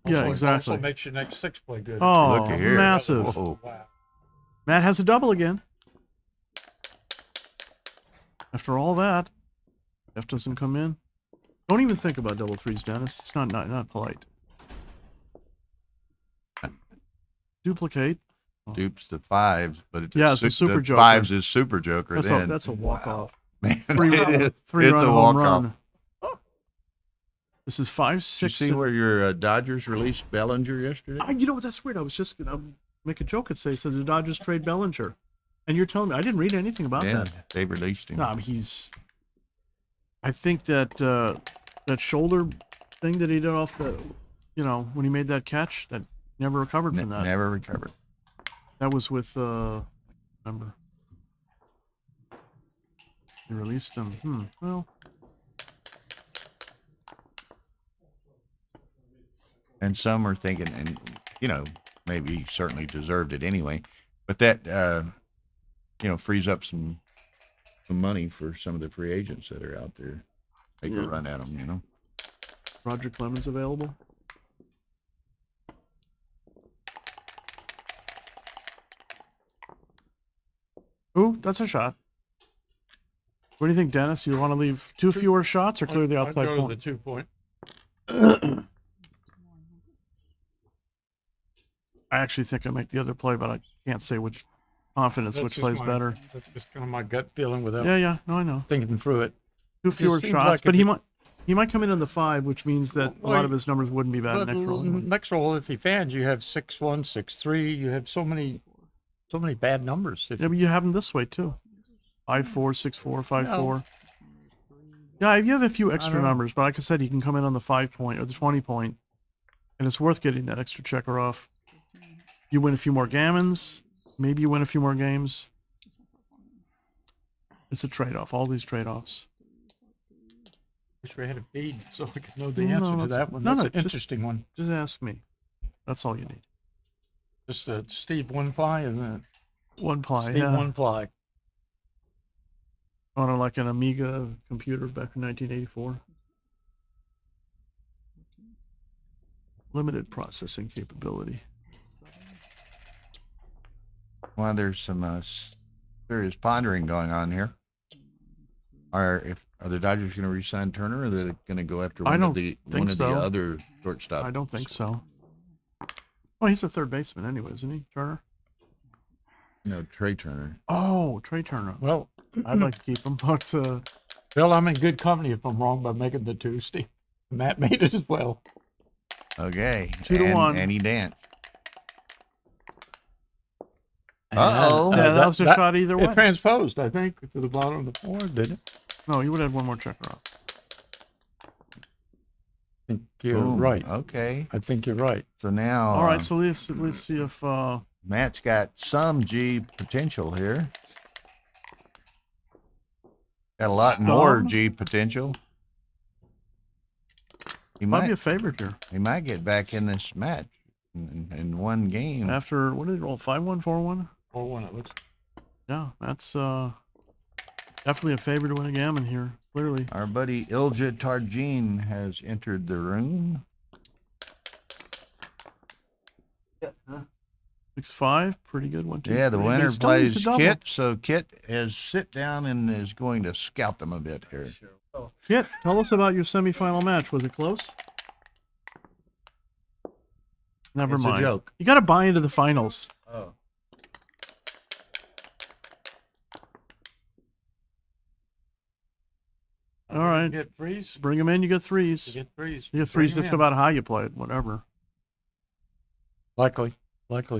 Yeah, exactly. Also makes your next 6 play good. Oh, Look at here. massive. Whoa. Wow. Matt has a double again. After all that, Jeff doesn't come in. Don't even think about double 3s, Dennis. It's not polite. Duplicate. dupes the fives, but it's Yeah, it's a super the joker. fives is super joker. That's a walk off. Man, Three it's run a home walk-off. run. This is 5, Did you 6. see where your Dodgers released Bellinger yesterday? You know what? That's weird. I was just gonna make a joke and say, so the Dodgers trade Bellinger, and you're telling me I didn't read anything about Yeah, that. they released him. No, I mean, I think that that shoulder thing that he did off the, when he made that catch, that never recovered from that. Never recovered. That was with remember. They released him. Well. And some are thinking, and maybe he certainly deserved it anyway, but that frees up some money for some of the free agents that are out there. Make a run at them, Roger Clemens available. Ooh, that's a shot. What do you think, Dennis? You want to leave 2 fewer shots or clear the outside I'd go point? to the 2 point. I actually think I make the other play, but I can't say which confidence, That's which just plays my- better. That's just kind of my gut feeling without Yeah, no, I know. thinking through it. 2 fewer seems shots, like but if he might come in on the 5, which means that a lot of his numbers wouldn't be bad But next roll. next roll, if he fans, you have 6-1, 6-3. You have so many bad numbers. If Yeah, but you have them this way too. 5-4, 6-4, 5-4. Yeah, you have a few extra don't know. numbers, but like I said, he can come in on the 5 point or the 20 point, and it's worth getting that extra checker off. You win a few more gammons, maybe you win a few more games. It's a trade-off. All these trade-offs. wish we had a feed so we could know the No, answer to that's- that one. no, That's no, an just- interesting one. Just ask me. That's all you need. Just Steve one ply and One ply. Steve Yeah. one ply. On like an Amiga computer back in 1984. Limited processing capability. Well, there's some serious pondering going on here. Are the Dodgers going to re-sign Turner, or are they going to go after I one don't of the think so. other shortstops? I don't think so. Well, he's a third baseman anyway, isn't he, Turner? No, Trey Turner. Oh, Trey Turner. Well, I'd like to keep him, but Bill, I'm in good company if I'm wrong by making the 2. Steve, Matt made it as well. Okay. 2-1. And he danced. And, Uh-oh. yeah, that was a shot either way. It transposed, I think, to the bottom of the board, did it? No, you would have one more checker off. I think you're Boom. right. Okay. I think you're right. So now, All right, so let's see if Matt's got some G potential here. Got a lot more Some? G potential. He might be might a favorite here. he might get back in this match in one game. After what did he roll? 5-1, 4-1? 4-1, it looks. Yeah, that's definitely a favorite to win a gammon here. Clearly. Our buddy Ilja Tarjin has entered the room. 6-5, pretty good one. Two, Yeah, the three. But winner he still needs plays a double. Kit, so Kit has sit down and is going to scout them a bit here. Kit, tell us about your semifinal match. Was it close? Never It's a mind. joke. You got to buy into the finals. Oh. All right. You get threes? Bring them in. You get threes. You get threes. You get threes Bring 'em just in. about how you play it, whatever. Likely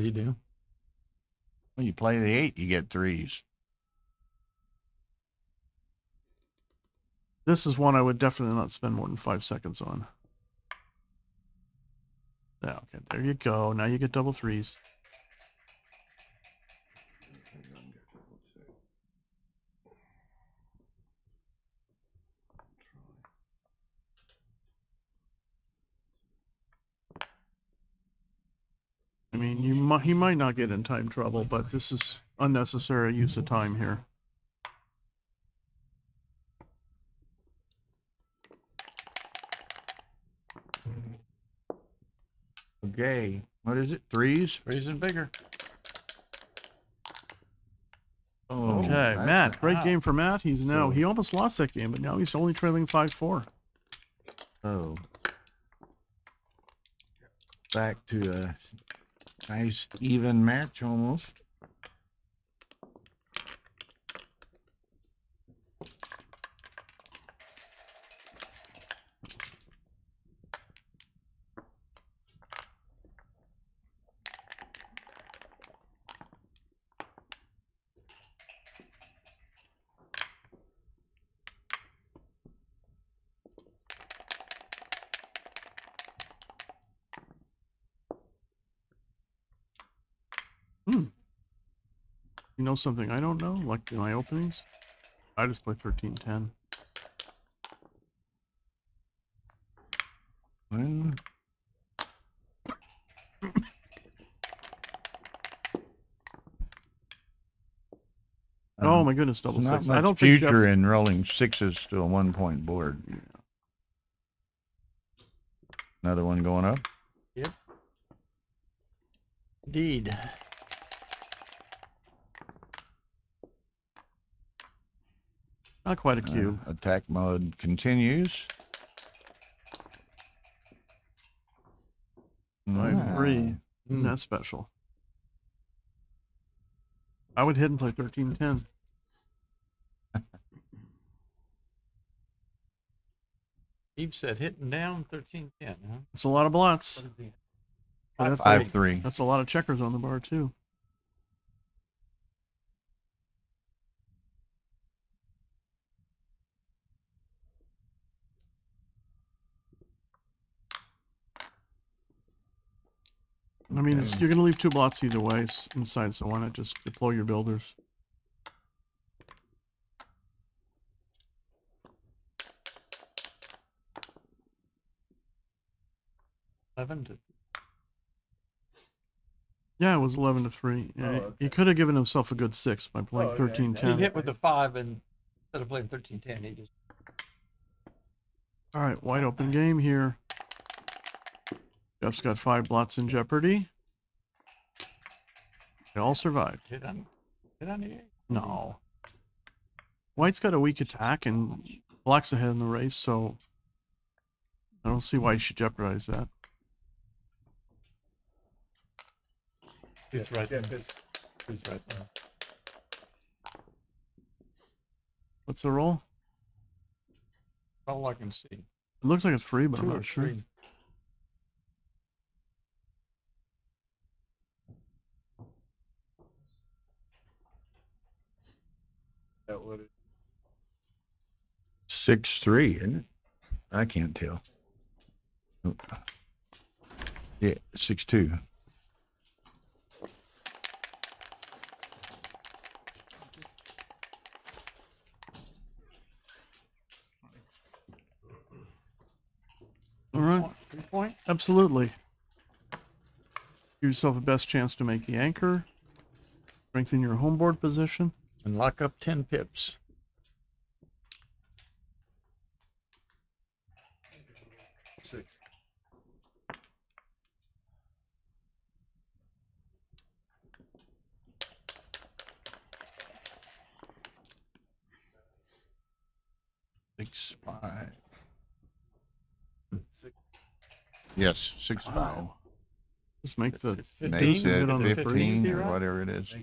you do. When you play the 8, you get threes. This is one I would definitely not spend more than 5 seconds on. Yeah, okay, there you go. Now you get double threes. I mean, he might not get in time trouble, but this is unnecessary use of time here. Okay. What is it? Threes? Threes and bigger. Oh, Okay, that's Matt, great wow. game for Matt. He's now So- he almost lost that game, but now he's only trailing 5-4. So back to Nice even match almost. You know something I don't know? Like in my openings? I just play 13-10. One. Oh my goodness, double Not six. much I don't think future in rolling sixes to a 1-point board. Another one going up. Yep. Indeed. Not quite a cube. Attack mode continues. 5-3. That's special. I would hit and play 13-10. Steve said hitting down 13-10, huh? That's a lot of blots. What is he? But that's 5-3. That's a lot of checkers on the bar too. I mean, you're going to leave 2 blots either way inside, so why not just deploy your builders? Yeah, it was 11-3. Yeah, he could have given himself a good 6 by playing 13-10. He hit with a 5 and instead of playing 13-10, he just. All right, wide open game here. Jeff's got 5 blots in jeopardy. They all survived. Hit on the 8. No. White's got a weak attack and black's ahead in the race, so I don't see why you should jeopardize that. He's right. He's right now. What's the roll? All I can see. It looks like it's free, but I'm 2 or not sure. 3. That would 6-3, isn't it? I can't tell. Oh. Yeah, 6-2. All right. 3 point. Absolutely. Give yourself a best chance to make the anchor. Strengthen your home board position. And lock up 10 pips. six. Six, 5. Yes, 6-5. Just make the 15. Makes and it hit on the 15 free. or whatever it is.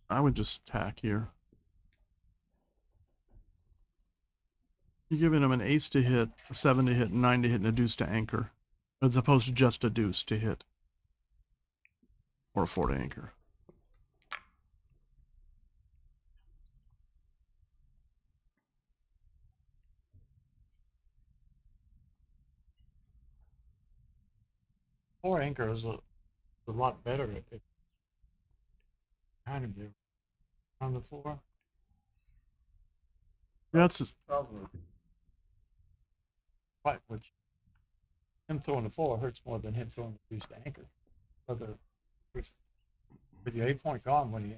I would just tack here. You're giving him an ace to hit, a 7 to hit, a 9 to hit, and a deuce to anchor, as opposed to just a deuce to hit. Or a 4 to anchor. Four anchor is a lot better. It kind of do on the 4. That's Right, which him throwing the 4 hurts more than him throwing the deuce to anchor. Other with your 8 point gone when you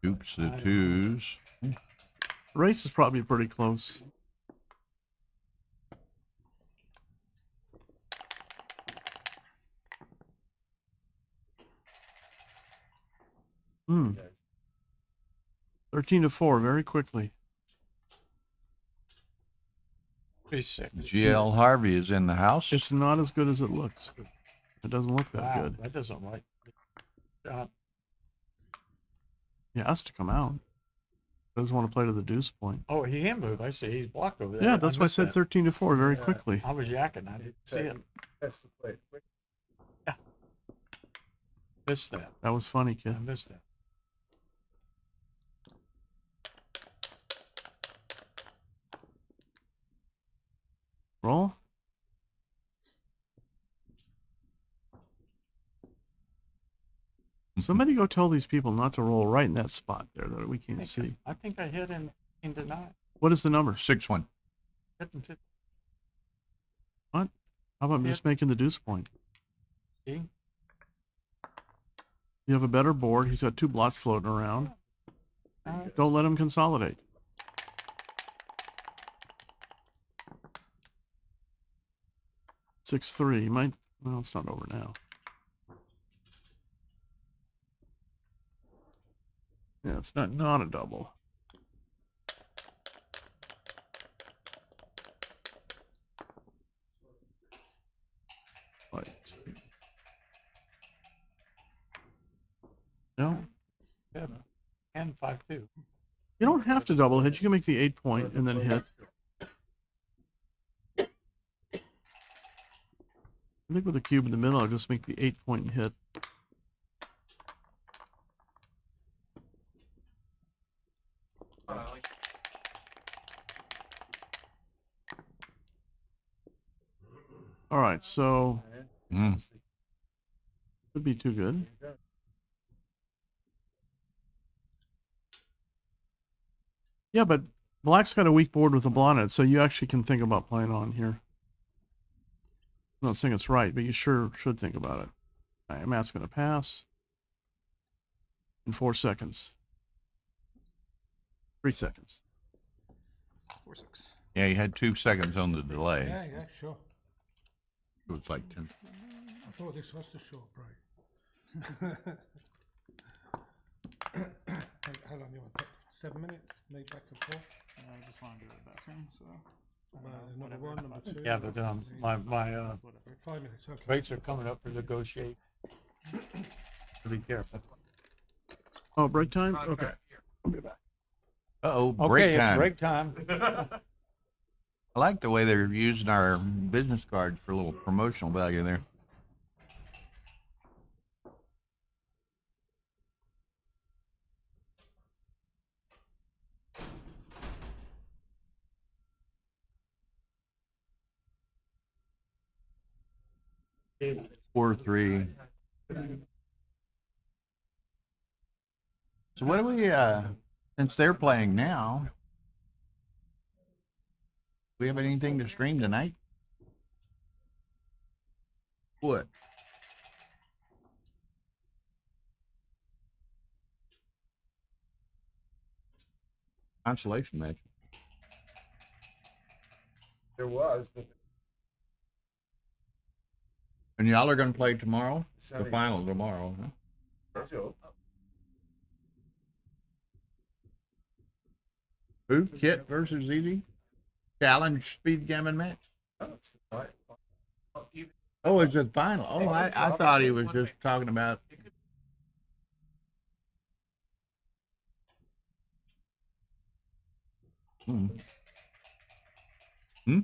Oops, the 2s. race is probably pretty close. 13-4, very quickly. 36. GL Harvey is in the house. It's not as good as it looks. It doesn't look that Wow, good. that doesn't like. He has to come out. Doesn't want to play to the deuce point. Oh, he can move. I see. He's blocked over there. Yeah, that's why I missed said that. 13-4 very quickly. I was yakking. I didn't see it. That's the play. Missed that. That was funny, I kid. missed that. Roll. Somebody go tell these people not to roll right in that spot there that we can't see. I think I hit him in denial. What is the number? 6-1. Hit him 50. What? How about just making the deuce point? See? You have a better board. He's got 2 blots floating around. Don't let him consolidate. Six three. He might. Well, it's not over now. Yeah, it's not a double. Right. No, 10, 5, 2. you don't have to double hit. You can make the 8 point and then hit. I think with a cube in the middle, I'll just make the 8 point and hit. All right, so could be too good. Yeah, but black's got a weak board with a blonde in it, so you actually can think about playing on here. I'm not saying it's right, but you sure should think about it. All right, Matt's going to pass in 4 seconds. 3 seconds. 4-6. Yeah, you had 2 seconds on the delay. Yeah, sure. It was like 10. I thought this was the short break. How long do you want? 7 minutes? Maybe back and forth? I just want to go to the bathroom, so. Number one, number two. Yeah, but my 5 minutes. Okay. rates are coming up for negotiate. So be careful. Oh, break time? Okay. Uh-oh, Okay, break it's time. break time. I like the way they're using our business cards for a little promotional value there. Four, 3. So what do we, since they're playing now, do we have anything to stream tonight? What? Consolation match. There was, but And y'all are going to play tomorrow? The Sunday. final tomorrow, huh? Who? Kit versus Evie? Challenge speed gammon match? Oh, it's the final. Oh, I thought he was just talking about. Hmm. Hmm?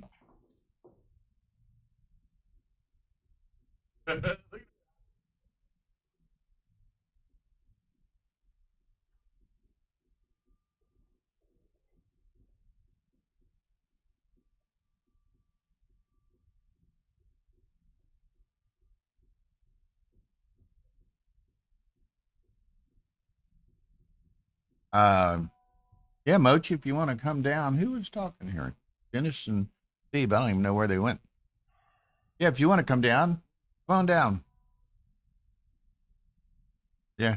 Yeah, Mochi, if you want to come down, who was talking here? Dennis and Steve. I don't even know where they went. Yeah, if you want to come down, come on down. Yeah.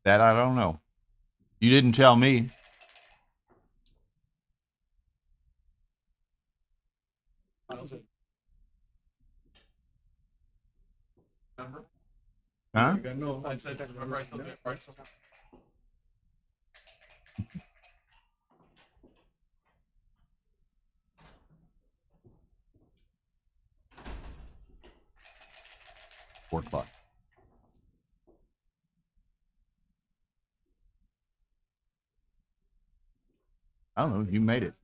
That I don't know. You didn't tell me. Huh? Four o'clock. I don't know. You made it.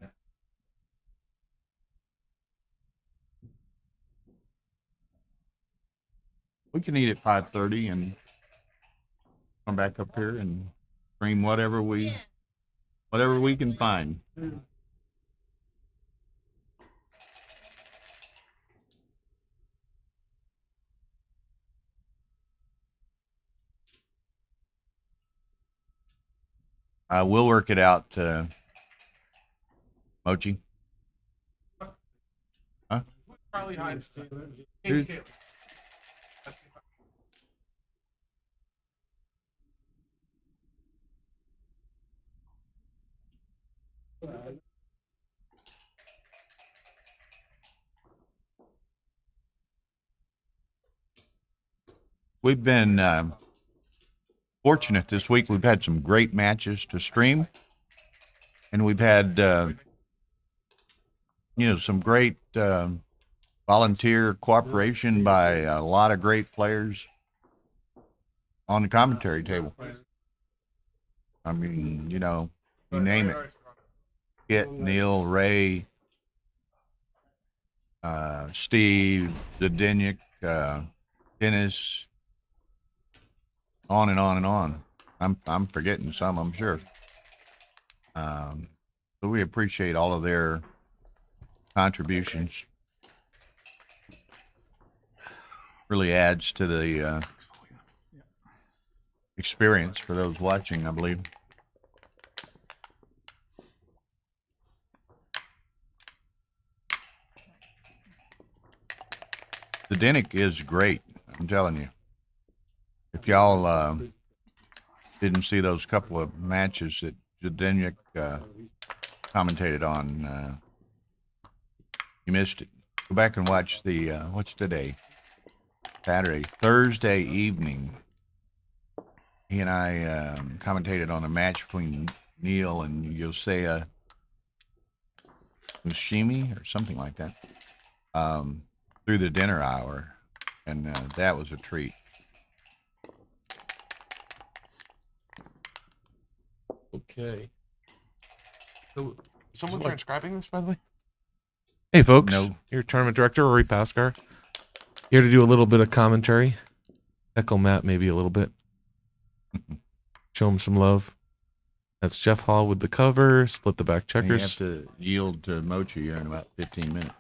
We can eat at 5:30 and come back up here and stream whatever we can find. We'll work it out, Mochi. Huh? Who's- We've been fortunate this week. We've had some great matches to stream, and we've had some great volunteer cooperation by a lot of great players on the commentary table. I mean, you name it. Kit, Neil, Ray, Steve, Zdeněk, Dennis, on and on and on. I'm forgetting some, I'm sure. So we appreciate all of their contributions. Really adds to the experience for those watching, I believe. Zdeněk is great, I'm telling you. If y'all didn't see those couple of matches that Zdeněk commentated on, you missed it. Go back and watch the, what's today? Thursday evening. He and I commentated on a match between Neil and Yosea Mushimi or something like that through the dinner hour, and that was a treat. Okay. So, someone transcribing this, by the way? Hey, folks. No. Your tournament director, Rory Pascar. Here to do a little bit of commentary. Heckle Matt maybe a little bit. Show him some love. That's Jeff Hall with the cover. Split the back And you checkers. have to yield to Mochi here in about 15 minutes.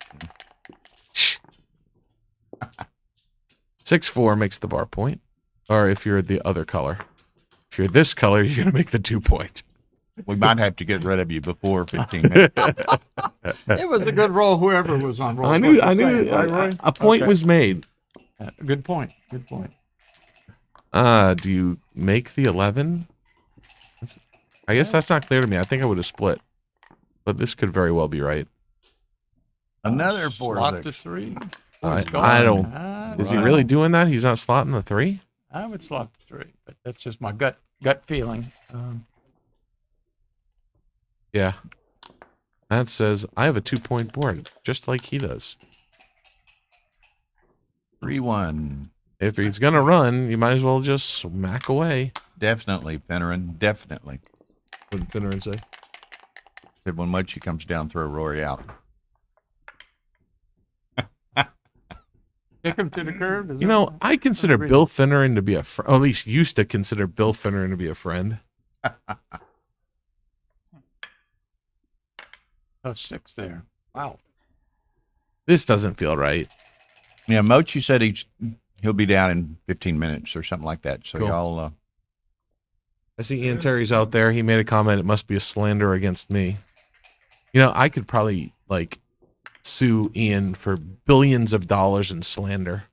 6-4 makes the bar point. Or if you're the other color. If you're this color, you're going to make the 2 point. We might have to get rid of you before 15 minutes. It was a good roll, whoever was on roll. I knew a point was made. Good point. Good point. Do you make the 11? I guess that's not clear to me. I think I would have split. But this could very well be right. Another 4 Slot to 3. I don't. Is he really doing that? He's not slotting the 3? I would slot to 3, but that's just my gut feeling. Yeah. That says I have a 2-point board, just like he does. 3-1. If he's gonna run, you might as well just smack away. Definitely, Finneran. Definitely. What did Finneran say? Said when Mochi comes down, throw Rory out. Kick him to the curb. You know, I consider Bill Finneran to be a friend. Or at least used to consider Bill Finneran to be a friend. Oh, 6 there. Wow. This doesn't feel right. Yeah, Mochi said he'll be down in 15 minutes or something like that. So Cool. y'all. I see Ian Terry's out there. He made a comment. It must be a slander against me. You know, I could probably sue Ian for billions of dollars in slander.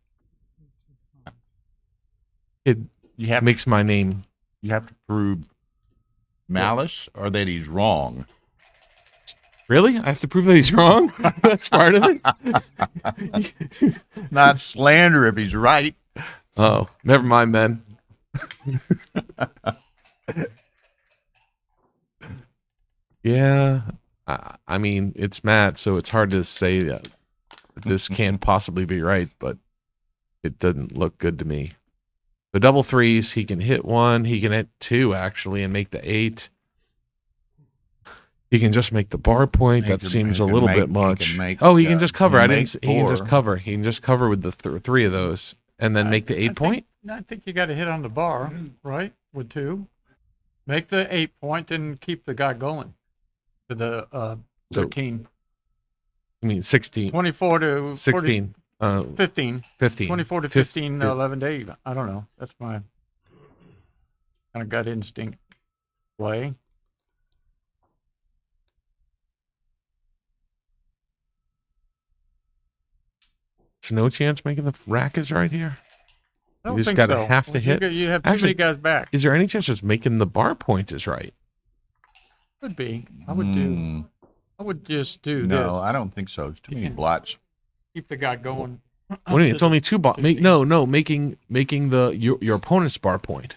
It makes my name. You have to prove malice or that he's wrong. Really? I have to prove that he's wrong? That's part of it? Not slander if he's right. Oh, never mind then. Yeah, I mean it's Matt, so it's hard to say that this can't possibly be right, but it doesn't look good to me. The double threes, he can hit one, he can hit two actually, and make the 8. He can just make the bar point. He That can- seems he a can little make- bit he much. can make, Oh, he can uh, just cover. he'll I didn't. make He can just 4. cover. He can just cover with the 3 of those, and then make the 8 point. I think you got to hit on the bar, right? With 2. Make the 8 point and keep the guy going to the So- 13. I mean 16, 24 to 16, 15. 15, 24 to 15, 11 to 8. I don't know. That's my kind of gut instinct play. So no chance making the rackets right here. I You don't just think gotta so. have to hit. You have too Actually, many guys back. Is there any chance just making the bar point is right? Could be. I would do. I would just do No, I don't think so. It's too many blots. keep the guy going. What do you mean? It's only 2 bar. Making the your opponent's bar point.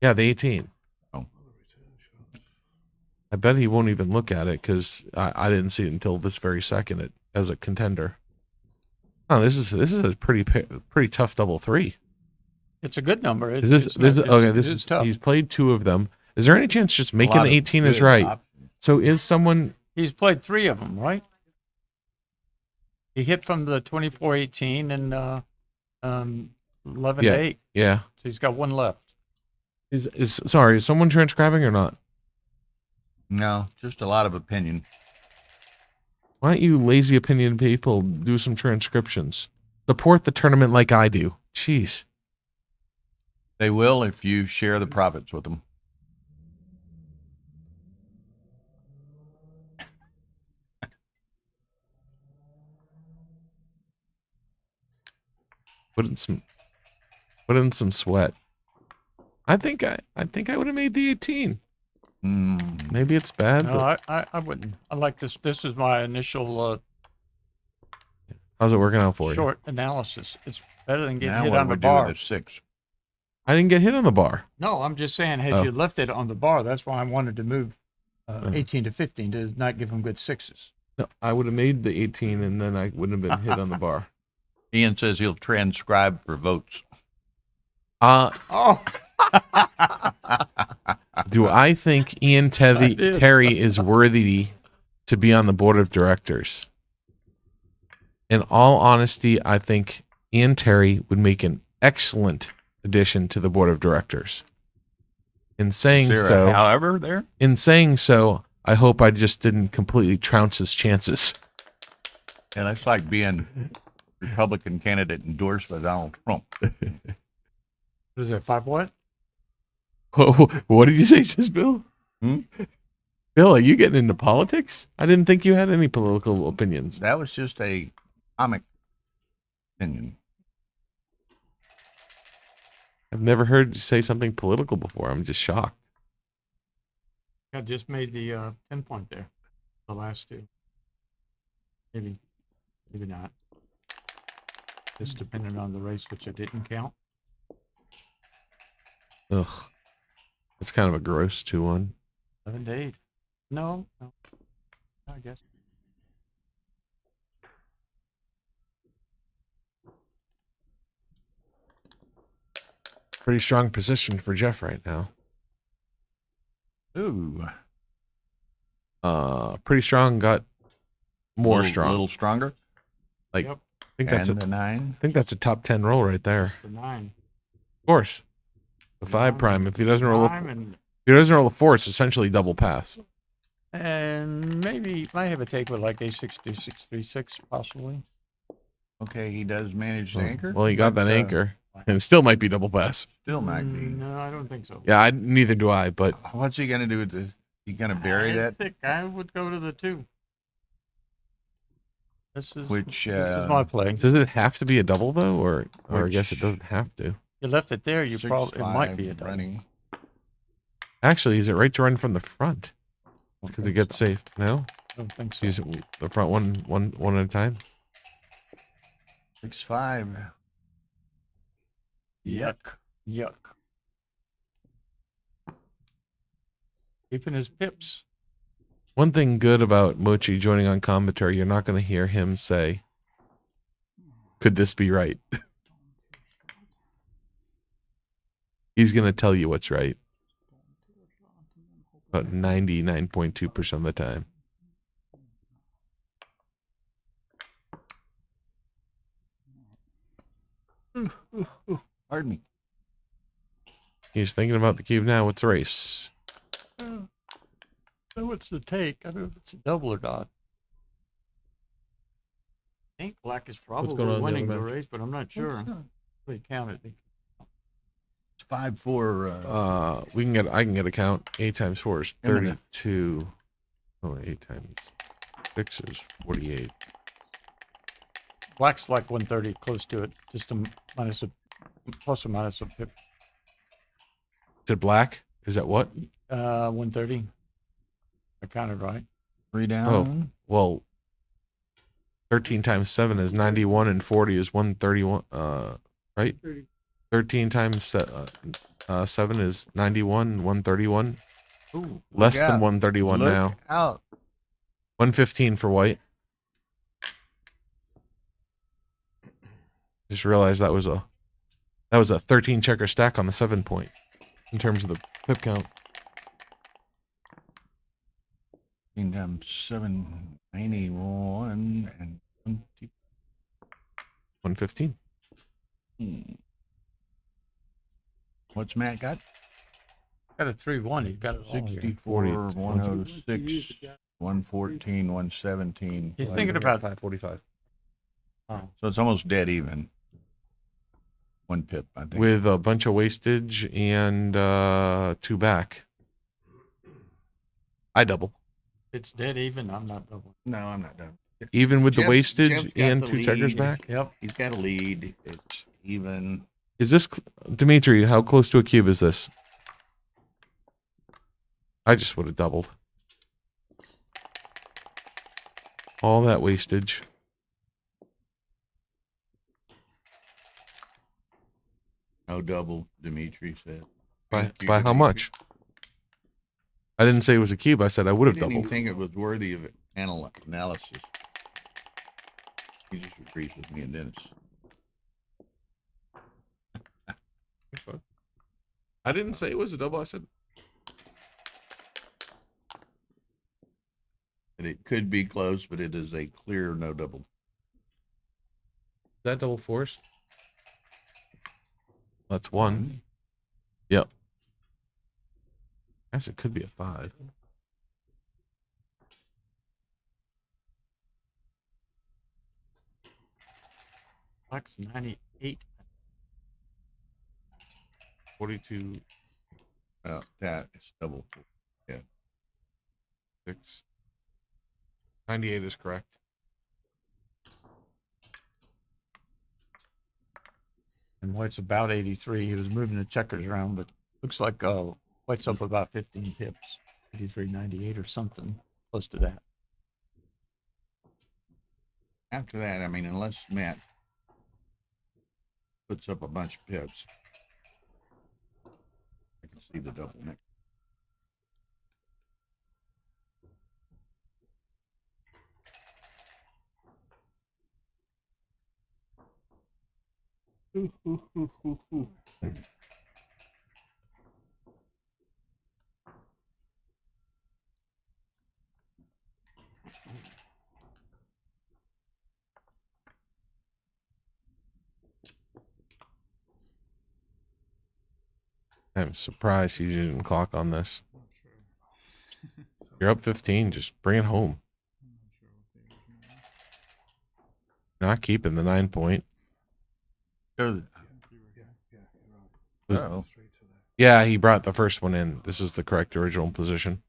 Yeah, the 18. Oh. I bet he won't even look at it because I didn't see it until this very second as a contender. Oh, this is a pretty tough double 3. It's a good number. Is this okay? This is tough. he's played 2 of them. Is there any chance just making lot the of 18 is good right? options. So is someone? He's played 3 of them, right? He hit from the 24-18 and 11 Yeah, to 8. yeah. So he's got 1 left. Is sorry? Is someone transcribing or not? No, just a lot of opinion. Why don't you lazy opinion people do some transcriptions? Support the tournament like I do. Jeez. They will if you share the profits with them. Put in some sweat. I think I would have made the 18. Maybe it's bad. No, but I wouldn't. I like this. This is my initial how's it working out for you? short analysis. It's better than getting Now hit what on do we the do bar. with the 6? I didn't get hit on the bar. No, I'm just saying, had Oh. you left it on the bar, that's why I wanted to move 18 to 15 to not give them good 6s. No, I would have made the 18, and then I wouldn't have been hit on the bar. Ian says he'll transcribe for votes. Oh, Do I think Ian did. Terry is worthy to be on the board of directors? In all honesty, I think Ian Terry would make an excellent addition to the board of directors. In saying Is there so, a however there? in saying so, I hope I just didn't completely trounce his chances. Yeah, that's like being Republican candidate endorsed by Donald Trump. what is it? 5 what? What did you say, says Bill? Hmm? Bill, are you getting into politics? I didn't think you had any political opinions. That was just a comic opinion. I've never heard you say something political before. I'm just shocked. I just made the 10 point there. The last 2. Maybe not. Just depending on the race, which I didn't count. Ugh. It's kind of a gross 2-1. 11 to 8. No, I guess. Pretty strong position for Jeff right now. Ooh. Pretty strong, got more A strong. little stronger. Like, Yep. I think that's And a the 9. I think that's a top 10 roll right there. The 9. Of course. The 5 9, prime. If he doesn't roll Prime if he doesn't roll a 4, it's essentially double pass. and maybe might have a take with like A6, D6, 3-6, possibly. Okay, he does manage the anchor. Well, he got but, that anchor. And it still might be double pass. Still might be. No, I don't think so. Yeah, neither do I, but What's he gonna do with the? He gonna bury I that? think I would go to the 2. This is Which, this is my play. does it have to be a double though, or I guess it Which- doesn't have to. You left it there. You probably it might 6-5 be a double. running. Actually, is it right to run from the front? Because it gets safe. No, I don't think so. use it the front one at a time. 6-5. Yuck. Keeping his pips. One thing good about Mochi joining on commentary, you're not going to hear him say, "Could this be right?" He's going to tell you what's right. About 99.2% of the time. Pardon me. He's thinking about the cube now. What's the race? So what's the take? I don't know if it's a double or not. I think black is going probably on in the winning other the match? race, but I'm not sure. They counted. It's 5-4. I can get a count. 8 times 4 is Imminent. 32. Oh, 8 times 6 is 48. Black's like 130, close to it. Just a plus or minus a pip. Did black? Is that what? 130. I counted right. 3 down. Oh, well, 13 times 7 is 91 and 40 is 131. Right? 13 times 7 is 91 and 131. Ooh, Less look than out. 131 Look now. out. 115 for white. Just realized that was a 13 checker stack on the 7 point in terms of the pip count. 13 times 7, 91 and 20. 115. What's Matt got? Got a 3-1. He's got it all here. 64, 106, 114, 117. He's thinking about 545. Oh. So it's almost dead even. 1 pip, I think. With a bunch of wastage and 2 back. I double. It's dead even. I'm not doubling. No, I'm not done. Even with the Jeff's wastage got and the 2 checkers lead. back? Yep. He's got a lead. It's even. Is this, Dimitri, how close to a cube is this? I just would have doubled. All that wastage. No double, Dimitri said. By Thank you, how Dimitri. much? I didn't say it was a cube. I said I would I have didn't even doubled. think it was worthy of analysis. He just agrees with me and Dennis. I didn't say it was a double. I said And it could be close, but it is a clear no double. Is that double force? That's 1. Yep. I guess it could be a 5. Black's 98. 42, That is double. 6. 98 is correct. And white's about 83. He was moving the checkers around, but looks like white's up about 15 pips. 83.98 or something close to that. After that, I mean, unless Matt puts up a bunch of pips, I can see the double next. I'm surprised you didn't clock on this. You're up 15. Just bring it home. Not keeping the 9 point. Oh, Yeah, he brought the first one in. This is the correct original position.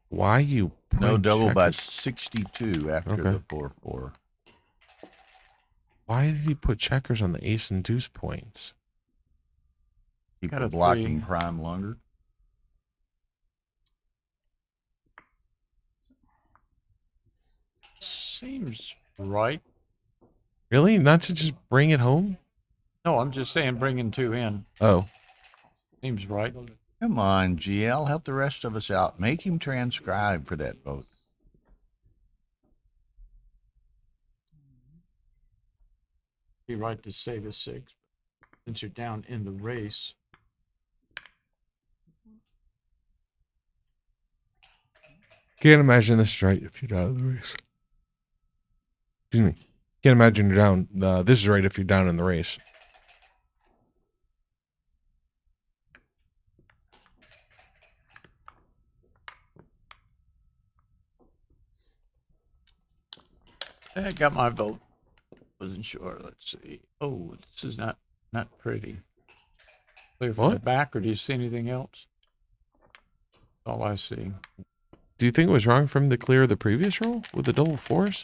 Why you no playing double by checkers? 62 after Okay. the 4-4. Why did he put checkers on the ace and deuce points? Keep Got the a blocking 3. prime longer. Seems right. Really? Not to just bring it home? No, I'm just saying bringing 2 in. Oh, Seems right. Come on, GL, help the rest of us out. Make him transcribe for that vote. Be right to save a 6. Since you're down in the race, Can't imagine this is right if you're down in the race. Excuse me. Can't imagine you're down. This is right if you're down in the race. I got my vote. Wasn't sure. Let's see. Oh, this is not pretty. Clear from the What? back, or do you see anything else? All I see. Do you think it was wrong for him to clear the previous roll with the double fours?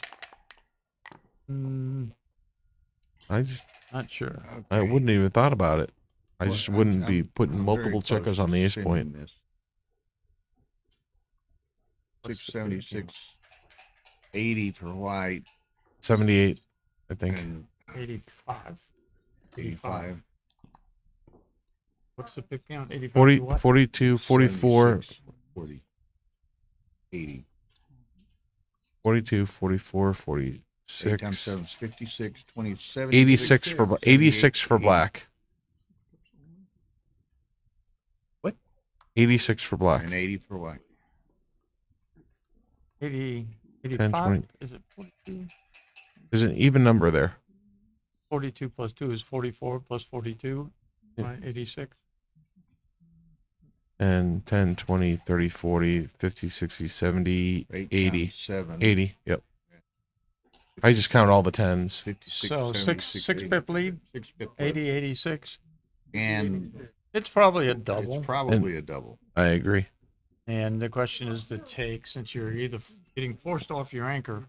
I just Not sure. I wouldn't even thought about it. I Well, just wouldn't be I'm putting very multiple close checkers to on the ace sending point. this. What's the 676, 80 for white, 78, I think. and 85. 85. What's the pick count? 85 40, to what? 42, 44, 76, 40, 80. 42, 44, 8 times 46, 7 is 56, 20, 86 for 86 for 78, black. What? 86 for black. And 80 for white. 80, 10, 85? 20. Is it 42? There's an even number there. 42 plus 2 is 44 plus 42, Yeah. right? 86. And 10, 20, 30, 40, 50, 60, 70, 8 80. times 7. 80, yep. I just count all the tens. 56, So 76, 6 pip lead, 6 pip lead. 80, 86. And It's probably a double. it's probably a double. I agree. And the question is to take, since you're either getting forced off your anchor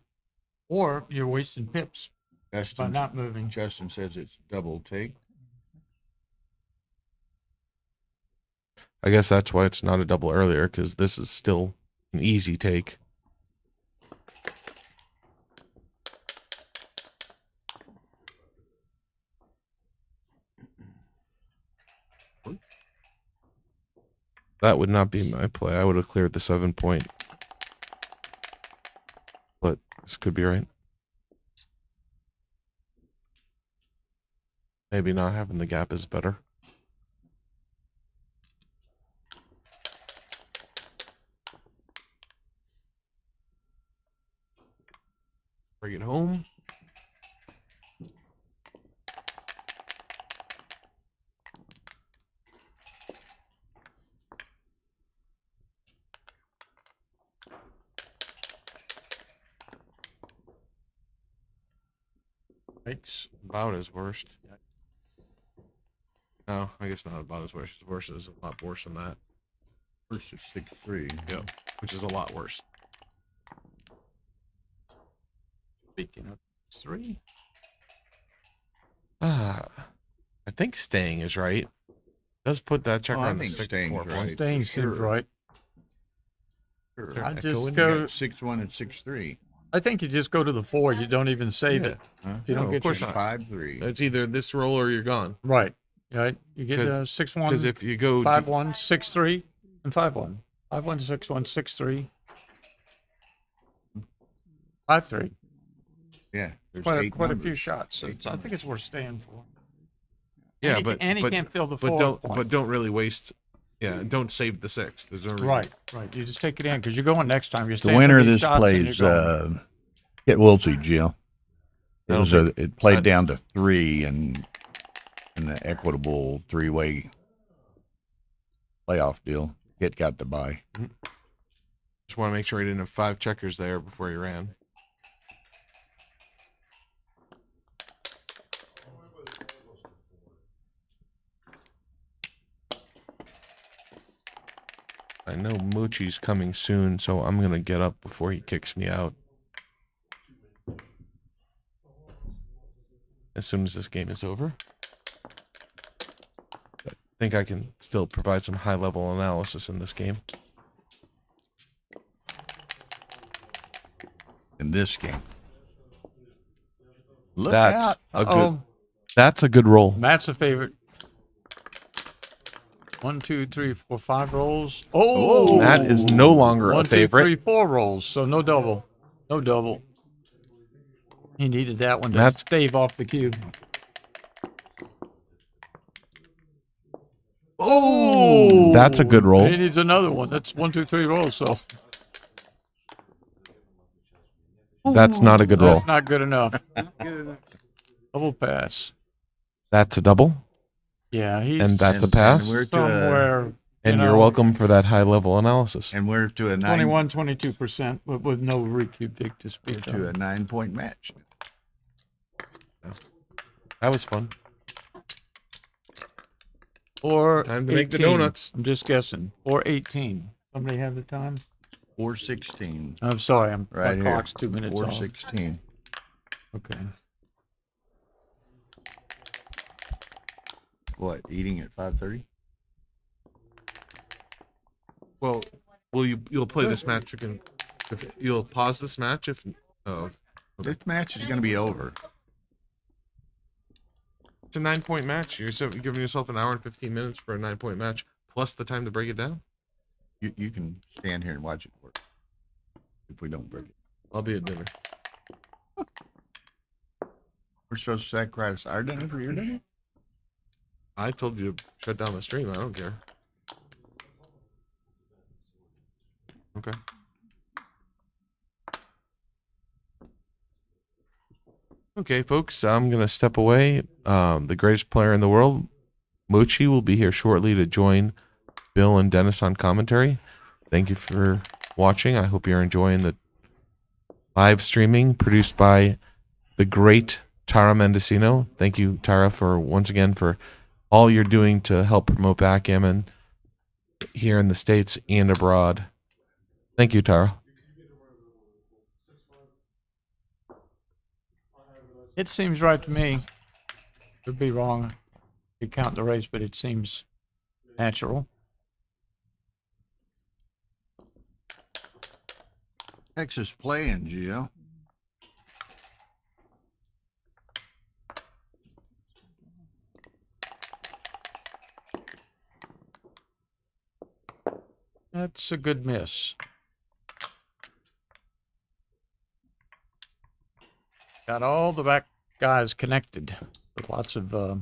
or you're wasting pips by Justin, not moving. Justin says it's double take. I guess that's why it's not a double earlier, because this is still an easy take. That would not be my play. I would have cleared the 7 point. But this could be right. Maybe not having the gap is better. Bring it home. Makes About his worst. No, I guess not about his worst. His worst is a lot worse than that. First is 6-3. Yep, which is a lot worse. speaking of 3. I think staying is right. Does put that checker I on the think 64 staying's point. right. Staying seems Sure. right. Sure. I Echo just in go. 6-1 and 6-3. I think you just go to the 4. You don't even save it. Huh? You don't No, get of course your not. 5-3. It's either this roll or you're gone. right. Right. You get 'Cause- 6-1, Because if you go 5-1, 6-3, and 5-1. 5-1, 6-1, 6-3, 5-3. Yeah. There's Quite a 8 few numbers. shots. So Eight I think it's worth staying for. yeah, and but he but, can't fill the but 4 don't point. but don't really waste. Yeah, don't save the 6. There's no reason. Right. Right. You just take it in because you're going next time. You're The staying for winner of these this shots and you're plays going. Hit Woolsey, Jill. It I was don't it played I'd- down to 3 and in the equitable 3-way playoff deal. Hit got the bye. Just want to make sure he didn't have 5 checkers there before he ran. I know Mochi's coming soon, so I'm gonna get up before he kicks me out. As soon as this game is over. But I think I can still provide some high-level analysis in this game. In this game. Look That's out. a good. Oh, That's a good roll. Matt's a favorite. 1, 2, 3, 4, 5 rolls. Oh, Matt is no longer 1, a 2, favorite. 3, 4 rolls. So no double. No double. He needed that one to Matt's- stave off the cube. Oh, that's a good roll. He needs another one. That's 1, 2, 3 rolls. So That's not a good roll. that's not good enough. Double pass. That's a double, Yeah, he's and that's a And pass. we're to somewhere. And you're welcome for that high level analysis. and we're to a 9 22%, but with no recube dig to speak to a of. 9-point match. That was fun. Or Time to make the 18. donuts. I'm just guessing. Or 18. Somebody have the time? 4:16. I'm sorry, my Right here. clock's 2 minutes off. 4:16. Okay. What? Eating at 5:30? Well, you'll play this match? You'll pause this match if. Oh, This match is going to be over. it's a 9-point match. You're giving yourself an hour and 15 minutes for a 9-point match, plus the time to break it down. You can stand here and watch it work. If we don't break it, I'll be at dinner. we're supposed to sacrifice our dinner for your dinner. I told you to shut down the stream. I don't care. Okay. Okay, folks, I'm going to step away. The greatest player in the world, Mochi, will be here shortly to join Bill and Dennis on commentary. Thank you for watching. I hope you're enjoying the live streaming produced by the great Tara Mendocino. Thank you, Tara, for once again for all you're doing to help promote backgammon here in the States and abroad. Thank you, Tara. It seems right to me. Could be wrong. You count the race, but it seems natural. Texas playing, Gio. That's a good miss. Got all the back guys connected with lots of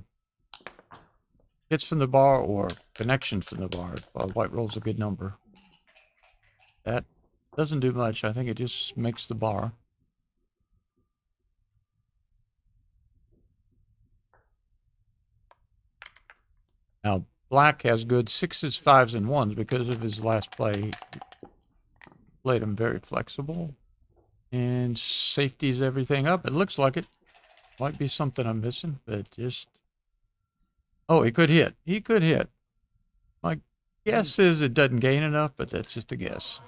hits from the bar or connections from the bar. White roll's a good number. That doesn't do much. I think it just makes the bar. Now, black has good 6s, 5s, and 1s because of his last play. He played him very flexible. And safeties everything up. It looks like it. Might be something I'm missing, but just... Oh, he could hit. He could hit. My guess is it doesn't gain enough, but that's just a guess.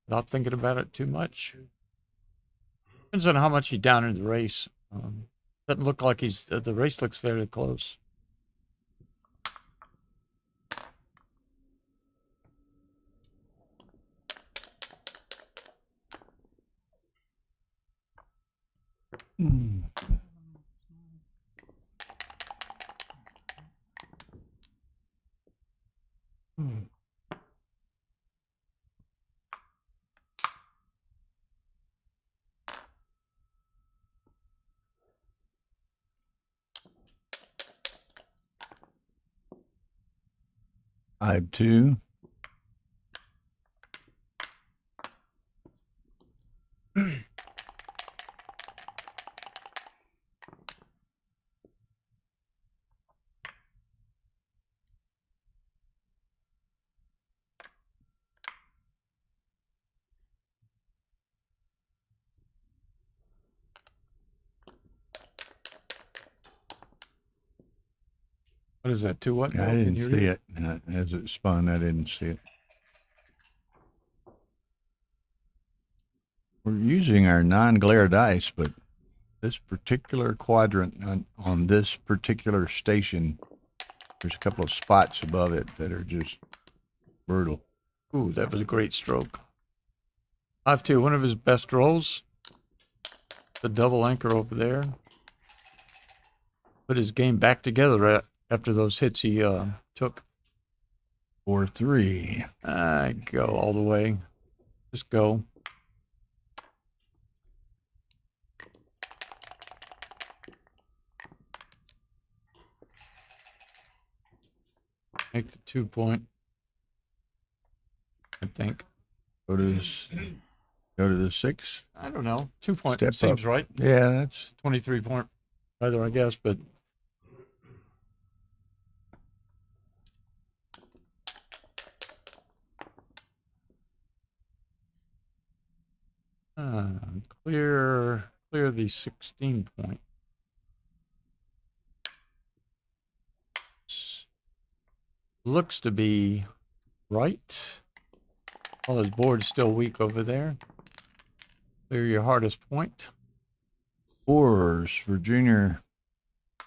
Not thinking about it too much. Depends on how much he's down in the race. Doesn't look like he's... the race looks very close. I have 2. What is that? 2 what? I Can didn't you see read it. As it spun, I didn't see it. We're using our non-glare dice, but this particular quadrant on this particular station, there's a couple of spots above it that are just brutal. Ooh, that was a great stroke. 5-2, one of his best rolls. The double anchor over there. Put his game back together after those hits he took. 4-3. Go all the way. Just go. Make the 2 point. I think. Go to this. Go to the 6. I don't know. 2 point Step seems up. right. Yeah, that's 23 point. Either, I guess, but. Clear the 16 point. Looks to be right. Well, his board's still weak over there. Clear your hardest point. 4s for Junior. I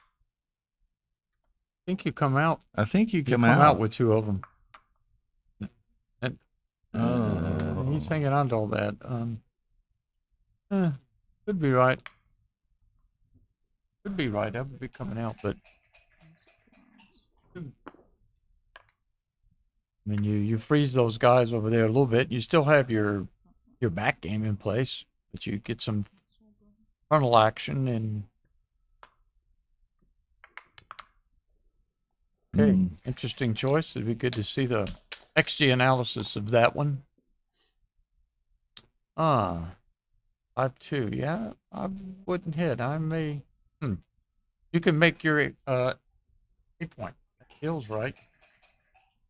think you come out. I think you You come out. with 2 of them. Oh. He's hanging on to all that. Could be right. Could be right. That would be coming out, but I mean, you freeze those guys over there a little bit. You still have your back game in place, but you get some frontal action and. Okay, interesting choice. It'd be good to see the XG analysis of that one. 5-2. Yeah, I wouldn't hit. I may. You can make your 8 point. That feels right.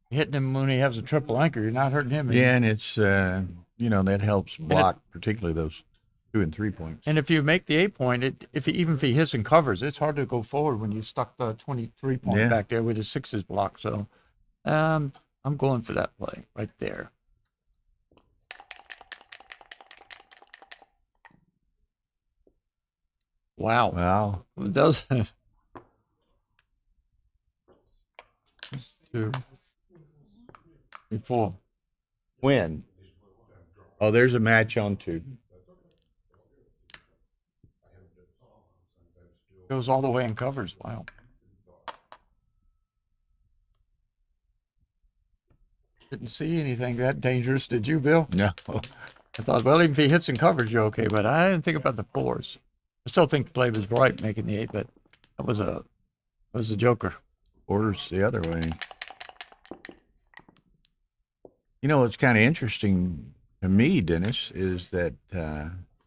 Hitting him when he has a triple anchor, you're not hurting him. Yeah, and it's that helps block, particularly those 2 and 3 points. And if you make the 8 point, even if he hits and covers, it's hard to go forward when you've stuck the 23 point back there with his 6s blocked. So, I'm going for that play right there. Wow. Who does it? 2, 3, 4. When? Oh, there's a match on 2. Goes all the way and covers. Wow. Didn't see anything that dangerous, did you, Bill? No. I thought, well, if he hits and covers, you're okay, but I didn't think about the 4s. I still think the play was right making the 8, but that was a joker. 4s the other way. You know what's kind of interesting to me, Dennis, is that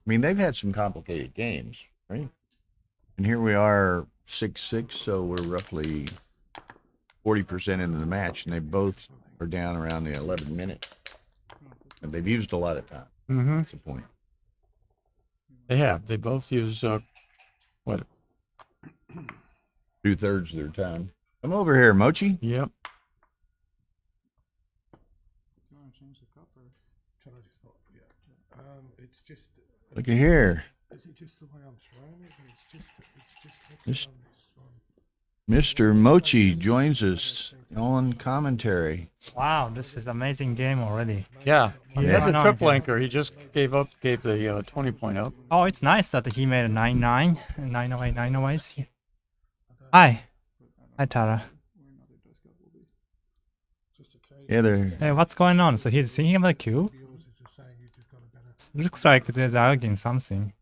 they've had some complicated games, right? And here we are 6-6, so we're roughly 40% into the match, and they both are down around the 11-minute. And they've used a lot of time. Mm-hmm. That's the point. They have. They both use, what? 2/3 of their time. Come over here, Mochi. Yep. It's just. Look at here. Is it just the way I'm throwing it? This- It's just Mr. Mochi joins us on commentary. Wow, this is amazing game already. Yeah. He Yeah. had the triple anchor. He just gave the 20 point up. Oh, it's nice that he made a 9-9 and 908, 908. Hi. Hi, Tara. Yeah, they're Hey, what's going on? So he's thinking about the cube? Looks like there's arguing something.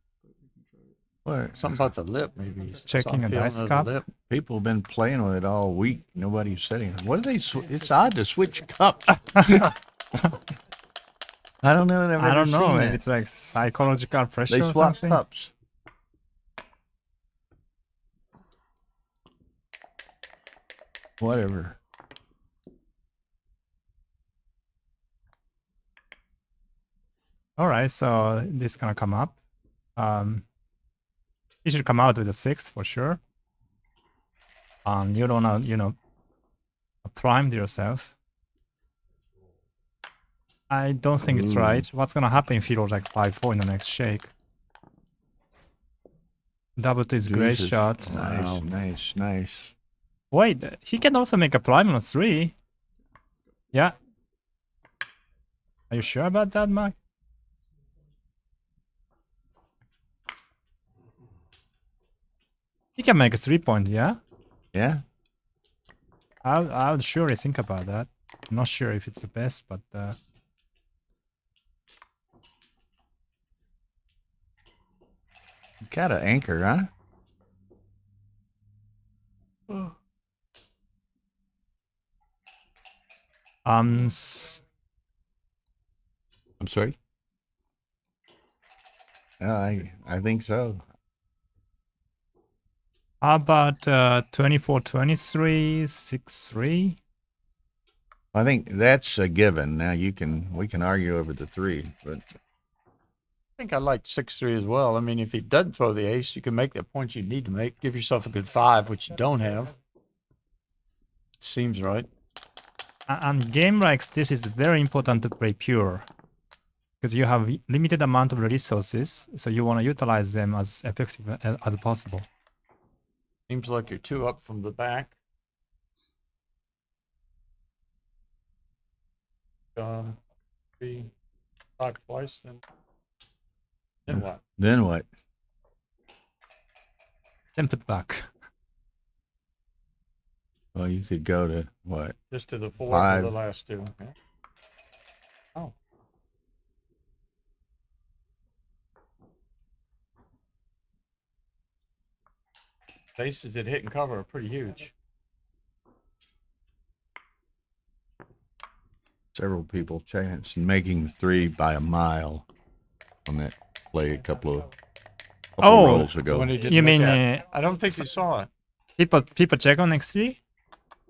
what? Something about the lip, maybe. Checking Some a feeling dice of the cup? lip. People have been playing with it all week. Nobody's setting it. What do they? It's odd to switch cups. I don't know. I've I ever don't know. seen Maybe that. it's like psychological pressure They or swap something. cups. Whatever. All right, so this is gonna come up. You should come out with a 6 for sure. You don't wanna, prime yourself. I don't think it's Ooh. right. What's gonna happen if he rolls like 5-4 in the next shake? Double to his great Jesus. shot. Nice. Wait, he can also make a prime on a 3. Yeah. Are you sure about that, Mike? He can make a 3 point, yeah? Yeah. I would surely think about that. I'm not sure if it's the best, but Got an anchor, huh? s- I'm sorry. I think so. how about 24-23, 6-3? I think that's a given. Now we can argue over the 3, but I think I like 6-3 as well. I mean, if he doesn't throw the ace, you can make the points you need to make. Give yourself a good 5, which you don't have. Seems right. And game like this is very important to play pure. Because you have limited amount of resources, so you want to utilize them as effective as possible. Seems like you're 2 up from the back. Three, block twice, then what? then what? Then put back. Well, you could go to what? Just to the 4 5. for the last 2. Yeah. Oh. Bases that hit and cover are pretty huge. Several people chance making the 3 by a mile on that play a couple rolls ago. When he didn't You look mean at it. I don't think you saw it. people check on X3?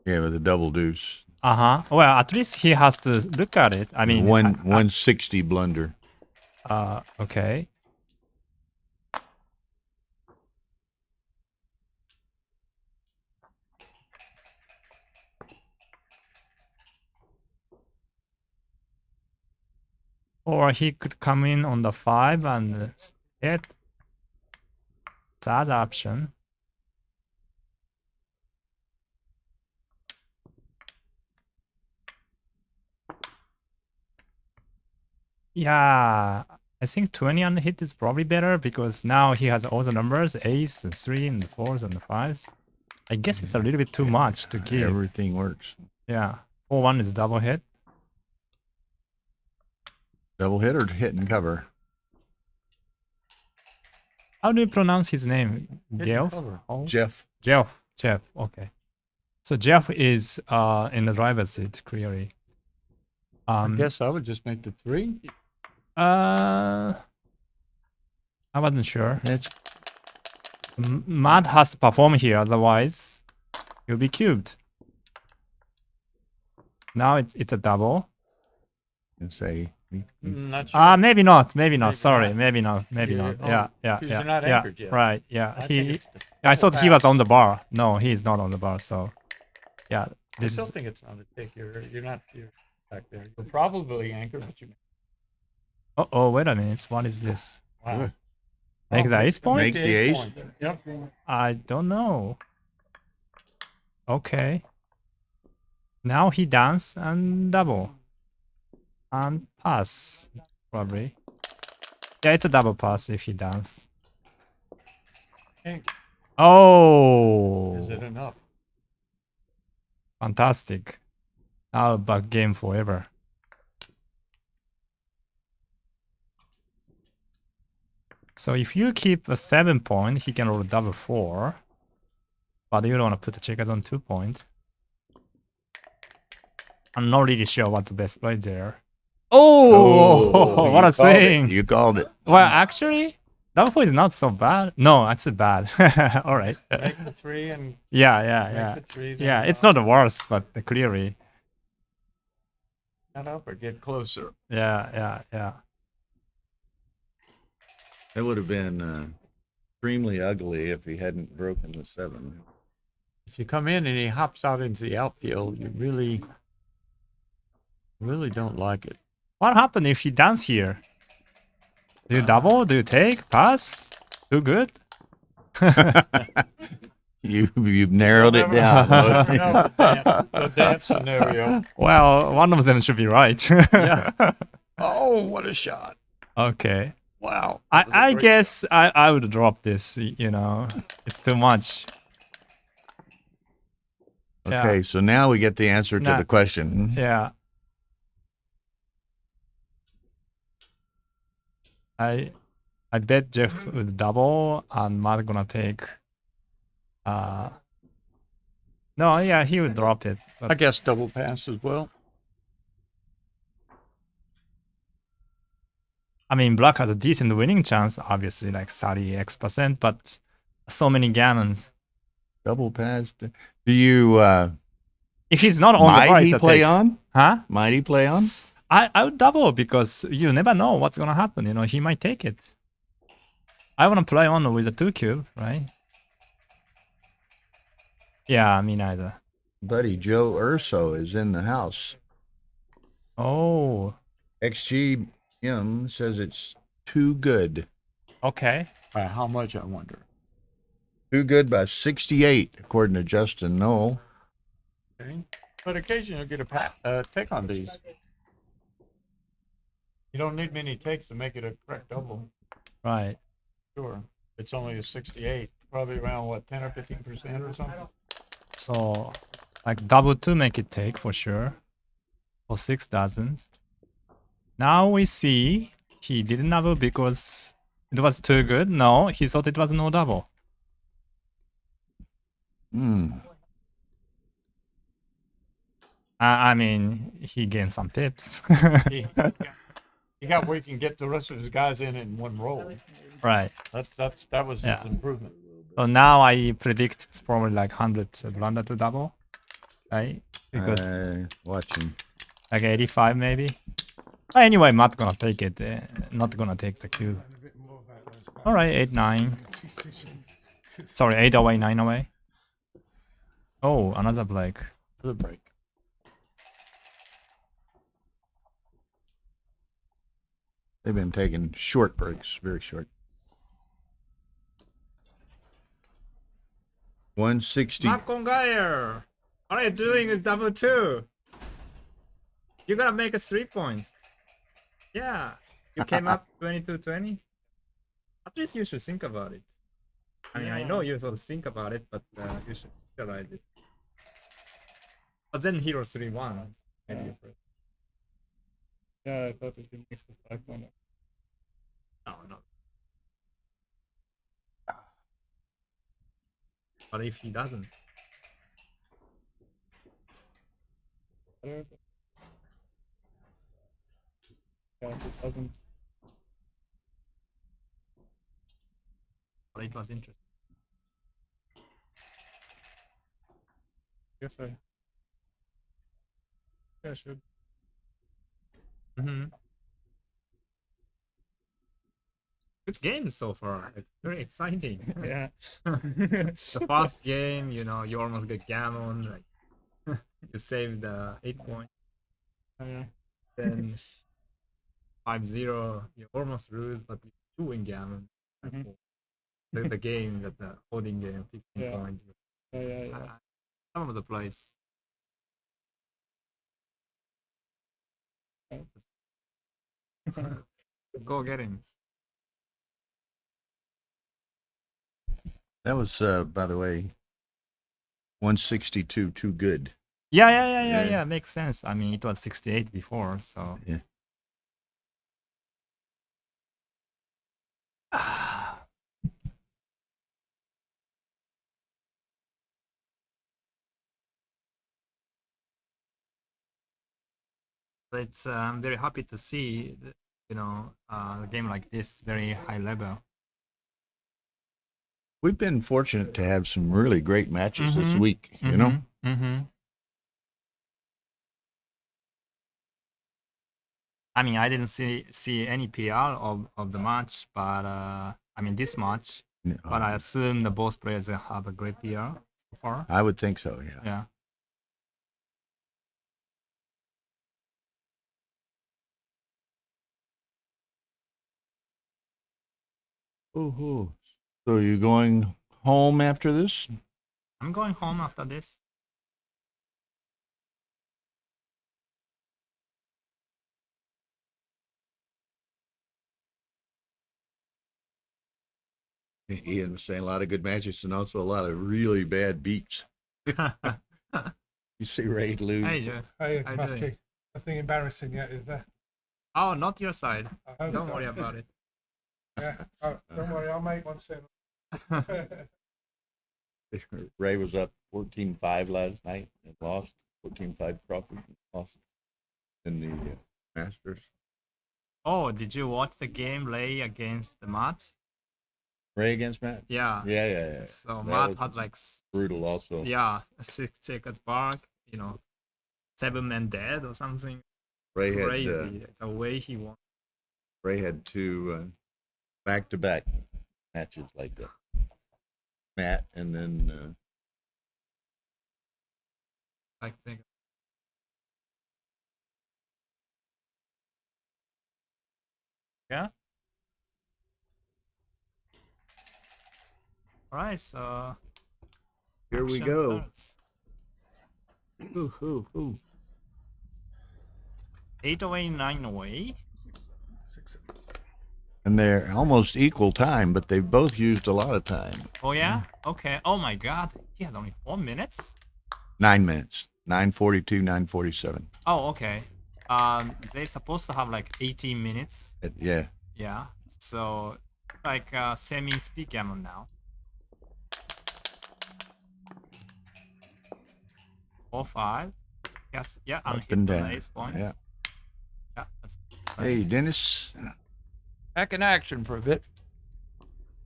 Yeah, with a double deuce. Well, at least he has to look at it. I mean, 160 blunder. Okay. Or he could come in on the 5 and hit. It's the other option. Yeah, I think 20 on the hit is probably better because now he has all the numbers, ace, and 3, and the 4s, and the 5s. I guess it's a little bit too much to give. Everything works. Yeah, 4-1 is double hit. Double hit or hit and cover? How do you pronounce his name? Jeff? Oh. Jeff. Jeff, okay. So Jeff is in the driver's seat, clearly. I guess I would just make the 3. I wasn't sure. That's Matt has to perform here, otherwise he'll be cubed. Now it's a double. and say. Not sure. Maybe not. Maybe not. Maybe Sorry. not. Maybe not. Maybe You're- not. Yeah. because you're not anchored yet. Right. Yeah. I think He. it's the I thought he double was on the bar. No, he's not on the bar. So, yeah. I This still is. think it's on the tick. You're back there. You're probably anchored, but you. Oh, wait a minute. What is this? Wow. Make the ace point? Make the ace? point. Yep. I don't know. Okay. Now he dance and double. And pass, probably. Yeah, it's a double pass if he dance. Okay. Oh! Is it enough? Fantastic. Now back game forever. So if you keep a 7 point, he can roll double 4. But you don't want to put the checkers on 2 point. I'm not really sure what's the best play there. Oh, what a swing! You called it. Well, actually, double 4 is not so bad. No, that's bad. All right. Make the 3 and Yeah. make the 3. Then, Yeah, it's not the worst, but clearly. Not up or get closer. Yeah. It would have been extremely ugly if he hadn't broken the 7. If you come in and he hops out into the outfield, you really don't like it. What happened if he dance here? Do you double? Do you take? Pass? Do good? You've narrowed it down. The dance scenario. Well, one of them should be right. Yeah. Oh, what a shot. Okay. Wow. I guess I would drop this, you know. It's too much. Okay, so now we get the answer to Now- the question. Yeah. I bet Jeff would double and Matt gonna take no, yeah, he would drop it. But I guess double pass as well. I mean, black has a decent winning chance, obviously, like 30x%, but so many gammons. Double pass. Do you If he's not on the might bar, he it's a play take. on? Huh? Might he play on? I would double because you never know what's gonna happen. You know, he might take it. I wanna play on with a 2 cube, right? Yeah, me neither. Buddy Joe Urso is in the house. Oh, XGM says it's too good. okay. By how much, I wonder. Too good by 68, according to Justin Knoll. Okay. But occasionally you'll get a take on these. You don't need many takes to make it a correct double. Right. Sure. It's only a 68. Probably around, what, 10 or 15% or something? So, like double 2 make it take for sure. Or 6 doesn't. Now we see he didn't double because it was too good. No, he thought it was no double. I mean, he gained some pips. He got where he can get the rest of his guys in one roll. Right. That was Yeah. his improvement. So now I predict it's probably like 100 blunder to double. Right? Because Watching. like 85 maybe. But anyway, Matt gonna take it. Not gonna take the cube. And a bit more about those Alright, 8-9. decisions. Sorry, 8 away, 9 away. Oh, another break. The break. They've been taking short breaks, very short. 160. Congayer! What are you doing with double 2? You gotta make a 3 point. Yeah. You came up 22-20? At least you should think about it. I mean, I know you sort of think about it, but you should realize it. But then hero 3-1. Yeah, I thought if you missed the 5 corner. No, no. But if he doesn't? Yeah, if it doesn't. But it was interesting. Guess I. Yeah, I should. Mm-hmm. Good game so far. It's very exciting. Yeah. The first game, you know, you almost get gammon. Like you saved 8 points. Yeah. Then 5-0, you almost lose, but you do win gammon. Mhm. There's a game that the holding game, 15 Yeah. points. Yeah. Some of the place. Go get him. That was, by the way, 162, too good. Yeah. Makes sense. I mean, it was 68 before, so. Yeah. But it's I'm very happy to see, you know, a game like this, very high level. We've been fortunate to have some really great matches this Mhm. week, you know? Mm-hmm. I mean, I didn't see any PR of the match, but I mean this match. But I assume the both players have a great PR so far. I would think so, yeah. Yeah. Oh, so you going home after this? I'm going home after this. Ian was saying a lot of good matches and also a lot of really bad beats. You see Ray lose. Hey, Jeff. Hey, How you Muskie. doing? Nothing embarrassing yet, is there? Oh, not your side. I hope Don't so. worry about it. Yeah. Oh, don't worry, I'll make one soon. Ray was up 14-5 last night and lost 14-5 Crawford lost in the Masters. Oh, did you watch the game Lay against the Matt? Ray against Matt? Yeah. Yeah. So That Matt was has like brutal also. Yeah, 6 checkers back, 7 men dead or something. Ray had Crazy. The way he won. Ray had 2 back-to-back matches like that. Matt and then I think. Yeah. All right, so here we action go. starts. Ooh. 8 away, 9 away. And they're almost equal time, but they've both used a lot of time. Oh yeah. Okay. Oh my God. He has only 4 minutes. 9 minutes. 9:42, 9:47. Oh, okay. They're supposed to have like 18 minutes. Yeah. Yeah. So like semi speed gammon now. 4-5. Yes. Yeah. Up Unhit and on down. the ace point. Yeah. Yeah. That's Hey, Dennis. Back in action for a bit.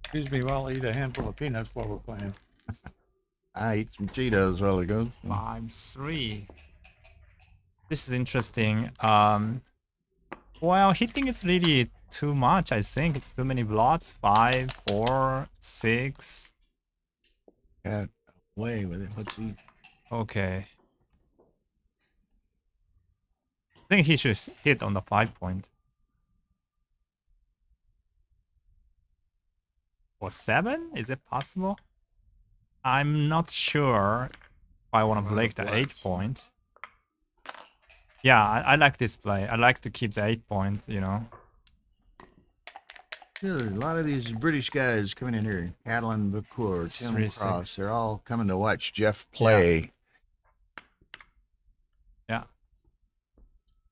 Excuse me while I eat a handful of peanuts while we're playing. I ate some Cheetos while ago. 5-3. This is interesting. Well, hitting is really too much. I think it's too many blocks. 5, 4, 6. Got away with it. Let's see. Okay. I think he should hit on the 5 point. Or 7? Is it possible? I'm not sure if I want to break the 8 point. Yeah, I like this play. I like to keep the 8 point, Yeah, a lot of these British guys coming in here. Adeline Bacour, Tim 3-6. Cross. They're all coming to watch Jeff play. Yeah.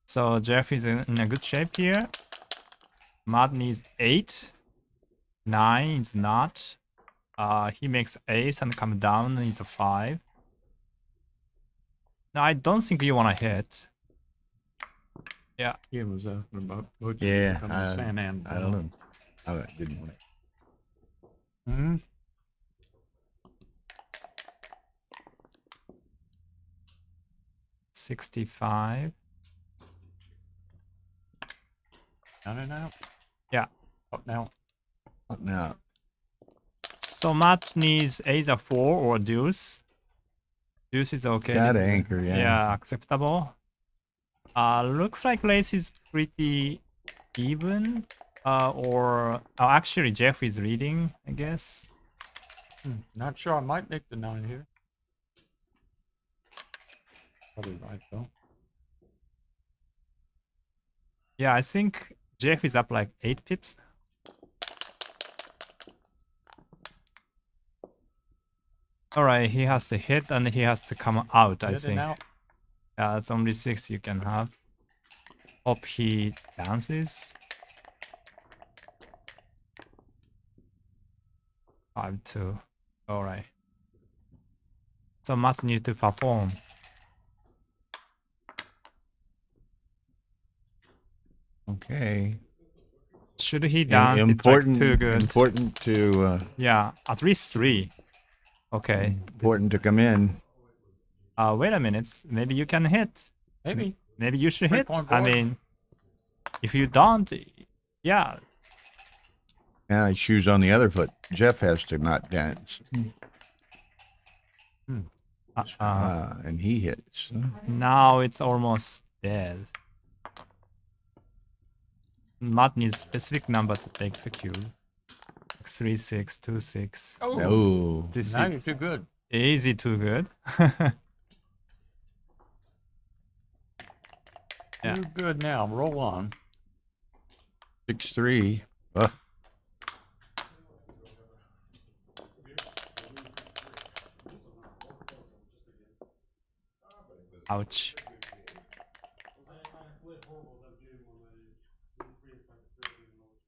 So Jeff is in a good shape here. Matt needs 8. 9 is not. He makes ace and come down is a 5. No, I don't think you want to hit. Yeah. He was asking about Mochi Yeah, becoming a San Ann. I don't know. I didn't want it. Hmm. 65. Down and out. Yeah. Up now. Now, So Matt needs either 4 or deuce. Deuce is okay. got This is- anchor, yeah. Yeah, acceptable. Looks like race is pretty even. Actually Jeff is leading, I guess. Not sure. I might make the 9 here. Probably right though. Yeah, I think Jeff is up like 8 pips. Alright, he has to hit and he has to come out, I Hit and think. out. Yeah, that's only 6 you can have. Hope he dances. 5-2. Alright. So Matt need to perform. Okay. Should he dance? Important, It's like too good. important to Yeah, at least 3. Okay. important to come in. Wait a minute. Maybe you can hit. Maybe. Maybe you should hit. 3-point I board. mean, if you don't, yeah. Now shoes on the other foot. Jeff has to not dance. And he hits. Now it's almost dead. Matt needs specific number to take the cube. 3-6, 2-6. Oh. This Now you're is too good. easy too good. Yeah. Too good now. Roll on. 6-3. Ouch.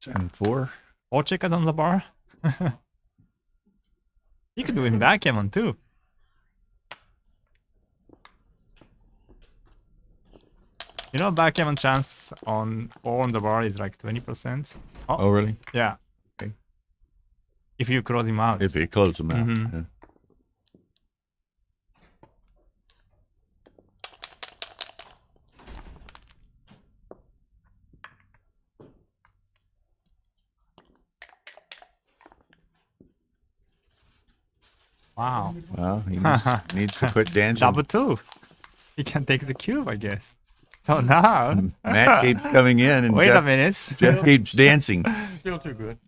And 4. Or checkers on the bar. You could win backgammon too. You know, backgammon chance on the bar is like 20%. Oh, really? Yeah. Okay. If you close him out. If you close them out. Mhm. Yeah. Wow. Well, he needs to quit dancing. Double 2. He can take the cube, I guess. So now. Matt keeps coming in, and Wait a minute. Jeff keeps dancing. Still too good.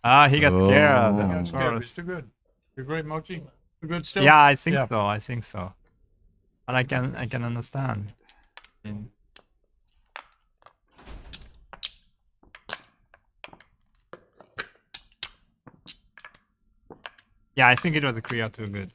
Ah, he got scared. Oh. Of It's good. It's course. too good. You're great, Mochi. You're good still. Yeah, I think Yeah. so. I think so. And I can understand. I mean, yeah, I think it was a clear too good.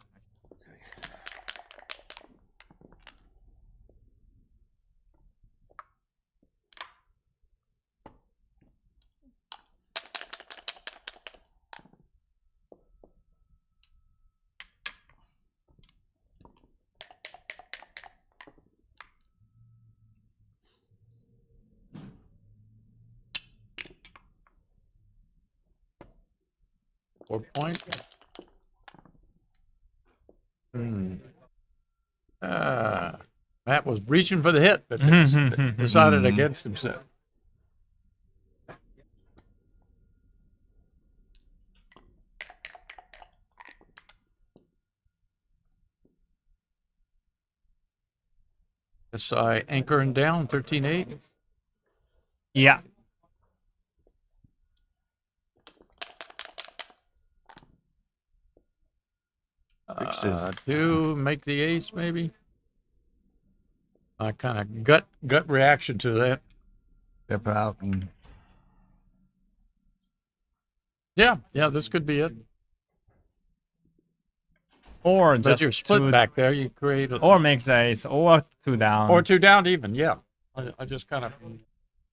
.4. Matt was reaching for the hit, but decided against himself. SI anchoring down 13-8. Yeah. To make the ace, maybe. Kind of gut reaction to that. Step out and Yeah, this could be it. Or But just you're split two, back there. You create or makes ace, or 2 down. or 2 down even. Yeah, I just kind of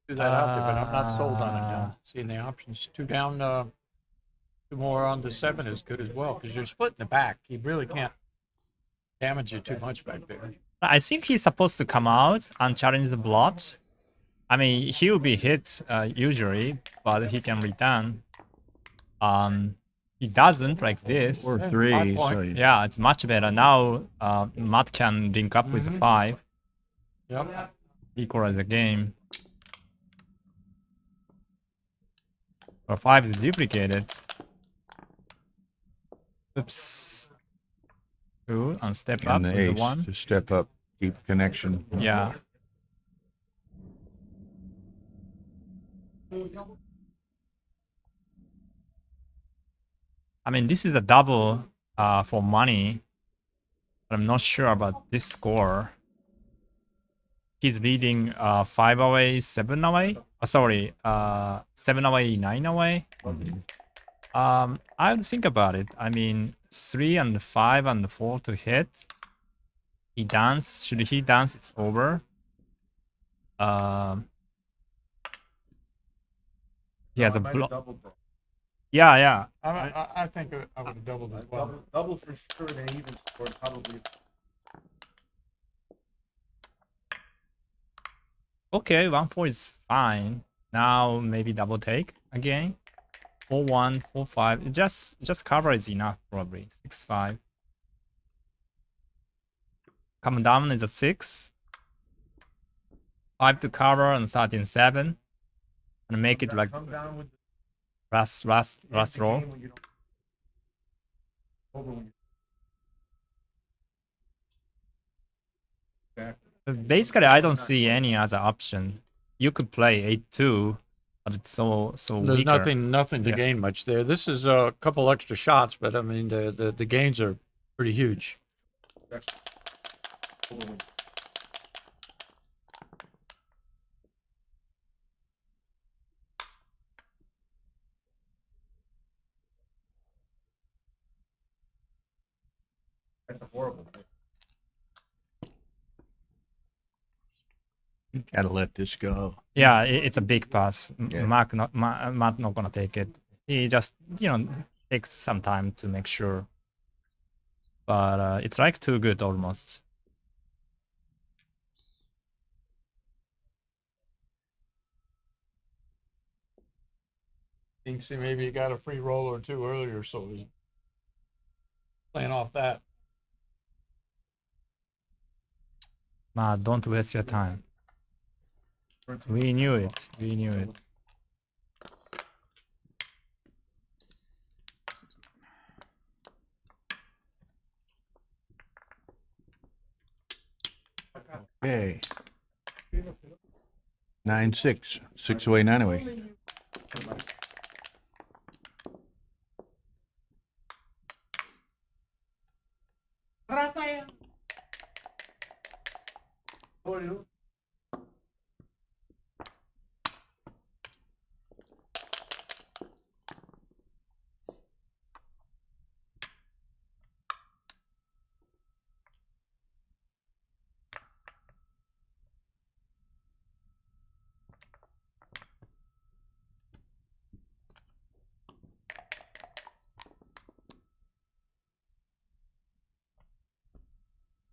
do that out there, but I'm not sold on it now. Seeing the options, 2 down, 2 more on the 7 is good as well because you're splitting the back. You really can't damage you too much back there. I think he's supposed to come out and challenge the blot. I mean, he will be hit usually, but he can return. He doesn't like this. or 3. So Yeah, it's much better. Now Matt can link up with the 5. Yep. Equalize the game. But 5 is duplicated. Oops. 2 and step up and the with ace the 1. to step up, keep connection. Yeah. I mean, this is a double for money, but I'm not sure about this score. He's leading 5 away, 7 away. Sorry, 7 away, 9 away. I would think about it. I mean, 3 and 5 and 4 to hit. He dance. Should he dance? It's over. He has a block. Yeah. I think I would have doubled as well. Double for sure, and even score probably. Okay, 1-4 is fine. Now maybe double take again. 4-1, 4-5. Just cover is enough probably. 6-5. Come down is a 6. 5 to cover and 13-7. And make it like last roll. Basically, I don't see any other option. You could play 8-2, but it's so There's weaker. nothing to Yeah. gain much there. This is a couple extra shots, but I mean the gains are pretty huge. That's a horrible. Gotta let this go. Yeah, it's a big pass. Yeah. Matt not gonna take it. He just takes some time to make sure. But it's like too good almost. Thinks maybe he got a free roll or two earlier, so he's playing off that. Matt, don't waste your time. We knew it. We knew it. Okay. 9-6. 6 away, 9 away.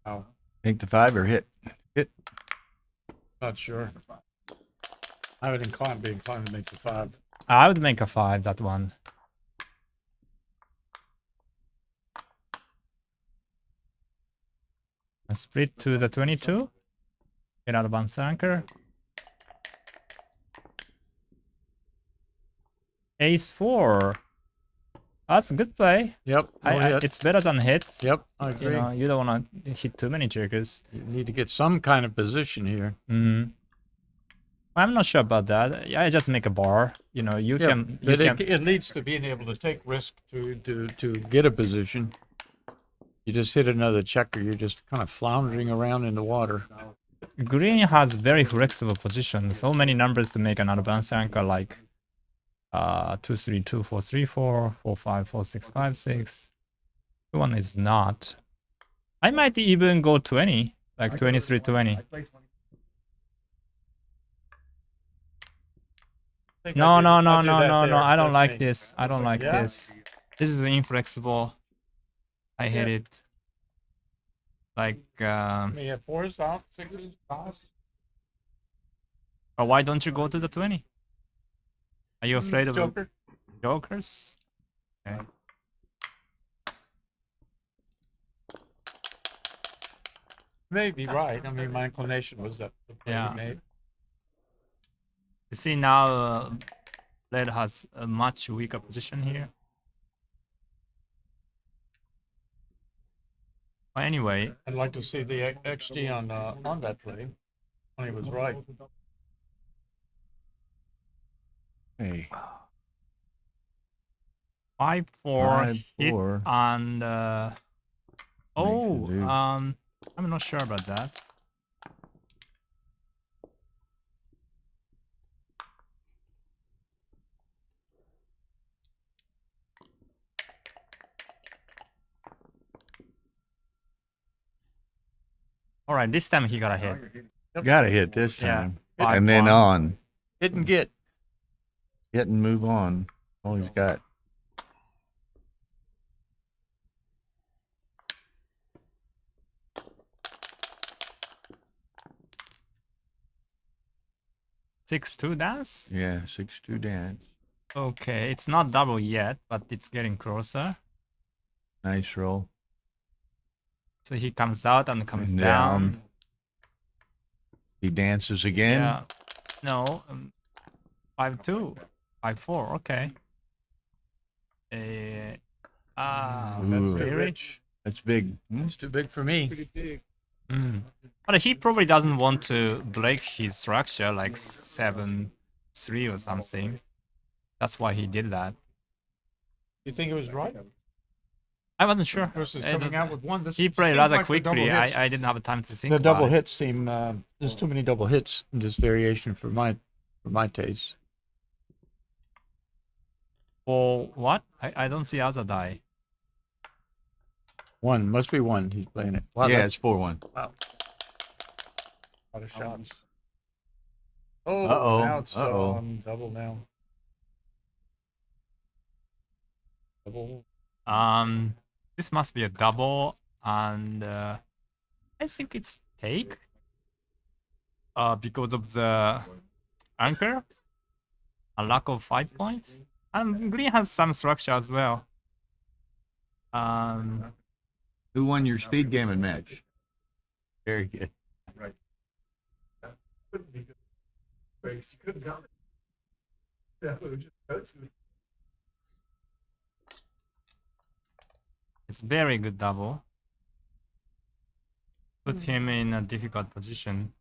Oh, Take the 5 or hit. Hit. not sure. I would be inclined to make the 5. I would make a 5, that one. A split to the 22. Get out of bounds anchor. Ace 4. That's a good play. Yep. No hit. It's better than hit. Yep, I agree. You don't want to hit too many checkers. You need to get some kind of position here. Mm. I'm not sure about that. I just make a bar. You Yeah, can. but it leads to being able to take risk to get a position. You just hit another checker. You're just kind of floundering around in the water. Green has very flexible position. So many numbers to make an advanced anchor, like 2 3 2 4 3 4 4 5 4 6 5 6. One is not. I might even go 20, like 23 20. No. I don't like this. I don't like this. This is inflexible. I hate it. Like, We have 4s off, 6s off. why don't you go to the 20? Are you afraid of Joker. jokers? Okay. Maybe right. I mean, my inclination was that the play Yeah. he made. You see now, Red has a much weaker position here. But anyway, I'd like to see the XG on that play when he was right. Hey. 5-4 hit 5-4. and Makes it do. I'm not sure about that. All right, this time he got a hit. Gotta hit this Yeah. time. And then 5-1. on. Hit and get. Hit and move on. All he's got. Six two dance. Yeah, 6-2 dance. Okay, it's not double yet, but it's getting closer. Nice roll. So he comes out and comes And down. He dances again. Yeah. No. 5-2. 5-4. Okay. That's Ooh. too really? rich. That's big. It's too big for me. Mm. But he probably doesn't want to break his structure like 7-3 or something. That's why he did that. You think it was right? I wasn't sure. Versus It coming was- out with one. This he played seems rather like the double quickly. hits. I didn't have time to think The about double it. hits seem there's too many double hits in this variation for my taste. For what? I don't see other die. One must be one. He's playing it. Wow, Yeah, that's it's 4-1. a lot of shots. Oh, Uh-oh, now it's uh-oh. double now. Double. This must be a double, and I think it's take. Because of the anchor, a lack of 5 points, and green has some structure as well. Who won your speed gammon match? Very good. It's very good double. Put him in a difficult position.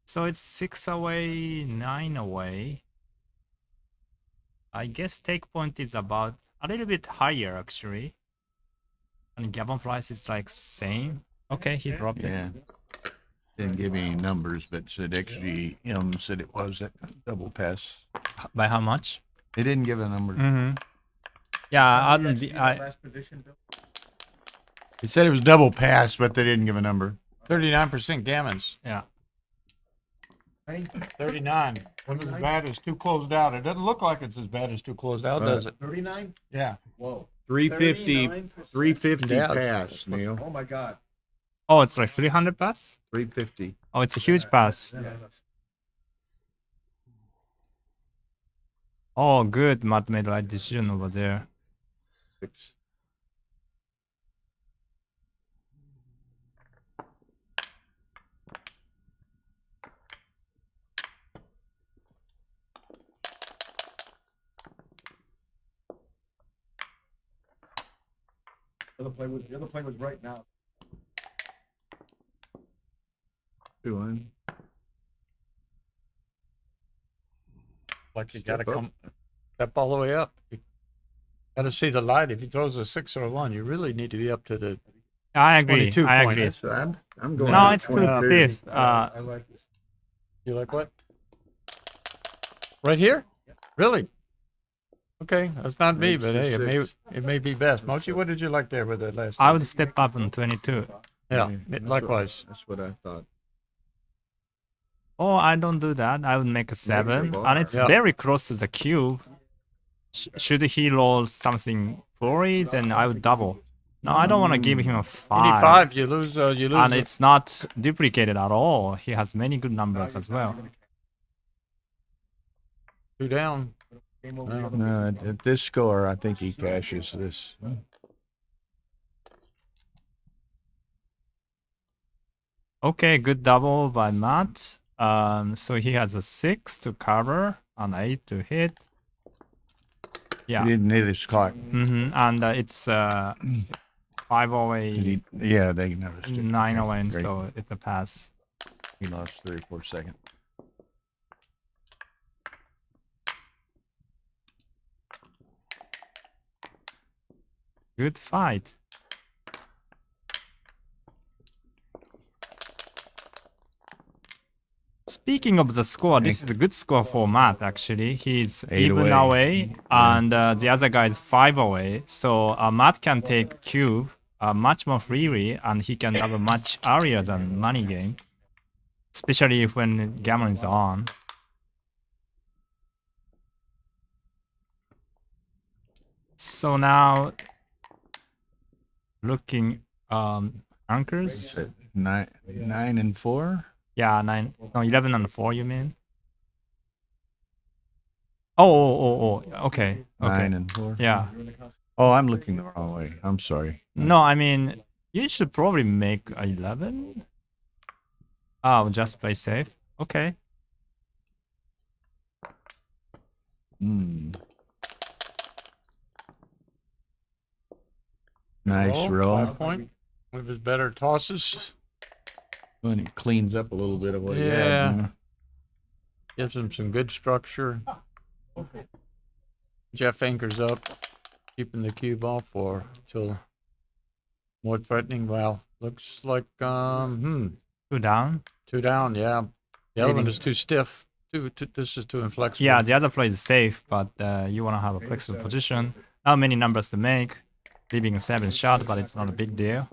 So it's 6 away, 9 away. I guess take point is about a little bit higher actually. And gammon price is like same. Okay, he dropped it. Yeah. Didn't give any numbers, but said XGM said it was a double pass. By how much? They didn't give a number. Mm-hmm. Yeah, I don't. They said it was double pass, but they didn't give a number. 39% gammons. Yeah. 39. When as bad as two closed out. It doesn't look like it's as bad as two closed out, does it? 39? Yeah. Whoa. 350, 350 Yeah. pass, Neil. Oh my God. Oh, it's like 300 pass. 350. Oh, it's a huge pass. Oh, good. Matt made the right decision over there. The other play was right now. 2-1. Like you got to Step up. come step all the way up. You got to see the light. If he throws a 6 or a 1, you really need to be up to the. I agree. 22 I point. agree. So I'm going. No, with it's too 23. stiff. I like this. You like what? Right here? Really? Okay, that's not me, but hey, it may be best. Mochi, what did you like there with that last? I would step up on 22. Yeah, That's likewise. That's what I thought. Oh, I don't do that. I would make a 7, bar. and it's Yeah. very close to the cube. Should he roll something flurries, and I would double. No, I don't want to give him a 5. You need 5, you lose. You lose. And it's not duplicated at all. He has many good numbers as well. 2 down. No, at this score, I think he cashes this. Okay, good double by Matt. So he has a 6 to cover, an 8 to hit. Yeah. He didn't hit his clock. And it's 5 away, Yeah, they noticed it. 9 Okay, away, and great. so it's a pass. He lost 3 or 4 seconds. Good fight. Speaking of the score, this is a good score for Matt actually. He's 8 even away. away, and the other guy is 5 away. So Matt can take cube much more freely, and he can have a much earlier than money game, especially when gammon is on. So now, looking anchors. 9 and 4. Yeah, 11 and 4, you mean? Oh, okay. 9 and 4. Yeah. Oh, I'm looking the wrong way. I'm sorry. No, I mean, you should probably make 11. Oh, just play safe. Okay. Nice roll. 5 point. One of his better tosses. When it cleans up a little bit of what he Yeah. had. Gives him some good structure. Jeff anchors up, keeping the cube off for till more threatening. Well, looks like 2 down. 2 down. Yeah, the other one is too stiff. This is too inflexible. Yeah, the other play is safe, but you want to have a flexible position. Not many numbers to make. leaving a 7 shot, but it's not a big deal.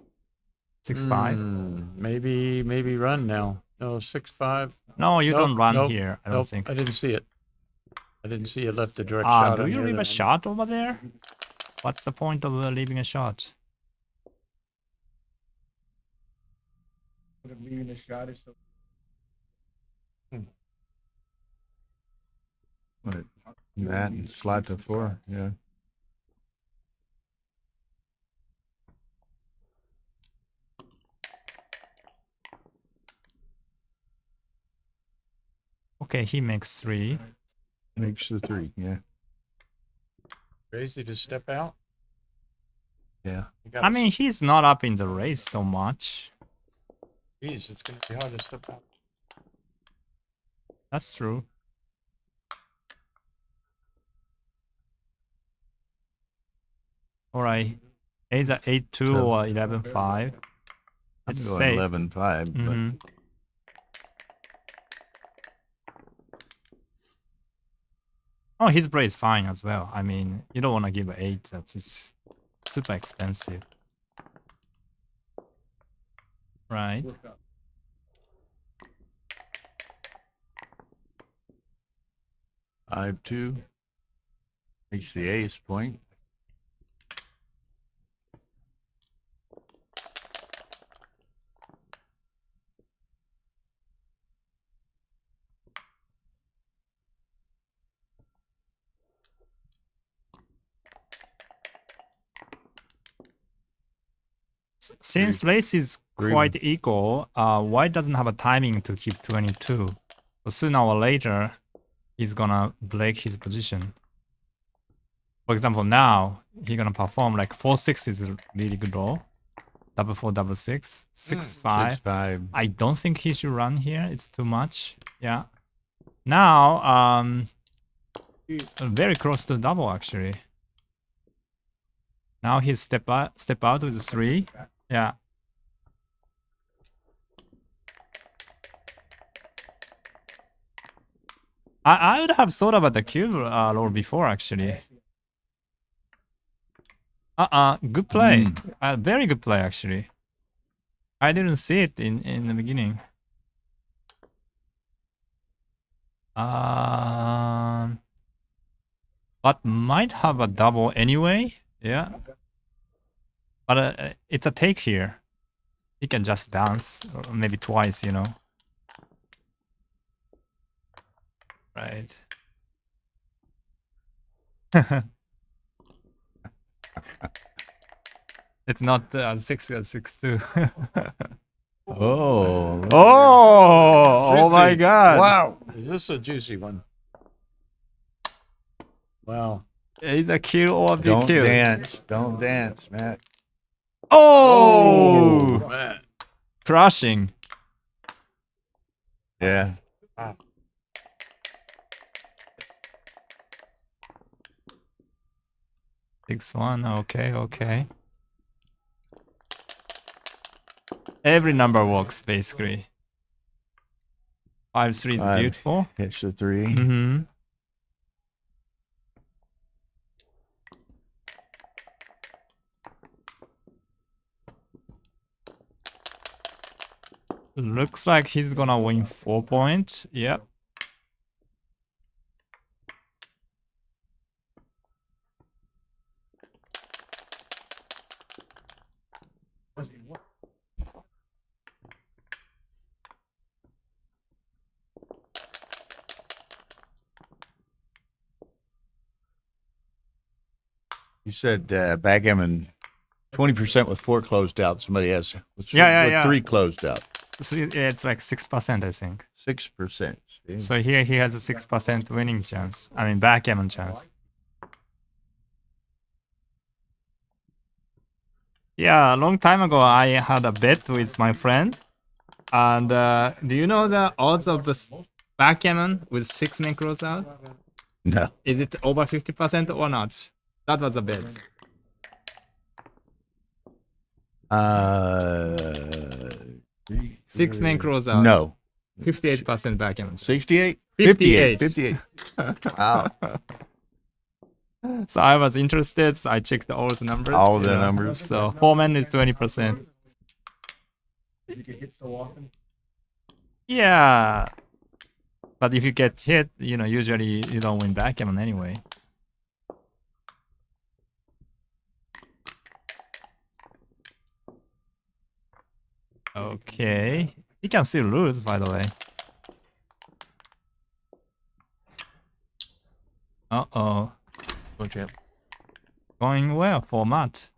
6-5. Maybe run now. No, 6-5. No, you Nope, don't run nope, here. I don't nope, think. I didn't see it. I didn't see it left a direct shot. Do on you the leave other a one. shot over there? What's the point of leaving a shot? Leaving a shot is so. What? That and slide to 4. Yeah. Okay, he makes 3. Makes the 3. Yeah. Crazy to step out. Yeah. You gotta I mean, he's not up in the race so much. Jeez, it's gonna be hard to step out. That's true. Alright. Either 8-2 or 11-5. I'm It's going safe. 11-5. Mhm. Oh, his play is fine as well. I mean, you don't want to give an 8. That's just super expensive. Right. But 5-2. Makes the ace point. Since race is quite equal, white doesn't have a timing to keep 22. So sooner or later, he's gonna break his position. For example, now he's gonna perform like 4-6 is a really good roll. 4-4, 6-6, 6-5. 6-5. I don't think he should run here. It's too much. Yeah. Now, very close to double actually. Now he step out with 3. Yeah. I would have thought about the cube roll before actually. Good play. Very good play actually. I didn't see it in the beginning. But might have a double anyway. Yeah. But it's a take here. He can just dance, or maybe twice, you know. Right. It's not 6 or 6-2. Oh. Oh my 50. god. Wow. Is this a juicy one? Wow. Is a kill or be Don't killed? dance. Don't dance, Matt. Oh! Man. Crushing. Yeah. 6-1. Okay. Every number works basically. 5-3 is 5 beautiful. Hits the 3. Mm-hmm. Looks like he's gonna win 4 points. Yep. You said backgammon 20% with 4 closed out. Somebody has with, Yeah. with 3 closed out. So it's like 6%, I think. 6%. See? So here he has a 6% winning chance. I mean, backgammon chance. Yeah, a long time ago, I had a bet with my friend. And do you know the odds of the backgammon with 6 necros out? No. Is it over 50% or not? That was a bet. 6 necros out. No. 58% backgammon. 68? 58. 58. Wow. So I was interested. So I checked all the numbers. All of you the know. numbers. So 4-man is 20%. You get hit so often. Yeah. But if you get hit, usually you don't win backgammon anyway. Okay. You can still lose, by the way. Uh-oh. Go champ. Going well for Matt.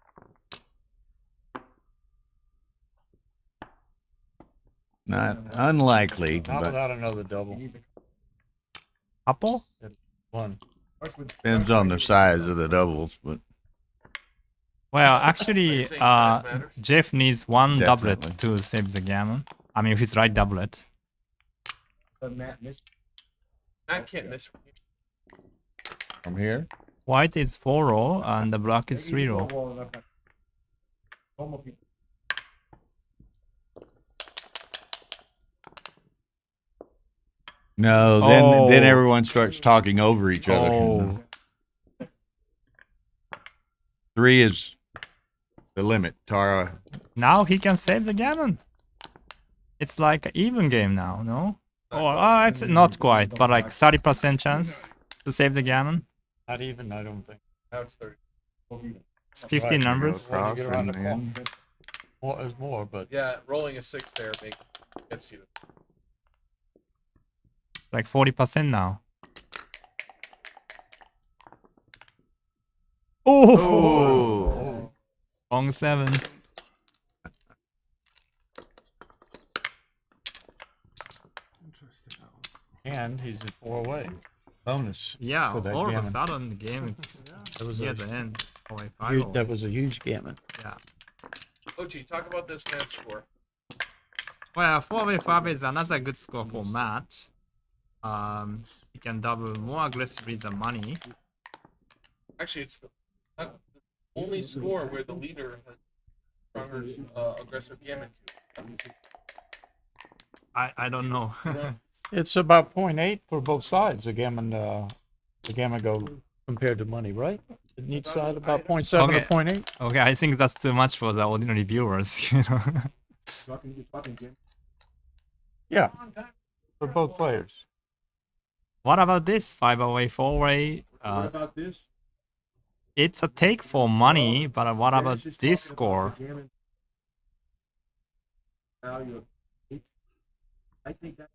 Not unlikely, Not but without another double. Couple? One. depends on the size of the doubles. But Well, actually, Jeff needs one doublet Definitely. to save the gammon. I mean, if it's right doublet. Matt can't miss. from here, White is 4-row and the black is 3-row. no, then everyone starts talking over each other. Oh. 3 is the limit. Tara, Now he can save the gammon. It's like an even game now, no? It's not quite, but like 30% chance to save the gammon. Not even, I don't think. Now it's 30. It's 15 numbers. When you get around the Cross and corner. More is more, but Yeah, rolling a 6 there gets you. Like 40% now. Oh! Wrong 7. Interesting. and he's at 4 away. Bonus. Yeah, for that all of a gammon. sudden the game is That was near a the end. Oh, wait, that was a huge gammon. Yeah. Mochi, talk about this match score. Well, 4v5 is another good score for Matt. He can double more aggressively than money. Actually, it's not the only score where the leader has stronger aggressive gammon cube. I don't know. It's about 0.8 for both sides. The gammon go compared to money, right? Didn't each side about 0.7 Okay. or 0.8? Okay, I think that's too much for the ordinary viewers, you know. Yeah, for both players. What about this 5-away, 4-way? What about this? It's a take for money, but what about this score? Value of 8. I think that.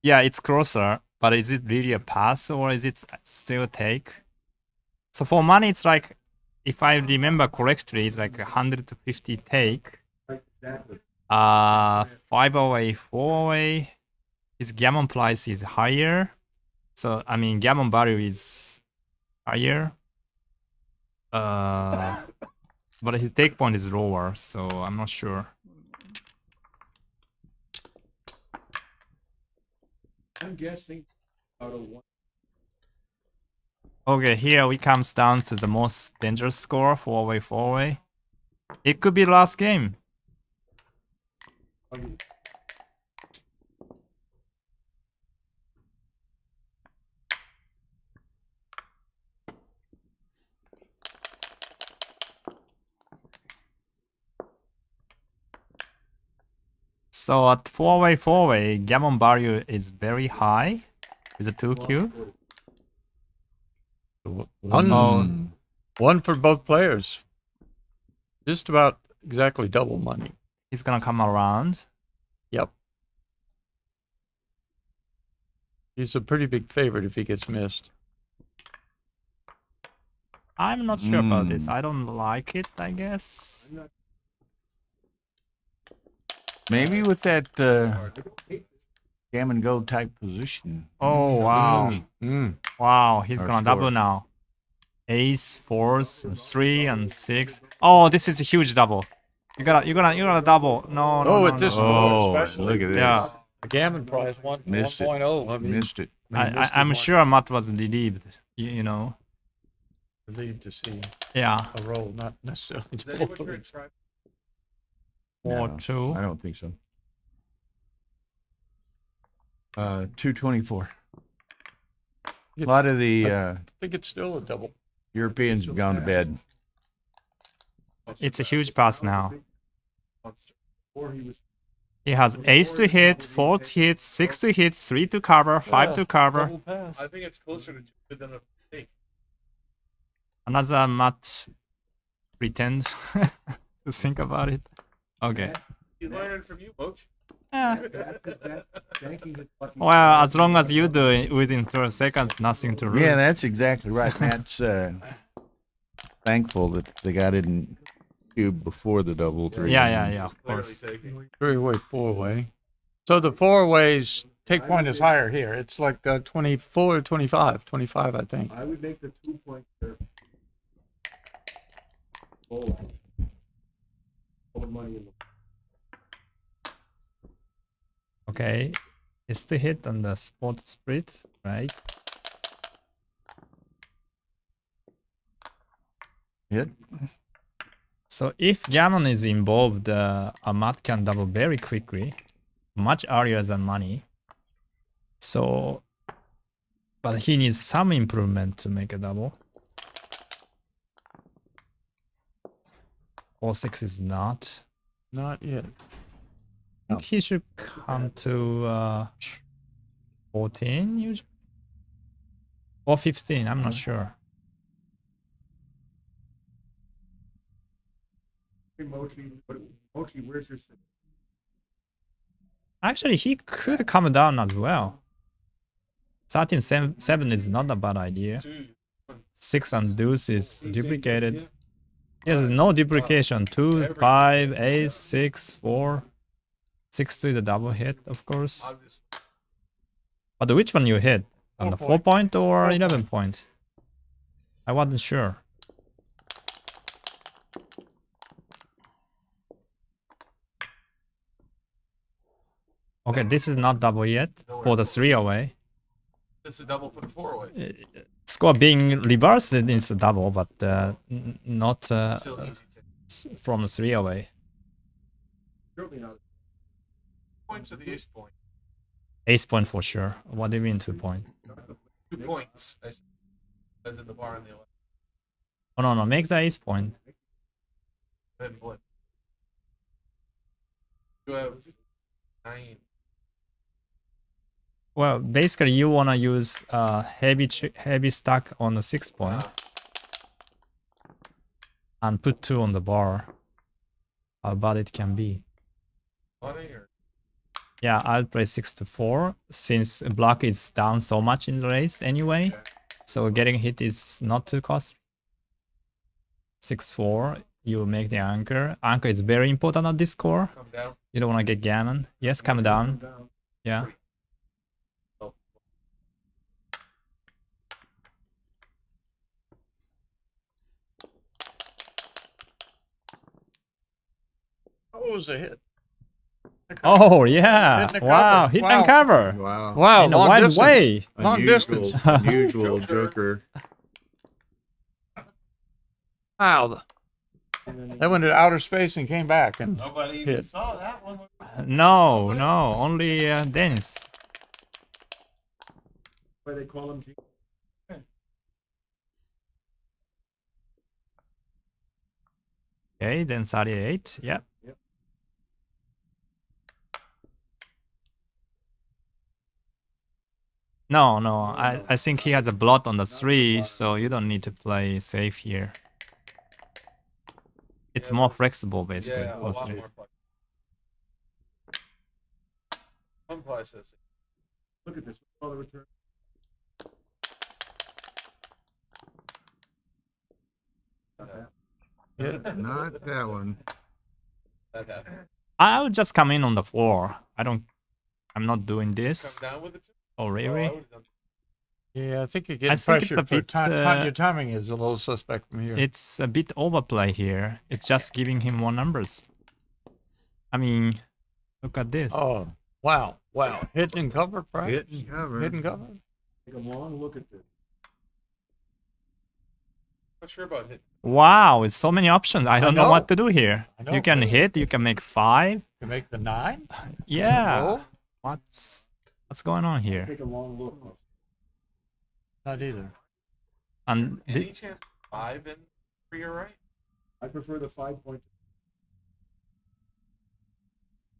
Yeah, it's closer, but is it really a pass or is it still a take? So for money, it's like, if I remember correctly, it's like 150 take. Exactly. 5-away, 4-away. His gammon price is higher. So, I mean, gammon value is higher. But his take point is lower, so I'm not sure. I'm guessing out of 1. Okay, here we comes down to the most dangerous score, 4-away, 4-away. It could be last game. So at 4-away, 4-away, gammon value is very high with a 2 cube. One for both players. Just about exactly double money. He's gonna come around. Yep. He's a pretty big favorite if he gets missed. I'm not sure about this. I don't like it, I guess. maybe with that gammon go type position. Oh, wow. Wow, he's Our gonna score. double now. Ace, 4s, 3, and 6. Oh, this is a huge double. You gotta double. No, no, Oh, no, at this no. Oh, score, especially. look at this. Yeah, The gammon prize Missed it. 1.0. I mean, Missed it. I'm sure Matt was relieved. You know. relieved to see Yeah. a roll, not necessarily Is that double what you're threes. trying? 4-2. I don't think so. 224. A lot of the I think it's still a double. Europeans have gone to bed. It's a huge pass now. He has ace to hit, 4 to hit, 6 to hit, 3 to cover, 5 to cover. Double pass. I think it's closer to 2 than a take. Another Matt pretend to think about it. Okay. He's learning from you, Mochi. Yeah. Well, as long as you do it within 12 seconds, nothing to lose. Yeah, that's exactly right. Matt's thankful that the guy didn't cube before the double three. Yeah, of course. Three-way, four-way. So the four-ways take point is higher here. It's like 24 or 25. 25, I think. I would make the 2 point there. Money in the Okay. It's the hit on the spot split, right? Hit. So if gammon is involved, a mat can double very quickly, much earlier than money. So, but he needs some improvement to make a double. 4-6 is not. Not yet. I think he should come to 14 usually. Or 15, I'm not sure. Mochi, where's your sit? Actually, he could come down as well. 13-7 is not a bad idea. 6 and deuce is duplicated. There's no duplication. 2, 5, 8, 6, 4. 6 to the double hit, of course. But which one you hit? On the 4 point or 11 point? I wasn't sure. Okay, this is not double yet for the 3 away. It's a double for the 4-way. Score being reversed is a double, but not from 3 away. Points of the ace point. Ace point for sure. What do you mean 2 point? 2 points. I said the bar on the 11. Oh no, make the ace point. Then what? You have 9. Well, basically you wanna use heavy stack on the 6 point and put 2 on the bar. How bad it can be. Money or Yeah, I'll play 6 to 4 since block is down so much in the race anyway. So getting hit is not too costly. 6-4, you make the anchor. Anchor is very important on this score. come down. You don't want to get gammon. Yes, come down. Yeah. Oh, it was a hit. Oh yeah! Hit and a Wow, cover. hit Wow. and cover. Wow. Wow, In a long one distance. way. Long distance. Unusual joker. Wow. That went to outer space and came back. And Nobody even saw that one. No, only Dennis. Why they call him? Okay, then 38. Yep. No, I think he has a blot on the 3, so you don't need to play safe here. It's more flexible, basically. Yeah, a for lot 3. more flexible. Umpire says it. Look at this. All the return. Not that one. That happened. I would just come in on the 4. I'm not doing this. Come down with it too? Oh, Oh, I really? would've done- yeah, I think you're I getting think it's pressure a for bit, your timing is a little suspect from here. It's a bit overplay here. It's just giving him more numbers. I mean, look at this. Oh, wow. Hit and cover, perhaps? Hit and cover. Hit and cover. Take a long look at this. Not sure about hit. Wow, it's so many options. I don't know know. what to do here. I know. You can hit, you can make 5. You make the 9? Yeah. Roll. What's going on here? Take a long look. Not either. And Any chance 5 and 3 are right? I prefer the 5 point.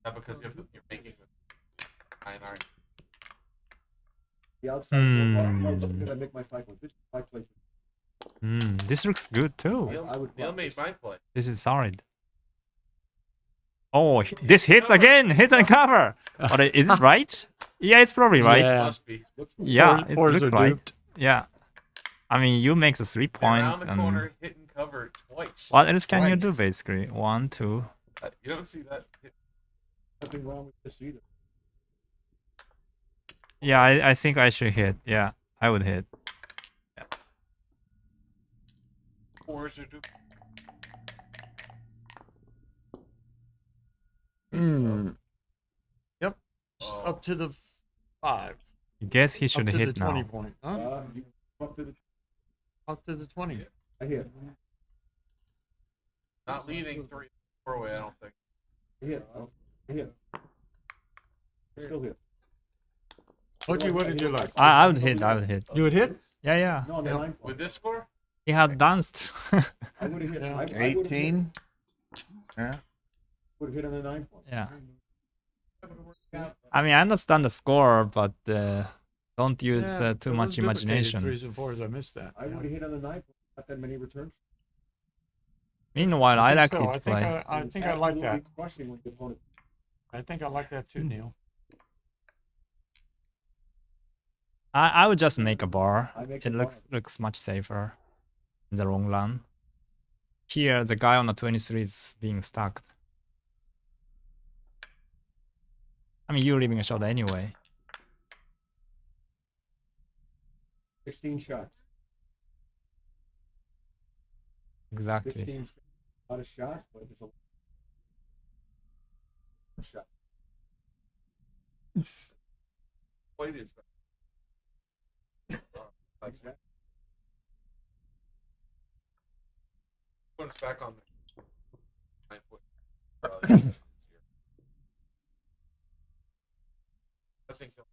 Yeah, because you're making it 9 iron. The outside I make my 5 point. This is 5 placement. this looks good too. Neil made my play. This is solid. Oh, this hits again. Hits and cover. But is it right? Yeah, it's probably right. Yeah. Must be. Yeah, it Fours looks are right. duped. Yeah. I mean, you make the 3 point. Around the corner, hit and cover twice. What else can you Twice. do basically? 1, 2. You don't see that. Nothing wrong with this either. Yeah, I think I should hit. Yeah, I would hit. Fours are duped. Yep. Up to the 5. I guess he should Up to the hit 20 now. point. Huh? Up to the 20. I hit. Not leaving 3 4 way, I don't think. I hit. I hit. Still hit. Mochi, what did you like? I would hit. I would hit. You would hit? Yeah, yeah. No, on the 9 point. With this score? He had danced. I would have hit. Yeah. I would've hit. 18. Yeah. Would have hit on the 9 point. Yeah. I mean, I understand the score, but don't use Yeah, too those much duplicated imagination. 3s and 4s, I missed that. I would have hit on the 9 point. Not that many returns. Meanwhile, I like think so. this play. I think I like that. Absolutely crushing with the opponent. I think I like that too, Neil. I would just make a bar. I make It a looks much safer in the long run. Here, the guy on the 23 is being stacked. I mean, you're leaving a shot anyway. 16 shots. Exactly. 16 shots. A lot of shots, but it's a lot of shots. Played it. Like that. Put us back on the 9 foot. I think so.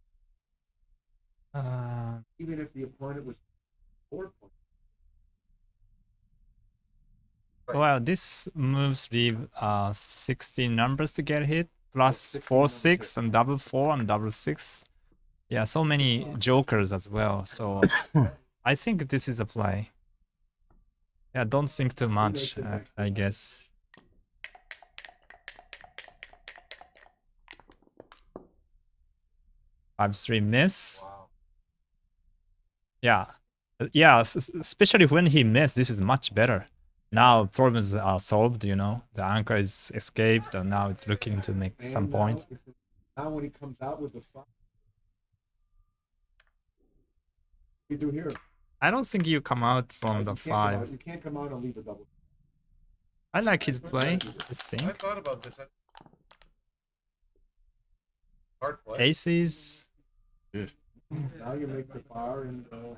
Even if the opponent was 4 points. Well, this moves leave 16 numbers to get hit, plus 4, 6, and double 4 and double 6. Yeah, so many jokers as well. So I think this is a play. Yeah, don't think too much, I guess. Five, 3 miss. Wow. Yeah. Yeah, especially when he missed, this is much better. Now problems are solved, you know. The anchor is escaped and now it's looking to make some point. Now when he comes out with the 5, you do here. I don't think you come out from the You can't come out- 5. You can't come out and leave a double. I like his play. I I think. thought about this. Hard play. Aces. Now you make the bar and. No.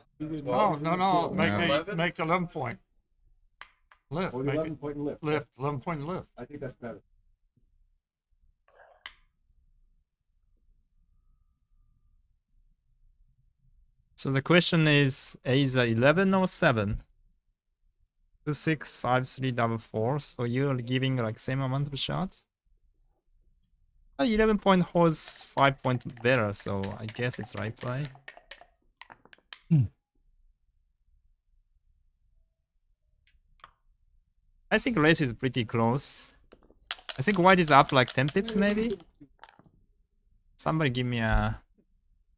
Make Yeah. make the 11 point. Lift. Oh, the Make 11 it, point and lift. lift. 11 point and lift. I think that's better. So the question is either 11 or 7. 2, 6, 5, 3, double 4. So you're giving like same amount of shots. 11 point holds 5 point better, so I guess it's right play. I think race is pretty close. I think white is up like 10 pips maybe. Somebody give me a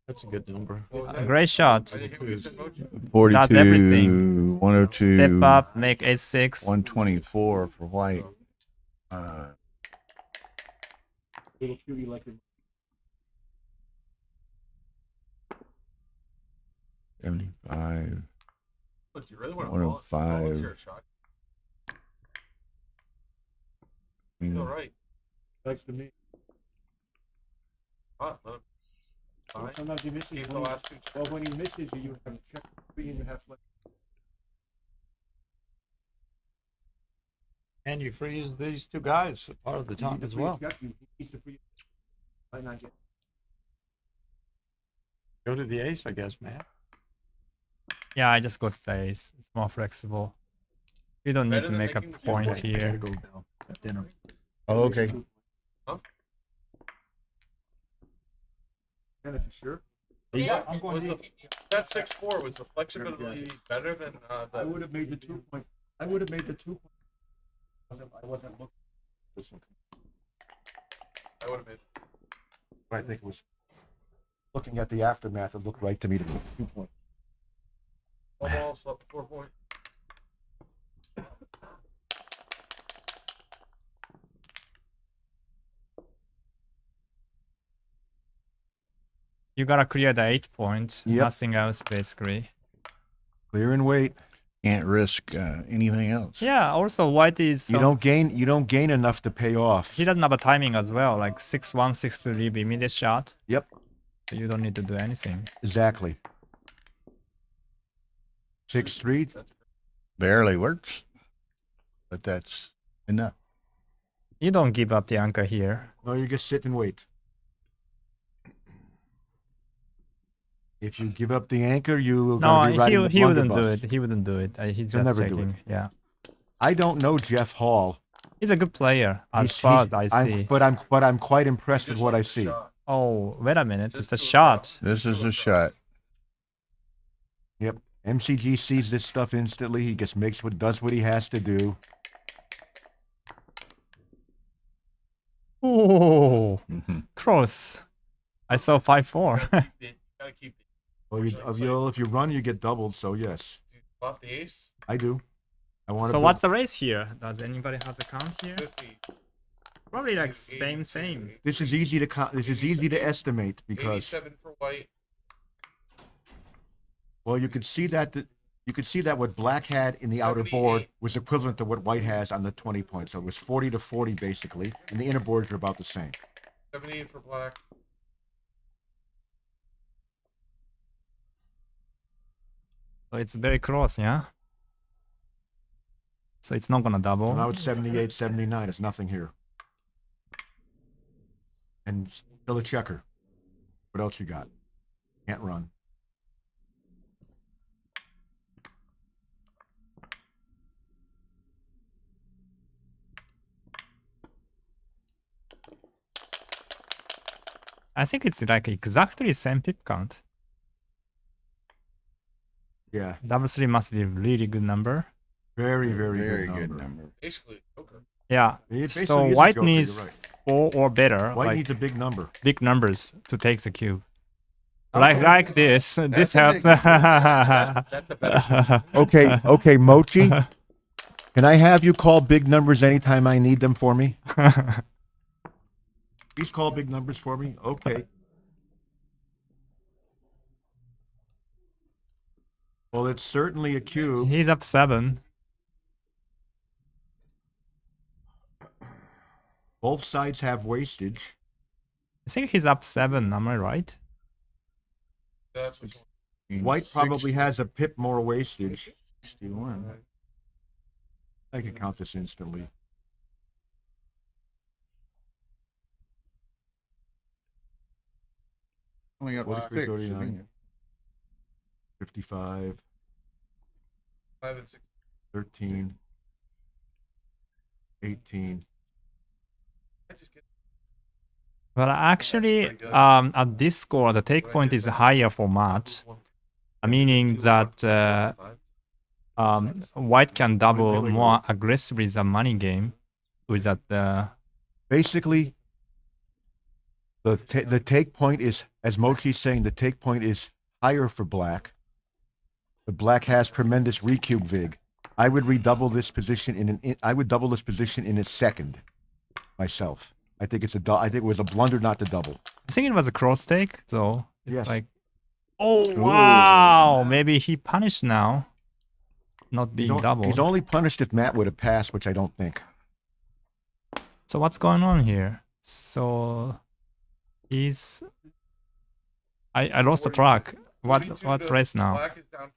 That's a good number. great shot. 42, That's everything. 102. Step up, make 8-6. 124 for white. Little cutie like him. 75. But you really want to 105. your shot. He's all right. Likes to me. Let him. Fine. Sometimes he misses. Keep the When last two. well, when he misses, you have to check 3.5 left. And you freeze these two guys part of the time as well. He needs to free. Might not get. Go to the ace, I guess, man. Yeah, I just got ace. It's more flexible. You don't need to make a point here. Go down at dinner. Oh, okay. Dennis, you sure? I'm going to. That 6-4 was the flexibility better than I would have made the 2 point. I would have made the 2 point. I wasn't looking. This one. I would have made. I think it was looking at the aftermath. It looked right to me to make 2 point. Almost up 4 point. You gotta clear the 8 point. Yep. Nothing else, basically. Clear and wait. Can't risk anything else. Yeah. Also, white is. You don't gain enough to pay off. He doesn't have a timing as well. Like 6-1, 6-3, immediate shot. Yep. So you don't need to do anything. Exactly. 6-3. Barely works, but that's enough. You don't give up the anchor here. No, you just sit and wait. If you give up the anchor, you will No, be riding the he wouldn't do blunderbuss. it. He wouldn't do it. He's He'll just never do checking. it. Yeah. I don't know Jeff Hall. He's a good player as He's- far he's- as I see. But I'm quite impressed with what I see. Oh, wait a minute. It's a shot. This is a shot. Yep. MCG sees this stuff instantly. He just does what he has to do. Oh, Mhm. close. I saw 5-4. Gotta keep it. Well, if you run, you get doubled. So yes, Do you flop the ace? I do. I want to. So what's the race here? Does anybody have the count here? 50. Probably like same. This is easy to This is easy to estimate because 87 for white. well, you could see that what black had in the outer board was equivalent to what white has on the 20 points. So it was 40 to 40 basically, and the inner boards are about the same. 78 for black. So it's very close, yeah? So it's not gonna double. So now it's 78, 79. It's nothing here. And still a checker. What else you got? Can't run. I think it's like exactly same pip count. Yeah. Double 3 must be a really good number. Very, very, Very good, good number. number. Basically, okay. Yeah. It basically So is a white joker, you're needs right. 4 or better. White like needs a big number. big numbers to take the cube. Like this. This a helps. big That's a better. Okay, Mochi. Can I have you call big numbers anytime I need them for me? Please call big numbers for me. Okay. Well, it's certainly a cube. He's up 7. Both sides have wastage. I think he's up 7. Am I right? That's what's White probably has a pip more wastage. 61. I can count this instantly. Only got 43, 6. 39. 55, 5 and 6. 13, 18. I just get Well, actually, pretty good. at this score, the take point is higher for Matt, meaning that white can double more aggressively than money game with that. Basically, the take point is, as Mochi's saying, the take point is higher for black. But black has tremendous recube vig. I would redouble this position I would double this position in a second myself. I think I think it was a blunder not to double. I think it was a cross take, so it's Yes. like, oh wow, maybe he punished now, not being double. He's only punished if Matt would have passed, which I don't think. So what's going on here? So he's. I lost the track. 42 What's to race now? Black is down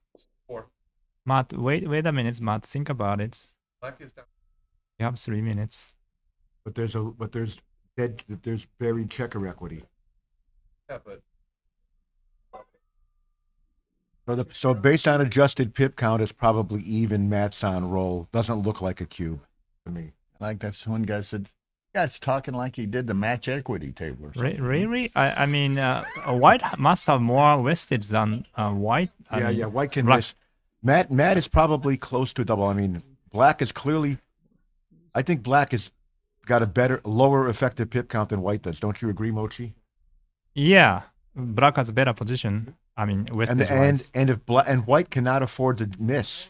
4. Matt, wait a minute, Matt. Think about it. Black is down. You have 3 minutes. But there's buried checker equity. Yeah, but So based on adjusted pip count, it's probably even. Matt's on roll. Doesn't look like a cube to me. Like that's one guy said, guy's talking like he did the match equity table or something. Really? I mean, white must have more wastage than white. I mean, White can black- miss. Matt is probably close to a double. I mean, black is clearly. I think black has got a lower effective pip count than white does. Don't you agree, Mochi? Yeah, black has a better position. I mean, wastage wise. And if white cannot afford to miss.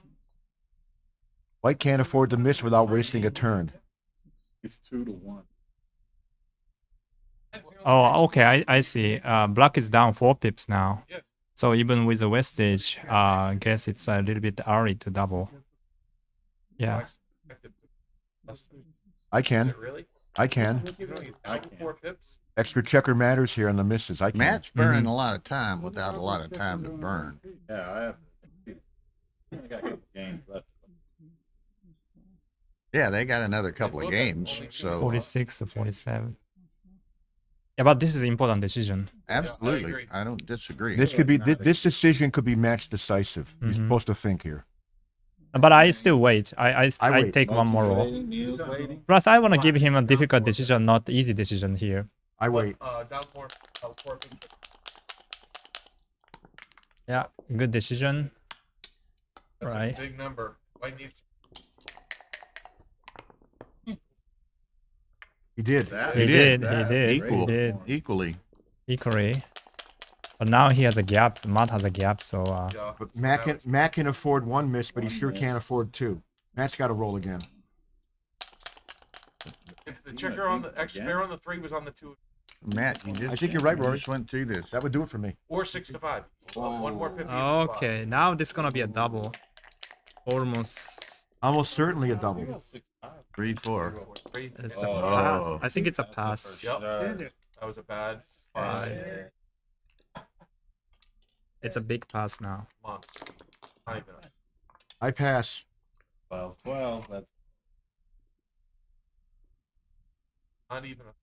White can't afford to miss without wasting a turn. It's 2-1. Oh, okay, I see. Black is down 4 pips now. So even with the wastage, I guess it's a little bit early to double. Yeah. I can. I can. Extra checker matters here on the misses. I can. Matt's burning a lot of time without a lot of time to burn. Yeah, I have. I got a couple games left. Yeah, they got another couple of games. So 46 to 47. Yeah, but this is an important decision. absolutely, I don't disagree. This could be this decision could be match decisive. You're Mhm. supposed to think here. But I still wait. I wait. take one more roll. Waiting. Plus, I want to give him a difficult decision, not easy decision here. I wait. Down four. Yeah, good decision. That's Right. a big number. White needs. He did. He did. Equally. Equally. But now he has a gap. Matt has a gap, so But Matt can afford one miss, but he sure can't afford two. Matt's got to roll again. If the checker on the extra pair on the 3 was on the 2 Matt, you just, I think you're right, you Rory. just went through this. That would do it for me. or 6 to 5. One more pip. in each spot. okay. Now this gonna be a double. Almost. Almost certainly a double. 3-4. It's a Oh. pass. I think it's a pass. Yep. That was a bad 5 It's a big pass now. monster. Not even a- I pass. 12. That's Not even a.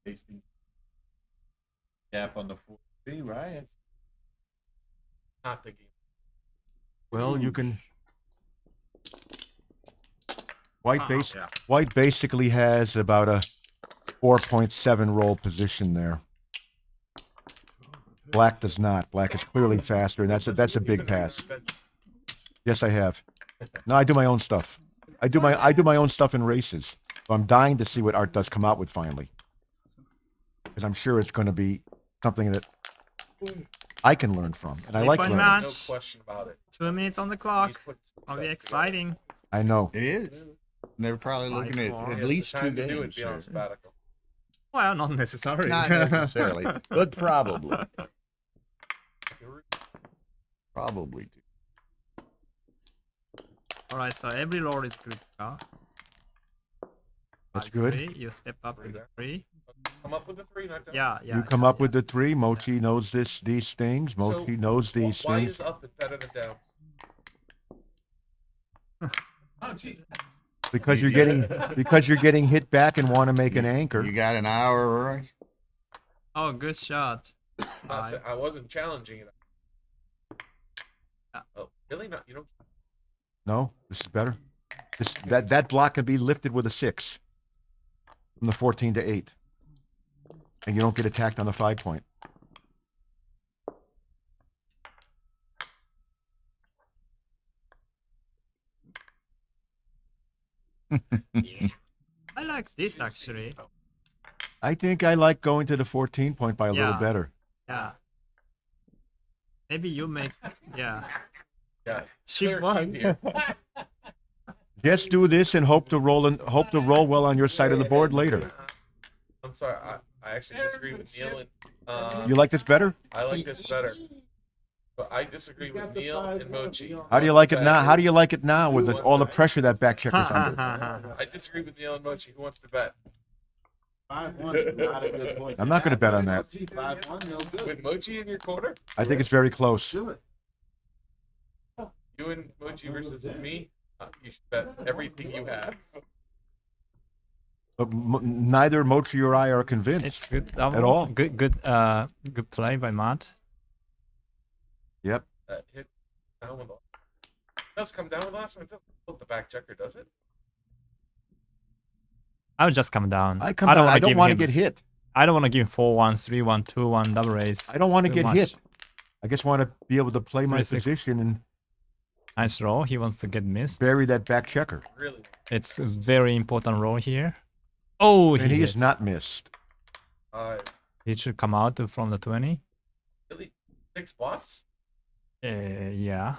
tasty. Gap on the 4-3, right? It's Not the game. Well, you can. White basically has about a 4.7 roll position there. Black does not. Black is clearly faster, and that's a big pass. Yes, I have. No, I do my own stuff. I do my own stuff in races. So I'm dying to see what Art does come out with finally, because I'm sure it's going to be something that I can learn from, and I like Three-point learning. No match. question about it. 2 minutes on the clock. He's put some It'll be stuff exciting. I know. It is. They're probably looking at Five, at together. least The 2 time to do it, games. be on here. sabbatical. Well, not necessarily. Not necessarily, but probably. Probably. All right, so every roll is critical. That's I good. see. You step up with a 3. Come up with a 3, not down. Yeah. You come up with the 3. Mochi knows these things. Mochi knows these Why things. is up better than down? Oh, jeez. Because you're getting hit back and want to make an anchor. You got an hour, Rory? Oh, good shot. I wasn't challenging it. Oh, really? Not you know. No, this is better. That block can be lifted with a 6 from the 14 to 8, and you don't get attacked on the 5 point. I like this actually. I think I like going to the 14 point by a little Yeah. better. Yeah. Maybe you make. Yeah. Yeah. She Clear won. keep here. Just do this and hope to roll well on your side of the board later. I'm sorry. I actually disagree with Neil. And, You like this better? I like this better. But I disagree with Neil and Mochi. How do you like it now? How do you like it now with all the pressure that back check is under? I disagree with Neil and Mochi. Who wants to bet? 5-1 is not a good point. I'm not going to bet on that. 5-1, no good. With Mochi in your corner? I think it's very close. Do it. You and Mochi versus me? You should bet everything you have. But neither Mochi or I are convinced. It's good. At all. Good play by Matt. Yep. Hit down with. It does come down with last one. It doesn't flip the back checker, does it? I would just come down. I don't want to get hit. I don't want to give 4-1, 3-1, 2-1, double raise. I don't want to Too get much. hit. I just want to be able to play my 3-6. position and Nice roll. He wants to get missed. bury that back checker. Really? It's a very important roll here. Oh, And he hits. is not missed. He should come out from the 20. Really? 6 spots? Yeah.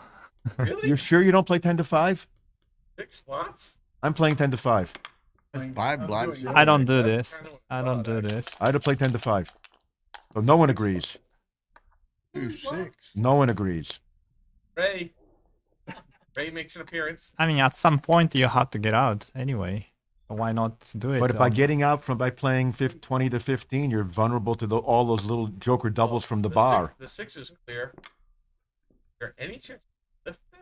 Really? You're sure you don't play 10 to 5? 6 spots? I'm playing 10 to 5. 5 blocks. I don't do this. I don't do this. I'd have played 10 to 5. So no one agrees. 2-6. No one agrees. Ray makes an appearance. I mean, at some point you have to get out anyway. So why not do it? But by getting out by playing 20 to 15, you're vulnerable to all those little joker doubles from the bar. The 6 is clear. Is there any chance to lift it?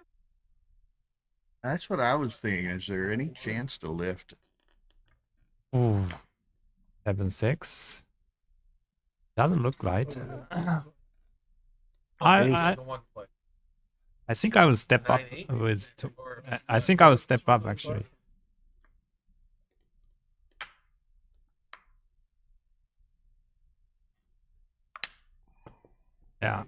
That's what I was thinking. Is there any chance to lift? 7-6. Doesn't look right. I think I will step up 9-8? with. I think I will step up actually. Yeah.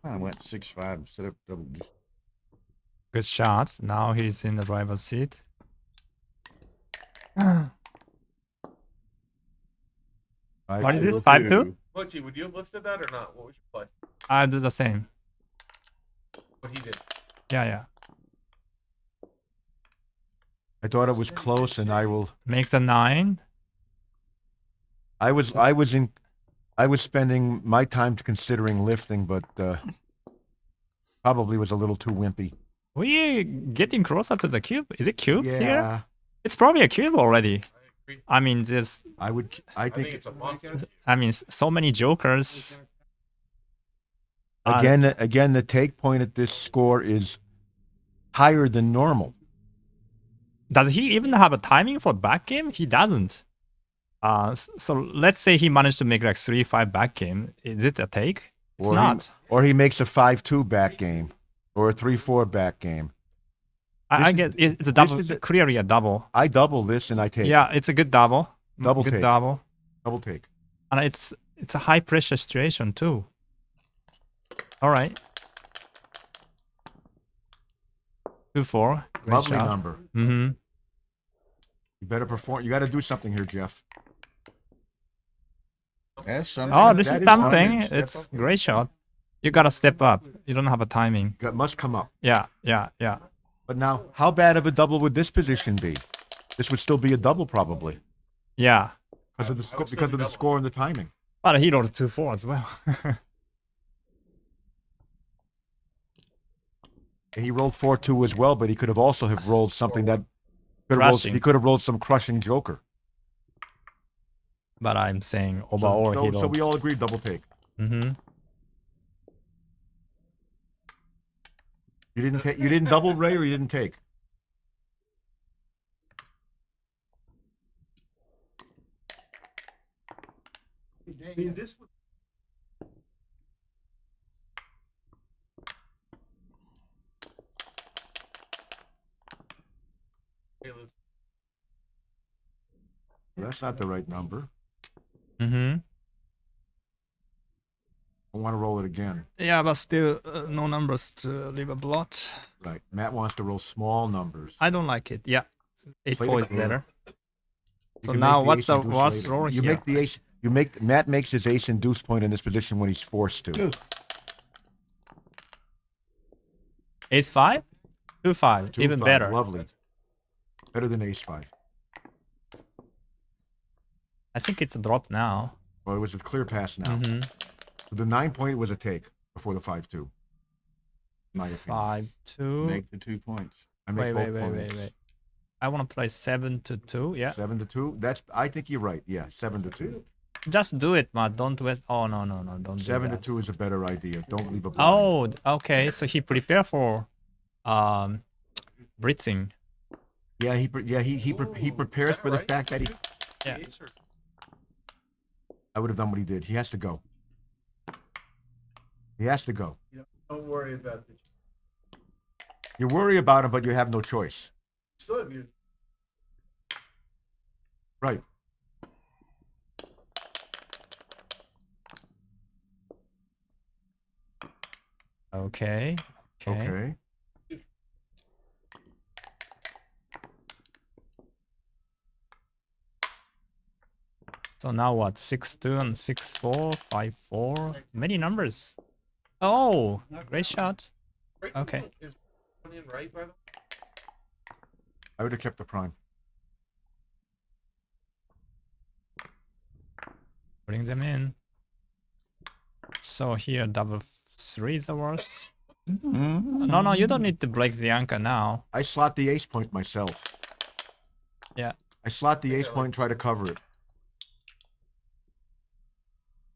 I went 6-5 instead of double. Good shot. Now he's in the driver's seat. What is this? 5-2? Mochi, would you have lifted that or not? What was your play? I'll do the same. What he did? Yeah. I thought it was close, and I will. Make the 9. I was spending my time considering lifting, but probably was a little too wimpy. We getting closer to the cube. Is it cube Yeah. here? It's probably a cube already. I mean, there's. I think it's a monster. I mean, so many jokers. Again, the take point at this score is higher than normal. Does he even have a timing for back game? He doesn't. So let's say he managed to make like 3-5 back game. Is it a take? It's not. Or he makes a 5-2 back game, or a 3-4 back game. I get it's a double. Clearly a double. I double this and I take. Yeah, it's a good double. Double good take. double. Double take. And it's a high pressure situation too. All right. 2-4. Great Lovely shot. number. Mm-hmm. You better perform. You got to do something here, Jeff. That's something. Oh, this That is is something. something. It's great shot. You gotta step up. You don't have a timing. That must come up. Yeah. But now, how bad of a double would this position be? This would still be a double, probably, Yeah. because of the score and the timing. But he rolled 2-4 as well. And he rolled 4-2 as well, but he could have also have rolled something that Crushing. he could have rolled some crushing joker. But I'm saying overall he So rolled. we all agree double take. Mm-hmm. You didn't take. You didn't double, Ray, or you didn't take. That's not the right number. Mm-hmm. I want to roll it again. Yeah, but still no numbers to leave a blot. Right. Matt wants to roll small numbers. I don't like it. Yeah. 8-4 is clear. better. You So can now make what's ace the and deuce worst later. roll You here? make the ace. Matt makes his ace and deuce point in this position when he's forced to. Ace 5? 2-5. Even 2-5, better. Lovely. Better than ace 5. I think it's a drop now. Well, it was a clear pass now. Mm-hmm. The 9 point was a take before the 5-2. My opinion. 5-2. Make the 2 points. I make Wait. both points. I want to play 7-2. Yeah. 7-2. That's. I think you're right. Yeah, 7-2. Just do it, Matt. Don't waste. Oh no, don't do 7-2 is a better idea. Don't leave a blind. Oh, okay. So he prepared for blitzing. Yeah, he prepares for the fact that he. Yeah. I would have done what he did. He has to go. He has to go. Don't worry about the. You worry about him, but you have no choice. Still have you. Right. Okay. Okay. Okay. So now what? 6-2 and 6-4, 5-4. Many numbers. Oh, great shot. Okay. Is in right, by the way? I would have kept the prime. Putting them in. So here, double 3 is the worst. No, you don't need to break the anchor now. I slot the ace point myself. Yeah. I slot the ace point and try to cover it.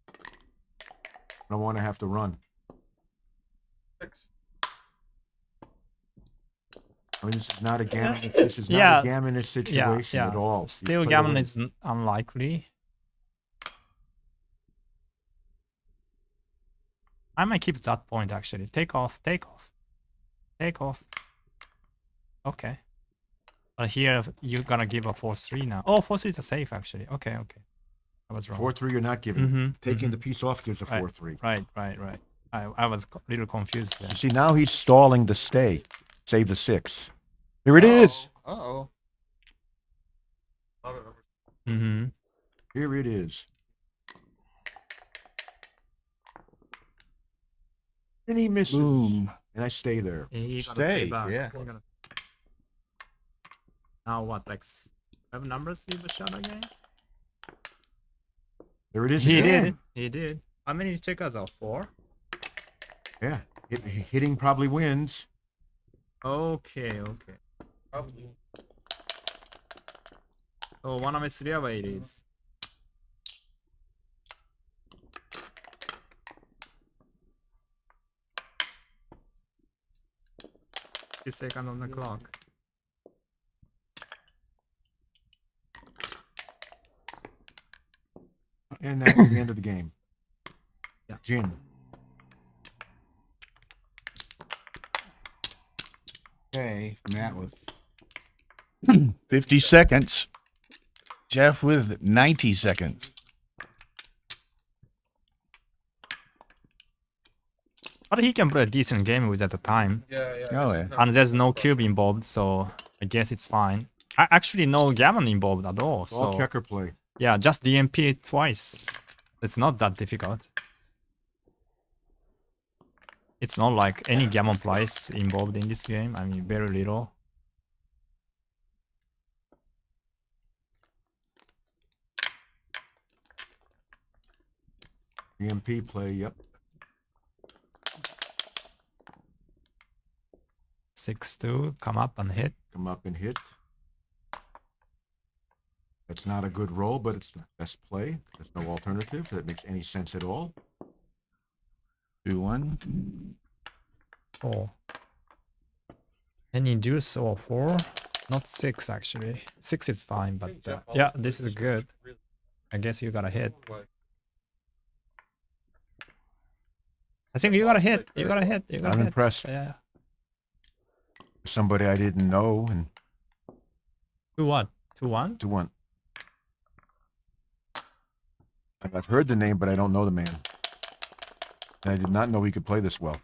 I don't want to have to run. I mean, this is not a gammon. This is not a gammonish situation at all. Still, gammon is unlikely. I might keep that point actually. Take off, take off, take off. Okay. But here you're gonna give a 4-3 now. Oh, 4-3 is a safe actually. Okay, okay. I was wrong. 4-3 you're not giving. Taking the piece off gives a 4-3. Right. I was a little confused there. You see, now he's stalling the stay. Save the 6. Here it is. Uh-oh. Here it is. And he misses. Boom. And I stay there. Stay, yeah. Now what, like 7 numbers leave a shot again? There it is He again. did. He did. How many checkers are 4? Yeah. Hitting probably wins. Okay, okay. Probably. So 1 of 3 away it is. Second on the clock. And that's the end of the game. Yeah. Jin. Okay, Matt with 50 seconds. Jeff with 90 seconds. But he can play a decent game with at the time. Yeah. Oh, yeah. And there's no cube involved, so I guess it's fine. Actually, no gammon involved at all. It's all So checker play. yeah, just DMP twice. It's not that difficult. It's not like any gammon price involved in this game. I mean, very little. EMP play, yep. 6-2, come up and hit. Come up and hit. That's not a good roll, but it's the best play. There's no alternative that makes any sense at all. 2-1. 4. Any deuce or 4? Not 6 actually. 6 is fine, but yeah, this is good. I guess you gotta hit. I think you gotta hit. You gotta hit. You gotta I'm hit. impressed. Yeah. Somebody I didn't know and 2-1. 2-1? 2-1. I've heard the name, but I don't know the man. And I did not know he could play this well.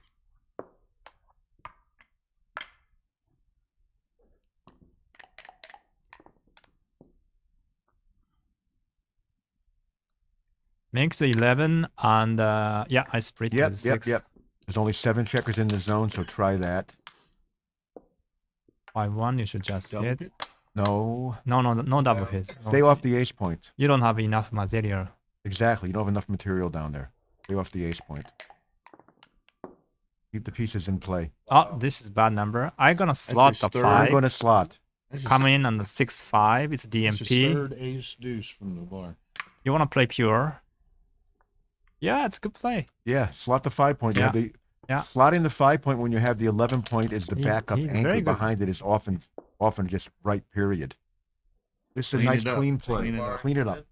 Makes 11 and yeah, I split Yep, with yep, 6. yep. There's only 7 checkers in the zone, so try that. 5-1, you should just hit. No. No double hit. Stay off the ace point. You don't have enough material. Exactly. You don't have enough material down there. Stay off the ace point. Keep the pieces in play. Oh, this is bad number. I'm gonna slot the third. 5. I'm going to slot. Come in on the 6-5. It's That's his DMP. third ace deuce from the bar. You wanna play pure? Yeah, it's a good play. Yeah, slot the 5 point. You have the, Yeah. Slotting the 5 point when you have the 11 point is the He's- backup he's anchor very good. behind it is often just right, period. This is a Clean nice it up. clean play. Clean it up. Clean it up.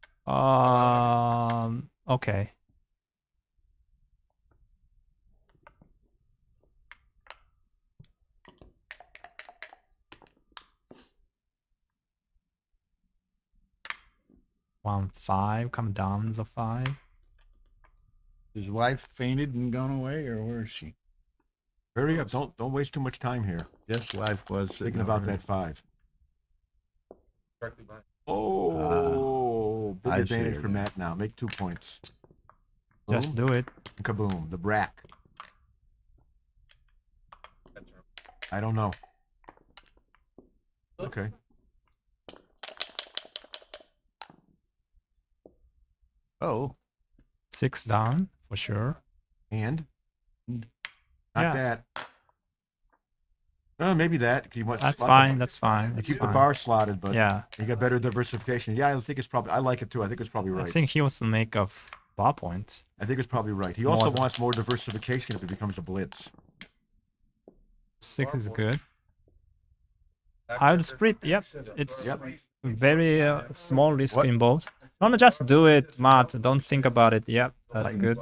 Okay. 1-5, come down the 5. His wife fainted and gone away, or where is she? Hurry up! Don't waste too much time here. Yes, wife was Thinking about that 5. Directly behind. Oh, big I see advantage her for now. Matt now. Make 2 points. Just Boom, do it. kaboom. The brack. I don't know. Okay. Oh, 6 down for sure. And not Yeah. that. Maybe that. You want That's slot fine. The, That's fine. you That's keep fine. the bar slotted, but Yeah. you got better diversification. Yeah, I think it's probably. I like it too. I think it's probably right. I think he wants to make a bar point. I think it's probably right. He More also than- wants more diversification if it becomes a blitz. 6 is good. I would split. Yep. It's very small risk What? involved. No, just do it, Matt. Don't think about it. Yep. That's good.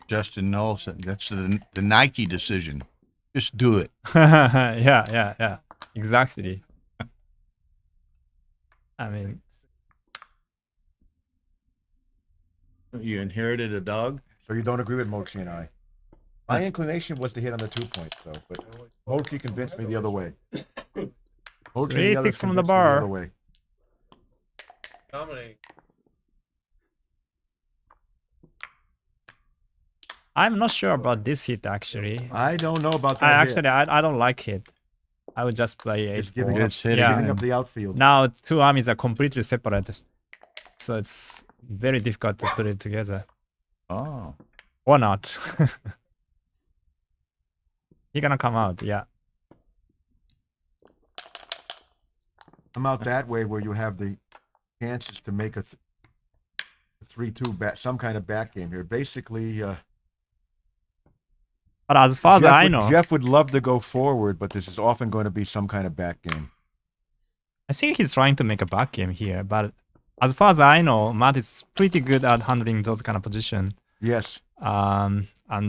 Justin Nelson. That's the Nike decision. Just do it. Yeah. Exactly. I mean, You inherited a dog. So you don't agree with Mochi and I. My inclination was to hit on the 2 points, though, but Mochi convinced me the other way. Mochi and the others 3-6 from the convinced me other bar. way. Dominating. I'm not sure about this hit actually. I don't know about that. hit. I don't like it. I would just play It's 8 giving ball. up, It's hitting Yeah. giving up the outfield. Now 2 armies are completely separate, so it's very difficult to put it together. Oh, Or not. He gonna come out, yeah. I'm out that way where you have the chances to make a 3-2 back, some kind of back game here. Basically, But as far as I know, Jeff would love to go forward, but this is often going to be some kind of back game. I think he's trying to make a back game here. But as far as I know, Matt is pretty good at handling those kind of position. Yes. And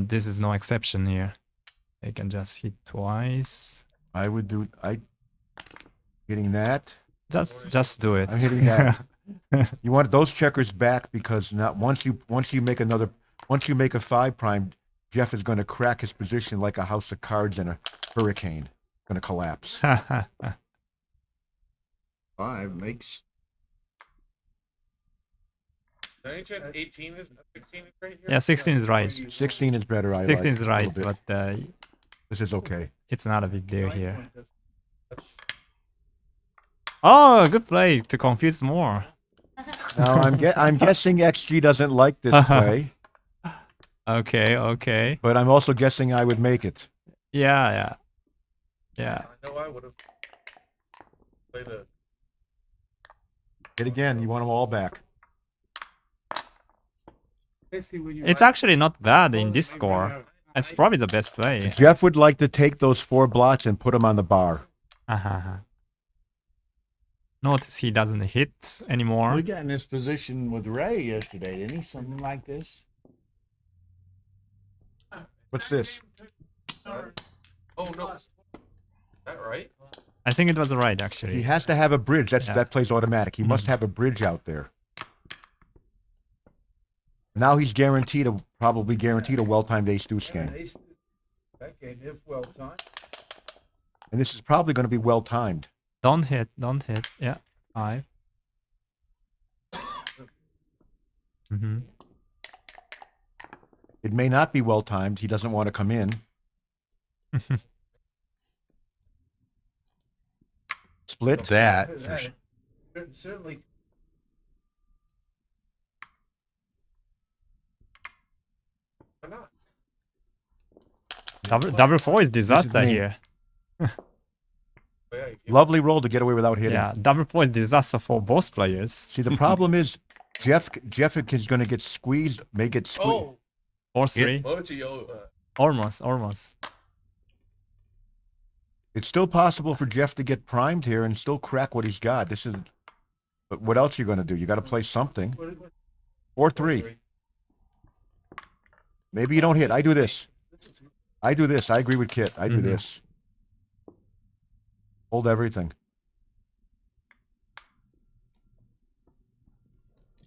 this is no exception here. They can just hit twice. I would do. Hitting that. Just do it. I'm hitting that. You want those checkers back because not once you make a 5 prime, Jeff is going to crack his position like a house of cards in a hurricane. Going to collapse. 5 makes. Any chance 18 is 16 is right here? Yeah, 16 is right. 16 is better. 16 is a right, little bit. but This is okay. it's not a big deal here. Oh, good play to confuse more. Now I'm guessing XG doesn't like this play, Okay. but I'm also guessing I would make it. Yeah. I know I would have played a. Hit again. You want them all back. It's actually not bad in this score. It's probably the best play. Jeff would like to take those 4 blots and put them on the bar. Notice he doesn't hit anymore. We got in this position with Ray yesterday, didn't he? Something like this. What's this? Oh no, is that right? I think it was right, He actually. has to have a bridge. Yeah. That plays automatic. He must have a bridge out there. Now he's probably guaranteed a well-timed ace-deuce game. That game, if well timed. And this is probably going to be well-timed. Don't hit. Yeah, 5. It may not be well-timed. He doesn't want to come in. Split. That. Certainly. Why not? Double 4 is disaster me. here. Lovely roll to get away without hitting. Yeah, double 4 is disaster for both players. See, the problem is Jeff is going to get squeezed, may get squeezed. Oh, Or 3. Mochi, Almost. It's still possible for Jeff to get primed here and still crack what he's got. But what else are you going to do? You got to play something. Or 3. Maybe you don't hit. I do this. I agree with Kit. I do this. Hold everything.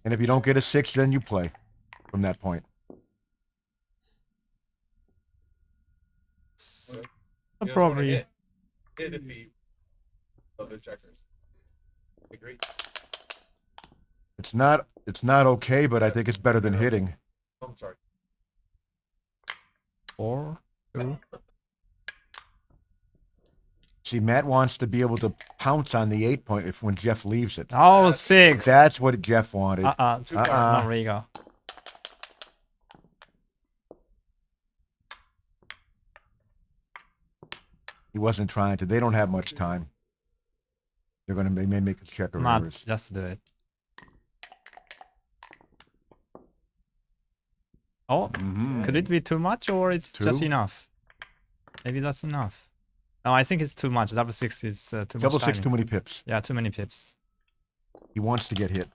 And if you don't get a 6, then you play from that point. Probably. Hit if he love his checkers. Agree. It's not okay, but I think it's better than hitting. Oh, I'm sorry. 4, 2. See, Matt wants to be able to pounce on the 8 point when Jeff leaves it. Oh, 6. That's what Jeff wanted. Not legal. He wasn't trying to. They don't have much time. They may make a check of Matt, errors. just do it. Oh, could it be too much or it's just 2? enough? Maybe that's enough. No, I think it's too much. Double 6 is too much. Double 6, timing. too many pips. Yeah, too many pips. He wants to get hit.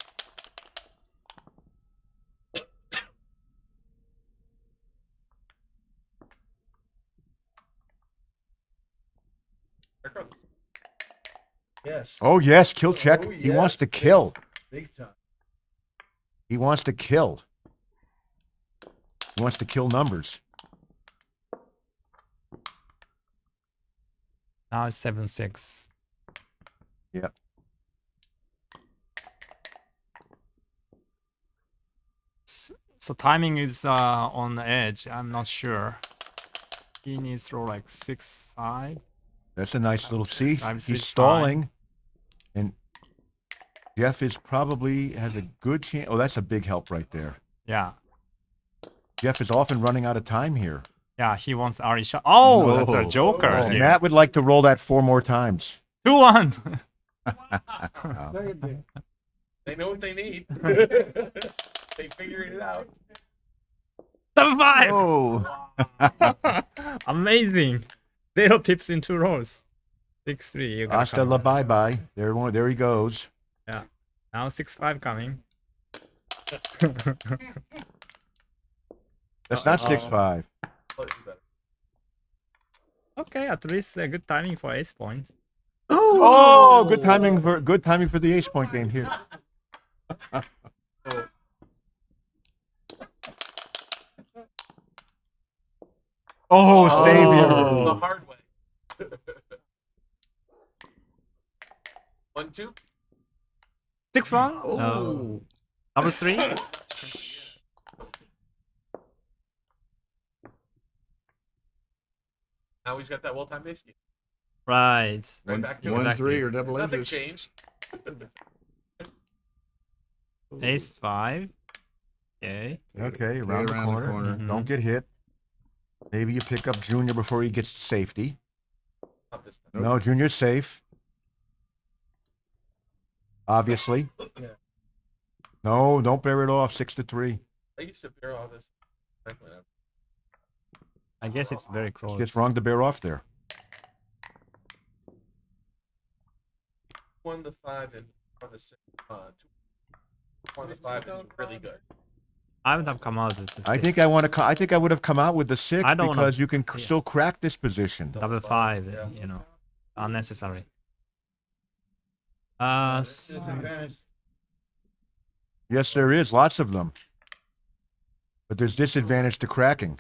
Yes. Oh, yes, kill check. Oh, He wants yes, to kill. Big time. He wants to kill. He wants to kill numbers. Now it's 7-6. Yep. So timing is on the edge. I'm not sure. He needs to throw like 6-5. That's a nice little see. 5-6 He's is stalling. And Jeff has a good chance. Oh, that's a big help right there. Yeah. Jeff is often running out of time here. Yeah, he wants early shot. Oh, that's a joker. Oh, here. Matt would like to roll that 4 more times. 2-1. They know what they need. They figured it out. 7-5. Oh. Amazing. 0 pips in 2 rolls. 6-3. You got Hasta la bye-bye. There he goes. Yeah. Now 6-5 coming. That's not 6-5. Okay, at least a good timing for ace point. Oh, good timing for the ace point game here. Oh, savior. The hard way. 1-2. 6-1. Oh. Double 3. Now he's got that well-timed ace game. Right. Right back to it. 1-3 or double Nothing edges. changed. Ace 5. Okay. Okay, around the corner. Mhm. Don't get hit. Maybe you pick up Junior before he gets to safety. Not this time. No, Junior's safe. Obviously. Yeah. No, don't bear it off. 6-3. I used to bear all this. Frankly, I guess it's very close. It's wrong to bear off there. 1-5 and 1-6. 1-5 is really good. I would have come out with the I think I would have come out with the 6 I don't wanna- because you can still crack this position. double 5, Yeah. you know, unnecessary. Yes, there is lots of them, but there's disadvantage to cracking.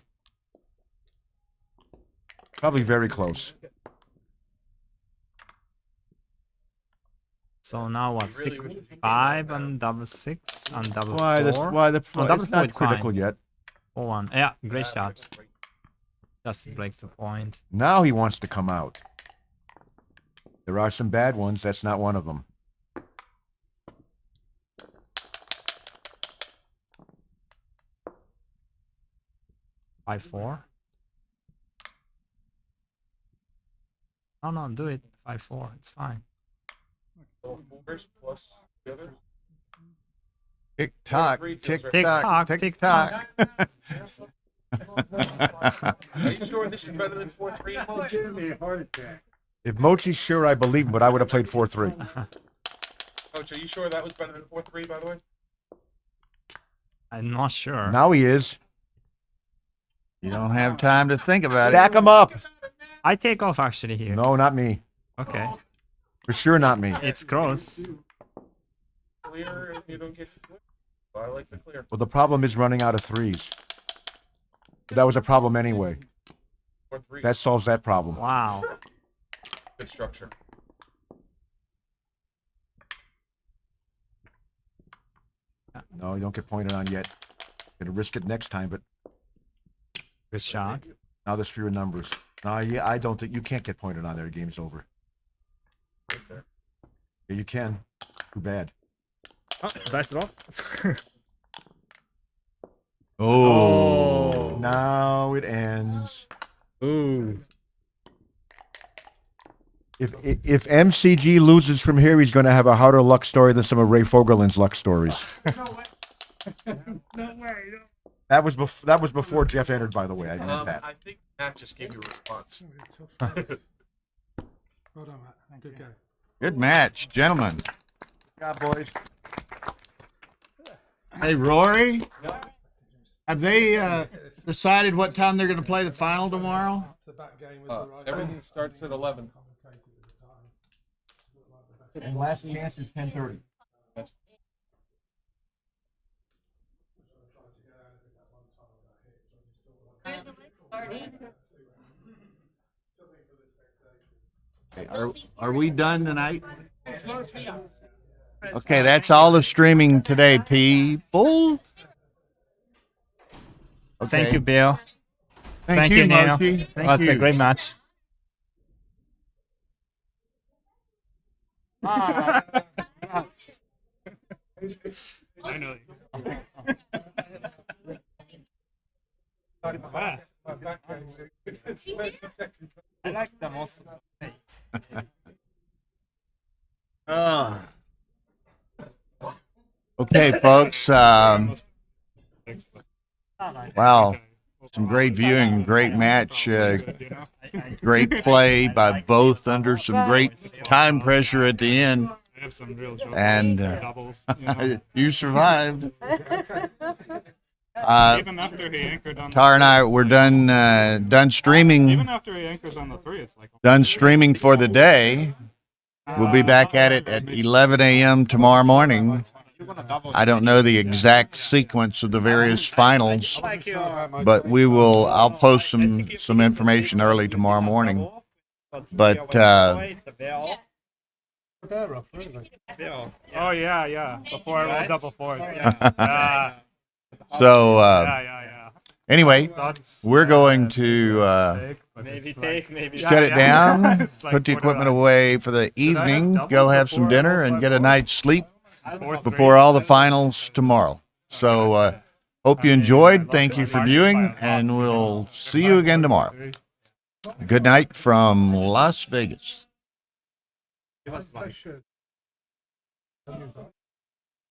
Probably very close. So now what? 6-5 and double 6 and double 4. Why the Oh, double it's 4 not is critical fine. yet. 4-1. Yeah, great shot. Just breaks the point. Now he wants to come out. There are some bad ones. That's not one of them. Five 4. No, do it. 5-4. It's fine. Fours plus the other. Tick tock, Three tick feels right. tock, Tick tick tock. tock. Are you sure this is better than 4-3? If Mochi's sure, I believe him, but I would have played 4-3. Coach, are you sure that was better than 4-3, by the way? I'm not sure. Now he is. You don't have time to think about Stack it. him up. I take off actually here. No, not me. Okay. For sure, not me. It's close. Clear and you don't get. I like the clear. Well, the problem is running out of threes. But that was a problem anyway. More threes. That solves that problem. Wow. Good structure. No, you don't get pointed on yet. Gonna risk it next time, but Good shot. now there's fewer numbers. No, yeah, I don't think you can't get pointed on there. The game's over. Yeah, you can. Too bad. Oh, dice drop. Oh. Now it ends. Ooh. If MCG loses from here, he's going to have a harder luck story than some of Ray Fogerlin's luck stories. No way. That was before Jeff entered, by the way. I meant that. I think Matt just gave you a response. Well done, Matt. Good go. Good match, gentlemen. Yeah, boys. Hey, Rory, have they decided what time they're going to play the final tomorrow? The back game was the right Everything starts at 11. And last chance is 10:30. Okay, are we done tonight? Okay, that's all the streaming today, people. Thank Okay. you, Bill. Thank you, you, Nino. Mochi. Thank Was you. a great match. I know. I like the most. Okay, folks. Wow. Some great viewing, great match, great play by both under some great time pressure at the end. And you survived. Even after he anchored on Tar and I were done streaming. Even after he anchors on the 3, it's like Done streaming for the day. We'll be back at it at 11 a.m. tomorrow morning. I don't know the exact sequence of the various finals, but I'll post some information early tomorrow morning. But oh yeah, before I roll double fours. so anyway, we're going to shut it down, put the equipment away for the evening, go have some dinner, and get a night's sleep before all the finals tomorrow. So hope you enjoyed. Thank you for viewing, and we'll see you again tomorrow. Good night from Las Vegas.